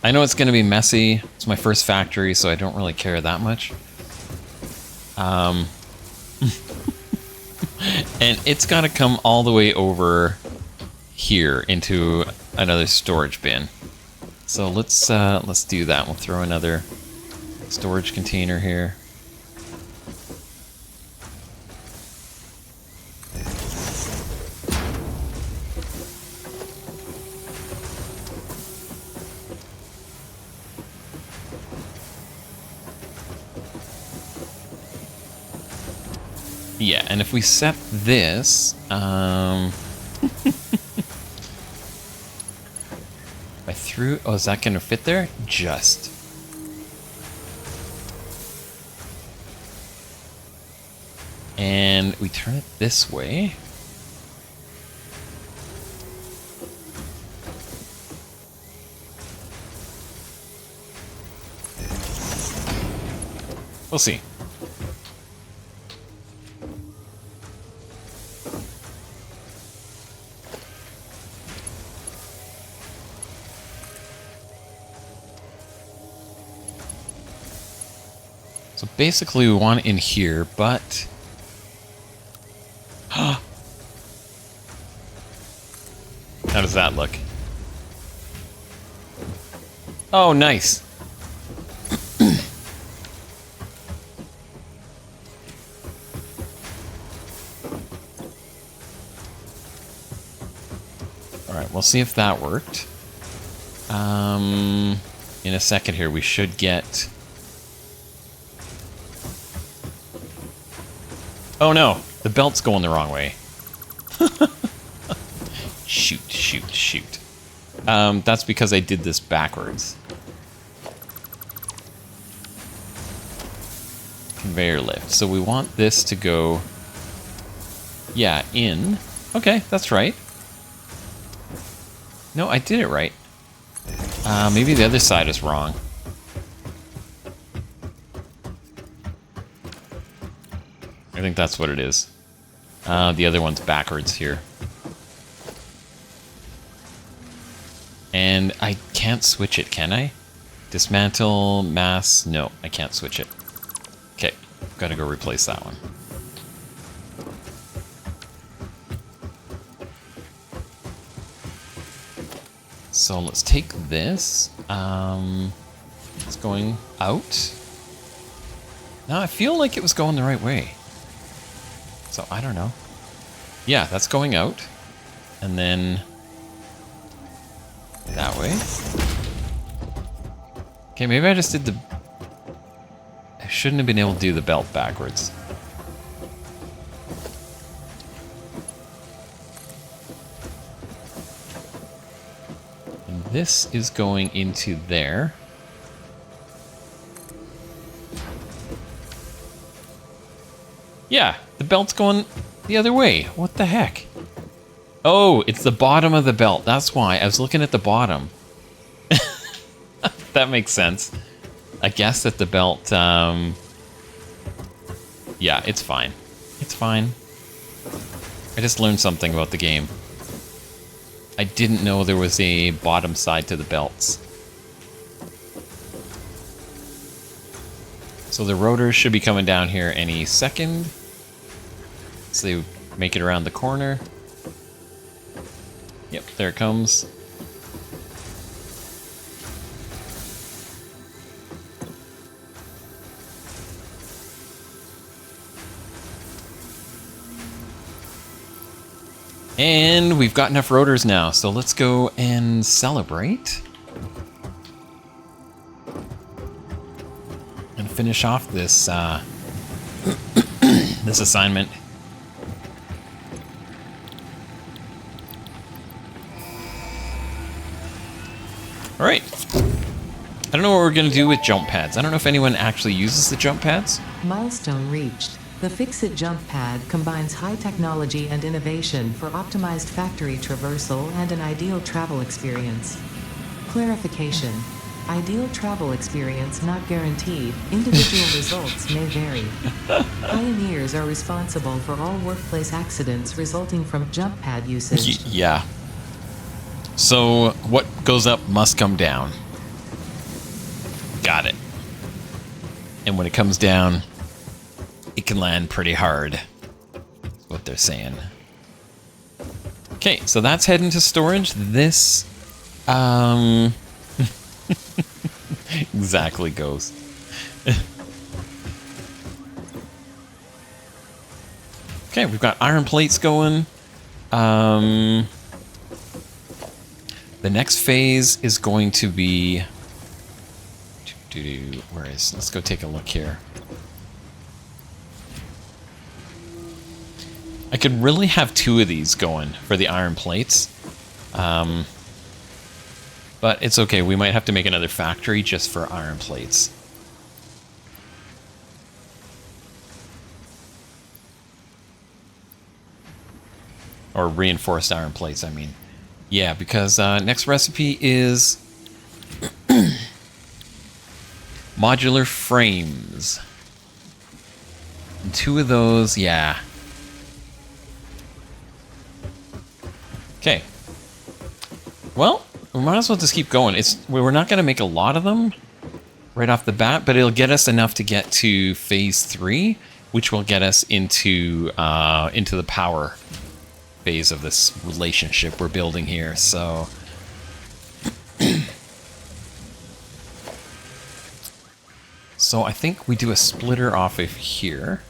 S1: I know it's going to be messy. It's my first factory, so I don't really care that much. And it's got to come all the way over here into another storage bin. So let's do that. We'll throw another storage container here. Yeah, and if we set this, I threw, oh, is that gonna fit there? Just. And we turn it this way. We'll see. So basically we want it in here, but... How does that look? Oh, nice. Alright, we'll see if that worked. In a second here, we should get... Oh no, the belt's going the wrong way. Shoot, shoot, shoot. That's because I did this backwards. Conveyor lift. So we want this to go... Yeah, in. Okay, that's right. No, I did it right. Maybe the other side is wrong. I think that's what it is. The other one's backwards here. And I can't switch it, can I? Dismantle, mass, no, I can't switch it. Okay, gotta go replace that one. So let's take this. It's going out. Now I feel like it was going the right way. So I don't know. Yeah, that's going out. And then that way. Okay, maybe I just did the... I shouldn't have been able to do the belt backwards. And this is going into there. Yeah, the belt's going the other way. What the heck? Oh, it's the bottom of the belt. That's why. I was looking at the bottom. That makes sense. I guess that the belt, yeah, it's fine. It's fine. I just learned something about the game. I didn't know there was a bottom side to the belts. So the rotors should be coming down here any second. So they make it around the corner. Yep, there it comes. And we've got enough rotors now, so let's go and celebrate. And finish off this this assignment. All right. I don't know what we're going to do with jump pads. I don't know if anyone actually uses the jump pads.
S3: Milestone reached. The Fix-It jump pad combines high technology and innovation for optimized factory traversal and an ideal travel experience. Clarification. Ideal travel experience not guaranteed. Individual results may vary. Pioneers are responsible for all workplace accidents resulting from jump pad usage.
S1: Yeah. So what goes up must come down. Got it. And when it comes down, it can land pretty hard. That's what they're saying. Okay, so that's heading to storage. This, exactly, Ghost. Okay, we've got iron plates going. The next phase is going to be... Where is... Let's go take a look here. I could really have two of these going for the iron plates. But it's okay. We might have to make another factory just for iron plates. Or reinforced iron plates, I mean. Yeah, because next recipe is modular frames. And two of those, yeah. Okay. Well, we might as well just keep going. We're not going to make a lot of them right off the bat, but it'll get us enough to get to phase 3, which will get us into the power phase of this relationship we're building here. So so I think we do a splitter off of here.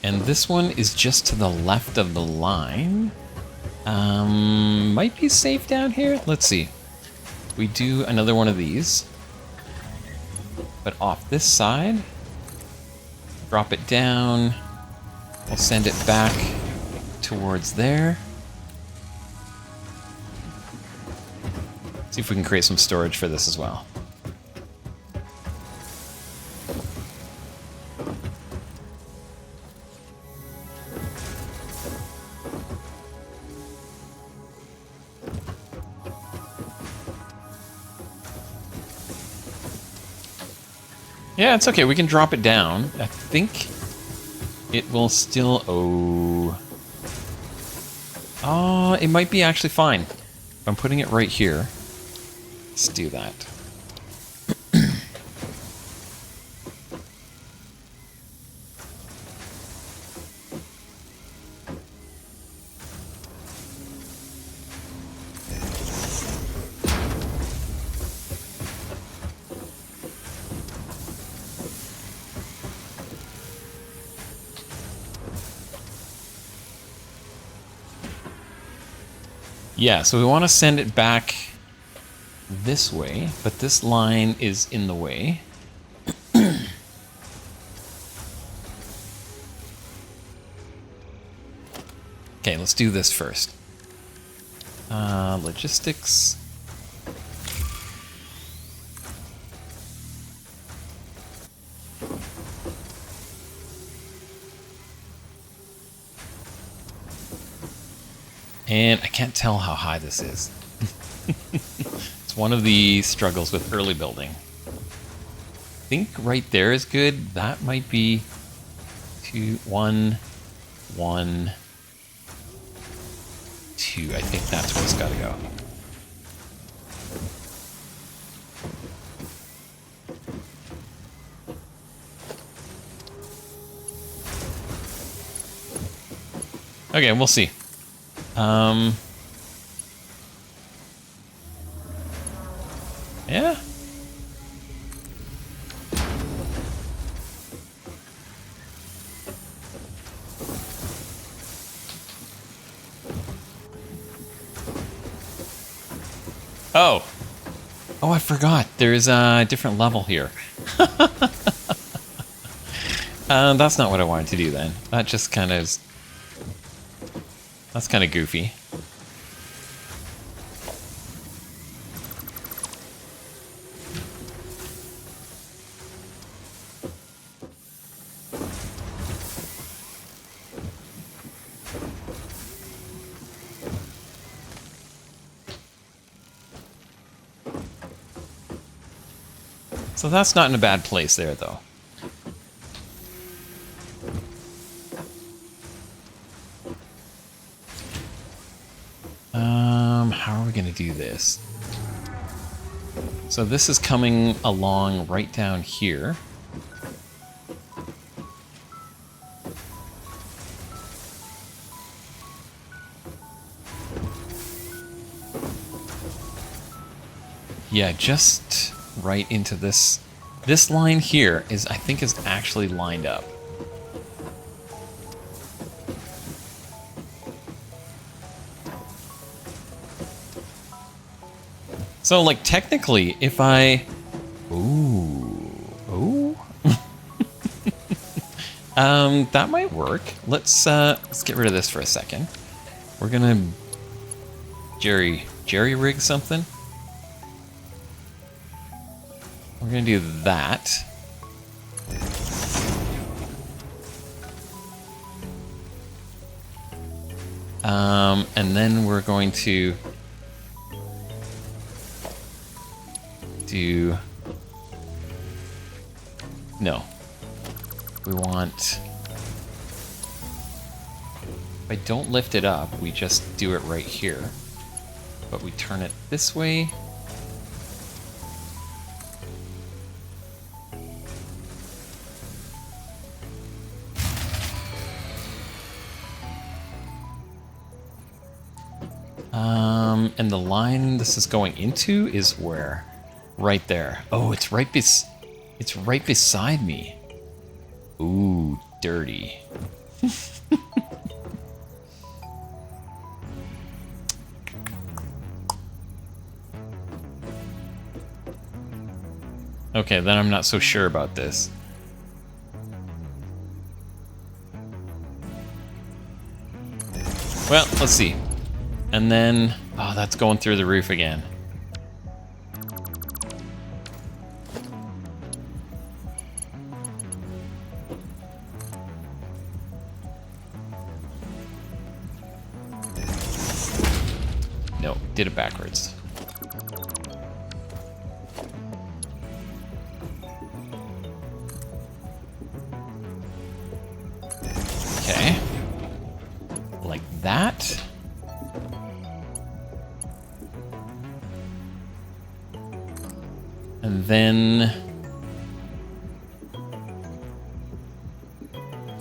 S1: And this one is just to the left of the line. Might be safe down here. Let's see. We do another one of these. But off this side. Drop it down. We'll send it back towards there. See if we can create some storage for this as well. Yeah, it's okay. We can drop it down. I think it will still... Oh, it might be actually fine. If I'm putting it right here. Let's do that. Yeah, so we want to send it back this way, but this line is in the way. Okay, let's do this first. Logistics. And I can't tell how high this is. It's one of the struggles with early building. I think right there is good. That might be 2, 1, 1, 2. I think that's where it's got to go. Okay, we'll see. Yeah. Oh. Oh, I forgot. There's a different level here. That's not what I wanted to do then. That just kind of is... That's kind of goofy. So that's not in a bad place there, though. How are we going to do this? So this is coming along right down here. Yeah, just right into this. This line here is, I think, is actually lined up. So, like, technically, if I... Ooh. That might work. Let's get rid of this for a second. We're gonna... Jerry rig something. We're gonna do that. And then we're going to do... No. We want... If I don't lift it up, we just do it right here. But we turn it this way. And the line this is going into is where? Right there. Oh, it's right beside me. Ooh, dirty. Okay, then I'm not so sure about this. Well, let's see. And then, oh, that's going through the roof again. No, did it backwards. Okay. Like that. And then,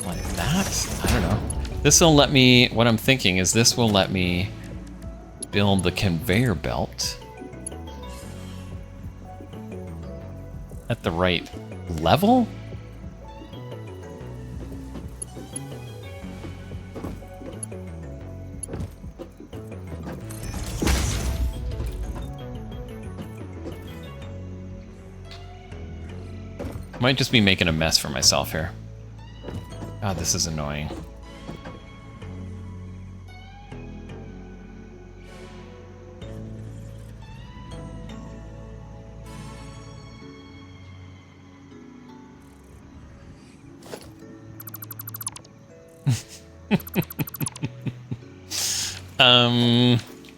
S1: like that? I don't know. This will let me, what I'm thinking is this will let me build the conveyor belt at the right level? Might just be making a mess for myself here. God, this is annoying.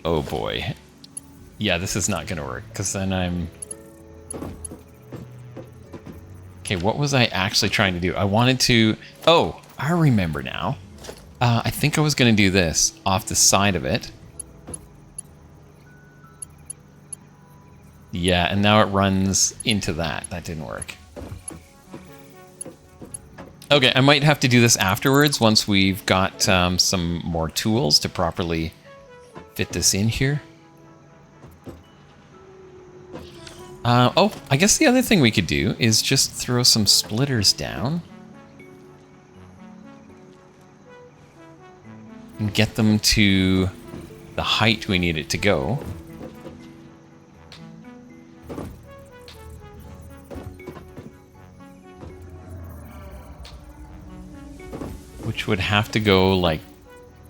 S1: Oh boy. Yeah, this is not gonna work, because then I'm... Okay, what was I actually trying to do? I wanted to... Oh, I remember now. I think I was gonna do this off the side of it. Yeah, and now it runs into that. That didn't work. Okay, I might have to do this afterwards once we've got some more tools to properly fit this in here. Oh, I guess the other thing we could do is just throw some splitters down. And get them to the height we need it to go. Which would have to go like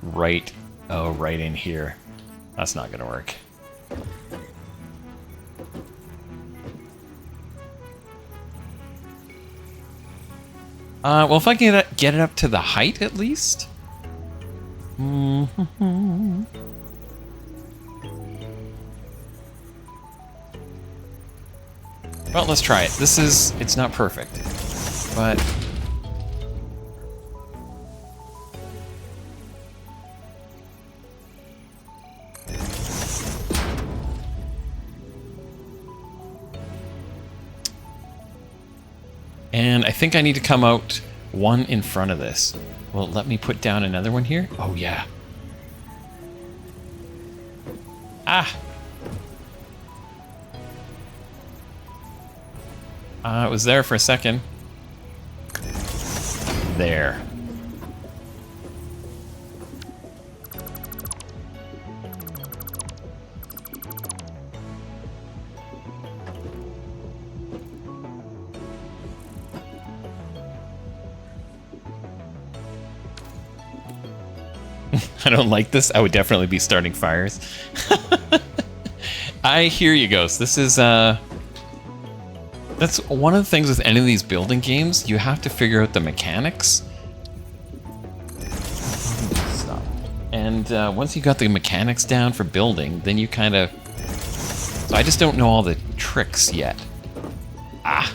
S1: right in here. That's not gonna work. Well, if I can get it up to the height at least. Well, let's try it. It's not perfect, but... And I think I need to come out one in front of this. Well, let me put down another one here. Oh, yeah. Ah! It was there for a second. There. I don't like this. I would definitely be starting fires. I hear you, Ghost. This is, that's one of the things with any of these building games. You have to figure out the mechanics. Stop. And once you got the mechanics down for building, then you kind of... So I just don't know all the tricks yet. Ah!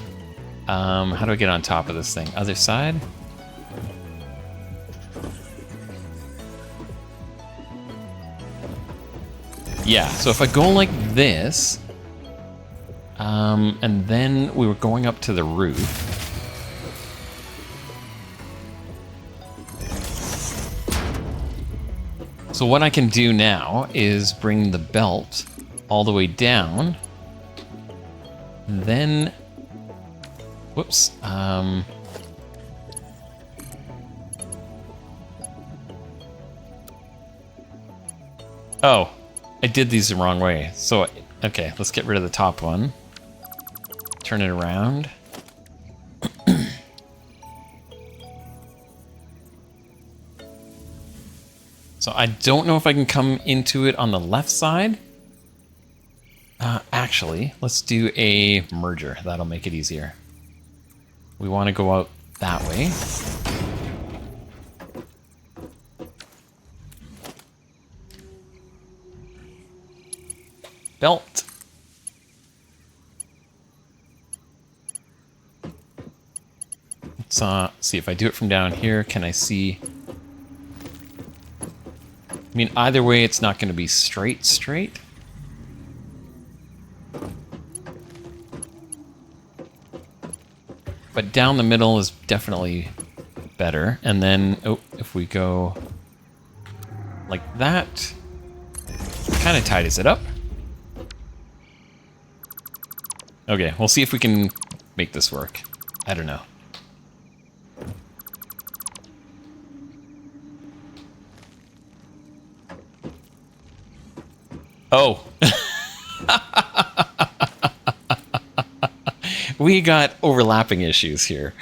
S1: How do I get on top of this thing? Other side? Yeah, so if I go like this, and then we were going up to the roof. So what I can do now is bring the belt all the way down, then, whoops, oh. I did these the wrong way. So, okay, let's get rid of the top one. Turn it around. So I don't know if I can come into it on the left side. Actually, let's do a merger. That'll make it easier. We want to go out that way. Belt. Let's see if I do it from down here. Can I see? I mean, either way, it's not going to be straight. But down the middle is definitely better. And then, oh, if we go like that, kind of tidies it up. Okay, we'll see if we can make this work. I don't know. Oh. We got overlapping issues here.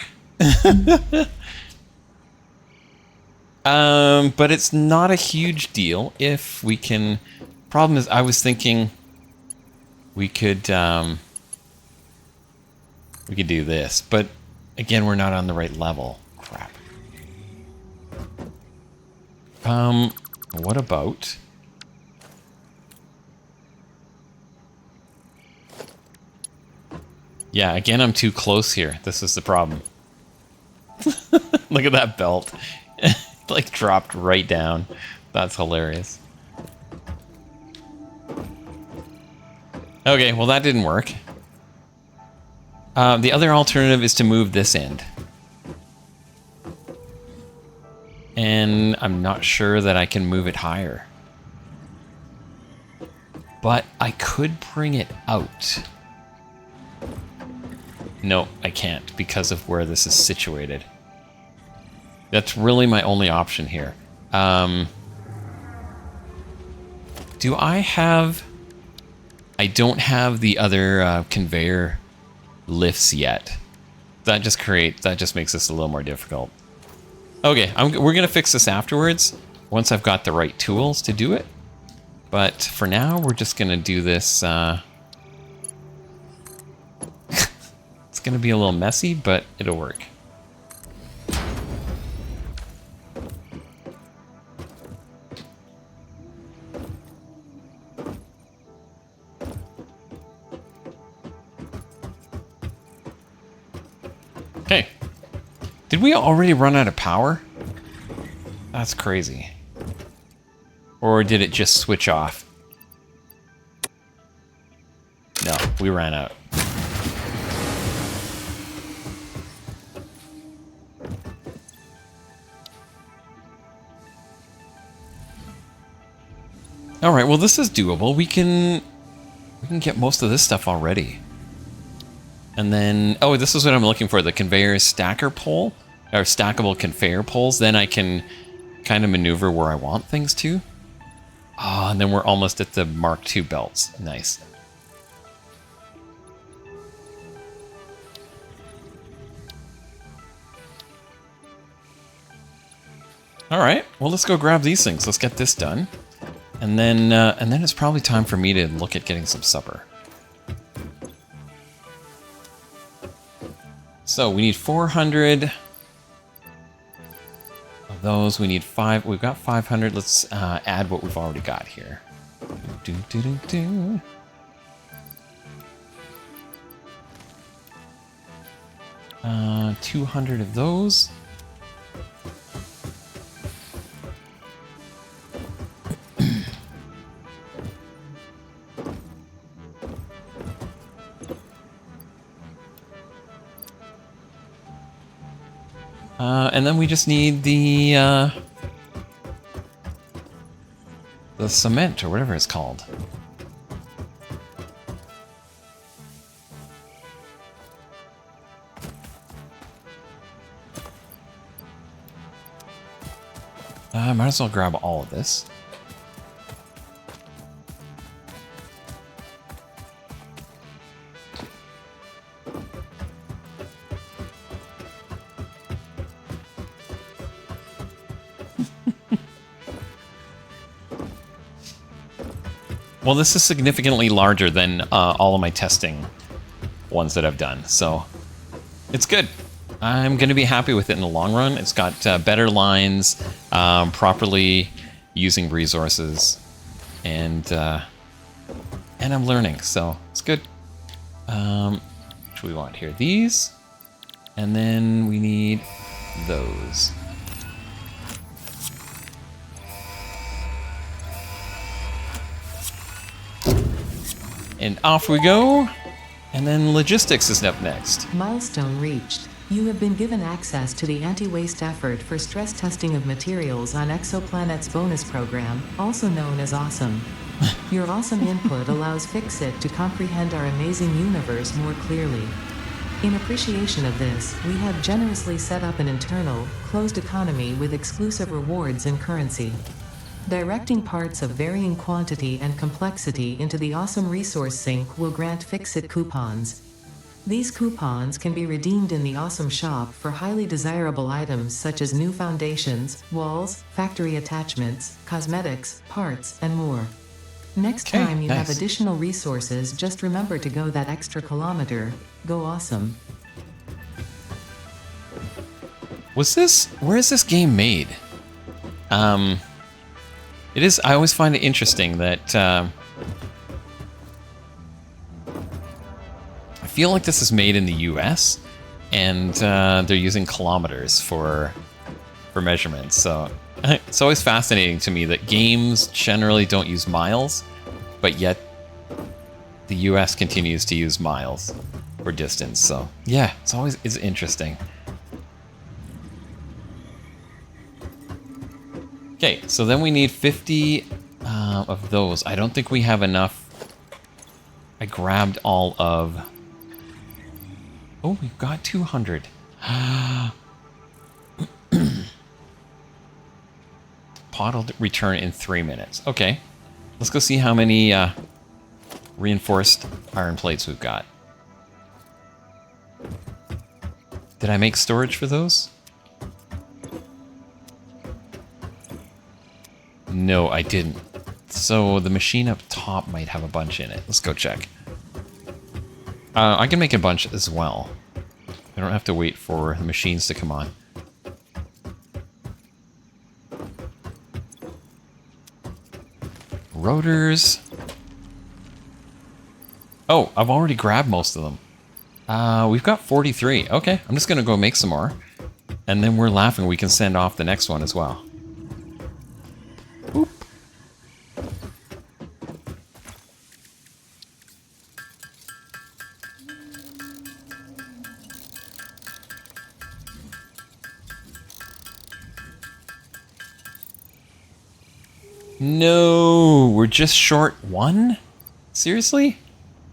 S1: But it's not a huge deal if we can... Problem is, I was thinking we could do this, but again, we're not on the right level. Crap. What about... Yeah, again, I'm too close here. This is the problem. Look at that belt. Like, dropped right down. That's hilarious. Okay, well, that didn't work. The other alternative is to move this end. And I'm not sure that I can move it higher. But I could bring it out. No, I can't because of where this is situated. That's really my only option here. Do I have... I don't have the other conveyor lifts yet. That just makes this a little more difficult. Okay, we're gonna fix this afterwards once I've got the right tools to do it. But for now, we're just gonna do this. It's gonna be a little messy, but it'll work. Okay. Did we already run out of power? That's crazy. Or did it just switch off? No, we ran out. All right, well, this is doable. We can get most of this stuff already. And then, oh, this is what I'm looking for, the conveyor stacker pole, or stackable conveyor poles. Then I can kind of maneuver where I want things to. Oh, and then we're almost at the Mark II belts. Nice. All right, well, let's go grab these things. Let's get this done. And then it's probably time for me to look at getting some supper. So we need 400 of those. We need 5. We've got 500. Let's add what we've already got here. 200 of those. And then we just need the cement, or whatever it's called. I might as well grab all of this. Well, this is significantly larger than all of my testing ones that I've done, so it's good. I'm going to be happy with it in the long run. It's got better lines, properly using resources, and I'm learning, so it's good. What do we want here? These, and then we need those. And off we go. And then logistics is up next.
S3: Milestone reached. You have been given access to the anti-waste effort for stress testing of materials on Exoplanet's bonus program, also known as Awesome. Your awesome input allows Fixit to comprehend our amazing universe more clearly. In appreciation of this, we have generously set up an internal, closed economy with exclusive rewards and currency. Directing parts of varying quantity and complexity into the Awesome Resource Sink will grant Fixit coupons. These coupons can be redeemed in the Awesome Shop for highly desirable items such as new foundations, walls, factory attachments, cosmetics, parts, and more. Next
S1: Okay,
S3: time you have
S1: nice.
S3: additional resources, just remember to go that extra kilometer. Go awesome.
S1: Where is this game made? It is, I always find it interesting that, I feel like this is made in the US, and they're using kilometers for measurements, so it's always fascinating to me that games generally don't use miles, but yet the US continues to use miles for distance, so yeah, it's interesting. Okay, so then we need 50 of those. I don't think we have enough. I grabbed all of... Oh, we've got 200. Pod will return in 3 minutes. Okay, let's go see how many reinforced iron plates we've got. Did I make storage for those? No, I didn't. So the machine up top might have a bunch in it. Let's go check. I can make a bunch as well. I don't have to wait for the machines to come on. Rotors. Oh, I've already grabbed most of them. We've got 43. Okay, I'm just gonna go make some more. And then we're laughing, we can send off the next one as well. Boop. No, we're just short one? Seriously?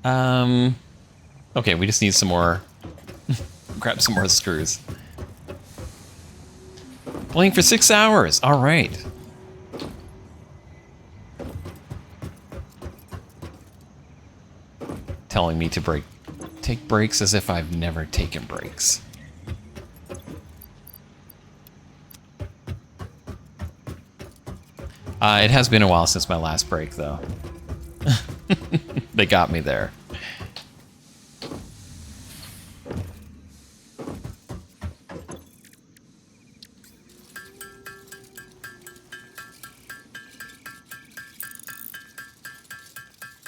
S1: Okay, we just need some more. Grab some more screws. Playing for 6 hours. All right. Telling me to take breaks as if I've never taken breaks. It has been a while since my last break, though. They got me there.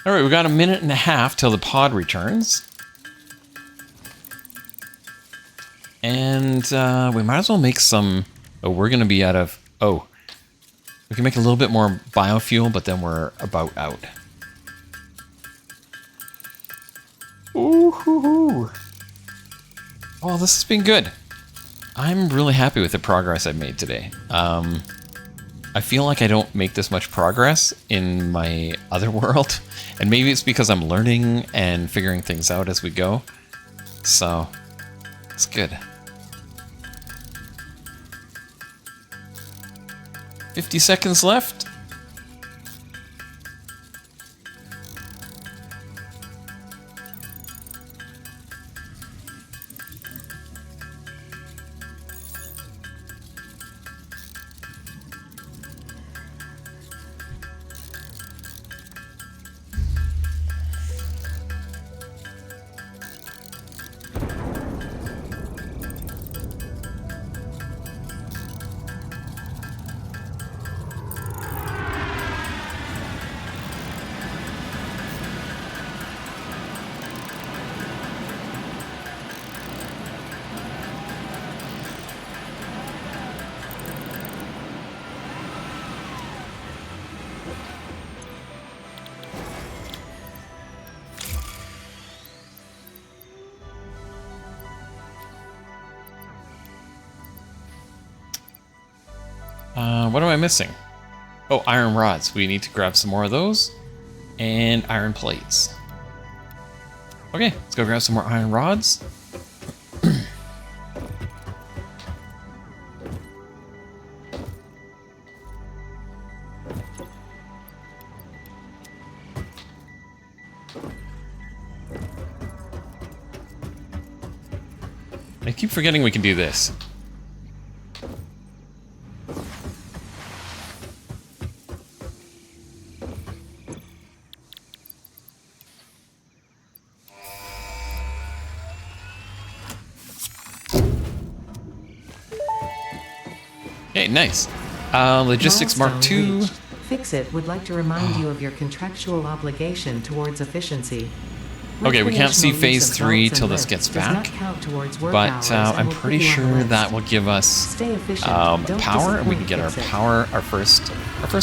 S1: All right, we got a minute and a half till the pod returns. And we might as well make some... Oh, we're going to be out of... Oh, we can make a little bit more biofuel, but then we're about out. Ooh-hoo-hoo. Oh, this has been good. I'm really happy with the progress I've made today. I feel like I don't make this much progress in my other world, and maybe it's because I'm learning and figuring things out as we go. So, it's good. 50 seconds left. What am I missing? Oh, iron rods. We need to grab some more of those. And iron plates. Okay, let's go grab some more iron rods. I keep forgetting we can do this. Okay, nice. Logistics Mark
S3: Milestone
S1: II.
S3: reached. Fix-It would like to remind you of your contractual obligation towards efficiency.
S1: Okay, we can't see
S3: Recreational
S1: phase
S3: use of
S1: 3
S3: belts and
S1: till this
S3: lifts
S1: gets
S3: does not
S1: back,
S3: count towards work
S1: but
S3: hours and
S1: I'm
S3: will put
S1: pretty
S3: you on the
S1: sure
S3: list.
S1: that will give us
S3: Stay efficient. Don't
S1: power, and we can
S3: disappoint,
S1: get our
S3: Fix-It.
S1: power, our first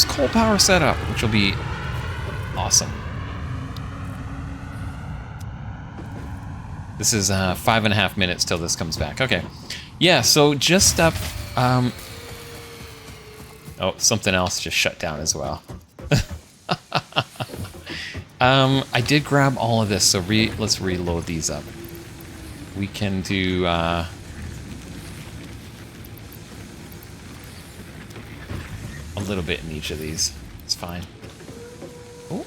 S1: coal power setup, which will be awesome. This is 5.5 minutes till this comes back. Okay, yeah. So just up. Oh, something else just shut down as well. I did grab all of this, so let's reload these up. We can do. A little bit in each of these. It's fine. Oh.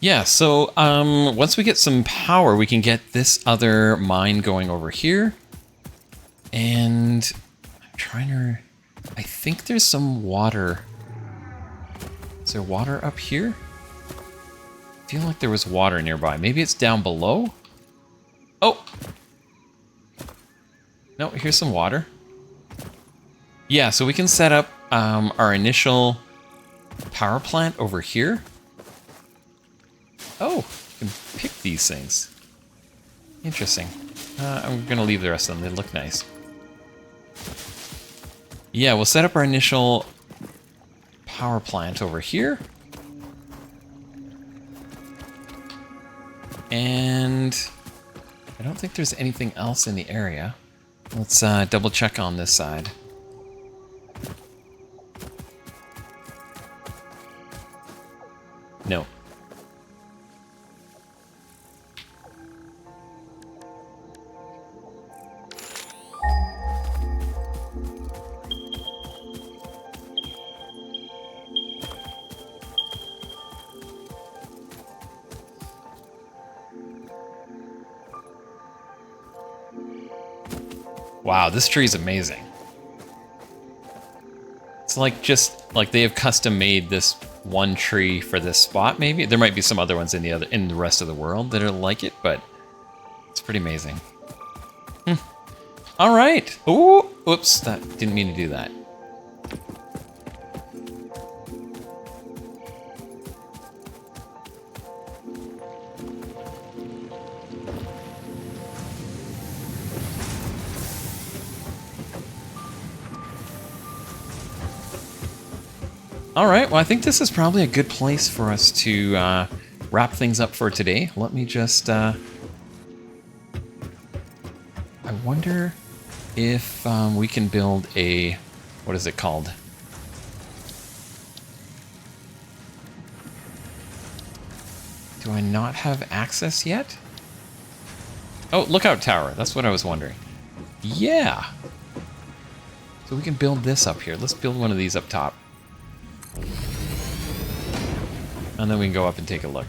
S1: Yeah, so once we get some power, we can get this other mine going over here. And I'm trying to... I think there's some water. Is there water up here? I feel like there was water nearby. Maybe it's down below? Oh! No, here's some water. Yeah, so we can set up our initial power plant over here. Oh, you can pick these things. Interesting. I'm going to leave the rest of them. They look nice. Yeah, we'll set up our initial power plant over here. And I don't think there's anything else in the area. Let's double check on this side. No. Wow, this tree is amazing. It's like just like they have custom made this one tree for this spot. Maybe there might be some other ones in the rest of the world that are like it, but it's pretty amazing. All right. Ooh, oops, that didn't mean to do that. All right, well, I think this is probably a good place for us to wrap things up for today. Let me just... I wonder if we can build a... What is it called? Do I not have access yet? Oh, lookout tower. That's what I was wondering. Yeah. So we can build this up here. Let's build one of these up top. And then we can go up and take a look.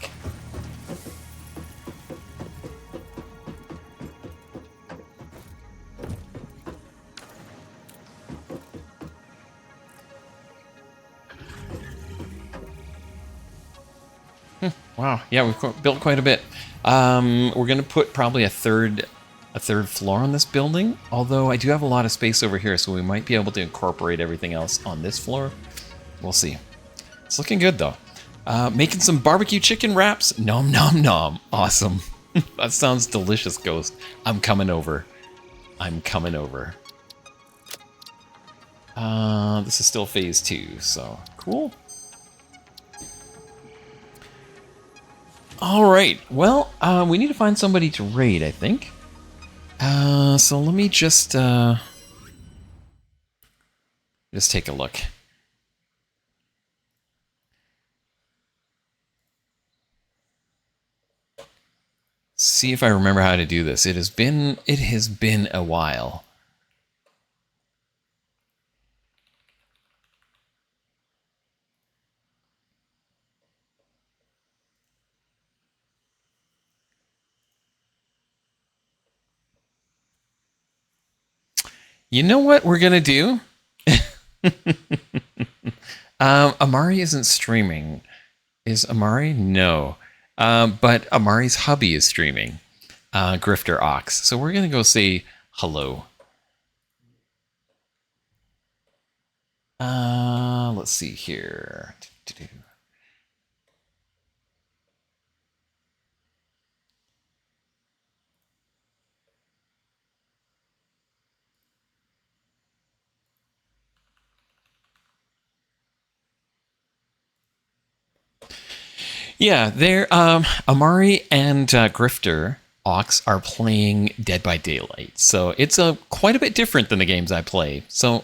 S1: Wow, yeah, we've built quite a bit. We're gonna put probably a third floor on this building, although I do have a lot of space over here, so we might be able to incorporate everything else on this floor. We'll see. It's looking good though. Making some barbecue chicken wraps. Nom nom nom. Awesome. That sounds delicious, Ghost. I'm coming over. I'm coming over. This is still phase 2, so cool. All right. Well, we need to find somebody to raid, I think. So let me just Just take a look. See if I remember how to do this. It has been a while. You know what we're gonna do? Amari isn't streaming. Is Amari? No. But Amari's hubby is streaming. Grifter Ox. So we're gonna go say hello. Let's see here. Yeah, they're Amari and Grifter Ox are playing Dead by Daylight, so it's quite a bit different than the games I play. So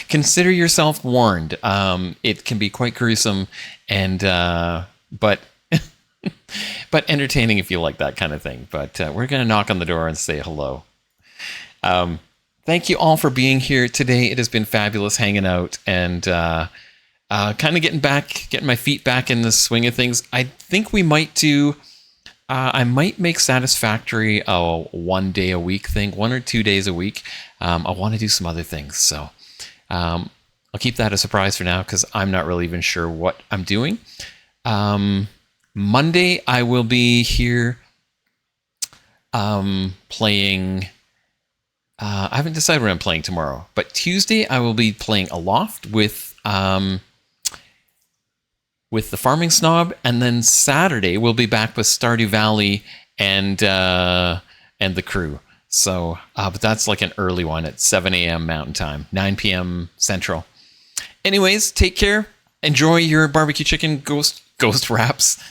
S1: consider yourself warned. It can be quite gruesome, and but but entertaining if you like that kind of thing. But we're gonna knock on the door and say hello. Thank you all for being here today. It has been fabulous hanging out and. Kind of getting my feet back in the swing of things. I think we might do. I might make Satisfactory a 1 day a week thing, 1 or 2 days a week. I want to do some other things, so I'll keep that a surprise for now because I'm not really even sure what I'm doing. Monday I will be here playing. I haven't decided what I'm playing tomorrow, but Tuesday I will be playing Aloft with the Farming Snob, and then Saturday we'll be back with Stardew Valley and the crew. So, but that's like an early one at 7 a.m. Mountain Time, 9 p.m. Central. Anyways, take care. Enjoy your barbecue chicken ghost wraps.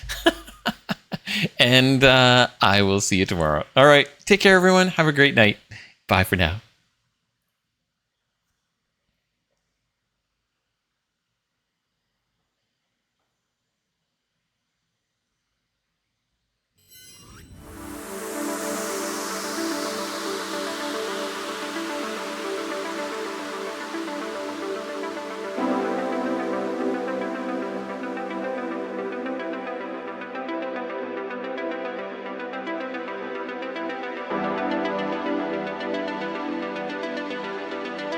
S1: And I will see you tomorrow. All right. Take care, everyone. Have a great night. Bye for now.